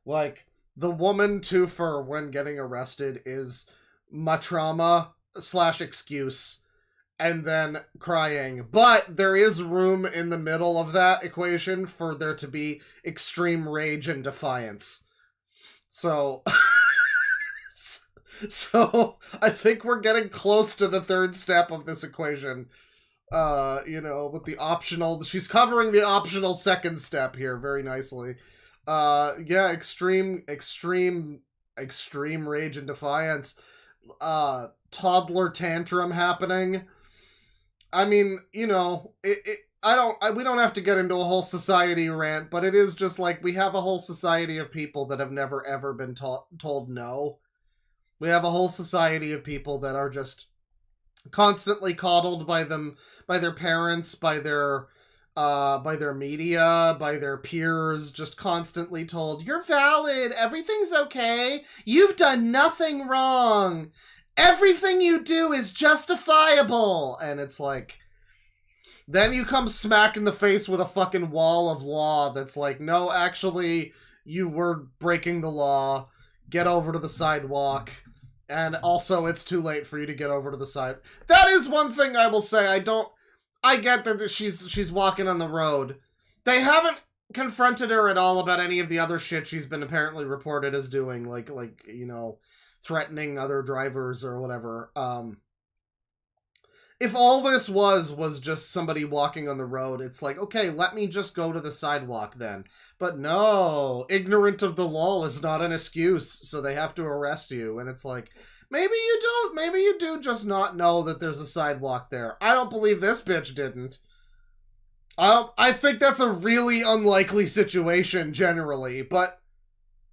Like, the woman twofer when getting arrested is my trauma / excuse, and then crying. But there is room in the middle of that equation for there to be extreme rage and defiance. So... So, I think we're getting close to the third step of this equation. You know, with the optional... She's covering the optional second step here very nicely. Yeah, extreme rage and defiance. Toddler tantrum happening. I mean, you know, we don't have to get into a whole society rant, but it is just like we have a whole society of people that have never ever been told no. We have a whole society of people that are just constantly coddled by their parents, by their media, by their peers, just constantly told, you're valid, everything's okay, you've done nothing wrong, everything you do is justifiable. And it's like, then you come smack in the face with a fucking wall of law that's like, no, actually, you were breaking the law, get over to the sidewalk. And also, it's too late for you to get over to the side. That is one thing I will say. I get that she's walking on the road. They haven't confronted her at all about any of the other shit she's been apparently reported as doing, like you know, threatening other drivers or whatever. If all this was just somebody walking on the road, it's like, okay, let me just go to the sidewalk then. But no, ignorant of the law is not an excuse, so they have to arrest you. And it's like, maybe you do just not know that there's a sidewalk there. I don't believe this bitch didn't. I think that's a really unlikely situation generally, but,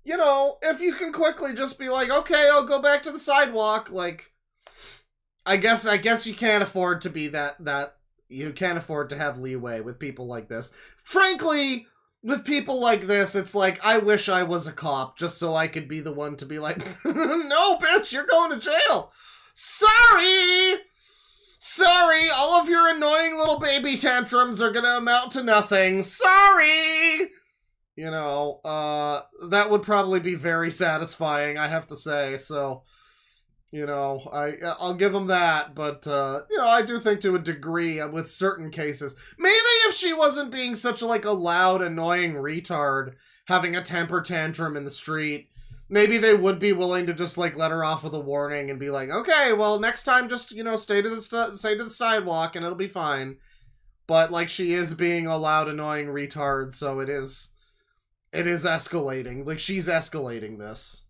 you know, if you can quickly just be like, okay, I'll go back to the sidewalk, like... I guess you can't afford to be that you can't afford to have leeway with people like this. Frankly, with people like this, it's like, I wish I was a cop just so I could be the one to be like, no, bitch, you're going to jail. Sorry, all of your annoying little baby tantrums are gonna amount to nothing. Sorry. You know, that would probably be very satisfying, I have to say, so... You know, I'll give them that, but, you know, I do think to a degree with certain cases. Maybe if she wasn't being such, like, a loud, annoying retard, having a temper tantrum in the street, maybe they would be willing to just, like, let her off with a warning and be like, okay, well, next time just, you know, stay to the sidewalk and it'll be fine. But, like, she is being a loud, annoying retard, so it is escalating. Like, she's escalating this.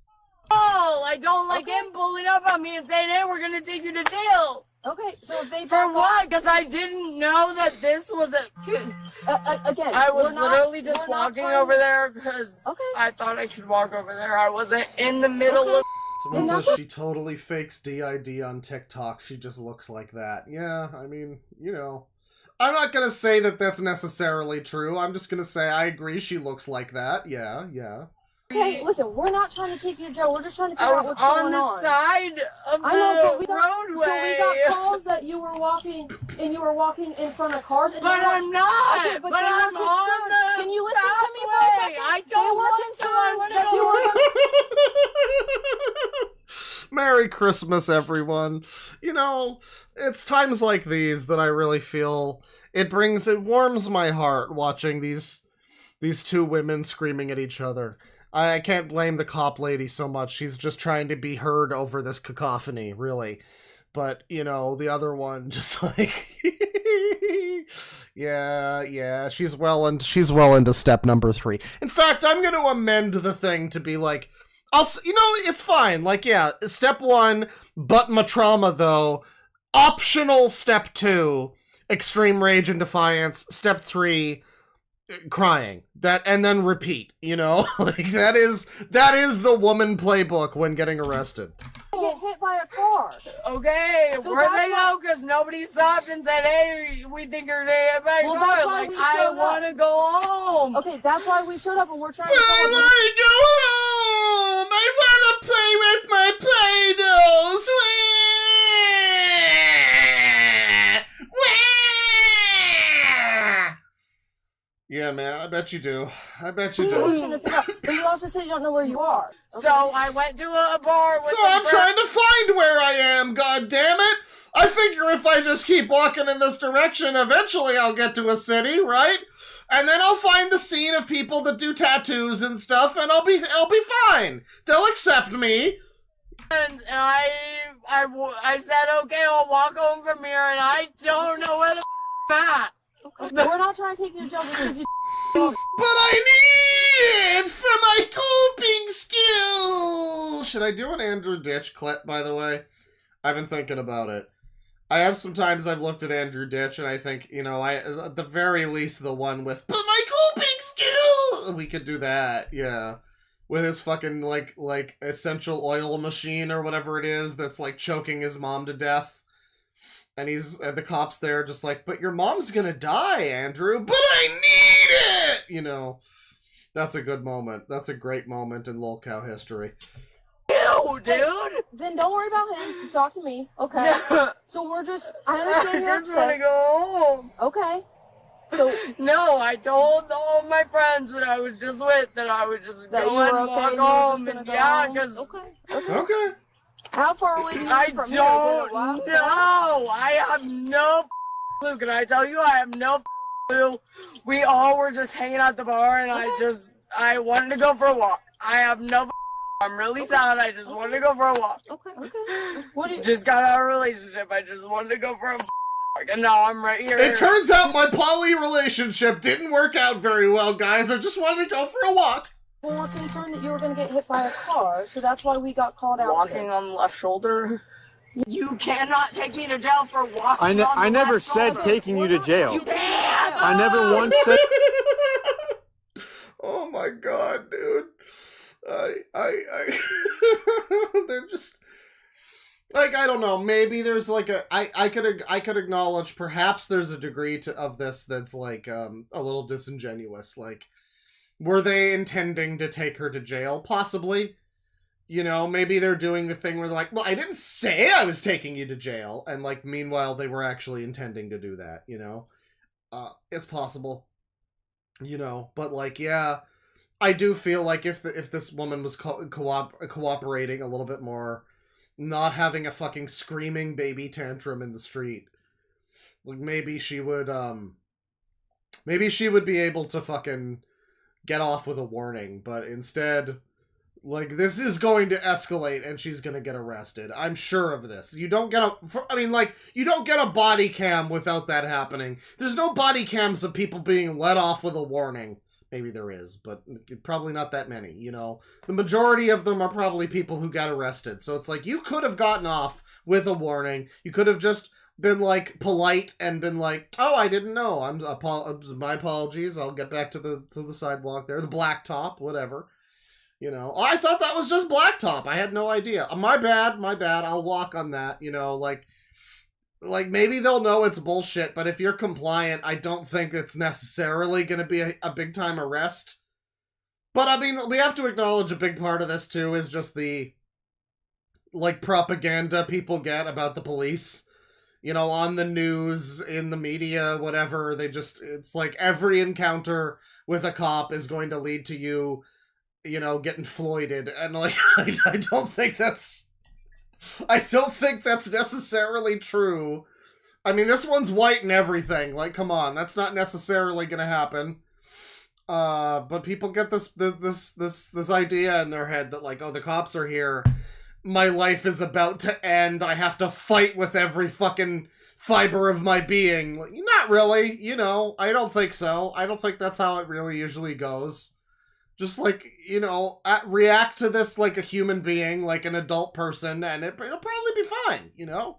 Oh, I don't like him pulling up on me and saying, hey, we're going to take you to jail. Okay, so if they... For what? Because I didn't know that this was a... again, I was literally just walking over there because I thought I could walk over there. I wasn't in the middle of... Someone says she totally fakes DID on TikTok. She just looks like that. Yeah, I mean, you know. I'm not going to say that that's necessarily true. I'm just going to say I agree she looks like that. Yeah. Hey, listen, we're not trying to take you to jail. We're just trying to figure out what's going on. I was on the side of the roadway. So we got calls that you were walking in front of cars. But I'm not. Okay, but I'm on the Can you listen to me for a second? I don't want to. Merry Christmas, everyone. You know, it's times like these that I really feel it warms my heart watching these two women screaming at each other. I can't blame the cop lady so much. She's just trying to be heard over this cacophony, really. But, you know, the other one just like... yeah, she's well into step number 3. In fact, I'm going to amend the thing to be like, you know, it's fine. Like, yeah, step 1, but my trauma, though. Optional step 2, extreme rage and defiance. Step 3, crying. And then repeat, you know? Like, that is the woman playbook when getting arrested. Get hit by a car. Okay, so where they go? Because nobody stopped and said, hey, we think you're there. Well, that's why we I want to go home. Okay, that's why we showed up and we're trying to... I want to go home! I want to play with my Play-Dohs! Yeah, man, I bet you do. I bet you do. do. But you also said you don't know where you are. Okay. So I went to a bar with So I'm trying to find where I am, god damn it! I figure if I just keep walking in this direction, eventually I'll get to a city, right? And then I'll find the scene of people that do tattoos and stuff, and I'll be fine. They'll accept me. And I said, okay, I'll walk home from here, and I don't know where the I'm at. Okay. We're not trying to take you to jail because you But I need it for my coping skills! Should I do an Andrew Ditch clip, by the way? I've been thinking about it. I have sometimes I've looked at Andrew Ditch and I think, you know, at the very least the one with, but my coping skills! We could do that, yeah. With his fucking, like essential oil machine or whatever it is that's, like, choking his mom to death. And the cop's there just like, but your mom's gonna die, Andrew. But I need it! You know, that's a good moment. That's a great moment in lolcow history. Ew, dude! Then don't worry about him. Talk to me, okay? So we're just, I understand you're I just want to go home. Okay. So no, I told all my friends that I was just with that I would just go and walk home. And yeah, because... Okay. How far away do you live from here? I don't know. I have no clue. Can I tell you? I have no clue. We all were just hanging out at the bar, and I wanted to go for a walk. I have no. I'm really sad. I just wanted to go for a walk. Okay. What do you? Just got out of a relationship. I just wanted to go for a walk, and now I'm right here. It turns out my poly relationship didn't work out very well, guys. I just wanted to go for a walk. We were concerned that you were going to get hit by a car, so that's why we got called out. Walking on the left shoulder. You cannot take me to jail for walking on I the never left said shoulder. taking you to jail. You can't. I never once said. Oh my god, dude. They're just like, I don't know, maybe there's like I could acknowledge perhaps there's a degree of this that's like a little disingenuous. Like, were they intending to take her to jail? Possibly. You know, maybe they're doing the thing where they're like, well, I didn't say I was taking you to jail. And, like, meanwhile, they were actually intending to do that, you know? It's possible. You know, but, like, yeah, I do feel like if this woman was cooperating a little bit more, not having a fucking screaming baby tantrum in the street, like, maybe she would be able to fucking get off with a warning, but instead, like, this is going to escalate and she's gonna get arrested. I'm sure of this. You don't get you don't get a body cam without that happening. There's no body cams of people being let off with a warning. Maybe there is, but probably not that many, you know? The majority of them are probably people who got arrested. So it's like, you could have gotten off with a warning. You could have just been, like, polite and been like, oh, I didn't know. My apologies. I'll get back to the sidewalk there. The blacktop, whatever. You know, I thought that was just blacktop. I had no idea. My bad. I'll walk on that, you know, like maybe they'll know it's bullshit, but if you're compliant, I don't think it's necessarily going to be a big time arrest. But I mean, we have to acknowledge a big part of this too is just the, like, propaganda people get about the police. You know, on the news, in the media, whatever, it's like every encounter with a cop is going to lead to you know, getting floyded, and, like, I don't think that's necessarily true. I mean, this one's white and everything, like, come on, that's not necessarily gonna happen. But people get this idea in their head that, like, oh, the cops are here, my life is about to end, I have to fight with every fucking fiber of my being. Like, not really, you know, I don't think so. I don't think that's how it really usually goes. Just, like, you know, react to this like a human being, like an adult person, and it'll probably be fine, you know?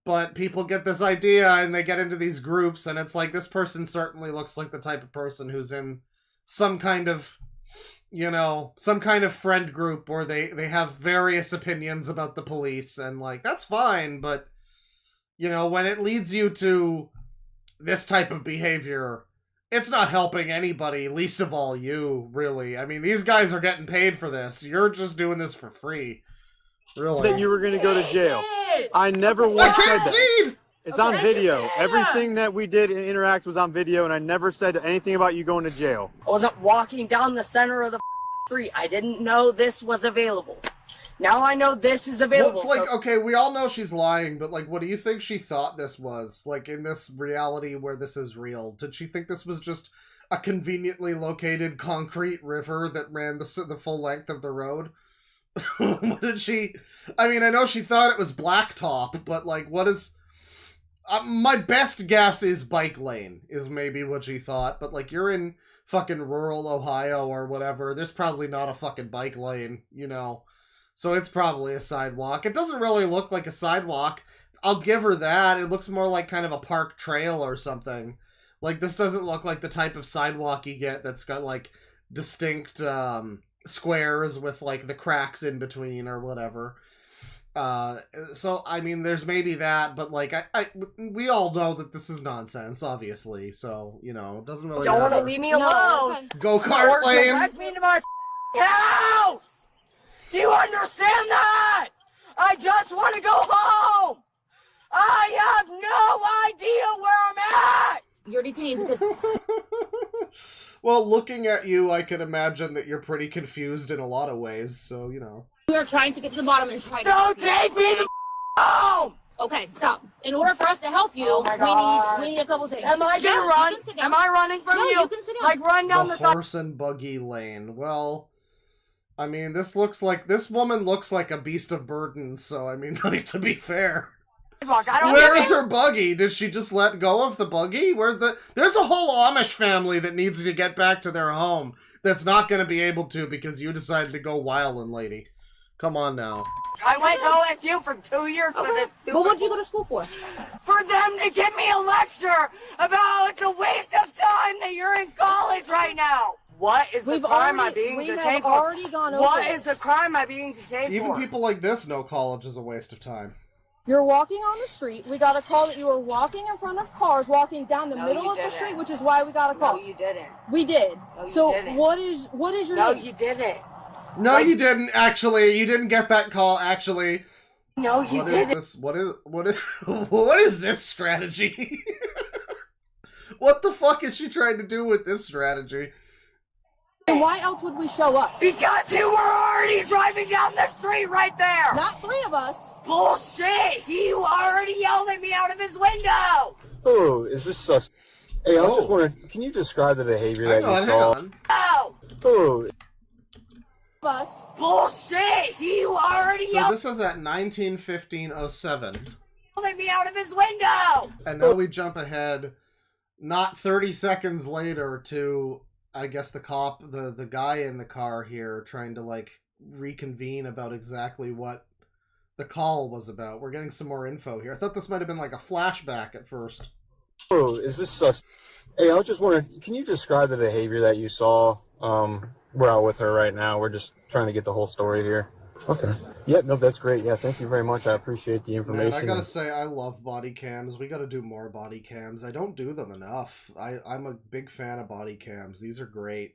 But people get this idea, and they get into these groups, and it's like, this person certainly looks like the type of person who's in some kind of, you know, some kind of friend group, or they have various opinions about the police, and, like, that's fine, but, you know, when it leads you to this type of behavior, it's not helping anybody, least of all you, really. I mean, these guys are getting paid for this. You're just doing this for free. Really. That you were going to go to jail. I never once said that. It's on video. Everything that we did and interact was on video, and I never said anything about you going to jail. I wasn't walking down the center of the street. I didn't know this was available. Now I know this is available. Well, it's like, okay, we all know she's lying, but, like, what do you think she thought this was? Like, in this reality where this is real, did she think this was just a conveniently located concrete river that ran the full length of the road? What did she... I mean, I know she thought it was blacktop, but, like, what is... my best guess is bike lane, is maybe what she thought, but, like, you're in fucking rural Ohio or whatever, there's probably not a fucking bike lane, you know? So it's probably a sidewalk. It doesn't really look like a sidewalk. I'll give her that. It looks more like kind of a park trail or something. Like, this doesn't look like the type of sidewalk you get that's got, like, distinct squares with, like, the cracks in between or whatever. So, I mean, there's maybe that, but, like, we all know that this is nonsense, obviously. So, you know, it doesn't really Don't matter. want to leave me alone. Go-kart lane. Direct me to my house. Do you understand that? I just want to go home. I have no idea where I'm at. You're detained because... Well, looking at you, I can imagine that you're pretty confused in a lot of ways, so, you know. We are trying to get to the bottom and try to... Don't take me to home! Okay, stop. In order for us to help you, we need a couple things. Am I gonna run? Am I running from you? No, you can sit down. Like, run down the side. Horse and buggy lane. Well... I mean, this woman looks like a beast of burden, so, I mean, like, to be fair. Where is her buggy? Did she just let go of the buggy? There's a whole Amish family that needs to get back to their home that's not going to be able to because you decided to go wildin', lady. Come on now. I went to OSU for 2 years for this. But what'd you go to school for? For them to give me a lecture about how it's a waste of time that you're in college right now. What is the crime I'm being detained for? already gone over What this. is the crime I'm being detained for? Even people like this know college is a waste of time. You're walking on the street. We got a call that you were walking in front of cars, walking down the middle of the street, which is why we got a call. No, you didn't. We did. No, you so didn't. what is your No, name? you didn't. No, you didn't, actually. You didn't get that call, actually. No, you didn't. What is this strategy? What the fuck is she trying to do with this strategy? And why else would we show up? Because you were already driving down the street right there! Not three of us. Bullshit! He already yelled at me out of his window! Oh, is this sus? Hey, I was just wondering, can you describe the behavior that you saw? No! Oh. Us. Bullshit! He already So yelled this is at 19:15:07. at me out of his window! And now we jump ahead, not 30 seconds later, to, I guess, the cop, the guy in the car here, trying to, like, reconvene about exactly what the call was about. We're getting some more info here. I thought this might have been, like, a flashback at first. Oh, is this sus? Hey, I was just wondering, can you describe the behavior that you saw? We're out with her right now. We're just trying to get the whole story here. Okay. Yep, no, that's great. Yeah, thank you very much. I appreciate the information. Man, I gotta say, I love body cams. We gotta do more body cams. I don't do them enough. I'm a big fan of body cams. These are great.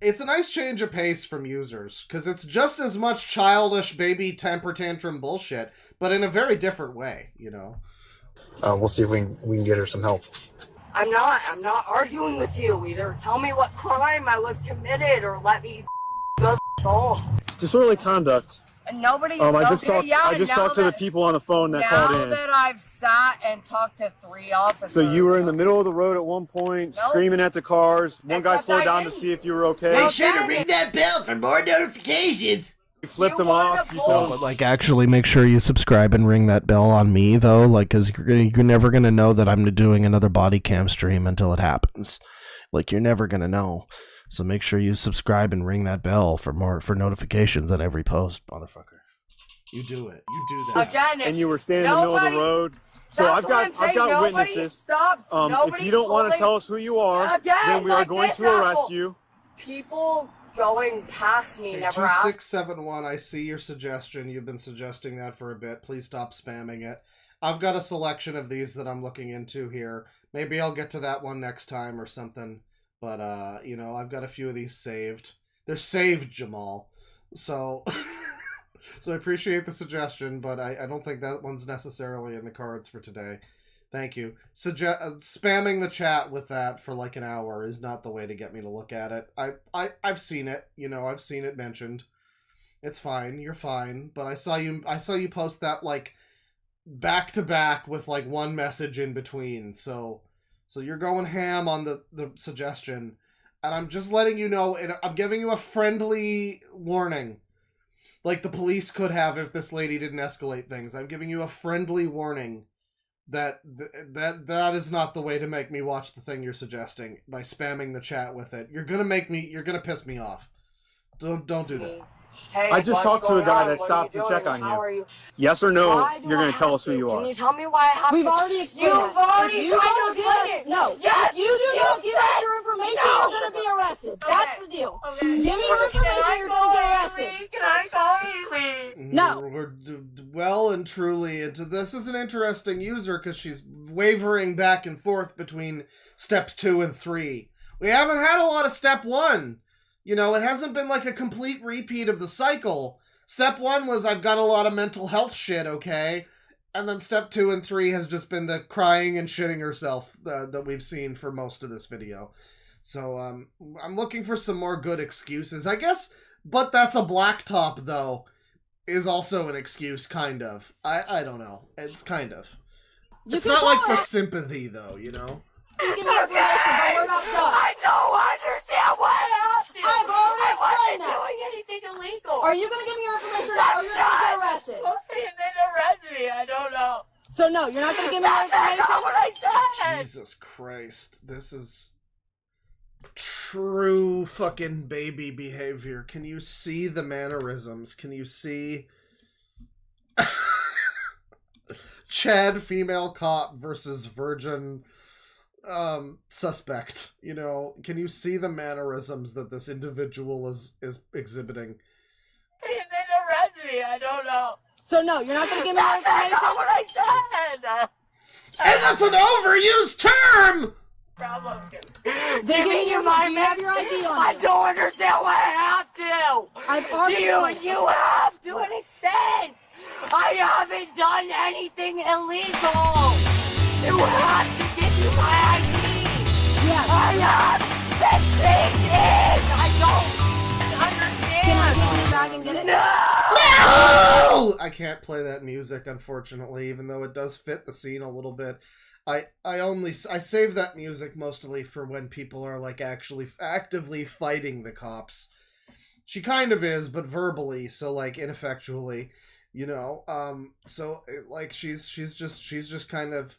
It's a nice change of pace from users, because it's just as much childish baby temper tantrum bullshit, but in a very different way, you know? We'll see if we can get her some help. I'm not arguing with you. Either tell me what crime I was committed or let me go home. Disorderly conduct. And nobody. I just talked to the people on the phone that called in. Now that I've sat and talked to 3 officers. So you were in the middle of the road at one point, screaming at the cars. One guy slowed down to see if you were okay. Make sure to ring that bell for more notifications. You flipped them off. You told them. Like, actually make sure you subscribe and ring that bell on me, though, like, because you're never going to know that I'm doing another body cam stream until it happens. Like, you're never going to know. So make sure you subscribe and ring that bell for notifications on every post, motherfucker. You do it. You do that. Again, and you were standing in the middle of the road. So I've got witnesses. If you don't want to tell us who you are, then we are going to arrest you. People going past me never asked. 2671, I see your suggestion. You've been suggesting that for a bit. Please stop spamming it. I've got a selection of these that I'm looking into here. Maybe I'll get to that one next time or something. But, you know, I've got a few of these saved. They're saved, Jamal. So, So I appreciate the suggestion, but I don't think that one's necessarily in the cards for today. Thank you. Spamming the chat with that for like an hour is not the way to get me to look at it. I've seen it. You know, I've seen it mentioned. It's fine. You're fine. But I saw you post that like back to back with like one message in between. So you're going ham on the suggestion, and I'm just letting you know. And I'm giving you a friendly warning, like the police could have if this lady didn't escalate things. I'm giving you a friendly warning that is not the way to make me watch the thing you're suggesting by spamming the chat with it. You're gonna piss me off. Don't do that. Hey, I just talked to a guy that What stopped are to check on How are you. you? Yes or no, Why do you're I going to tell have us who you Can are. you tell me why I have We've to? already explained You've that. already If you tried don't to give explain us, it. no, Yes, if you do you not give us said your information, no. you're going to be arrested. That's the deal. Okay. Give me your information, you're going to get arrested. Can I call Haley? No. We're well and truly into this. Is an interesting user because she's wavering back and forth between steps 2 and 3. We haven't had a lot of step 1. You know, it hasn't been like a complete repeat of the cycle. Step 1 was I've got a lot of mental health shit, okay? And then step 2 and 3 has just been the crying and shitting herself that we've seen for most of this video. So I'm looking for some more good excuses, I guess. But that's a blacktop, though, is also an excuse, kind of. I don't know. It's kind of. It's not like for sympathy, though, you know? You give me your information, but we're not done. I don't understand what happened. I've already I wasn't explained that. doing anything illegal. Are you going to give me your information or you're going to get arrested? Okay, and then arrest me. I don't know. So no, you're not going to give me your That's information? not what I said. Jesus Christ. This is true fucking baby behavior. Can you see the mannerisms? Can you see... Chad female cop versus virgin suspect, you know? Can you see the mannerisms that this individual is exhibiting? And then arrest me. I don't know. So no, you're not going to give me your information? That's not what I said. And that's an overused term! Problem. Then give me your ID. You have your ID on I you. don't understand why I have to. I've already You have to an extent. I haven't done anything illegal. You have to give you my ID. Yes. I have been saying it. I don't understand. Can I get your bag and get it? No! I can't play that music, unfortunately, even though it does fit the scene a little bit. I save that music mostly for when people are like actually actively fighting the cops. She kind of is, but verbally, so like ineffectually, you know. So like she's just kind of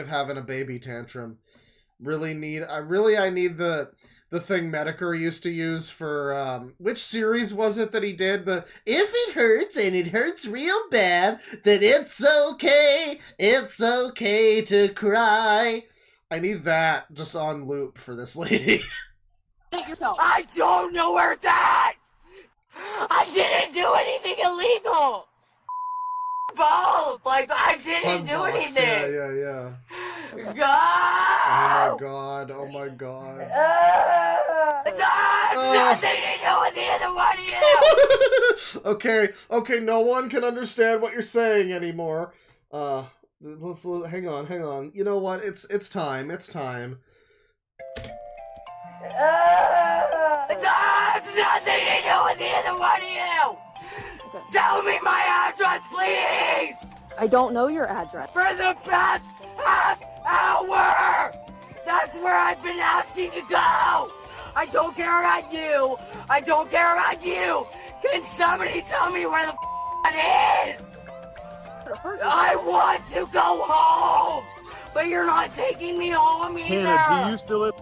having a baby tantrum. I need the thing Medicare used to use for, which series was it that he did? If it hurts, and it hurts real bad, then it's okay to cry. I need that just on loop for this lady. Take yourself. I don't know where it's at. I didn't do anything illegal. Both. Like, I didn't do anything. Yeah. Go! Oh my god. Nothing to do with either one of you! Okay, no one can understand what you're saying anymore. Let's hang on. You know what? It's time. That's nothing to do with either one of you! Tell me my address, please! I don't know your address. For the past half hour! That's where I've been asking to go! I don't care about you! I don't care about you! Can somebody tell me where the it is? I want to go home! But you're not taking me home either! Hannah, do you still live?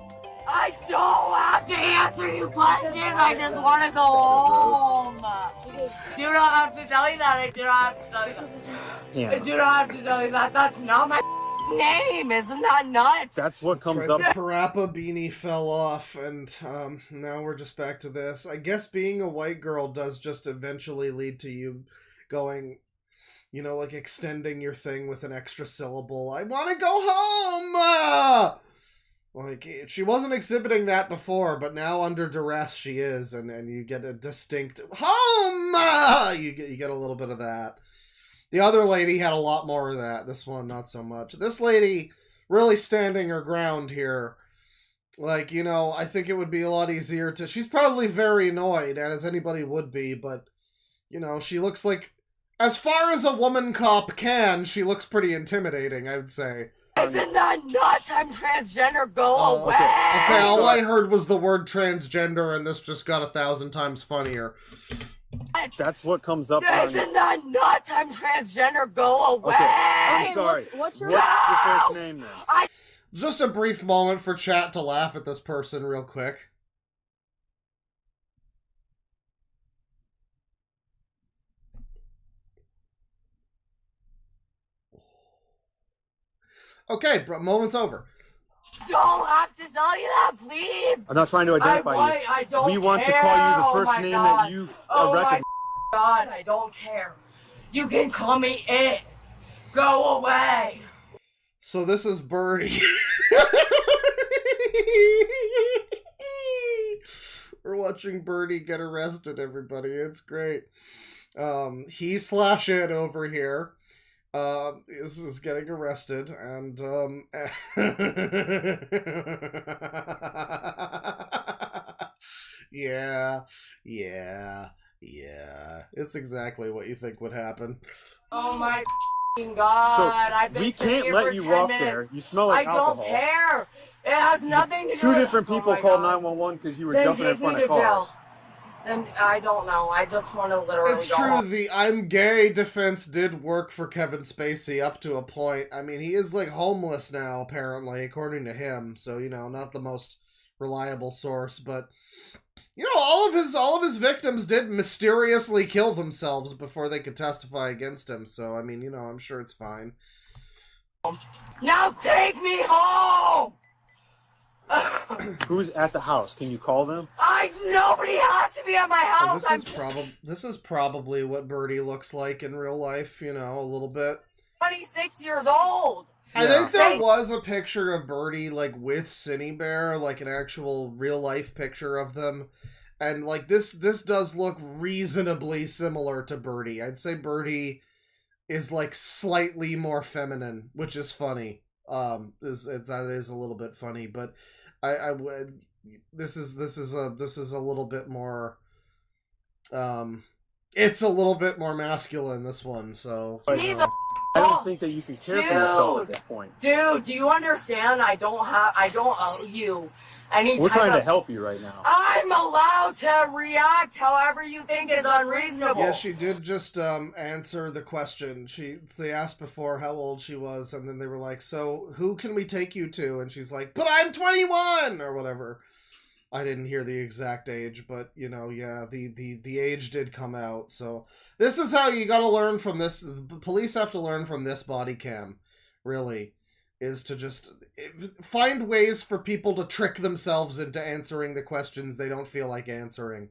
I don't have to answer you questions. I just want to go home. Do not have to tell you that. I do not have to tell you that. Yeah. I do not have to tell you that. That's not my name. Isn't that nuts? That's what comes right, up. The Parappa beanie fell off, and now we're just back to this. I guess being a white girl does just eventually lead to you going, you know, like extending your thing with an extra syllable. I want to go home! Like, she wasn't exhibiting that before, but now under duress she is, and you get a distinct home! You get a little bit of that. The other lady had a lot more of that. This one, not so much. This lady really standing her ground here. Like, you know, I think it would be a lot easier to... She's probably very annoyed, as anybody would be, but, you know, she looks like... As far as a woman cop can, she looks pretty intimidating, I would say. Isn't that nuts? I'm transgender. Go away. Okay, all I heard was the word transgender, and this just got 1,000 times funnier. That's what comes up. Isn't that nuts? I'm transgender. Go away. Okay, I'm sorry. What's your first name then? Just a brief moment for chat to laugh at this person real quick. Okay, moment's over. Don't have to tell you that, please. I'm not trying to identify you. I don't We want care. to call you the Oh first my name God. that you Oh recognize. my God, I don't care. You can call me it. Go away. So this is Birdie. We're watching Birdie get arrested, everybody. It's great. He/it over here. Is getting arrested, and yeah. It's exactly what you think would happen. Oh my God! I've been we sitting can't here let for you 10 walk minutes. there. You smell like alcohol. I don't care. It has nothing to do Two with different people my called God. 911 because you were Then jumping in take me front to of cars. jail. Then I don't know. I just want to literally It's go true, home. the I'm gay defense did work for Kevin Spacey up to a point. I mean, he is, like, homeless now, apparently, according to him. So, you know, not the most reliable source, but... You know, all of his victims did mysteriously kill themselves before they could testify against him. So, I mean, you know, I'm sure it's fine. Now take me home! Who's at the house? Can you call them? Nobody has to be at my house. This is probably what Birdie looks like in real life, you know, a little bit. 26 years old. I think there was a picture of Birdie, like, with Cine Bear, like an actual real-life picture of them. And, like, this does look reasonably similar to Birdie. I'd say Birdie is, like, slightly more feminine, which is funny. That is a little bit funny, but I would... This is a little bit more... It's a little bit more masculine, this one, so... I don't think that you can care for yourself at this point. Dude, do you understand? I don't owe you any We're type trying to of... help you right now. I'm allowed to react however you think is unreasonable. Yeah, she did just answer the question. They asked before how old she was, and then they were like, so who can we take you to? And she's like, but I'm 21! Or whatever. I didn't hear the exact age, but, you know, yeah, the age did come out. So this is how you gotta learn from this. Police have to learn from this body cam, really, is to just find ways for people to trick themselves into answering the questions they don't feel like answering.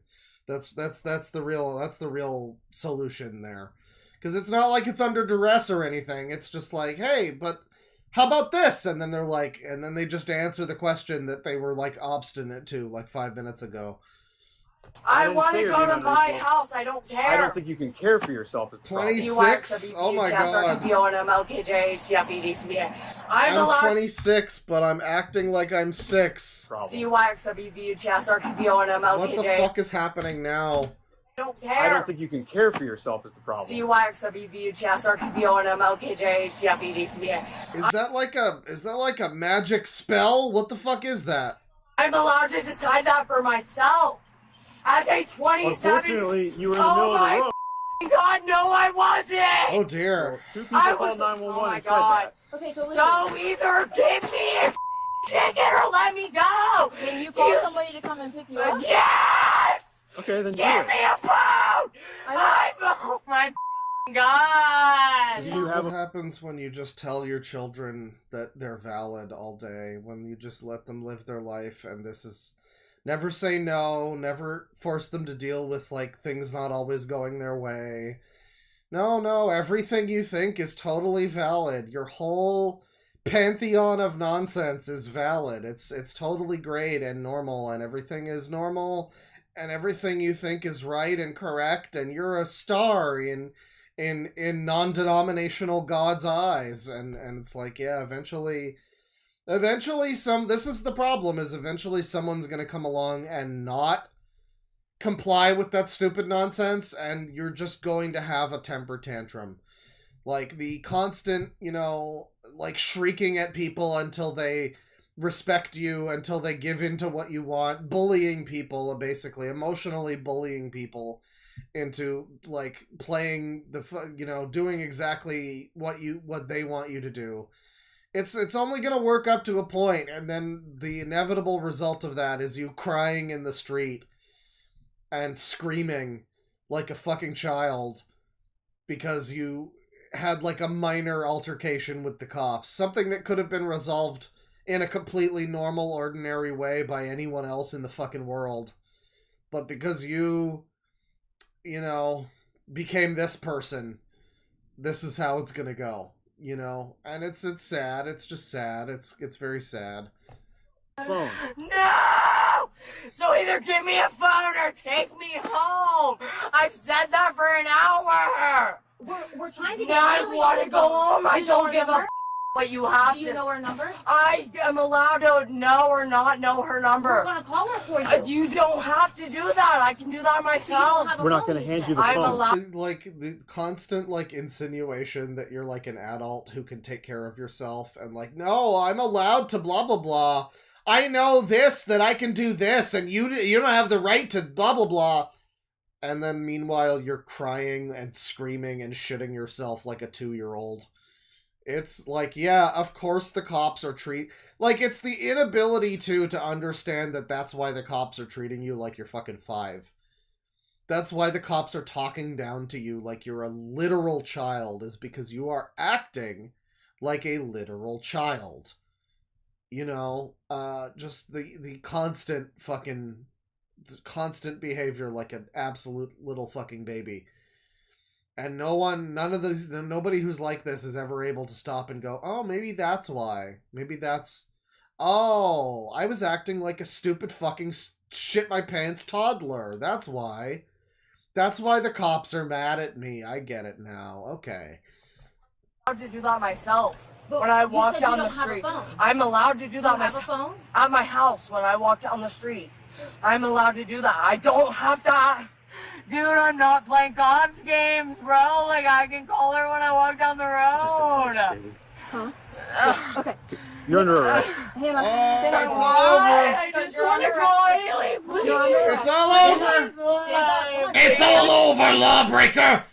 That's the real solution there. Because it's not like it's under duress or anything. It's just like, hey, but... how about this? And then they're like, and then they just answer the question that they were, like, obstinate to, like, 5 minutes ago. I want to go to my house. I don't care. I don't think you can care for yourself. 26? Oh my God. I'm 26, but I'm acting like I'm 6. What the fuck is happening now? I don't care. I don't think you can care for yourself is the problem. Is that like a magic spell? What the fuck is that? I'm allowed to decide that for myself. As a 27... Unfortunately, you were in the middle of the road. Oh my God, no, I wasn't! Oh dear. Two people called 911 oh my and God. said that. Okay, so So either give me a ticket or let me go! Can you call somebody to come and pick you up? Yes! Okay, then give me a phone! Oh my God! This is what happens when you just tell your children that they're valid all day, when you just let them live their life, and this is... Never say no, never force them to deal with, like, things not always going their way. No, everything you think is totally valid. Your whole pantheon of nonsense is valid. It's totally great and normal, and everything is normal, and everything you think is right and correct, and you're a star in non-denominational God's eyes, and it's like, yeah, eventually this is the problem, is eventually someone's gonna come along and not comply with that stupid nonsense, and you're just going to have a temper tantrum. Like, the constant, you know, like, shrieking at people until they respect you, until they give in to what you want, bullying people, basically, emotionally bullying people into, like, playing you know, doing exactly what they want you to do. It's only gonna work up to a point, and then the inevitable result of that is you crying in the street and screaming like a fucking child because you had, like, a minor altercation with the cops. Something that could have been resolved in a completely normal, ordinary way by anyone else in the fucking world. But because you know, became this person, this is how it's gonna go, you know? And it's sad. It's just sad. It's very sad. Phone. No! So either give me a phone or take me home. I've said that for an hour. We're trying to get I want to go home. I don't give a what you have. Do you know her number? I am allowed to know or not know her number. We're gonna call her for you. You don't have to do that. I can do that myself. We're not going to hand you the phone. Like, the constant, like, insinuation that you're, like, an adult who can take care of yourself, and, like, no, I'm allowed to blah blah blah. I know this, that I can do this, and you don't have the right to blah blah blah. And then meanwhile you're crying and screaming and shitting yourself like a 2-year-old. It's like, yeah, of course the cops are like, it's the inability to understand that that's why the cops are treating you like you're fucking 5. That's why the cops are talking down to you like you're a literal child, is because you are acting like a literal child. You know, just the constant behavior like an absolute little fucking baby. And nobody who's like this is ever able to stop and go, oh, maybe that's why. Oh, I was acting like a stupid fucking shit my pants toddler. That's why. That's why the cops are mad at me. I get it now. Okay. I'm allowed to do that myself. When I walk down the street, I'm allowed to do that myself. At my house, when I walk down the street, I'm allowed to do that. I don't have to. Dude, I'm not playing cops games, bro. Like, I can call her when I walk down the road. Just a text, baby. Huh? Okay. You're under arrest. Hang on. It's all over. I just want to go, Haley, please. It's all over. It's all over, lawbreaker.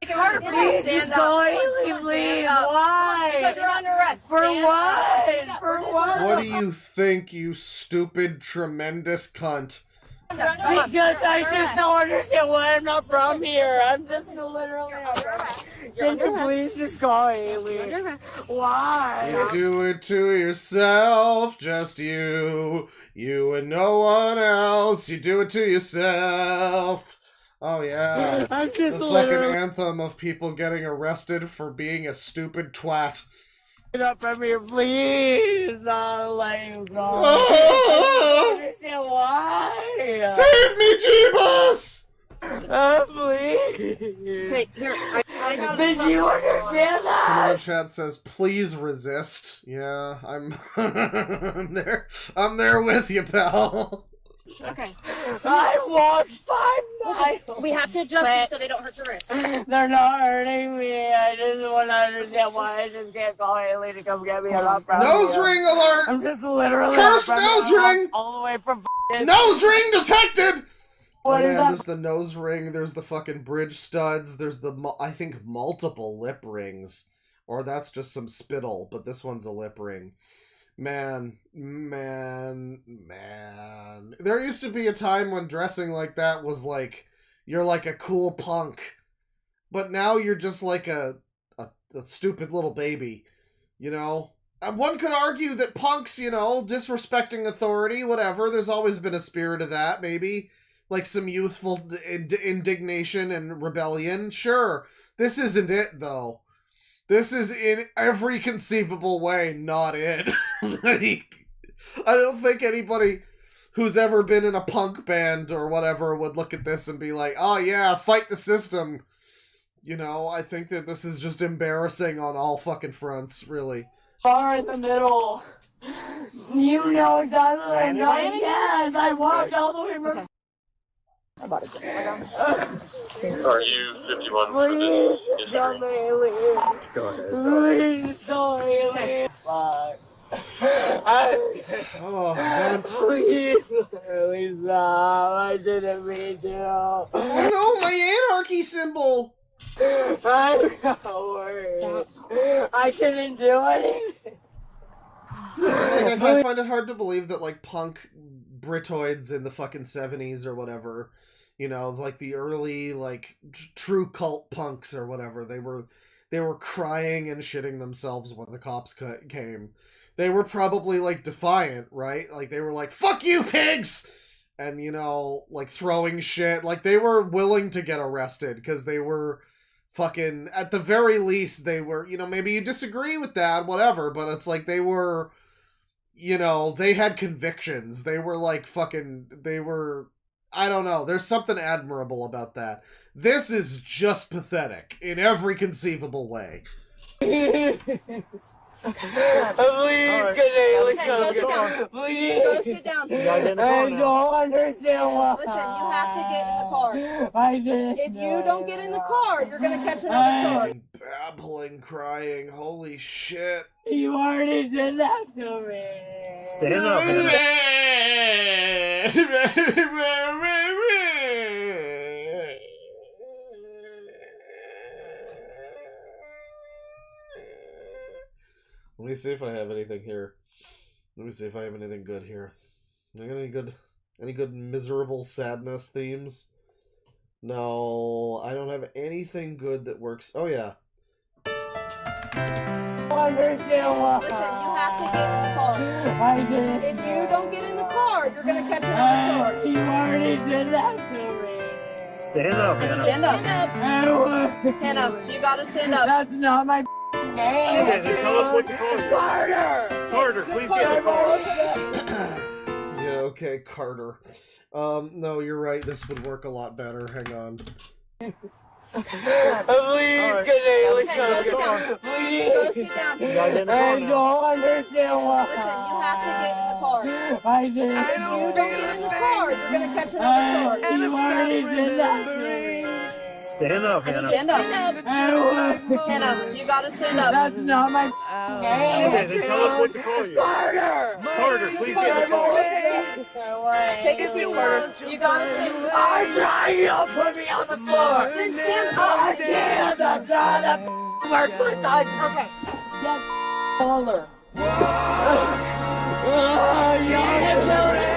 Make it harder for you to Please stand just up. go, Haley, please. Why? Because you're under arrest. For what? For what? What do you think, you stupid, tremendous cunt? Because I just don't understand why I'm not from here. I'm just literally under arrest. Can you please just go, Haley? Why? You do it to yourself, just you and no one else. You do it to yourself. Oh yeah, I'm just the fucking anthem of people getting arrested for being a stupid twat. Get up from here, please. I'll let you go. I don't understand why. Save me, Jeebus! Please. Okay, here. I know. Did you understand that? Someone in the chat says, "Please resist." Yeah, I'm I'm there with you, pal. Okay. I walked 5 miles. We have to adjust them so they don't hurt your wrist. They're not hurting me. I just want to understand why I just can't call Haley to come get me. I'm not proud Nose of you. ring alert! I'm just literally First nose ring! all the way from Nose ring detected! What is that? There's the nose ring, there's the fucking bridge studs, there's the, I think, multiple lip rings. Or that's just some spittle, but this one's a lip ring. Man. There used to be a time when dressing like that was like, you're like a cool punk. But now you're just like a stupid little baby, you know? One could argue that punks, you know, disrespecting authority, whatever, there's always been a spirit of that, maybe. Like some youthful indignation and rebellion. Sure. This isn't it, though. This is in every conceivable way not it. Like, I don't think anybody who's ever been in a punk band or whatever would look at this and be like, oh yeah, fight the system. You know, I think that this is just embarrassing on all fucking fronts, really. Car in the middle. You know exactly what I'm doing. Yes, I walked all the way from... I'm about to get Are you 51 for Please, this? go Bailey. Go ahead. Please, go Bailey. Fuck. Oh, man. Please, Bailey, stop. I didn't mean to. Oh no, my anarchy symbol! I'm worried. I didn't do anything. I find it hard to believe that, like, punk Britoids in the fucking 70s or whatever, you know, like the early, like, true cult punks or whatever, they were crying and shitting themselves when the cops came. They were probably, like, defiant, right? Like, they were like, fuck you, pigs! And, you know, like, throwing shit. Like, they were willing to get arrested because they were fucking, at the very least, they were, you know, maybe you disagree with that, whatever, but it's like they were, you know, they had convictions. They were like fucking, they were, I don't know, there's something admirable about that. This is just pathetic in every conceivable way. Please, Canadian, go sit down. please. Go sit down. I don't understand why. Listen, you have to get in the car. I didn't. If you don't get in the car, you're gonna catch another charge. Babbling, crying, holy shit. You already did that to me. Stand up, Let me see if I have anything here. Let me see if I have anything good here. I got any good miserable sadness themes? No, I don't have anything good that works. Oh yeah. Understand why. Listen, you have to get in the car. I didn't. If you don't get in the car, you're gonna catch another charge. You already did that to me. Stand up, Hannah. Stand up. Hannah, you gotta stand up. That's not my name. Okay, then tell us what to call you. Carter! Carter, please get in the car. Yeah, okay, Carter. No, you're right. This would work a lot better. Hang on. Please, Canadian, Go sit down. please. Go sit down. I don't understand why. Listen, you have to get in the car. I didn't. If you don't get in the car, you're gonna catch another charge. You already did that to me. Stand up, Hannah. Stand up. Hannah, you gotta stand up. That's not my name. Okay, then tell us what to call you. Carter! Carter, please get in the car. Take a seat, Carter. You gotta sit. I'm trying you to put me on the floor. Then stand up. I can't. That's not that works my thighs. Okay. Get taller.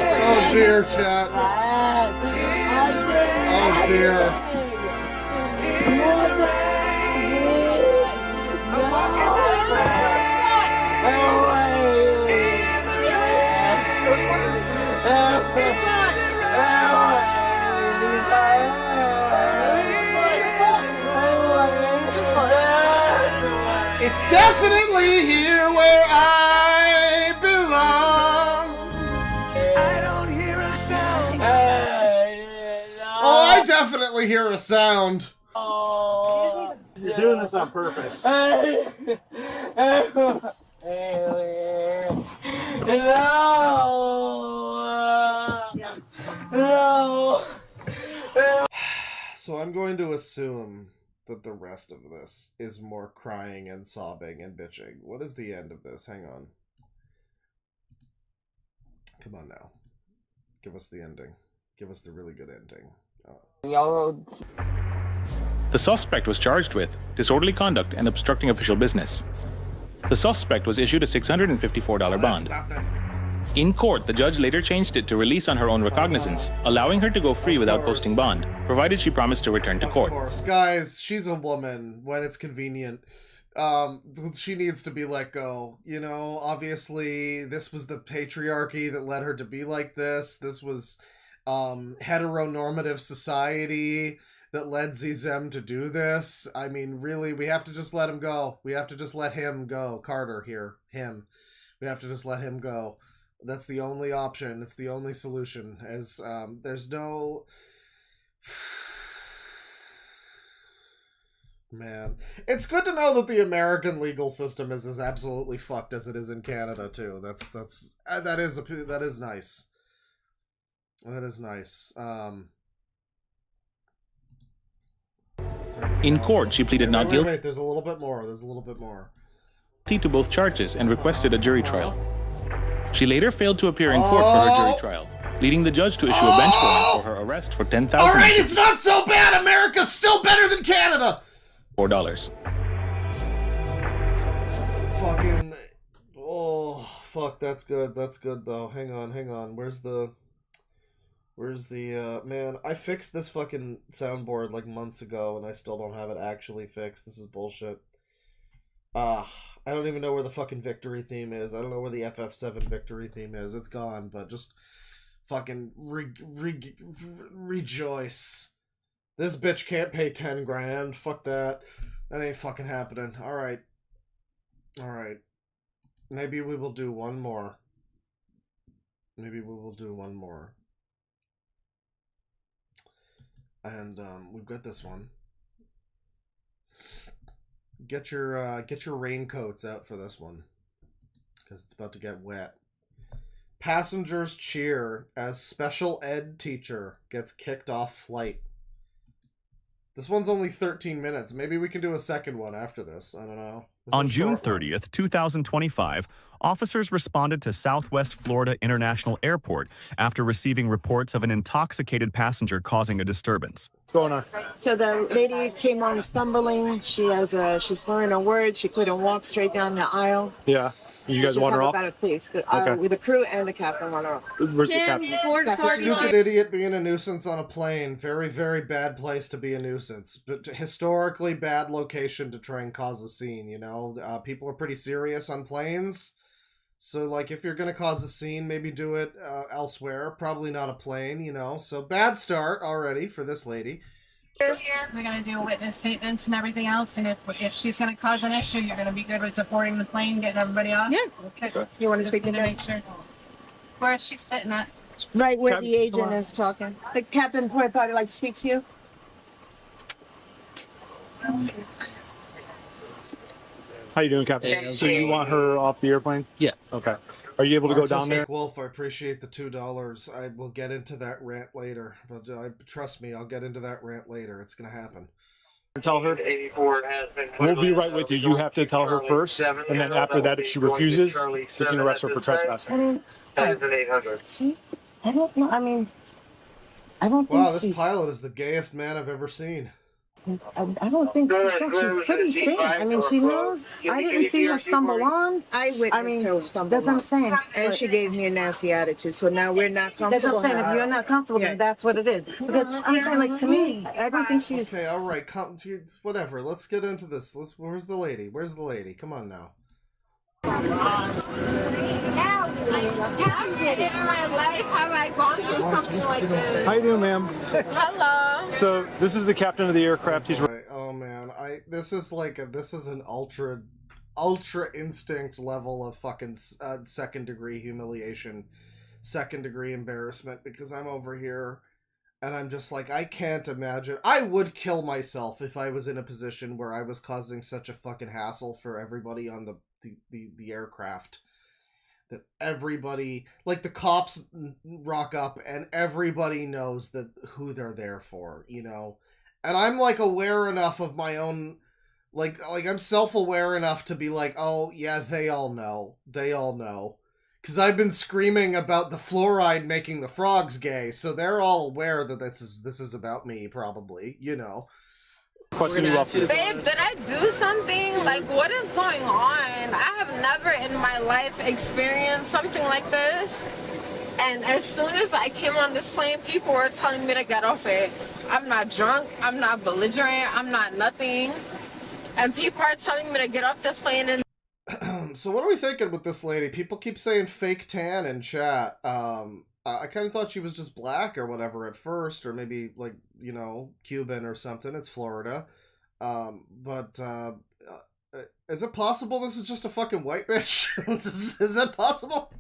Oh dear, chat. Oh dear. It's definitely here where I belong. I don't hear a sound. Oh, I definitely hear a sound. You're doing this on purpose. No. So I'm going to assume that the rest of this is more crying and sobbing and bitching. What is the end of this? Hang on. Come on now. Give us the ending. Give us the really good ending. The suspect was charged with disorderly conduct and obstructing official business. The suspect was issued a $654 bond. In court, the judge later changed it to release on her own recognizance, allowing her to go free without posting bond, provided she promised to return to court. Of course. Guys, she's a woman when it's convenient. She needs to be let go. You know, obviously, this was the patriarchy that led her to be like this. This was heteronormative society that led Zem to do this. I mean, really, we have to just let him go. We have to just let him go. Carter here. Him. We have to just let him go. That's the only option. It's the only solution. As there's no... Man, it's good to know that the American legal system is as absolutely fucked as it is in Canada too. That is nice. That is nice. In court, she pleaded not guilty. Wait, there's a little bit more. There's a little bit more. To both charges and requested a jury trial. She later failed to appear in court for her jury trial, leading the judge to issue a bench warrant for her arrest for $10,000. All right, it's not so bad. America's still better than Canada. $4. Fucking... Oh, fuck, that's good. That's good, though. Hang on. Where's the... man, I fixed this fucking soundboard like months ago, and I still don't have it actually fixed. This is bullshit. I don't even know where the fucking victory theme is. I don't know where the FF7 victory theme is. It's gone, but just fucking rejoice. This bitch can't pay 10 grand. Fuck that. That ain't fucking happening. Alright. Alright. Maybe we will do one more. Maybe we will do one more. And, we've got this one. Get your raincoats out for this one. Because it's about to get wet. Passengers cheer as special ed teacher gets kicked off flight. This one's only 13 minutes. Maybe we can do a second one after this. I don't know. On June 30th, 2025, officers responded to Southwest Florida International Airport after receiving reports of an intoxicated passenger causing a disturbance. What's going on? So the lady came on stumbling. She's slurring her words. She couldn't walk straight down the aisle. Yeah. You guys want her off? About it, please. Okay. With the crew and the captain want her off. Where's the captain? Stupid idiot being a nuisance on a plane. Very, very bad place to be a nuisance. But historically bad location to try and cause a scene, you know? People are pretty serious on planes. So, like, if you're going to cause a scene, maybe do it elsewhere. Probably not a plane, you know? So, bad start already for this lady. We're going to do witness statements and everything else, and if she's going to cause an issue, you're going to be good with deporting the plane, getting everybody off? Yeah. Okay. You want to speak to to make sure. Where is she sitting at? Right where the agent is talking. The captain thought I'd like to speak to you. How you doing, Captain? So you want her off the airplane? Yeah. Okay. Are you able to go down there? Wolf, I appreciate the $2. I will get into that rant later. But trust me, I'll get into that rant later. It's going to happen. Tell her. We'll be right with you. You have to tell her first, and then after that, if she refuses, you can arrest her for trespassing. I don't know. I mean, I don't think Wow, this pilot is the gayest man I've ever seen. I don't think she's pretty sane. I mean, she knows. I didn't see her stumble on. I witnessed her stumble on. That's what I'm saying. And she gave me a nasty attitude. So now we're not comfortable. That's what I'm saying. If you're not comfortable, then that's what it is. Because I'm saying, like, to me, I don't think she's... Okay, all right. Whatever. Let's get into this. Where's the lady? Where's the lady? Come on now. Never in my life have I gone through something like this. How you doing, ma'am? Hello. So this is the captain of the aircraft. He's. Oh man, this is an ultra instinct level of fucking second degree humiliation, second degree embarrassment, because I'm over here and I'm just like, I can't imagine. I would kill myself if I was in a position where I was causing such a fucking hassle for everybody on the aircraft. That everybody, like, the cops rock up and everybody knows that who they're there for, you know? And I'm, like, aware enough of my own, like I'm self-aware enough to be like, oh, yeah, they all know. They all know. Because I've been screaming about the fluoride making the frogs gay, so they're all aware that this is about me, probably, you know? Babe, did I do something? Like, what is going on? I have never in my life experienced something like this. And as soon as I came on this plane, people were telling me to get off it. I'm not drunk. I'm not belligerent. I'm not nothing. And people are telling me to get off this plane. And so what are we thinking with this lady? People keep saying fake tan in chat. I kind of thought she was just black or whatever at first, or maybe like, you know, Cuban or something. It's Florida. But is it possible this is just a fucking white bitch? Is that possible?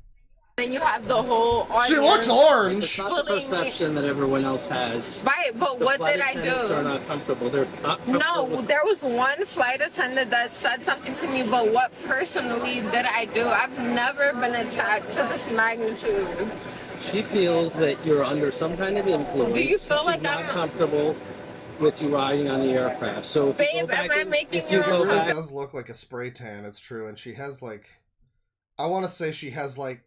Then you have the whole audience. She looks orange. It's not the perception that everyone else has. Right, but The what flight did I attendants do? are not comfortable. They're not comfortable. No, there was one flight attendant that said something to me, but what personally did I do? I've never been attacked to this magnitude. She feels that you're under some kind of influence. Do you feel She's like not I'm comfortable with you riding on the aircraft? So if you Babe, go back am I in- making if you you go It back, does look like a spray tan, it's true, and she has like, I want to say she has like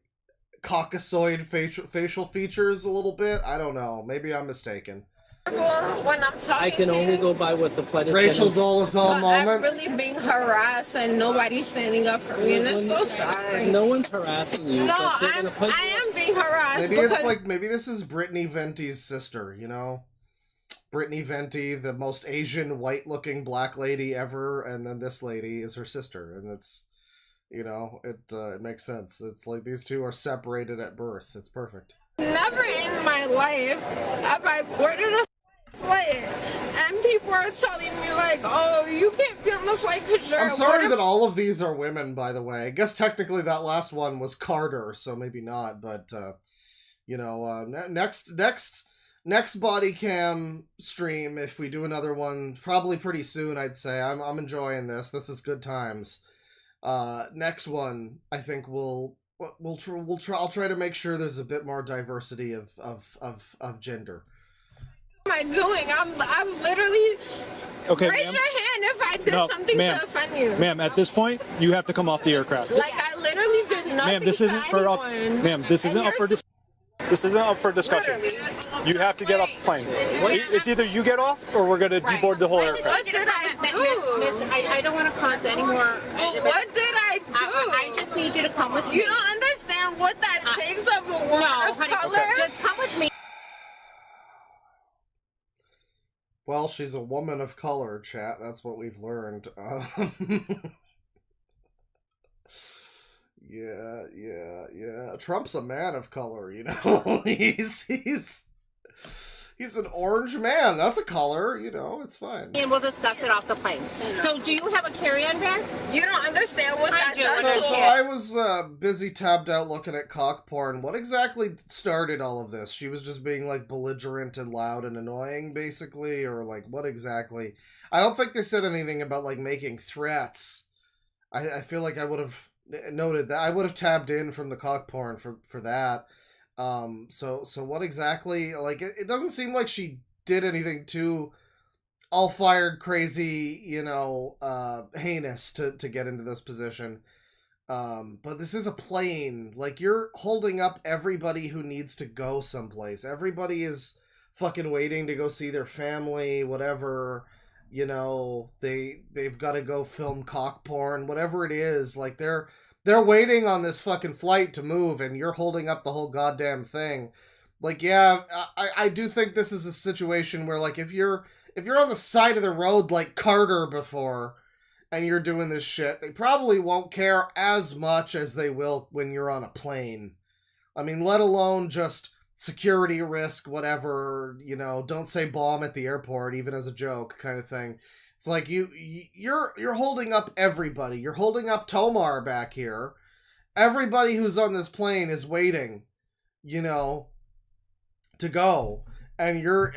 Caucasoid facial features a little bit. I don't know. Maybe I'm mistaken. when I'm talking I can to only you, go by what the flight Rachel attendants... Dolezal but moment. I'm really being harassed and nobody's standing up for me, and it's so sad. No one's harassing you. No, but they're gonna put I am being harassed. Maybe it's because like, maybe this is Brittany Venti's sister, you know? Brittany Venti, the most Asian white-looking black lady ever, and then this lady is her sister, and it's, you know, it makes sense. It's like these two are separated at birth. It's perfect. never in my life have I boarded a flight and people are telling me like, oh, you can't be on the flight because you're I'm a sorry woman. that all of these are women, by the way. I guess technically that last one was Carter, so maybe not, but, you know, next body cam stream, if we do another one, probably pretty soon, I'd say. I'm enjoying this. This is good times. Next one, I think I'll try to make sure there's a bit more diversity of gender. What am I doing? I'm literally. Okay, Raise ma'am. your hand if I did No, something ma'am. to offend you. Ma'am, at this point, you have to come off the aircraft. Like I literally did nothing Ma'am, this to isn't for up. anyone. Ma'am, this And isn't up you're for this isn't up for discussion. Literally. You have to get off the plane. It's either you get off or we're gonna deboard the whole aircraft. What did I do? Miss, I don't want to cause any more. What did I do? I just need you to come with me. You don't understand what that takes of a woman No, of honey, color. just come with me. Well, she's a woman of color, chat. That's what we've learned. Yeah. Trump's a man of color, you know. He's an orange man. That's a color, you know. It's fine. And we'll discuss it off the plane. So, do you have a carry-on bag? You don't understand what that does. So I was busy tabbed out looking at cock porn. What exactly started all of this? She was just being like belligerent and loud and annoying, basically, or like what exactly? I don't think they said anything about like making threats. I feel like I would have noted that. I would have tabbed in from the cock porn for that. So what exactly? Like it doesn't seem like she did anything too all fired crazy, you know, heinous to get into this position. But this is a plane. Like, you're holding up everybody who needs to go someplace. Everybody is fucking waiting to go see their family, whatever. You know, they've got to go film cock porn, whatever it is. Like, they're waiting on this fucking flight to move, and you're holding up the whole goddamn thing. Like, yeah, I do think this is a situation where, like, if you're on the side of the road like Carter before, and you're doing this shit, they probably won't care as much as they will when you're on a plane. I mean, let alone just security risk, whatever, you know, don't say bomb at the airport, even as a joke kind of thing. It's like you're holding up everybody. You're holding up Tomar back here. Everybody who's on this plane is waiting, you know, to go. And you're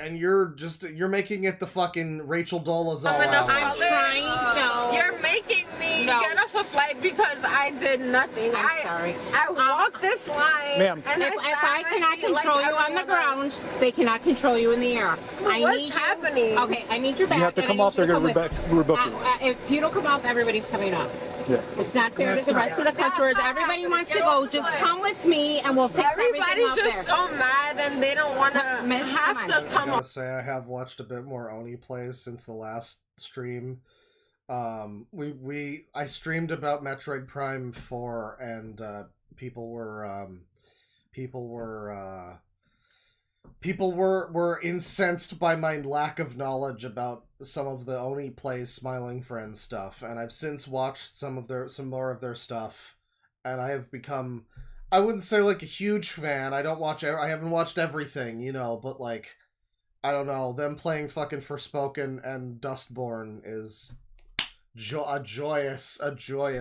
making it the fucking Rachel Dolezal hour. I'm trying. No. You're making me No. get off a flight because I did nothing. I'm sorry. I walked this line. Ma'am. And If sat I in my cannot seat like control you on the everyone else. ground, they cannot control you in the air. What's happening? Okay, I need your bag. You have to and come I off. need They're you to gonna come with- rebook you. If you don't come off, everybody's coming up. Yeah. It's not fair to the rest of the customers. Everybody wants to go. Just come with me, and we'll fix everything Everybody's out just there. so mad and they don't want to have to I come gotta say, I have watched a bit more Oni plays since the last stream. I streamed about Metroid Prime 4, and people were incensed by my lack of knowledge about some of the Oni plays Smiling Friends stuff, and I've since watched some more of their stuff, and I have become I wouldn't say like a huge fan. I haven't watched everything, you know, but like, I don't know, them playing fucking Forspoken and Dustborn is a joyous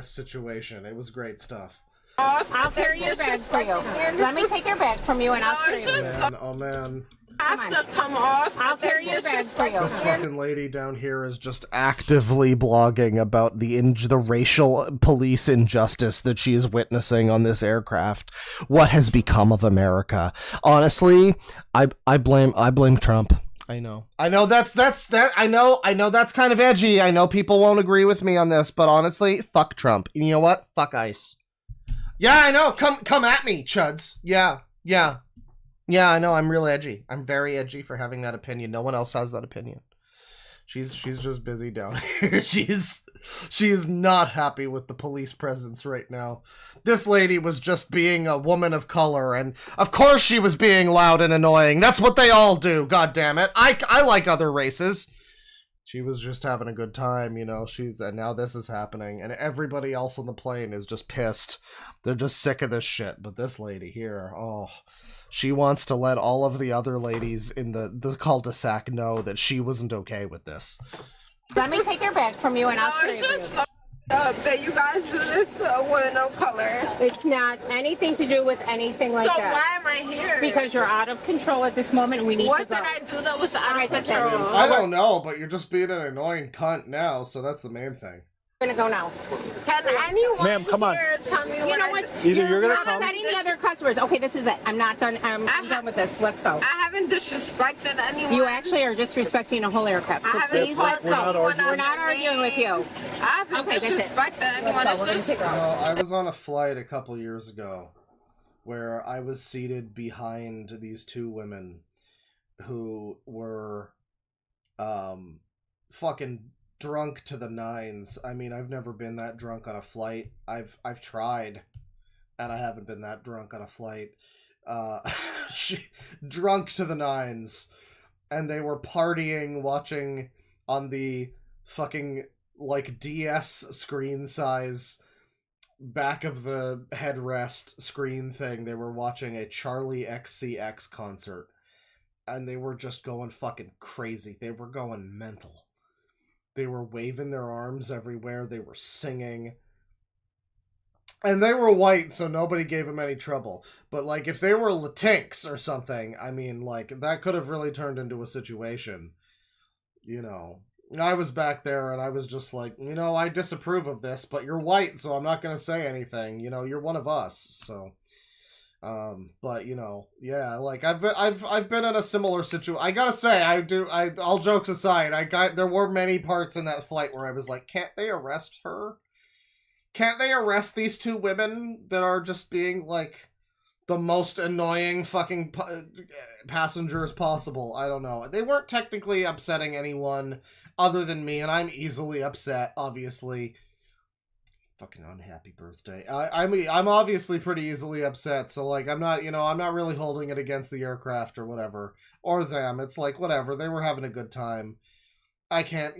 situation. It was great stuff. I'll carry your bag for you. Let me take your bag from you and I'll carry it. Oh man. Have to come off. I'll carry your bag for you. This fucking lady down here is just actively blogging about the racial police injustice that she is witnessing on this aircraft. What has become of America? Honestly, I blame Trump. I know that's I know that's kind of edgy. I know people won't agree with me on this, but honestly, fuck Trump. And you know what? Fuck ICE. Yeah, I know. Come at me, chuds. Yeah, I know. I'm real edgy. I'm very edgy for having that opinion. No one else has that opinion. She's just busy down here. She is not happy with the police presence right now. This lady was just being a woman of color, and of course she was being loud and annoying. That's what they all do, God damn it. I like other races. She was just having a good time, you know. And now this is happening, and everybody else on the plane is just pissed. They're just sick of this shit. But this lady here, she wants to let all of the other ladies in the cul-de-sac know that she wasn't okay with this. Let me take your bag from you and I'll carry it. It's just that you guys do this with no color. It's not anything to do with anything like that. So why am I here? Because you're out of control at this moment. We need to go. What did I do that was out of control? I don't know, but you're just being an annoying cunt now, so that's the main thing. We're gonna go now. Can anyone Ma'am, come on. tell me You know what? Either you're gonna come. Upsetting the other customers. Okay, this is it. I'm not done. I'm done with this. Let's go. I haven't disrespected anyone. You actually are disrespecting a whole aircraft. So please, let's go. We're not arguing with you. I haven't disrespected anyone. It's just... I was on a flight a couple years ago where I was seated behind these two women who were fucking drunk to the nines. I mean, I've never been that drunk on a flight. I've tried, and I haven't been that drunk on a flight. Drunk to the nines, and they were partying, watching on the fucking like DS screen size back of the headrest screen thing. They were watching a Charlie XCX concert, and they were just going fucking crazy. They were going mental. They were waving their arms everywhere. They were singing. And they were white, so nobody gave them any trouble. But, like, if they were Latinx or something, I mean, like, that could have really turned into a situation. You know. I was back there, and I was just like, you know, I disapprove of this, but you're white, so I'm not going to say anything. You know, you're one of us, so... but you know, yeah, like I've been in a similar situation. I gotta say, all jokes aside, there were many parts in that flight where I was like, can't they arrest her? Can't they arrest these two women that are just being like the most annoying fucking passengers possible? I don't know. They weren't technically upsetting anyone other than me, and I'm easily upset, obviously. Fucking unhappy birthday. I'm obviously pretty easily upset, so like I'm not really holding it against the aircraft or whatever, or them. It's like whatever, they were having a good time. I can't,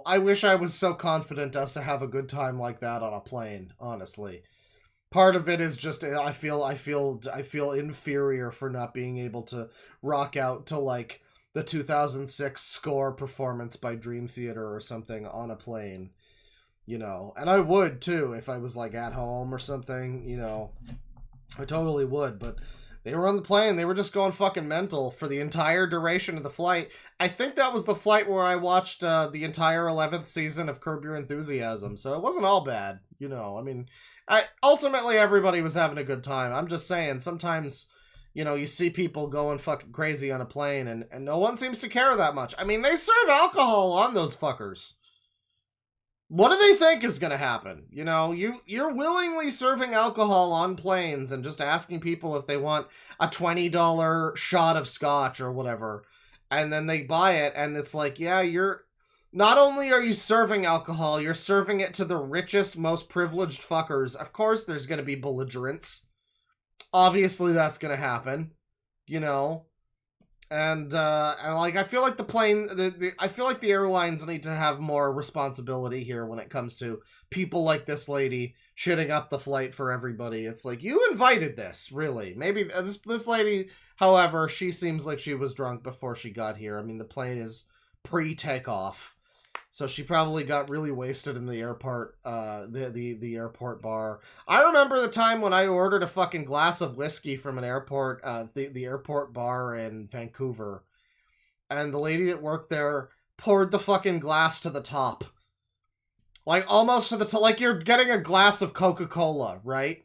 I wish I was so confident as to have a good time like that on a plane, honestly. Part of it is just I feel inferior for not being able to rock out to like the 2006 Score performance by Dream Theater or something on a plane. And I would too if I was like at home or something, I totally would, but they were on the plane, they were just going fucking mental for the entire duration of the flight. I think that was the flight where I watched the entire 11th season of Curb Your Enthusiasm, so it wasn't all bad, I mean, ultimately everybody was having a good time. I'm just saying, sometimes, you see people going fucking crazy on a plane and no one seems to care that much. I mean, they serve alcohol on those fuckers. What do they think is going to happen? You're willingly serving alcohol on planes and just asking people if they want a $20 shot of scotch or whatever. And then they buy it and it's like, yeah, not only are you serving alcohol, you're serving it to the richest, most privileged fuckers. Of course there's going to be belligerents. Obviously that's going to happen, And like I feel like I feel like the airlines need to have more responsibility here when it comes to people like this lady shitting up the flight for everybody. It's like, you invited this, really. Maybe this lady, however, she seems like she was drunk before she got here. I mean, the plane is pre-takeoff, so she probably got really wasted in the airport, the airport bar. I remember the time when I ordered a fucking glass of whiskey from an airport, the airport bar in Vancouver, and the lady that worked there poured the fucking glass to the top. Like, almost to the top, like you're getting a glass of Coca-Cola, right?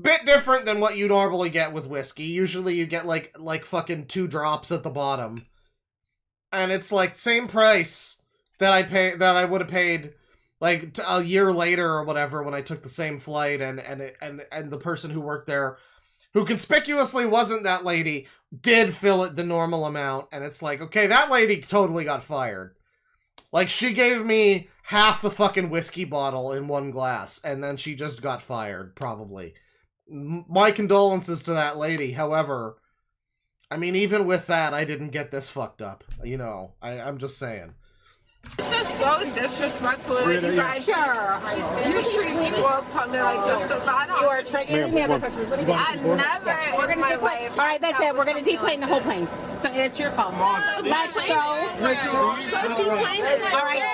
Bit different than what you normally get with whiskey. Usually you get, like fucking 2 drops at the bottom. And it's, like, same price that I would have paid, like, a year later or whatever when I took the same flight, and the person who worked there, who conspicuously wasn't that lady, did fill it the normal amount, and it's like, okay, that lady totally got fired. Like, she gave me half the fucking whiskey bottle in one glass, and then she just got fired, probably. My condolences to that lady. However, I mean, even with that, I didn't get this fucked up. You know, I'm just saying. It's just so disrespectful. You guys, you treat people of color like just a lot. You are triggering the other customers. I never. We're gonna deplane. All right, that's it. We're gonna deplane the whole plane. So it's your fault. Let's go. All right.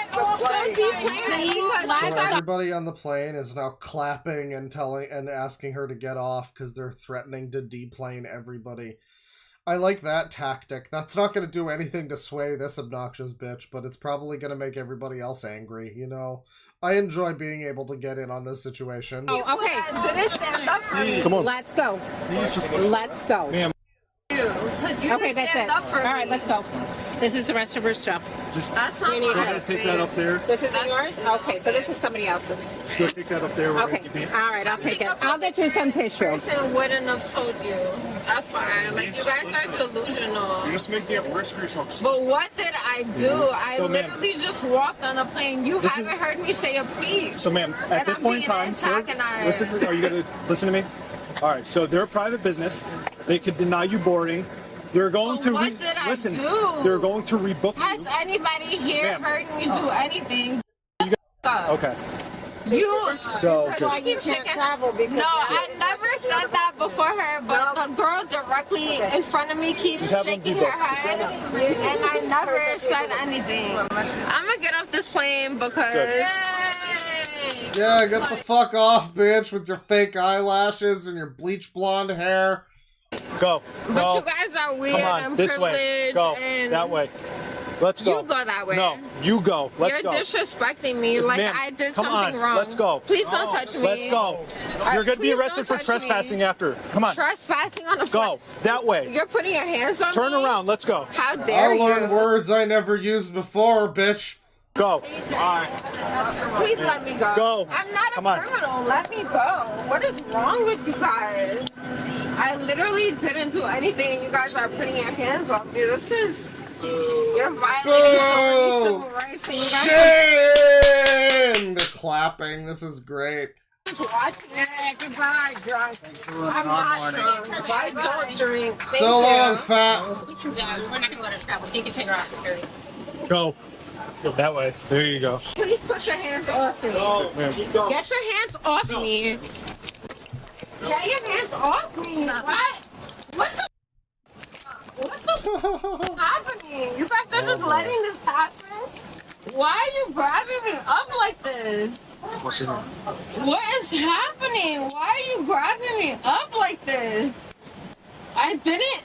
So everybody on the plane is now clapping and asking her to get off because they're threatening to deplane everybody. I like that tactic. That's not going to do anything to sway this obnoxious bitch, but it's probably going to make everybody else angry, you know? I enjoy being able to get in on this situation. Oh, okay. Come on. Let's go. Let's go. Ma'am. Okay, that's it. All right, let's go. This is the rest of her stuff. That's not We need mine. it. Take that up there. This isn't yours? Okay, so this is somebody else's. Just go take that up there. Okay, all right, I'll take it. I'll get you some tissue. Person wouldn't have told you. That's fine. Like, you guys are delusional. You're just making it worse for yourself. But what did I do? I So, ma'am, literally just walked on a plane. You this haven't heard me say a peep. So, ma'am, at And this I'm point in being time, antagonized. listen. Are you going to listen to me? All right. So they're a private business. They could deny you boarding. They're going to What did I listen. do? They're going to rebook Has anybody here Ma'am. heard me do anything? you. Okay. You So you can't travel because no, I never said that before her, but the girl directly in front of me keeps Just have them shaking do her both. head, and I never said anything. I'm gonna get off this plane because. Yeah, get the fuck off, bitch, with your fake eyelashes and your bleach blonde hair. Go. But you guys are weird Come on, and this privileged way. Go and that way. Let's go. You go that way. No, you go. Let's You're go. disrespecting me like Ma'am, I did come something on, wrong. let's go. Please don't touch me. Let's go. You're going to be Please arrested don't for touch trespassing me. after. Come on. Trespassing on a Go that way. You're putting your hands on Turn me? around. Let's go. How dare I'll you? learn words I never used before, bitch. Go. All right. Please let me go. Go. I'm not a Come on. criminal. Let me go. What is wrong with you guys? I literally didn't do anything. You guys are putting your hands on me. This is... You're violating so many civil rights. And you guys Shame! They're clapping. This is great. are watching it. Goodbye, guys. I'm not drunk. I don't drink. Thank So you. long, fat. So we can do it. We're not going to let her travel, so you can take her off security. Go. That way. There you go. Please put your hands off me. Ma'am. Get your hands off me. Get your hands off me. What? What the? What the happening? You guys are just letting this happen? Why are you grabbing me up like this? What's it on? What is happening? Why are you grabbing me up like this? I didn't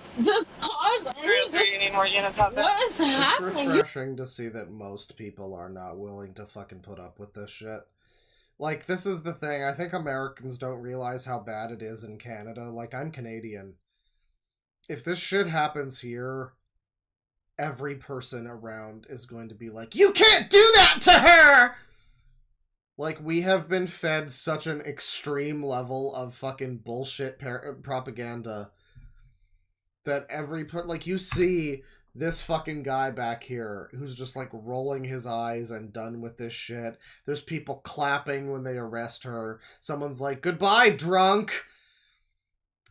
cause any. What is It's happening? You refreshing to see that most people are not willing to fucking put up with this shit. Like, this is the thing. I think Americans don't realize how bad it is in Canada. Like, I'm Canadian. If this shit happens here, every person around is going to be like, you can't do that to her! Like, we have been fed such an extreme level of fucking bullshit propaganda that like, you see this fucking guy back here who's just, like, rolling his eyes and done with this shit. There's people clapping when they arrest her. Someone's like, goodbye, drunk!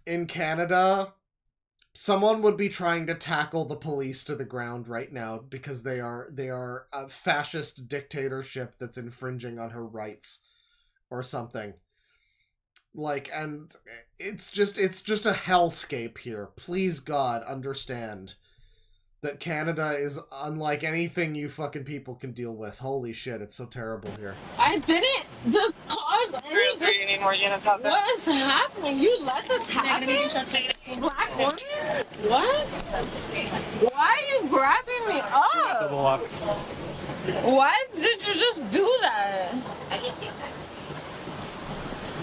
In Canada, someone would be trying to tackle the police to the ground right now because they are a fascist dictatorship that's infringing on her rights or something. Like, and it's just a hellscape here. Please, God, understand that Canada is unlike anything you fucking people can deal with. Holy shit, it's so terrible here. I didn't. The car. What is happening? You let this happen? Black woman? What? Why are you grabbing me up? Double up. Why did you just do that?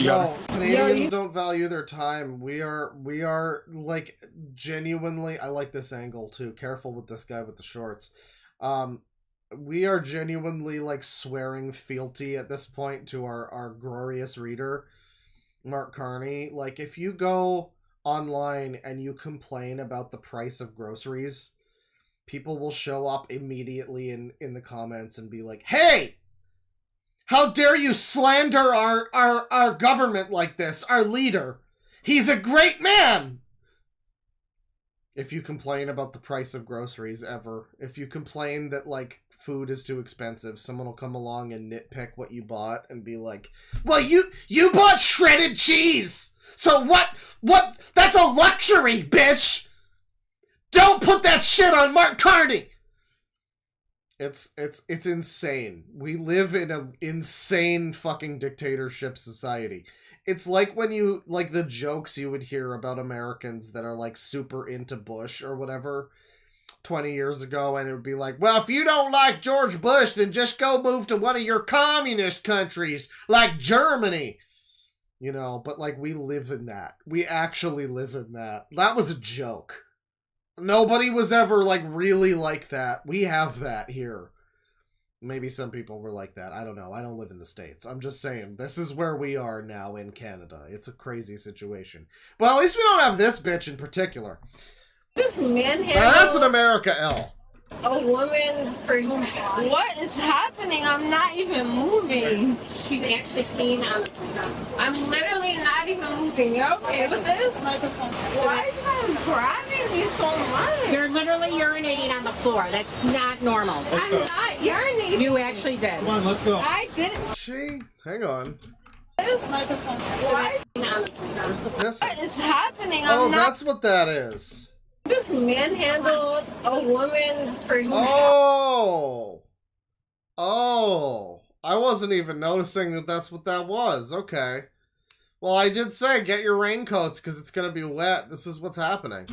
No, Canadians don't value their time. We are like genuinely. I like this angle too. Careful with this guy with the shorts. We are genuinely like swearing fealty at this point to our glorious reader, Mark Carney. Like, if you go online and you complain about the price of groceries, people will show up immediately in the comments and be like, "Hey! How dare you slander our government like this, our leader? He's a great man!" If you complain about the price of groceries ever, if you complain that, like, food is too expensive, someone will come along and nitpick what you bought and be like, "Well, you bought shredded cheese! So what, that's a luxury, bitch! Don't put that shit on Mark Carney!" It's insane. We live in an insane fucking dictatorship society. It's like when you, like, the jokes you would hear about Americans that are, like, super into Bush or whatever 20 years ago, and it would be like, "Well, if you don't like George Bush, then just go move to one of your communist countries, like Germany." You know, but, like, we live in that. We actually live in that. That was a joke. Nobody was ever, like, really like that. We have that here. Maybe some people were like that. I don't know. I don't live in the States. I'm just saying, this is where we are now in Canada. It's a crazy situation. But at least we don't have this bitch in particular. This manhandle. That's an America L. A woman for what is happening? I'm not even moving. She's actually seen. I'm literally not even moving. You okay with this? Why is someone grabbing me so much? You're literally urinating on the floor. That's not normal. I'm not urinating. You actually did. Come on, let's go. I didn't. Hang on. Why? Where's the pissing? What is happening? Oh, I'm not. that's what that is. Just manhandled a woman for. Oh, I wasn't even noticing that that's what that was. Okay. Well, I did say get your raincoats because it's going to be wet. This is what's happening.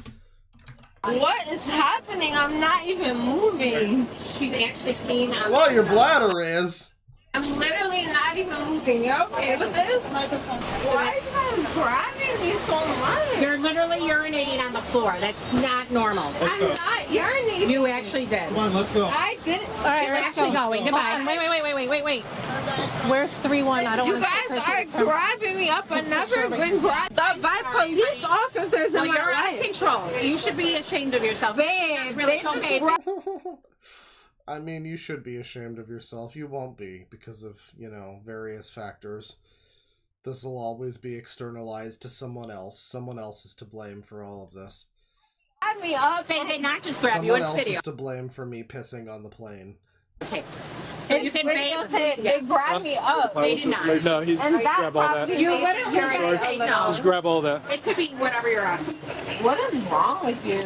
What is happening? I'm not even moving. She's actually seen. Well, your bladder is. I'm literally not even moving. You okay with this? Why is someone grabbing me so much? You're literally urinating on the floor. That's not normal. I'm not urinating. You actually did. Come on, let's go. I didn't. All right, let's go. Goodbye. Wait. Where's 3-1? I don't You want guys are grabbing me up. I've never been grabbed up by police officers in my You're out life. of control. You should be ashamed of yourself. Babe, Really they just okay. I mean, you should be ashamed of yourself. You won't be because of, you know, various factors. This will always be externalized to someone else. Someone else is to blame for all of this. Grab me up. They did not just grab you. Someone It's else video. is to blame for me pissing on the plane. Taped. So you can videotape. They grabbed me up. They did not. No, he's And that grab all that. probably You made literally your just a no. little. Just grab all that. It could be whatever you're asking. What is wrong with you?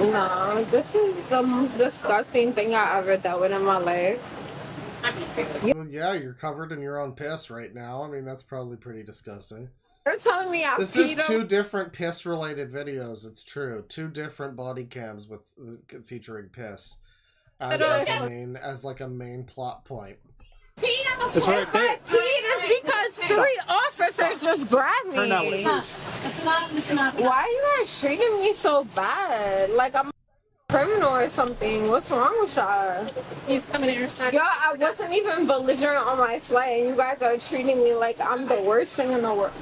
No, this is the most disgusting thing I ever dealt with in my life. Well, yeah, you're covered in your own piss right now. I mean, that's probably pretty disgusting. You're telling me I This is peed two different piss-related videos. It's true. 2 different body cams with featuring piss as like a main plop point. It's right there. It's because 3 officers just grabbed me. Turn that way, please. It's not. Why are you guys treating me so bad? Like I'm a criminal or something. What's wrong with y'all? He's coming to intercept. Yo, I wasn't even belligerent on my flight, and you guys are treating me like I'm the worst thing in the world.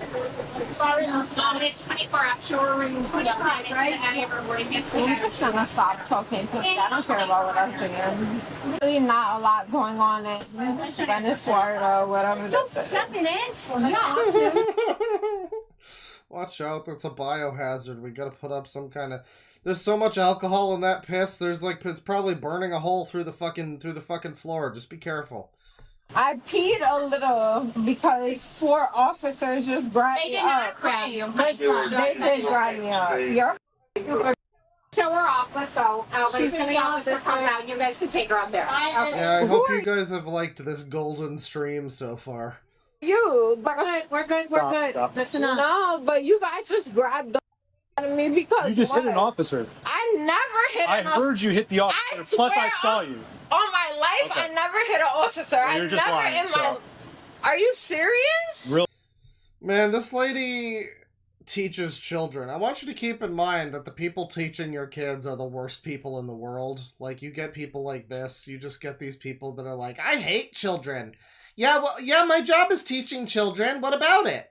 Sorry, it's 24 showrooms. We don't have any of our boarding guests. I'm just gonna stop talking because I don't care about what I'm saying. Really not a lot going on in Venezuela or whatever. Don't step in it. You don't have to. Watch out, that's a biohazard. We gotta put up some kind of... There's so much alcohol in that piss, there's like... It's probably burning a hole through the fucking floor. Just be careful. I peed a little because 4 officers just grabbed They me did up. not grab you. They did grab me up. You're super. Show her off. Let's go. She's gonna the officer comes out. You guys can take her up there. Okay. Yeah, I hope you guys have liked this golden stream so far. You, but We're good. That's enough. no, but you guys just grabbed the out of me because You just what? hit an officer. I never hit I an officer. heard you hit the officer. Plus, I saw you. All my life, Okay. I never hit an officer. Well, I you're just never lying, in my. so. Are you serious? Real. Man, this lady teaches children. I want you to keep in mind that the people teaching your kids are the worst people in the world. Like, you get people like this. You just get these people that are like, I hate children. Yeah, well, yeah, my job is teaching children. What about it?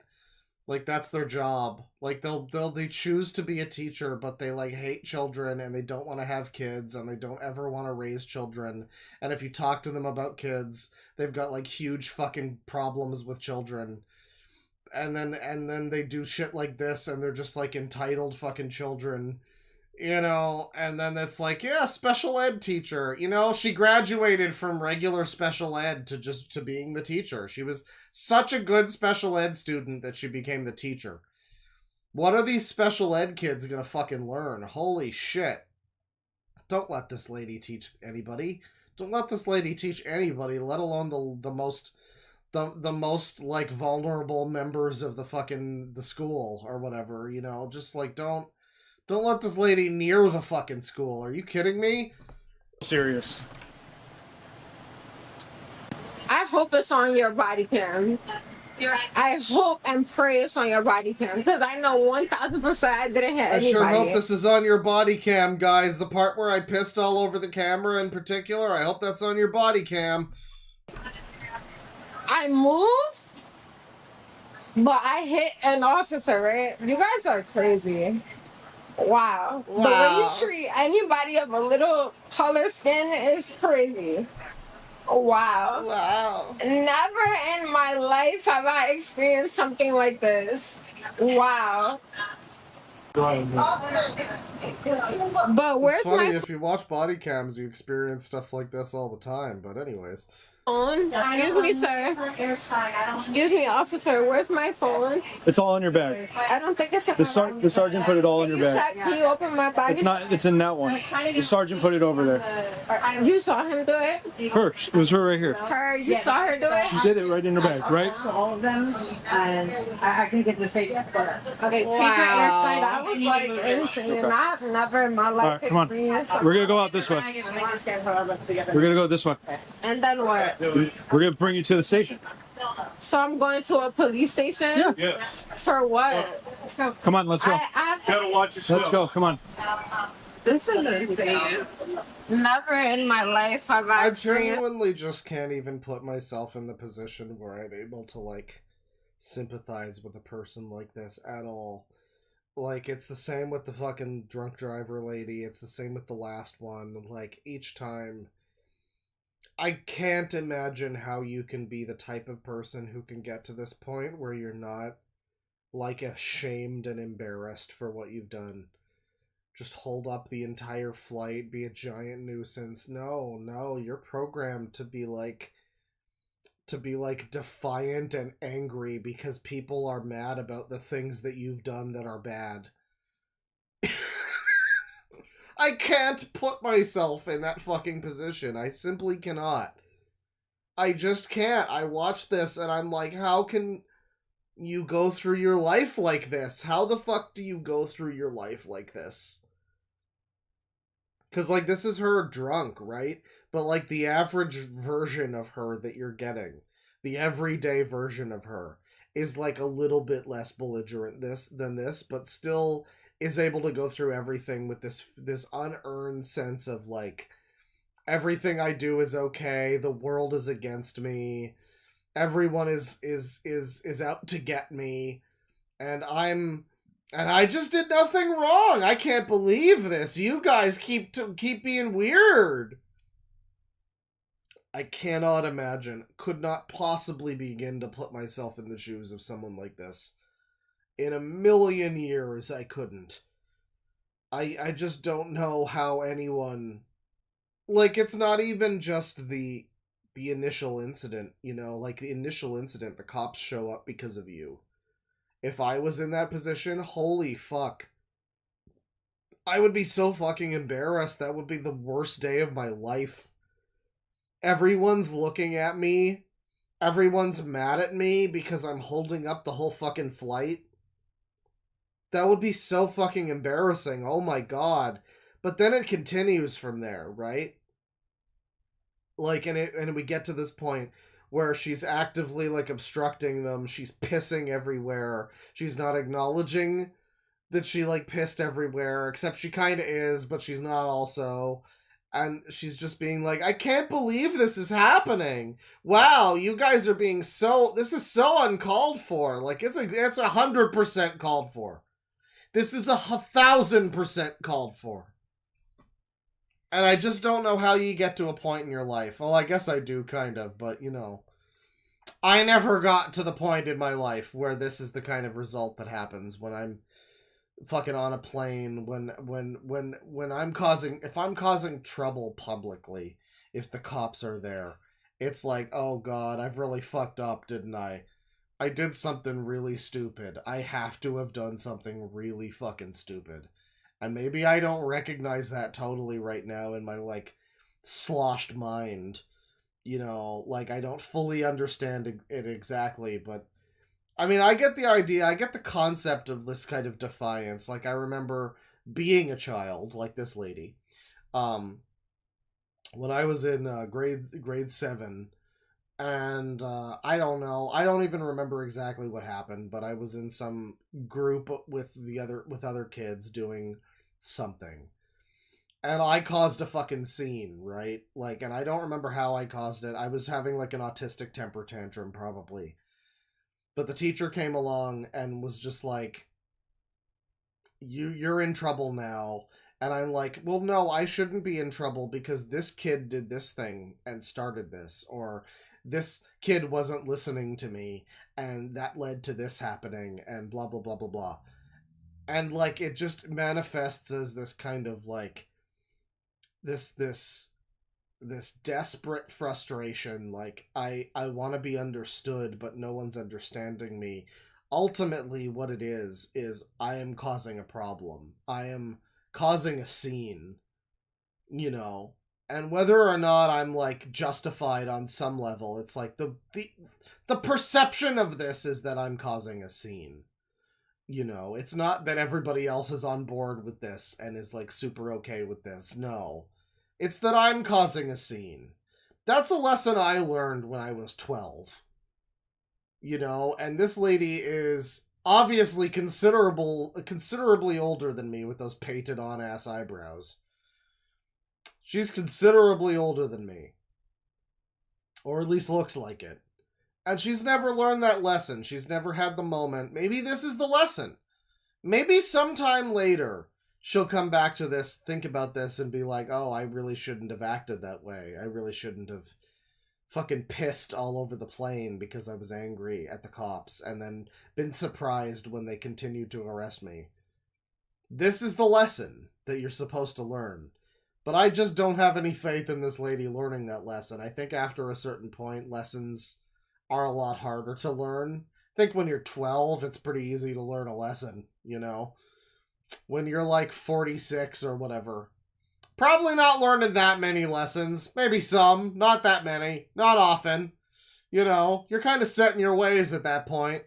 Like, that's their job. Like, they choose to be a teacher, but they, like, hate children, and they don't want to have kids, and they don't ever want to raise children. And if you talk to them about kids, they've got, like, huge fucking problems with children. And then they do shit like this, and they're just, like, entitled fucking children. You know, and then it's like, yeah, special ed teacher. You know, she graduated from regular special ed to being the teacher. She was such a good special ed student that she became the teacher. What are these special ed kids gonna fucking learn? Holy shit. Don't let this lady teach anybody. Don't let this lady teach anybody, let alone the most like vulnerable members of the school or whatever, you know. Just like don't let this lady near the fucking school. Are you kidding me? Serious. I hope it's on your body cam. I hope and pray it's on your body cam because I know 1,000% I didn't hit anybody. I sure hope this is on your body cam, guys. The part where I pissed all over the camera in particular, I hope that's on your body cam. I moved, but I hit an officer, right? You guys are crazy. Wow. The way you treat anybody of a little color skin is crazy. Wow. Wow. Never in my life have I experienced something like this. Wow. But where's It's funny, my if you watch body cams, you experience stuff like this all the time. But anyways. phone? Excuse me, sir. Excuse me, officer. Where's my phone? It's all in your bag. I don't think it's in The sergeant put it all in your bag. Can you open my bag? It's not. It's in that one. The sergeant put it over there. You saw him do it? Her. It was her right here. Her. You saw her do it? She did it right in her bag, right? All of them, and I can get the same. Okay, take her inside. That was like insane. Okay. I've never in my life. All right, come on. We're gonna go out this way. We're gonna go this way. And then what? We're gonna bring you to the station. So I'm going to a police station? Yeah. Yes. For what? So Come on, let's go. Gotta watch yourself. Let's go. Come on. This is insane. Never in my life have I I experienced. genuinely just can't even put myself in the position where I'm able to, like, sympathize with a person like this at all. Like, it's the same with the fucking drunk driver lady. It's the same with the last one. Like, each time, I can't imagine how you can be the type of person who can get to this point where you're not, like, ashamed and embarrassed for what you've done. Just hold up the entire flight, be a giant nuisance. No, you're programmed to be like defiant and angry because people are mad about the things that you've done that are bad. I can't put myself in that fucking position. I simply cannot. I just can't. I watch this and I'm like, how can you go through your life like this? How the fuck do you go through your life like this? Because, like, this is her drunk, right? But, like, the average version of her that you're getting, the everyday version of her, is, like, a little bit less belligerent than this, but still is able to go through everything with this unearned sense of, like, everything I do is okay, the world is against me, everyone is out to get me, and I just did nothing wrong. I can't believe this. You guys keep being weird. I cannot imagine, could not possibly begin to put myself in the shoes of someone like this. In a million years, I couldn't. I just don't know how anyone... Like, it's not even just the the initial incident, you know, like the initial incident, the cops show up because of you. If I was in that position, holy fuck. I would be so fucking embarrassed. That would be the worst day of my life. Everyone's looking at me. Everyone's mad at me because I'm holding up the whole fucking flight. That would be so fucking embarrassing. Oh my god. But then it continues from there, right? Like, and we get to this point where she's actively, like, obstructing them. She's pissing everywhere. She's not acknowledging that she, like, pissed everywhere, except she kind of is, but she's not also. And she's just being like, I can't believe this is happening. Wow, you guys are being so... This is so uncalled for. Like, it's 100% called for. This is 1,000% called for. And I just don't know how you get to a point in your life. Well, I guess I do, kind of, but, you know. I never got to the point in my life where this is the kind of result that happens when I'm fucking on a plane, when I'm causing... If I'm causing trouble publicly, if the cops are there, it's like, oh god, I've really fucked up, didn't I? I did something really stupid. I have to have done something really fucking stupid. And maybe I don't recognize that totally right now in my, like, sloshed mind. You know, like, I don't fully understand it exactly, but... I mean, I get the idea, I get the concept of this kind of defiance. Like, I remember being a child, like this lady. When I was in grade 7, and I don't know, I don't even remember exactly what happened, but I was in some group with other kids doing something, and I caused a fucking scene, right? Like, and I don't remember how I caused it. I was having, like, an autistic temper tantrum, probably. But the teacher came along and was just like, you're in trouble now. And I'm like, well, no, I shouldn't be in trouble because this kid did this thing and started this, or this kid wasn't listening to me and that led to this happening, and blah, blah, blah, blah, blah. And, like, it just manifests as this kind of, like, this desperate frustration. Like, I want to be understood, but no one's understanding me. Ultimately, what it is I am causing a problem. I am causing a scene, you know. And whether or not I'm, like, justified on some level, it's like the perception of this is that I'm causing a scene. You know, it's not that everybody else is on board with this and is, like, super okay with this. No. It's that I'm causing a scene. That's a lesson I learned when I was 12. You know, and this lady is obviously considerably older than me with those painted on ass eyebrows. She's considerably older than me. Or at least looks like it. And she's never learned that lesson. She's never had the moment. Maybe this is the lesson. Maybe sometime later she'll come back to this, think about this, and be like, oh, I really shouldn't have acted that way. I really shouldn't have fucking pissed all over the plane because I was angry at the cops, and then been surprised when they continued to arrest me. This is the lesson that you're supposed to learn. But I just don't have any faith in this lady learning that lesson. I think after a certain point, lessons are a lot harder to learn. I think when you're 12, it's pretty easy to learn a lesson, you know? When you're like 46 or whatever, probably not learning that many lessons. Maybe some, not that many, not often. You know, you're kind of set in your ways at that point.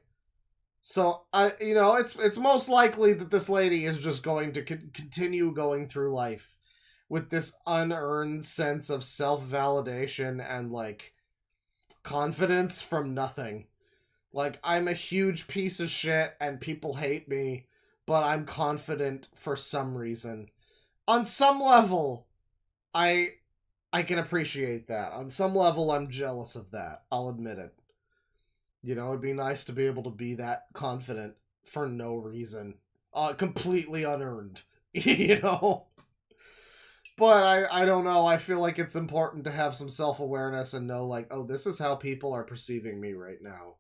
So, you know, it's most likely that this lady is just going to continue going through life with this unearned sense of self-validation and, like, confidence from nothing. Like, I'm a huge piece of shit and people hate me, but I'm confident for some reason. On some level, I can appreciate that. On some level, I'm jealous of that. I'll admit it. You know, it'd be nice to be able to be that confident for no reason. Completely unearned. You know? But I don't know. I feel like it's important to have some self-awareness and know, like, oh, this is how people are perceiving me right now.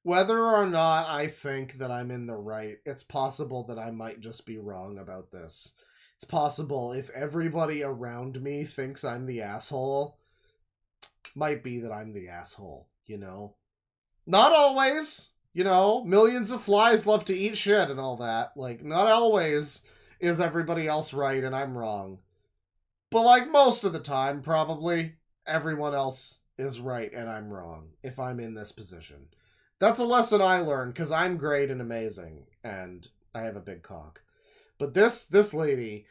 Whether or not I think that I'm in the right, it's possible that I might just be wrong about this. It's possible if everybody around me thinks I'm the asshole, might be that I'm the asshole, you know? Not always, you know, millions of flies love to eat shit and all that. Like, not always is everybody else right and I'm wrong. But like most of the time, probably, everyone else is right and I'm wrong if I'm in this position. That's a lesson I learned because I'm great and amazing and I have a big cock. But this lady,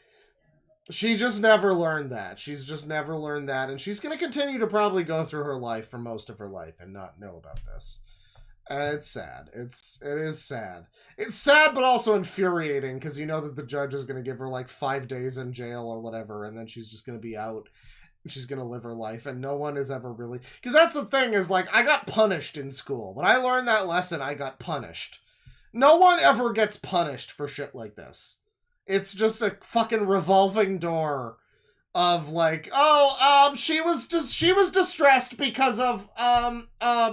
she just never learned that. She's just never learned that. And she's going to continue to probably go through her life for most of her life and not know about this. And it's sad. It is sad. It's sad, but also infuriating because you know that the judge is going to give her like 5 days in jail or whatever. And then she's just going to be out. And she's going to live her life. And no one is ever really... Because that's the thing is like, I got punished in school. When I learned that lesson, I got punished. No one ever gets punished for shit like this. It's just a fucking revolving door of like, oh, she was distressed because of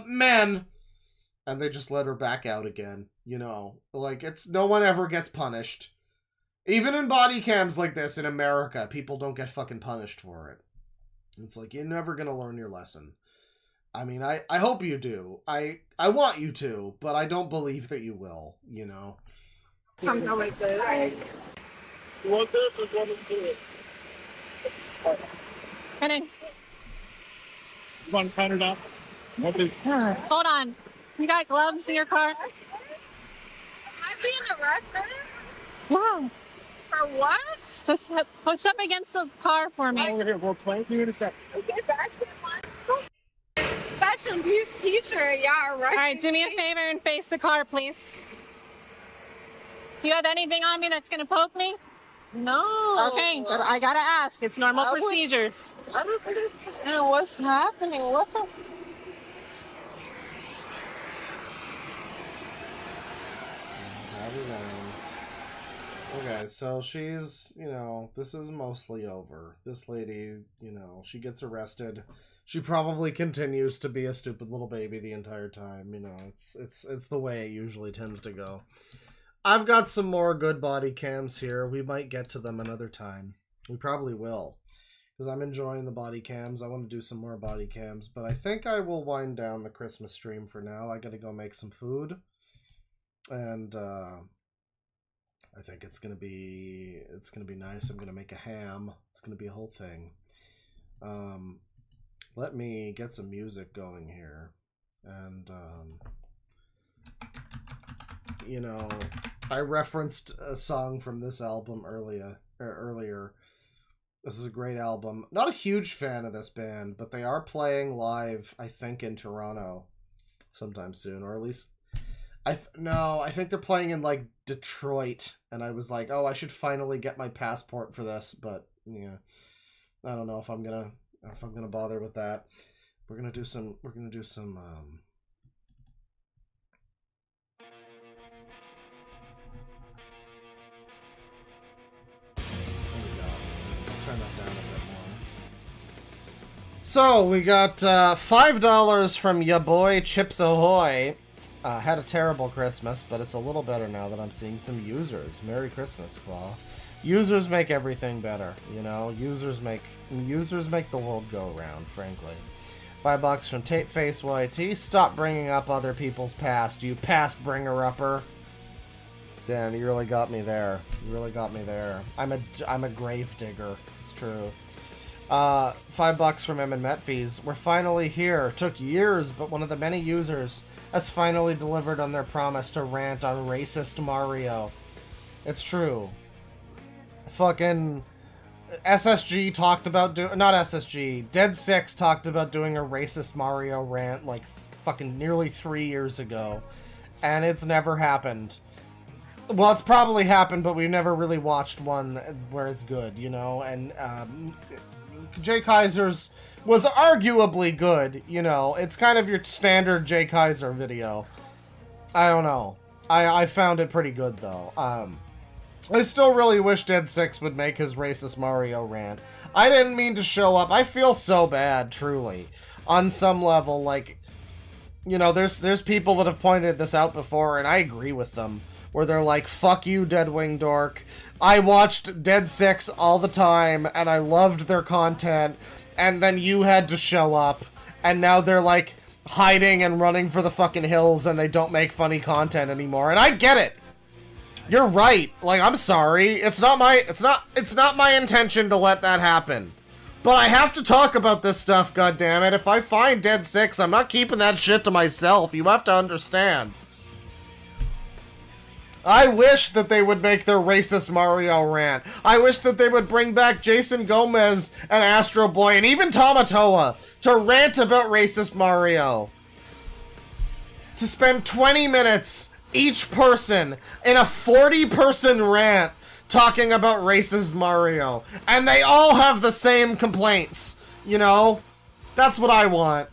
men, and they just let her back out again. You know, like no one ever gets punished. Even in body cams like this in America, people don't get fucking punished for it. It's like you're never gonna learn your lesson. I mean, I hope you do. I want you to, but I don't believe that you will. You know. Something like that. You want this or do you want me to do it? And then, You want to count it up? hold on. You got gloves in your car? Am I being arrested? Yeah. For what? Just push up against the car for me. Over here, we'll explain to you in a second. Okay, that's Fashion abuse teacher, yeah, arrested. All right, do me a favor and face the car, please. Do you have anything on me that's going to poke me? No. Okay, I gotta ask. It's normal procedures. I don't know what's happening. What the? Okay, so she's, you know, this is mostly over. This lady, you know, she gets arrested. She probably continues to be a stupid little baby the entire time. You know, it's the way it usually tends to go. I've got some more good body cams here. We might get to them another time. We probably will. Because I'm enjoying the body cams. I want to do some more body cams. But I think I will wind down the Christmas stream for now. I gotta go make some food. And I think it's gonna be nice. I'm gonna make a ham. It's gonna be a whole thing. Let me get some music going here. And you know, I referenced a song from this album earlier. This is a great album. Not a huge fan of this band, but they are playing live, I think, in Toronto sometime soon, or at least I think they're playing in like Detroit. And I was like, oh, I should finally get my passport for this, but yeah, I don't know if I'm gonna bother with that. We're gonna do some. Turn that down a bit more. So we got $5 from ya boy Chips Ahoy. Had a terrible Christmas, but it's a little better now that I'm seeing some users. Merry Christmas, Claw. Users make everything better, you know. Users make the world go round. Frankly. $5 from Tape Face YT. Stop bringing up other people's past, you past bringer-upper. Damn, you really got me there. You really got me there. I'm a grave digger. It's true. $5 from M and Metfees. We're finally here. Took years, but one of the many users has finally delivered on their promise to rant on racist Mario. It's true. Fucking SSG talked about not SSG. Dead6 talked about doing a racist Mario rant like fucking nearly 3 years ago, and it's never happened. Well, it's probably happened, but we've never really watched one where it's good, you know, and Jay Kaiser's was arguably good, you know. It's kind of your standard Jay Kaiser video. I don't know. I found it pretty good, though. I still really wish Dead6 would make his racist Mario rant. I didn't mean to show up. I feel so bad, truly. On some level, like, you know, there's people that have pointed this out before, and I agree with them. Where they're like, fuck you, DeadwingDork. I watched Dead6 all the time, and I loved their content, and then you had to show up and now they're like hiding and running for the fucking hills and they don't make funny content anymore. And I get it. You're right. Like, I'm sorry. It's not my intention to let that happen. But I have to talk about this stuff, goddammit. If I find Dead 6, I'm not keeping that shit to myself. You have to understand. I wish that they would make their racist Mario rant. I wish that they would bring back Jason Gomez and Astro Boy and even Tamatoa to rant about racist Mario. To spend 20 minutes, each person, in a 40-person rant talking about racist Mario. And they all have the same complaints, you know? That's what I want.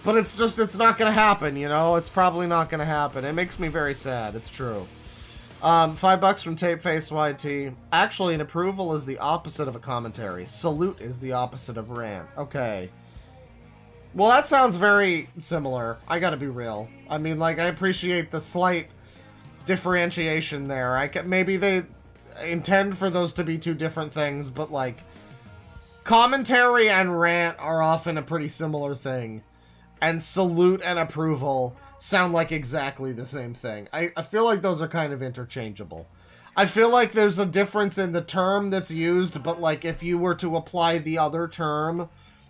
But it's not gonna happen, you know? It's probably not gonna happen. It makes me very sad, it's true. $5 from Tapeface YT. Actually, an approval is the opposite of a commentary. Salute is the opposite of rant. Okay. Well, that sounds very similar. I gotta be real. I mean, like, I appreciate the slight differentiation there. Maybe they intend for those to be two different things, but, like, commentary and rant are often a pretty similar thing. And salute and approval sound like exactly the same thing. I feel like those are kind of interchangeable. I feel like there's a difference in the term that's used, but, like, if you were to apply the other term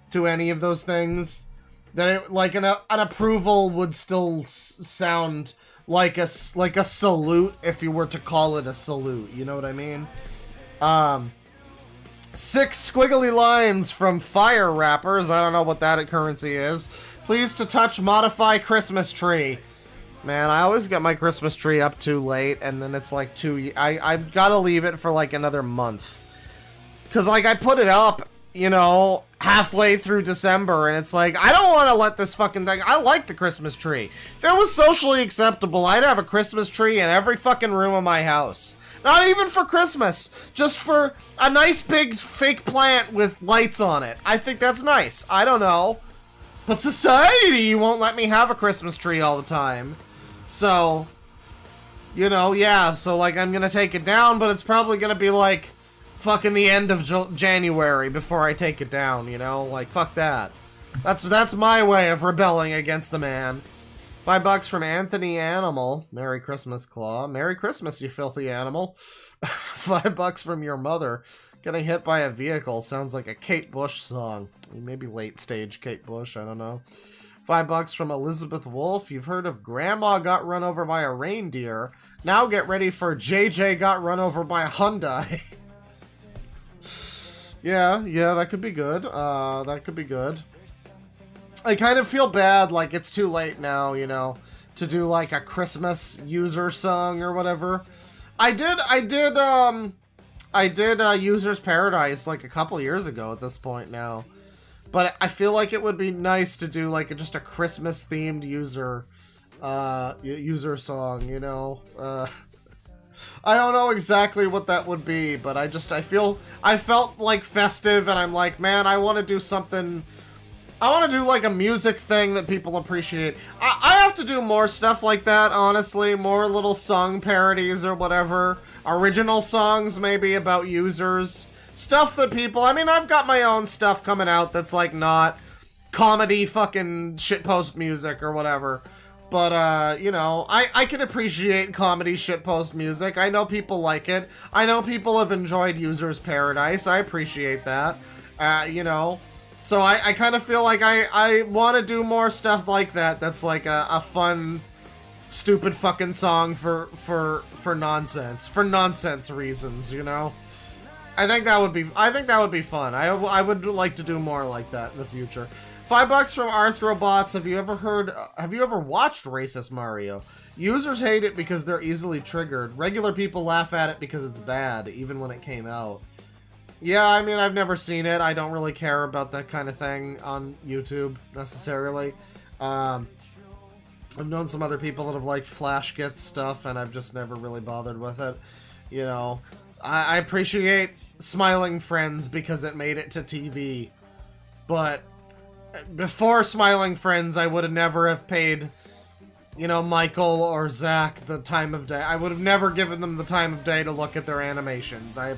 to any of those things, then it, like, an approval would still sound like a salute if you were to call it a salute. You know what I mean? 6 squiggly lines from Fire Rappers. I don't know what that currency is. Please to touch modify Christmas tree. Man, I always get my Christmas tree up too late, and then it's like I've got to leave it for like another month. Because, like, I put it up, you know, halfway through December, and it's like, I don't want to let this fucking thing... I like the Christmas tree. If it was socially acceptable, I'd have a Christmas tree in every fucking room of my house. Not even for Christmas. Just for a nice big fake plant with lights on it. I think that's nice. I don't know. But society won't let me have a Christmas tree all the time. So, you know, yeah. So, like, I'm gonna take it down, but it's probably gonna be, like, fucking the end of January before I take it down, you know? Like, fuck that. That's my way of rebelling against the man. $5 from Anthony Animal. Merry Christmas, Claw. Merry Christmas, you filthy animal. $5 from your mother. Getting hit by a vehicle sounds like a Kate Bush song. Maybe late stage Kate Bush, I don't know. $5 from Elizabeth Wolf. You've heard of Grandma got run over by a reindeer. Now get ready for JJ got run over by a Hyundai. yeah, that could be good. That could be good. I kind of feel bad, like it's too late now, you know, to do like a Christmas user song or whatever. I did User's Paradise like a couple years ago at this point now. But I feel like it would be nice to do like just a Christmas themed user song, you know. I don't know exactly what that would be, but I felt like festive, and I'm like, man, I want to do something. I want to do like a music thing that people appreciate. I have to do more stuff like that, honestly. More little song parodies or whatever. Original songs maybe about users. Stuff that people... I mean, I've got my own stuff coming out that's like not comedy fucking shitpost music or whatever. But, you know, I can appreciate comedy shitpost music. I know people like it. I know people have enjoyed User's Paradise. I appreciate that. You know... So I kind of feel like I want to do more stuff like that. That's like a fun, stupid fucking song for nonsense reasons, you know. I think that would be fun. I would like to do more like that in the future. $5 from Arthrobots. Have you ever watched Racist Mario? Users hate it because they're easily triggered. Regular people laugh at it because it's bad, even when it came out. Yeah, I mean, I've never seen it. I don't really care about that kind of thing on YouTube, necessarily. I've known some other people that have liked Flash Git stuff, and I've just never really bothered with it. You know, I appreciate Smiling Friends because it made it to TV. But before Smiling Friends, I would have never have paid, you know, Michael or Zach the time of day. I would have never given them the time of day to look at their animations. I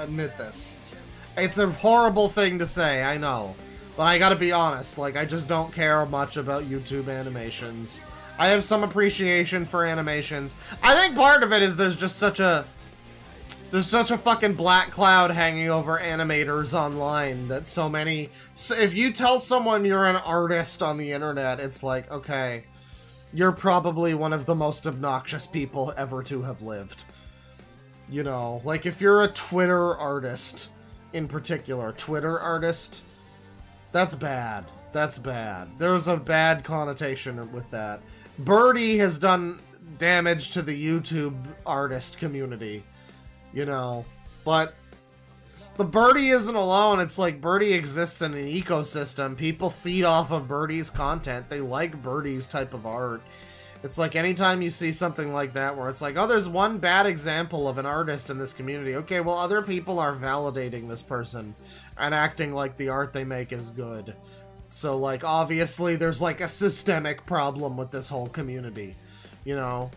admit this. It's a horrible thing to say, I know. But I gotta be honest, like, I just don't care much about YouTube animations. I have some appreciation for animations. I think part of it is there's such a fucking black cloud hanging over animators online that so many... So if you tell someone you're an artist on the internet, it's like, okay, you're probably one of the most obnoxious people ever to have lived. You know, like if you're a Twitter artist, in particular, Twitter artist, that's bad. That's bad. There's a bad connotation with that. Birdie has done damage to the YouTube artist community, you know, but Birdie isn't alone. It's like Birdie exists in an ecosystem. People feed off of Birdie's content. They like Birdie's type of art. It's like anytime you see something like that where it's like, oh, there's one bad example of an artist in this community. Okay, well, other people are validating this person and acting like the art they make is good. So, like, obviously there's, like, a systemic problem with this whole community, you know?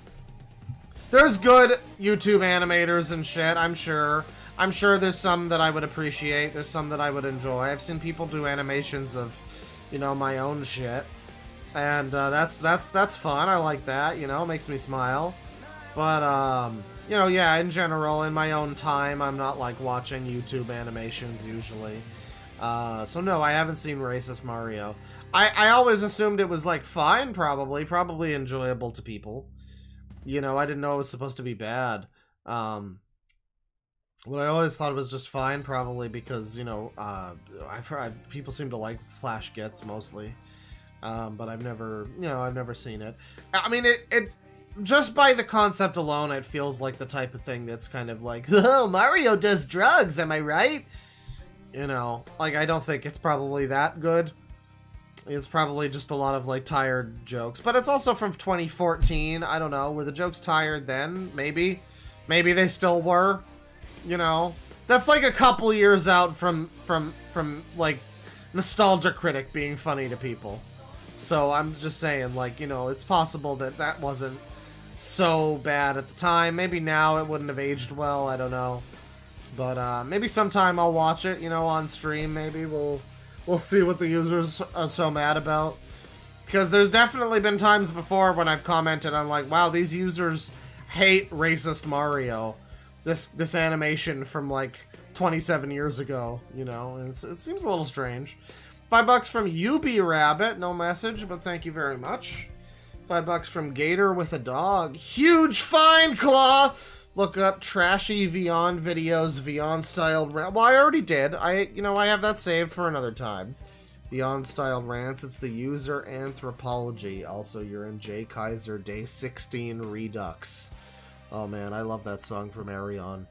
There's good YouTube animators and shit, I'm sure. I'm sure there's some that I would appreciate. There's some that I would enjoy. I've seen people do animations of, you know, my own shit. And that's fun. I like that, you know, it makes me smile. But, you know, yeah, in general, in my own time, I'm not, like, watching YouTube animations usually. So no, I haven't seen Racist Mario. I always assumed it was, like, fine, probably enjoyable to people. You know, I didn't know it was supposed to be bad. But I always thought it was just fine, probably because, you know, I've heard people seem to like Flash Gets mostly. But I've never seen it. I mean, it just by the concept alone, it feels like the type of thing that's kind of like, oh, Mario does drugs, am I right? You know, like, I don't think it's probably that good. It's probably just a lot of, like, tired jokes. But it's also from 2014, I don't know. Were the jokes tired then? Maybe. Maybe they still were. You know? That's, like, a couple years out from like, Nostalgia Critic being funny to people. So I'm just saying, like, you know, it's possible that that wasn't so bad at the time. Maybe now it wouldn't have aged well, I don't know. But maybe sometime I'll watch it, you know, on stream. Maybe we'll see what the users are so mad about. Because there's definitely been times before when I've commented on, like, wow, these users hate Racist Mario. This animation from, like, 27 years ago, you know, and it seems a little strange. $5 from UB Rabbit, no message, but thank you very much. $5 from Gator with a Dog. Huge fine claw! Look up trashy Vyond videos, Vyond-styled rant. Well, I already did. I have that saved for another time. Vyond-styled rants. It's the user anthropology. Also, you're in Jay Kaiser Day 16 Redux. Oh man, I love that song from Arion.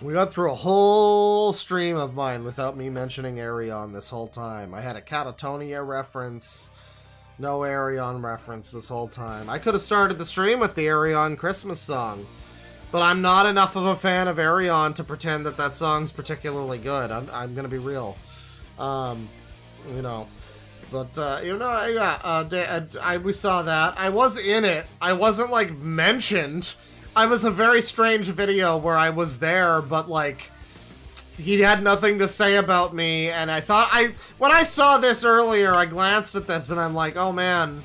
We got through a whole stream of mine without me mentioning Arion this whole time. I had a Catatonia reference. No Arion reference this whole time. I could have started the stream with the Arion Christmas song. But I'm not enough of a fan of Arion to pretend that that song's particularly good. I'm gonna be real. You know. But, you know, yeah, we saw that. I was in it. I wasn't, like, mentioned. I was a very strange video where I was there, but, like, he had nothing to say about me, and I thought, when I saw this earlier, I glanced at this, and I'm like, oh, man.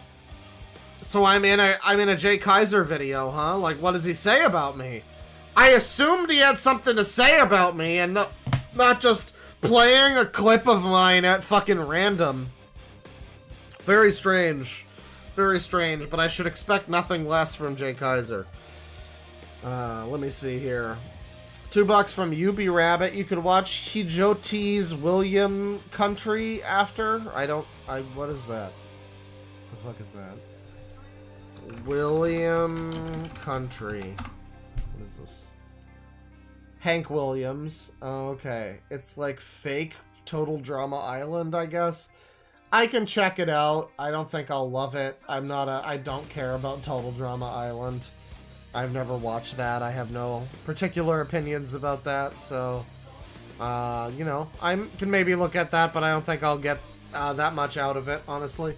So I'm in a Jay Kaiser video, huh? Like, what does he say about me? I assumed he had something to say about me, and not just playing a clip of mine at fucking random. Very strange. Very strange, but I should expect nothing less from Jay Kaiser. Let me see here. $2 from UB Rabbit. You could watch Hijoti's William Country after. What is that? What the fuck is that? William Country. What is this? Hank Williams. Oh, okay. It's like fake Total Drama Island, I guess. I can check it out. I don't think I'll love it. I don't care about Total Drama Island. I've never watched that. I have no particular opinions about that, so, you know, I can maybe look at that, but I don't think I'll get that much out of it, honestly.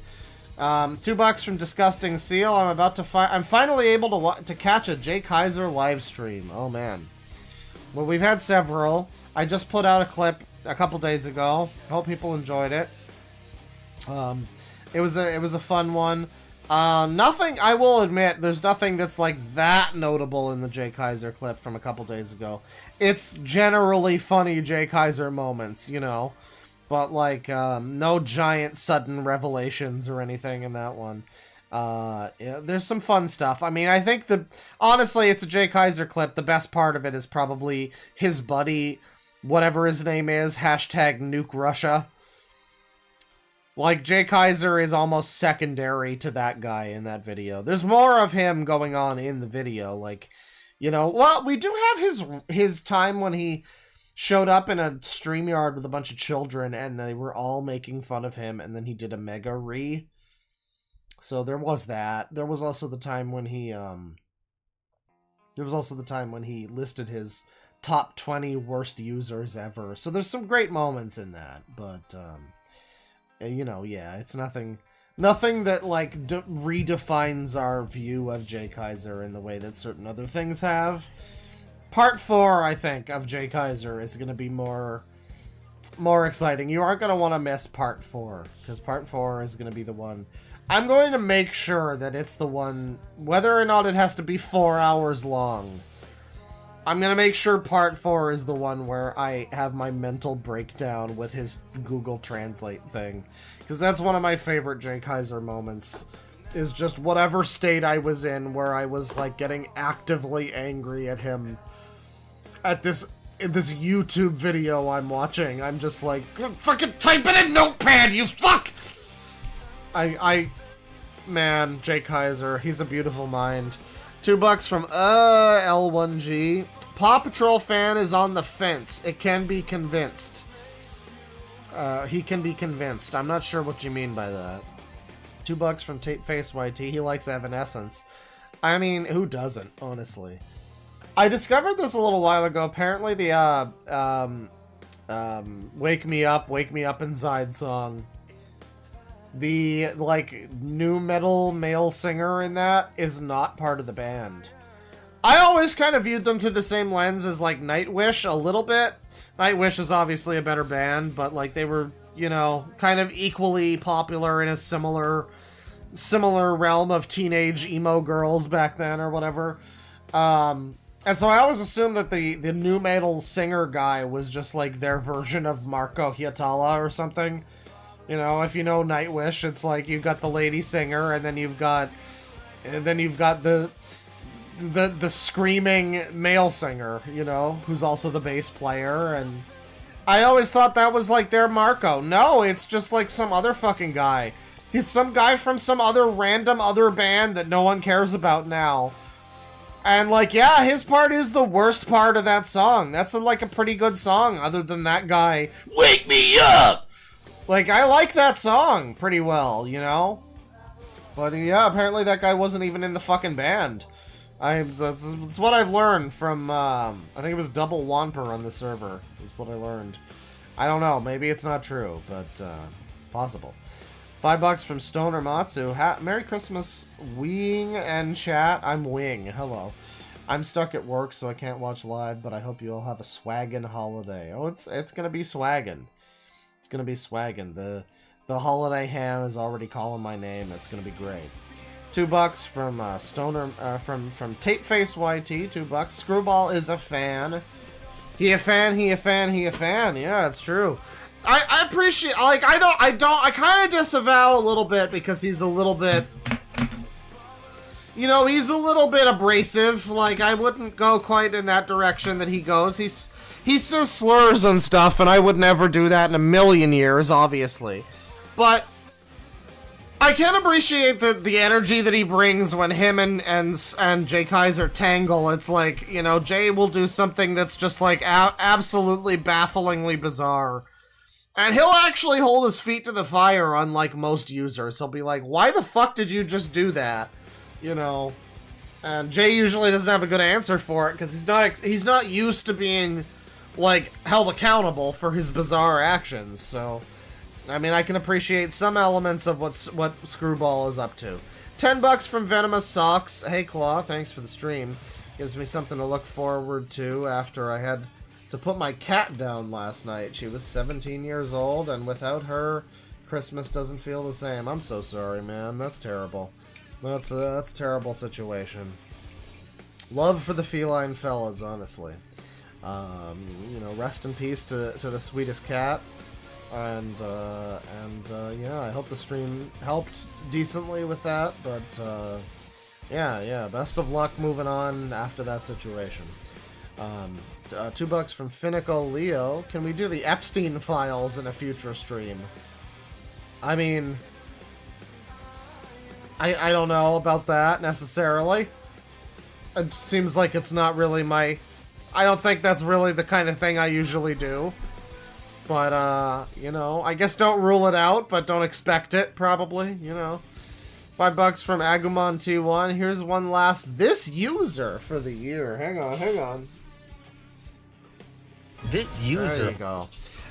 $2 from Disgusting Seal. I'm finally able to catch a Jay Kaiser live stream. Oh, man. Well, we've had several. I just put out a clip a couple days ago. Hope people enjoyed it. It was a fun one. Nothing, I will admit, there's nothing that's like that notable in the Jay Kaiser clip from a couple days ago. It's generally funny Jay Kaiser moments, you know, but like no giant sudden revelations or anything in that one. Yeah, there's some fun stuff. I mean, I think honestly, it's a Jay Kaiser clip. The best part of it is probably his buddy, whatever his name is, hashtag nuke Russia. Like, Jay Kaiser is almost secondary to that guy in that video. There's more of him going on in the video. Like, you know, well, we do have his time when he showed up in a StreamYard with a bunch of children and they were all making fun of him, and then he did a mega re. So there was that. There was also the time when he listed his top 20 worst users ever. So there's some great moments in that, but you know, yeah, it's nothing that like redefines our view of Jay Kaiser in the way that certain other things have. Part 4, I think, of Jay Kaiser is going to be more exciting. You aren't going to want to miss Part 4, because Part 4 is going to be the one. I'm going to make sure that it's the one, whether or not it has to be 4 hours long. I'm going to make sure Part 4 is the one where I have my mental breakdown with his Google Translate thing. Because that's one of my favorite Jay Kaiser moments. Is just whatever state I was in where I was like getting actively angry at him. At this YouTube video I'm watching. I'm just like, fucking type it in Notepad, you fuck! Man, Jay Kaiser, he's a beautiful mind. $2 from L1G. Paw Patrol fan is on the fence. It can be convinced. He can be convinced. I'm not sure what you mean by that. $2 from Tapeface YT. He likes Evanescence. I mean, who doesn't, honestly? I discovered this a little while ago. Apparently the Wake Me Up Inside song, the like nu metal male singer in that is not part of the band. I always kind of viewed them through the same lens as like Nightwish a little bit. Nightwish is obviously a better band, but like they were, you know, kind of equally popular in a similar realm of teenage emo girls back then or whatever. And so I always assumed that the nu metal singer guy was just like their version of Marco Hietala or something. You know, if you know Nightwish, it's like you've got the lady singer and then you've got the screaming male singer, you know, who's also the bass player. And I always thought that was like their Marco. No, it's just like some other fucking guy. He's some guy from some other random other band that no one cares about now. And like, yeah, his part is the worst part of that song. That's like a pretty good song other than that guy, Wake Me Up! Like, I like that song pretty well, you know? But yeah, apparently that guy wasn't even in the fucking band. That's what I've learned from, I think it was Double Wamper on the server, is what I learned. I don't know, maybe it's not true, but, possible. $5 from Stoner Matsu. Merry Christmas, Wing and chat. I'm Wing, hello. I'm stuck at work, so I can't watch live, but I hope you all have a swaggin' holiday. Oh, it's gonna be swaggin'. It's gonna be swaggin'. The holiday ham is already calling my name. It's gonna be great. $2 from Stoner, from Tapeface YT. $2. Screwball is a fan. He a fan. Yeah, it's true. I appreciate, like, I kind of disavow a little bit because he's a little bit, you know, he's a little bit abrasive. Like, I wouldn't go quite in that direction that he goes. He says slurs and stuff, and I would never do that in a million years, obviously. But I can appreciate the energy that he brings when him and Jay Kaiser tangle. It's like, you know, Jay will do something that's just like absolutely bafflingly bizarre. And he'll actually hold his feet to the fire, unlike most users. He'll be like, why the fuck did you just do that? You know? And Jay usually doesn't have a good answer for it, because he's not used to being, like, held accountable for his bizarre actions, so... I mean, I can appreciate some elements of what Screwball is up to. $10 from Venomous Socks. Hey, Claw, thanks for the stream. Gives me something to look forward to after I had to put my cat down last night. She was 17 years old, and without her, Christmas doesn't feel the same. I'm so sorry, man. That's terrible. That's a terrible situation. Love for the feline fellas, honestly. You know, rest in peace to the sweetest cat. And yeah, I hope the stream helped decently with that, but yeah, best of luck moving on after that situation. $2 from Finical Leo. Can we do the Epstein files in a future stream? I mean, I don't know about that necessarily. It seems like it's not really my... I don't think that's really the kind of thing I usually do. But, you know, I guess don't rule it out, but don't expect it, probably, you know. $5 from Agumon T1. Here's one last this user for the year. Hang on. This user. There you go.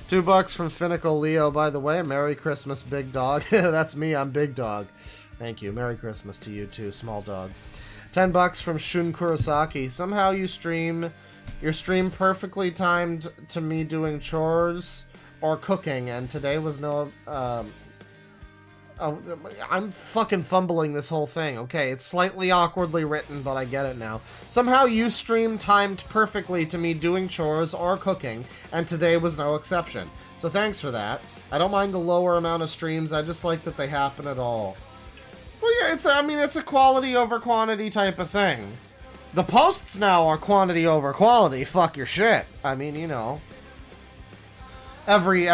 $2 from Finical Leo, by the way. Merry Christmas, Big Dog. That's me, I'm Big Dog. Thank you. Merry Christmas to you too, Small Dog. $10 from Shun Kurosaki. Somehow your stream perfectly timed to me doing chores or cooking, and today was no... I'm fucking fumbling this whole thing. Okay, it's slightly awkwardly written, but I get it now. Somehow you stream timed perfectly to me doing chores or cooking, and today was no exception. So thanks for that. I don't mind the lower amount of streams, I just like that they happen at all. Well, yeah, it's a quality over quantity type of thing. The posts now are quantity over quality. Fuck your shit. I mean, you know, every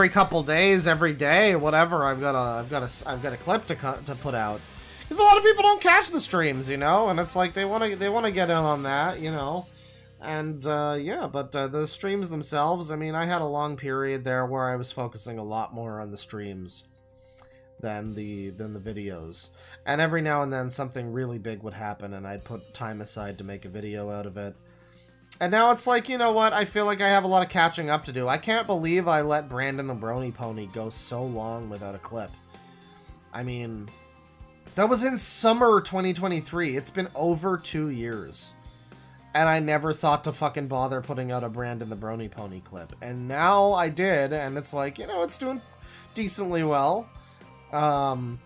couple days, every day, whatever. I've got a clip to put out. Because a lot of people don't catch the streams, you know, and it's like they want to get in on that, you know. And yeah, but the streams themselves. I mean, I had a long period there where I was focusing a lot more on the streams than the videos, and every now and then something really big would happen and I'd put time aside to make a video out of it. And now it's like, you know what, I feel like I have a lot of catching up to do. I can't believe I let Brandon the Brony Pony go so long without a clip. I mean, that was in summer 2023. It's been over 2 years, and I never thought to fucking bother putting out a Brandon the Brony Pony clip, and now I did, and it's like, you know, it's doing decently well. I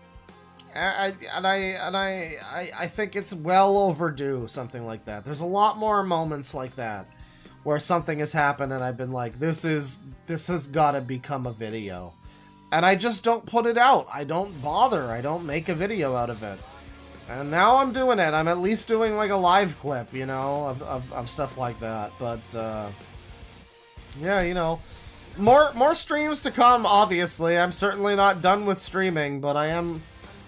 think it's well overdue, something like that. There's a lot more moments like that where something has happened and I've been like, this has got to become a video, and I just don't put it out. I don't bother. I don't make a video out of it. And now I'm doing it. I'm at least doing like a live clip, you know, of stuff like that. But yeah, you know, more streams to come, obviously. I'm certainly not done with streaming, but I am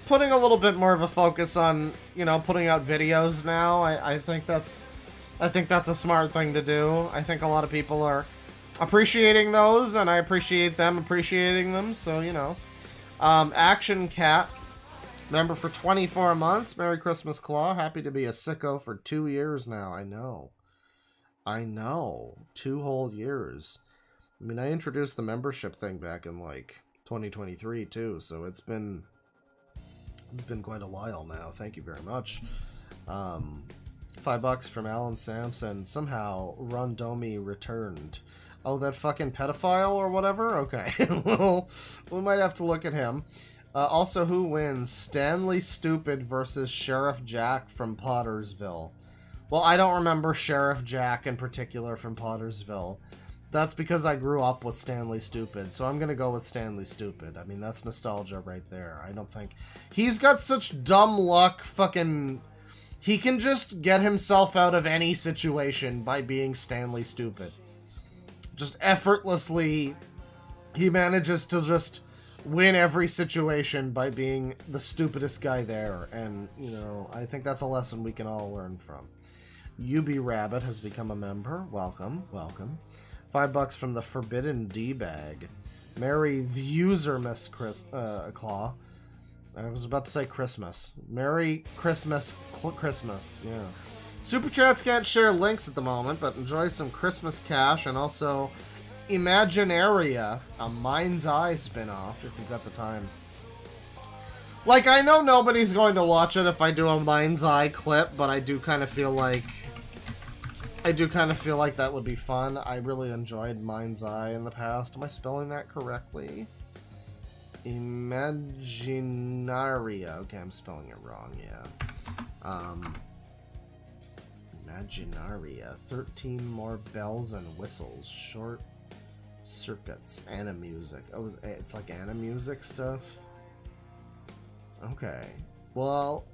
putting a little bit more of a focus on, you know, putting out videos now. I think that's a smart thing to do. I think a lot of people are appreciating those, and I appreciate them appreciating them, so, you know. Action Cat, member for 24 months. Merry Christmas, Claw. Happy to be a sicko for 2 years now. I know. 2 whole years. I mean, I introduced the membership thing back in, like, 2023, too, so it's been quite a while now. Thank you very much. $5 from Alan Sampson. Somehow, Rondomi returned. Oh, that fucking pedophile or whatever? Okay. Well, we might have to look at him. Also, who wins? Stanley Stupid versus Sheriff Jack from Pottersville. Well, I don't remember Sheriff Jack in particular from Pottersville. That's because I grew up with Stanley Stupid, so I'm gonna go with Stanley Stupid. I mean, that's nostalgia right there. I don't think... He's got such dumb luck, fucking... He can just get himself out of any situation by being Stanley Stupid. Just effortlessly, he manages to just win every situation by being the stupidest guy there. And, you know, I think that's a lesson we can all learn from. UB Rabbit has become a member. Welcome, welcome. $5 from the Forbidden D-Bag. Merry the user, Miss Claw. I was about to say Christmas. Merry Christmas, Christmas, yeah. Super Chats can't share links at the moment, but enjoy some Christmas cash and also Imaginaria, a Mind's Eye spin-off, if you've got the time. Like, I know nobody's going to watch it if I do a Mind's Eye clip, but I do kind of feel like I do kind of feel like that would be fun. I really enjoyed Mind's Eye in the past. Am I spelling that correctly? Imaginaria. Okay, I'm spelling it wrong, yeah. Imaginaria. 13 more bells and whistles. Short circuits. Animusic. Oh, it's like Animusic stuff? Okay. Well,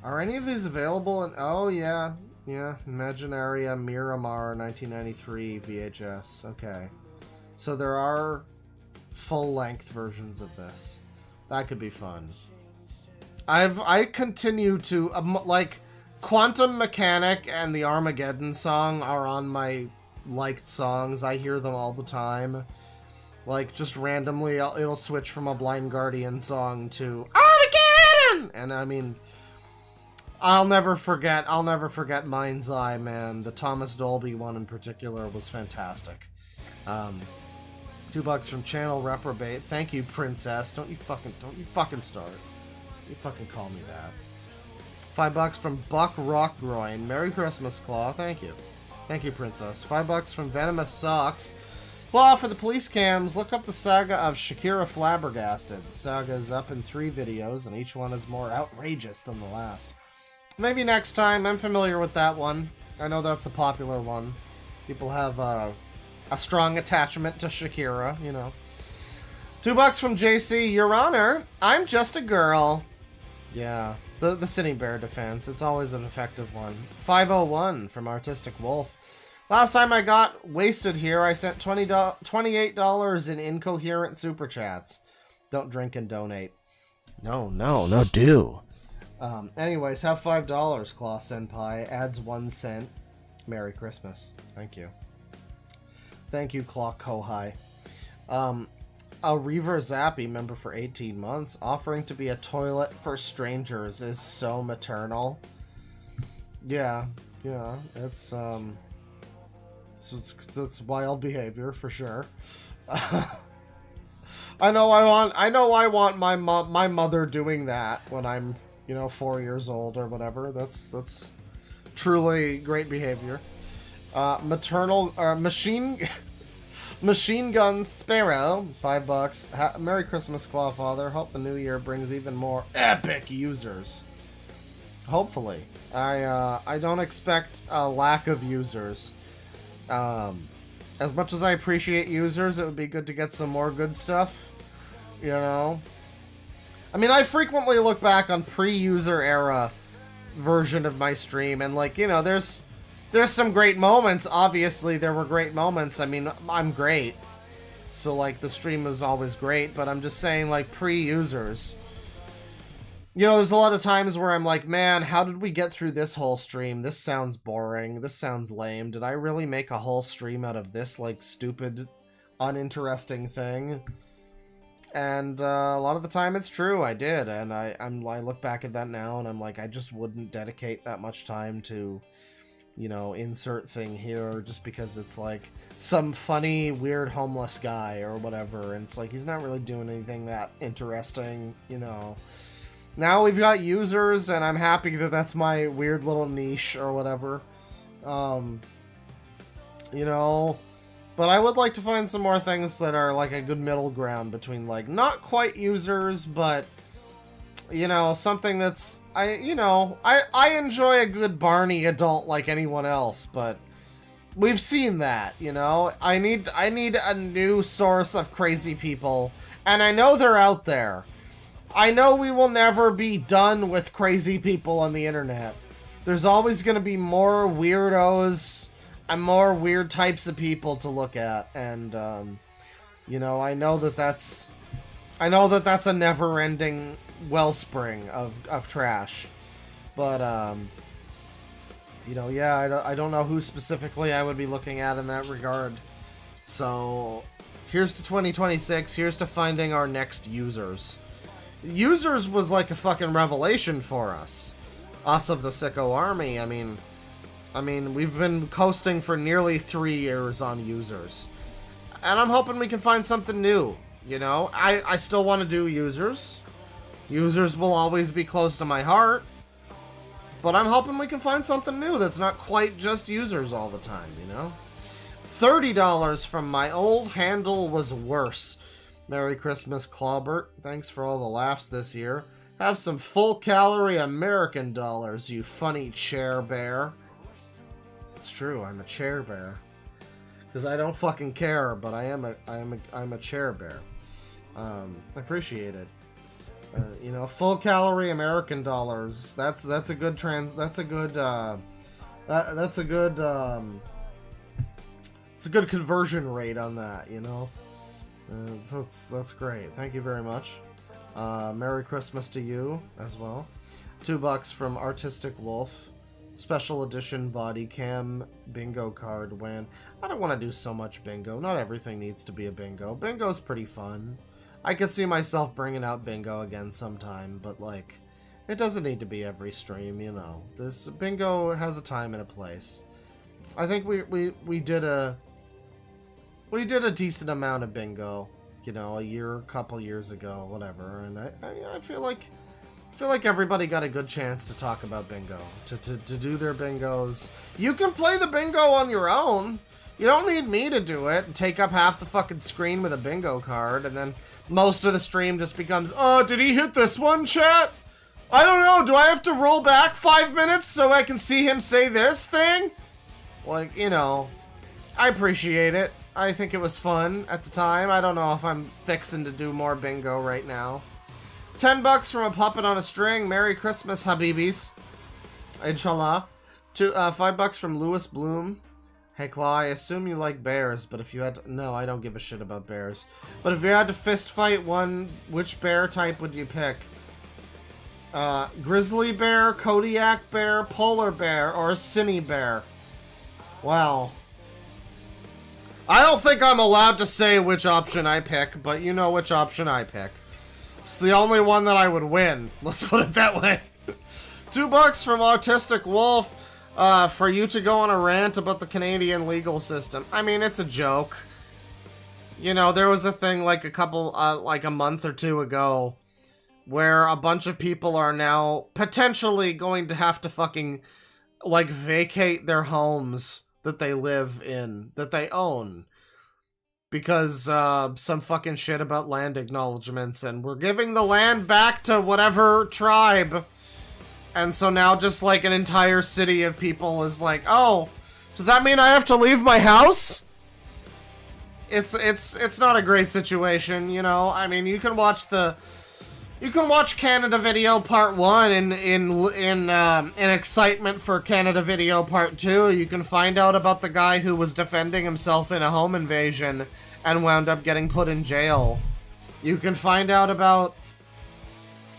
are any of these available in... Oh, yeah. Yeah. Imaginaria Miramar 1993 VHS. Okay. So there are full-length versions of this. That could be fun. I continue to... like, Quantum Mechanic and the Armageddon song are on my liked songs. I hear them all the time. Like, just randomly, it'll switch from a Blind Guardian song to Armageddon! And I mean, I'll never forget Mind's Eye, man. The Thomas Dolby one in particular was fantastic. $2 from Channel Reprobate. Thank you, Princess. Don't you fucking start. You fucking call me that. $5 from Buck Rockgroin. Merry Christmas, Claw. Thank you. Thank you, Princess. $5 from Venomous Socks. Claw, for the police cams, look up the saga of Shakira Flabbergasted. The saga is up in 3 videos, and each one is more outrageous than the last. Maybe next time. I'm familiar with that one. I know that's a popular one. People have a strong attachment to Shakira, you know. $2 from JC. Your Honor, I'm just a girl. Yeah. The Sitting Bear defense. It's always an effective one. 501 from Artistic Wolf. Last time I got wasted here, I sent $28 in incoherent super chats. Don't drink and donate. No, do. Anyways, have $5, Claw Senpai. Adds 1 cent. Merry Christmas. Thank you. Thank you, Claw Kohai. A Reaver Zappy member for 18 months. Offering to be a toilet for strangers is so maternal. Yeah, it's wild behavior for sure. I know I want my mother doing that when I'm, 4 years old or whatever. That's truly great behavior. Machine Gun Sparrow, $5. Merry Christmas, Clawfather. Hope the new year brings even more epic users. Hopefully. I don't expect a lack of users. As much as I appreciate users, it would be good to get some more good stuff. I mean, I frequently look back on pre-user era version of my stream, and there's some great moments. Obviously, there were great moments. I mean, I'm great. So, the stream is always great. But I'm just saying, pre-users. There's a lot of times where I'm like, man, how did we get through this whole stream? This sounds boring. This sounds lame. Did I really make a whole stream out of this, stupid, uninteresting thing? And a lot of the time it's true. I did. And I look back at that now, and I'm like, I just wouldn't dedicate that much time to... insert thing here just because it's some funny, weird homeless guy or whatever. And it's he's not really doing anything that interesting, Now we've got users, and I'm happy that that's my weird little niche or whatever. But I would like to find some more things that are a good middle ground between not quite users, but something that's I enjoy a good Barney adult like anyone else, but we've seen that, I need a new source of crazy people, and I know they're out there. I know we will never be done with crazy people on the internet. There's always going to be more weirdos and more weird types of people to look at, and I know that that's a never-ending wellspring of trash, but yeah, I don't know who specifically I would be looking at in that regard. So here's to 2026. Here's to finding our next users. Users was a fucking revelation for us of the Sicko Army. I mean, we've been coasting for nearly 3 years on users, and I'm hoping we can find something new. I still want to do users. Users will always be close to my heart, But I'm hoping we can find something new that's not quite just users all the time, you know? $30 from my old handle was worse. Merry Christmas, Clawbert. Thanks for all the laughs this year. Have some full-calorie American dollars, you funny chair bear. It's true, I'm a chair bear. Because I don't fucking care, but I'm a chair bear. I appreciate it. You know, full-calorie American dollars. That's a good it's a good conversion rate on that, you know. That's great. Thank you very much. Merry Christmas to you as well. $2 from Artistic Wolf. Special edition body cam bingo card win. I don't want to do so much bingo. Not everything needs to be a bingo. Bingo's pretty fun. I could see myself bringing out bingo again sometime, but like, it doesn't need to be every stream, you know. This bingo has a time and a place. I think we did a decent amount of bingo, you know, a couple years ago, whatever, and I feel like everybody got a good chance to talk about bingo, to do their bingos. You can play the bingo on your own. You don't need me to do it and take up half the fucking screen with a bingo card, and then most of the stream just becomes, oh, did he hit this one, chat? I don't know, do I have to roll back 5 minutes so I can see him say this thing? Like, you know, I appreciate it. I think it was fun at the time. I don't know if I'm fixing to do more bingo right now. $10 from a puppet on a string. Merry Christmas, Habibis. Inshallah. $5 from Lewis Bloom. Hey, Claw, I assume you like bears, but if you had to... No, I don't give a shit about bears. But if you had to fist fight one, which bear type would you pick? Grizzly bear, Kodiak bear, polar bear, or cine bear? Well, I don't think I'm allowed to say which option I pick, but you know which option I pick. It's the only one that I would win. Let's put it that way. $2 from Autistic Wolf for you to go on a rant about the Canadian legal system. I mean, it's a joke. You know, there was a thing like a month or two ago where a bunch of people are now potentially going to have to fucking, like, vacate their homes that they live in, that they own. Because some fucking shit about land acknowledgements, and we're giving the land back to whatever tribe. And so now just like an entire city of people is like, oh, does that mean I have to leave my house? It's not a great situation, you know. I mean, you can watch Canada Video Part 1 in excitement for Canada Video Part 2. You can find out about the guy who was defending himself in a home invasion and wound up getting put in jail. You can find out about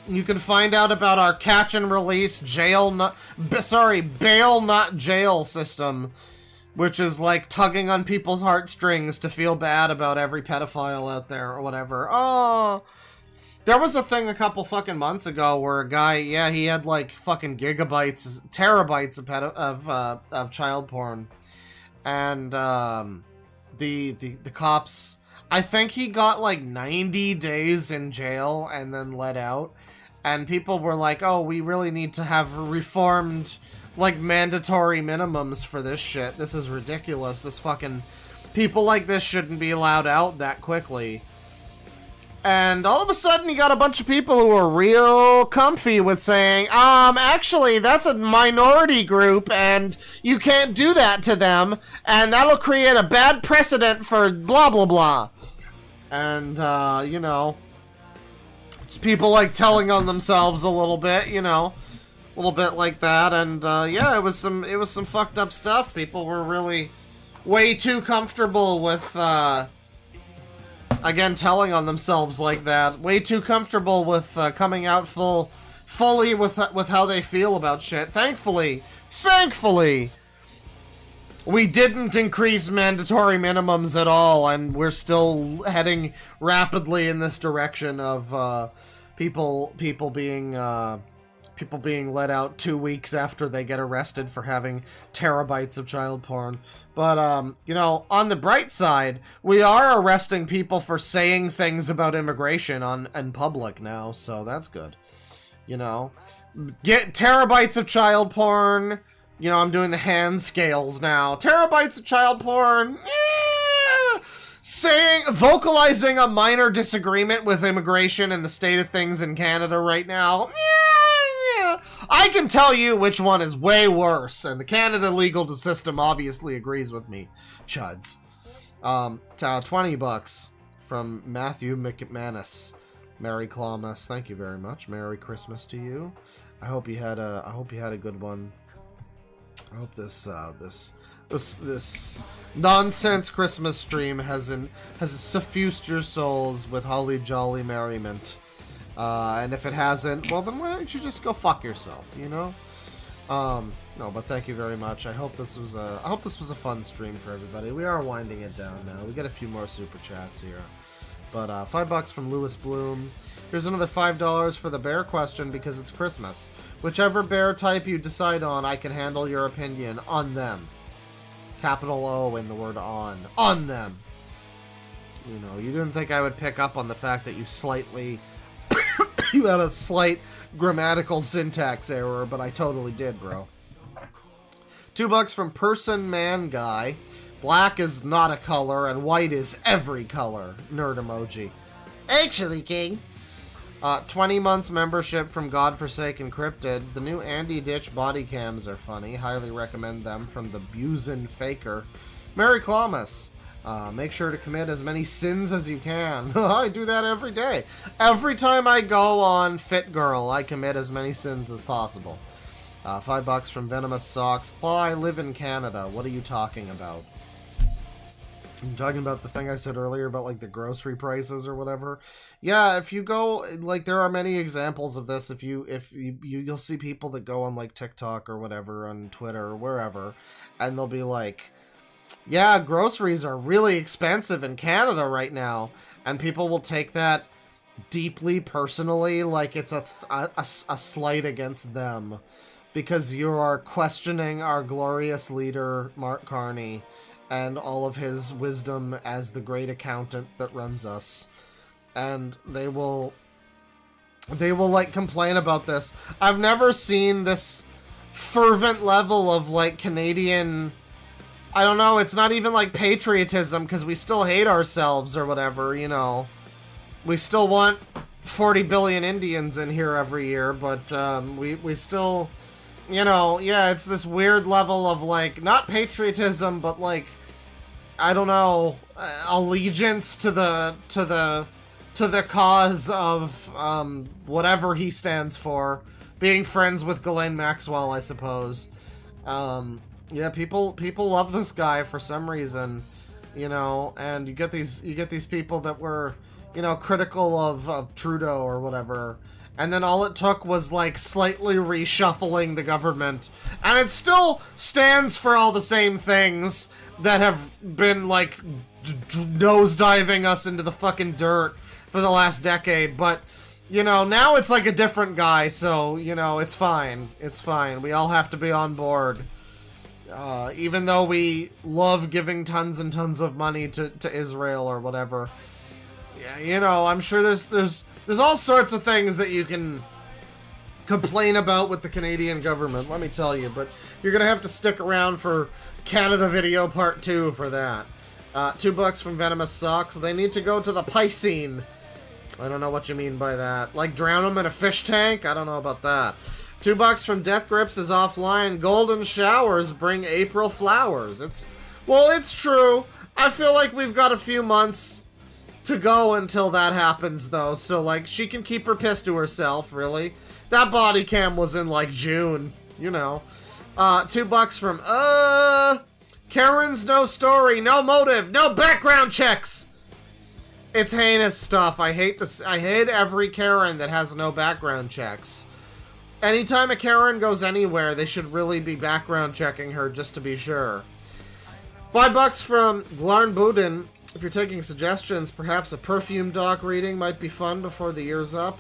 our catch and release bail not jail system, which is like tugging on people's heartstrings to feel bad about every pedophile out there or whatever. Oh, there was a thing a couple fucking months ago where a guy, yeah, he had like fucking terabytes of child porn, and the cops, I think he got like 90 days in jail and then let out, and people were like, oh, we really need to have reformed like mandatory minimums for this shit. This is ridiculous. This fucking people like this shouldn't be allowed out that quickly. And all of a sudden, you got a bunch of people who are real comfy with saying, actually, that's a minority group, and you can't do that to them, and that'll create a bad precedent for blah, blah, blah. And, you know, it's people, like, telling on themselves a little bit, you know, a little bit like that, and, yeah, it was some fucked up stuff. People were really way too comfortable with, again, telling on themselves like that. Way too comfortable with coming out fully with how they feel about shit. Thankfully, we didn't increase mandatory minimums at all, and we're still heading rapidly in this direction of people being let out 2 weeks after they get arrested for having terabytes of child porn. But, you know, on the bright side, we are arresting people for saying things about immigration in public now, so that's good. You know? Get terabytes of child porn. You know, I'm doing the hand scales now. Terabytes of child porn. Vocalizing a minor disagreement with immigration and the state of things in Canada right now. I can tell you which one is way worse, and the Canada legal system obviously agrees with me, chuds. $20 from Matthew McManus. Merry Clawmas, thank you very much. Merry Christmas to you. I hope you had a good one. I hope this nonsense Christmas stream has suffused your souls with holly jolly merriment. And if it hasn't, well then why don't you just go fuck yourself, you know? No, but thank you very much. I hope this was a fun stream for everybody. We are winding it down now. We got a few more super chats here. But $5 from Lewis Bloom. Here's another $5 for the bear question because it's Christmas. Whichever bear type you decide on, I can handle your opinion on them. Capital O in the word on. On them! You know, you didn't think I would pick up on the fact that you had a slight grammatical syntax error, but I totally did, bro. $2 from Person Man Guy. Black is not a color, and white is every color. Nerd emoji. Actually, King. 20 months membership from Godforsaken Cryptid. The new Andy Ditch body cams are funny. Highly recommend them from the Buzen Faker. Merry Clawmas. Make sure to commit as many sins as you can. I do that every day. Every time I go on Fit Girl, I commit as many sins as possible. $5 from Venomous Socks. Claw, I live in Canada. What are you talking about? I'm talking about the thing I said earlier about, like, the grocery prices or whatever. Yeah, if you go, like, there are many examples of this. You'll see people that go on, like, TikTok or whatever, on Twitter or wherever, and they'll be like, yeah, groceries are really expensive in Canada right now, and people will take that deeply personally, like it's a slight against them, because you are questioning our glorious leader, Mark Carney, and all of his wisdom as the great accountant that runs us. And they will like complain about this. I've never seen this fervent level of like Canadian, I don't know, it's not even like patriotism because we still hate ourselves or whatever, you know. We still want 40 billion Indians in here every year, but we still, you know, yeah, it's this weird level of like, not patriotism, but like, I don't know, allegiance to the cause of whatever he stands for. Being friends with Ghislaine Maxwell, I suppose. Yeah, people love this guy for some reason, you know, and you get these people that were, you know, critical of Trudeau or whatever, and then all it took was like slightly reshuffling the government, and it still stands for all the same things that have been like nosediving us into the fucking dirt for the last decade, but you know, now it's like a different guy, so, you know, it's fine. It's fine. We all have to be on board. Even though we love giving tons and tons of money to Israel or whatever. Yeah, you know, I'm sure there's all sorts of things that you can complain about with the Canadian government, let me tell you, but you're gonna have to stick around for Canada Video Part 2 for that. $2 from Venomous Socks. They need to go to the Piscine. I don't know what you mean by that. Like drown them in a fish tank? I don't know about that. $2 from Death Grips is offline. Golden showers bring April flowers. It's true. I feel like we've got a few months to go until that happens, though. So, like, she can keep her piss to herself, really. That body cam was in, like, June. You know. $2 from, Karen's no story, no motive, no background checks! It's heinous stuff. I hate every Karen that has no background checks. Anytime a Karen goes anywhere, they should really be background checking her just to be sure. $5 from Glarn Budin. If you're taking suggestions, perhaps a perfume doc reading might be fun before the year's up.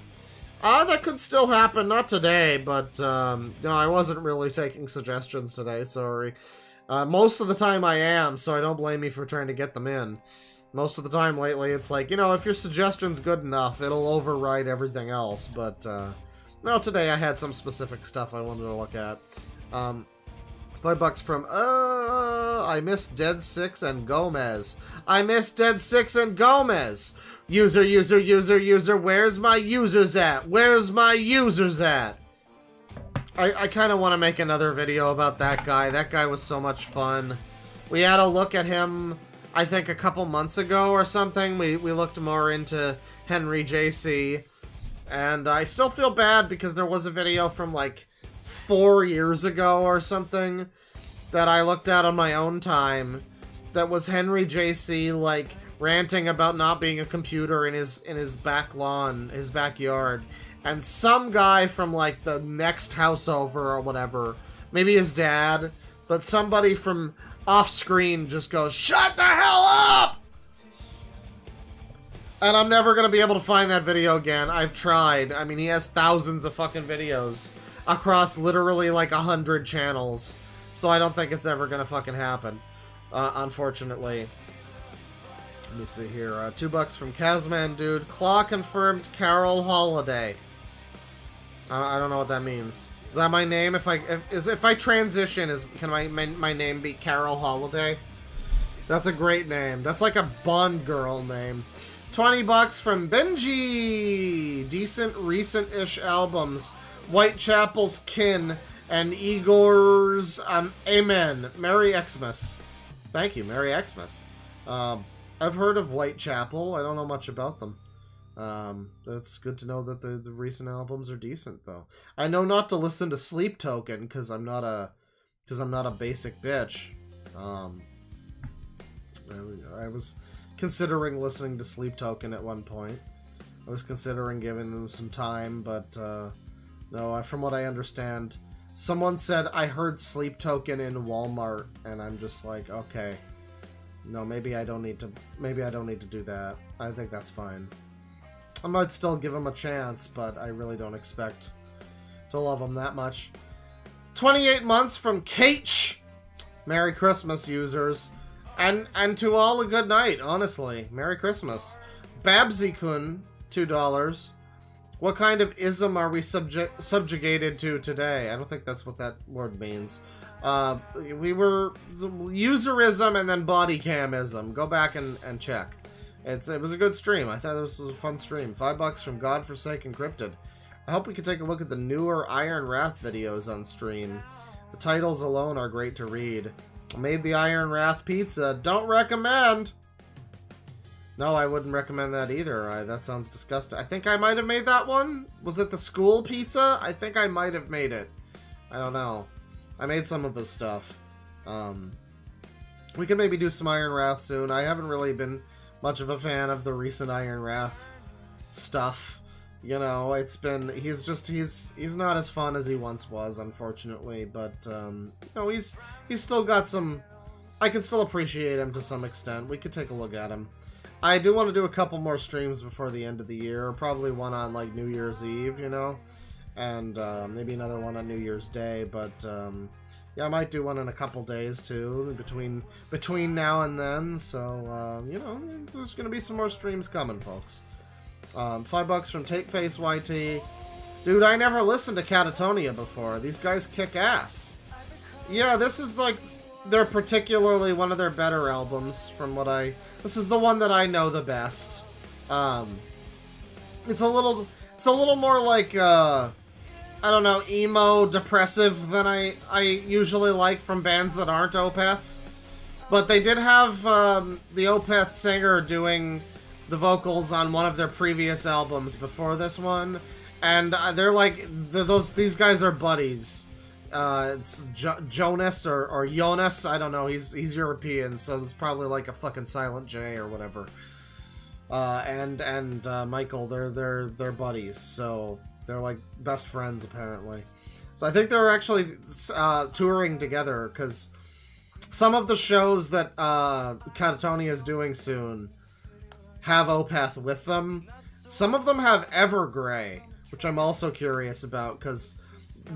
That could still happen. Not today, but no, I wasn't really taking suggestions today, sorry. Most of the time I am, so I don't blame you for trying to get them in. Most of the time lately, it's like, you know, if your suggestion's good enough, it'll override everything else, but, No, today I had some specific stuff I wanted to look at. $5 from, I miss Dead 6 and Gomez. I miss Dead 6 and Gomez. User, where's my users at? Where's my users at? I kind of want to make another video about that guy. That guy was so much fun. We had a look at him, I think, a couple months ago or something. We looked more into Henry JC. And I still feel bad because there was a video from, like, 4 years ago or something that I looked at on my own time that was Henry JC, like, ranting about not being a computer in his back lawn, his backyard. And some guy from, like, the next house over or whatever, maybe his dad, but somebody from off-screen just goes, "Shut the hell up!" And I'm never gonna be able to find that video again. I've tried. I mean, he has thousands of fucking videos across literally, like, 100 channels. So I don't think it's ever gonna fucking happen, unfortunately. Let me see here. $2 from Kazman, dude. Claw confirmed Carol Holiday. I don't know what that means. Is that my name? If I transition, can my name be Carol Holiday? That's a great name. That's like a Bond girl name. $20 from Benji. Decent recent-ish albums. Whitechapel's Kin and Igor's Amen. Merry Xmas. Thank you, Merry Xmas. I've heard of Whitechapel. I don't know much about them. It's good to know that the recent albums are decent, though. I know not to listen to Sleep Token because I'm not a basic bitch. I was considering listening to Sleep Token at one point. I was considering giving them some time, but no. From what I understand, someone said I heard Sleep Token in Walmart, and I'm just like, okay, no, maybe I don't need to. Maybe I don't need to do that. I think that's fine. I might still give him a chance, but I really don't expect to love him that much. 28 months from Kate. Merry Christmas, users. And to all a good night, honestly. Merry Christmas. Babsy-kun, $2. What kind of ism are we subjugated to today? I don't think that's what that word means. We were userism and then body camism. Go back and check. It was a good stream. I thought this was a fun stream. $5 from Godforsaken Cryptid. I hope we could take a look at the newer Iron Wrath videos on stream. The titles alone are great to read. I made the Iron Wrath pizza. Don't recommend! No, I wouldn't recommend that either. That sounds disgusting. I think I might have made that one. Was it the school pizza? I think I might have made it. I don't know. I made some of his stuff. We could maybe do some Iron Wrath soon. I haven't really been much of a fan of the recent Iron Wrath stuff. You know, it's been, he's not as fun as he once was, unfortunately, but, you know, he's still got some, I can still appreciate him to some extent. We could take a look at him. I do want to do a couple more streams before the end of the year, probably one on, like, New Year's Eve, you know, and, maybe another one on New Year's Day, but, yeah, I might do one in a couple days, too, between now and then, so, you know, there's gonna be some more streams coming, folks. $5 from Takeface YT. Dude, I never listened to Catatonia before. These guys kick ass. Yeah, this is, like, they're particularly one of their better albums, from what this is the one that I know the best. It's a little more like, I don't know, emo, depressive than I usually like from bands that aren't Opeth. But they did have the Opeth singer doing the vocals on one of their previous albums before this one, and they're like, these guys are buddies. It's Jonas or Jonas, I don't know, he's European, so it's probably like a fucking Silent J or whatever. And Michael, they're buddies, so they're like best friends apparently. So I think they're actually touring together, because some of the shows that Catatonia is doing soon have Opeth with them. Some of them have Evergrey, which I'm also curious about, because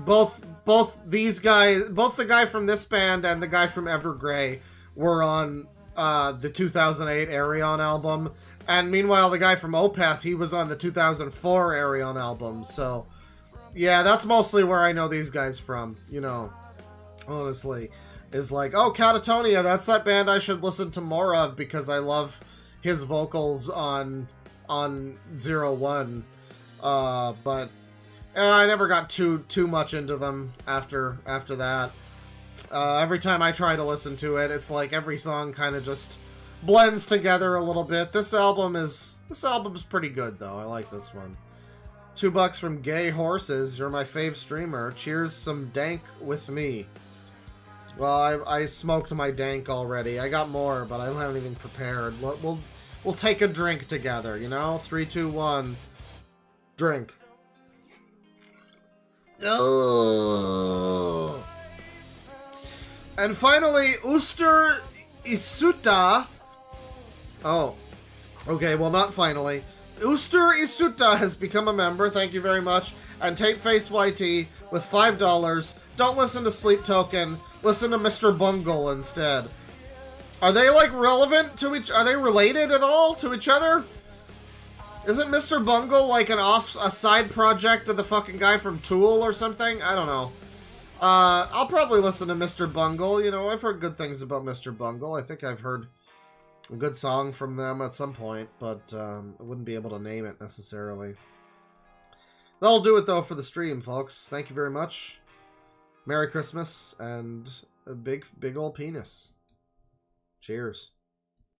both the guy from this band and the guy from Evergrey were on the 2008 Arion album, and meanwhile the guy from Opeth, he was on the 2004 Arion album, so Yeah, that's mostly where I know these guys from, you know, honestly. Is like, oh, Catatonia, that's that band I should listen to more of because I love his vocals on 01. But I never got too much into them after that. Every time I try to listen to it, it's like every song kind of just blends together a little bit. This album's pretty good though. I like this one. $2 from Gay Horses. You're my fave streamer. Cheers some dank with me. Well, I smoked my dank already. I got more, but I don't have anything prepared. We'll take a drink together, you know? 3, 2, 1. Drink. Ugh. And finally, Uster Isuta. Oh. Okay, well, not finally. Uster Isuta has become a member. Thank you very much. And Tapeface YT with $5. Don't listen to Sleep Token. Listen to Mr. Bungle instead. Are they, like, relevant to are they related at all to each other? Isn't Mr. Bungle, like, a side project of the fucking guy from Tool or something? I don't know. I'll probably listen to Mr. Bungle. You know, I've heard good things about Mr. Bungle. I think I've heard a good song from them at some point, but I wouldn't be able to name it necessarily. That'll do it, though, for the stream, folks. Thank you very much. Merry Christmas, and a big old penis. Cheers.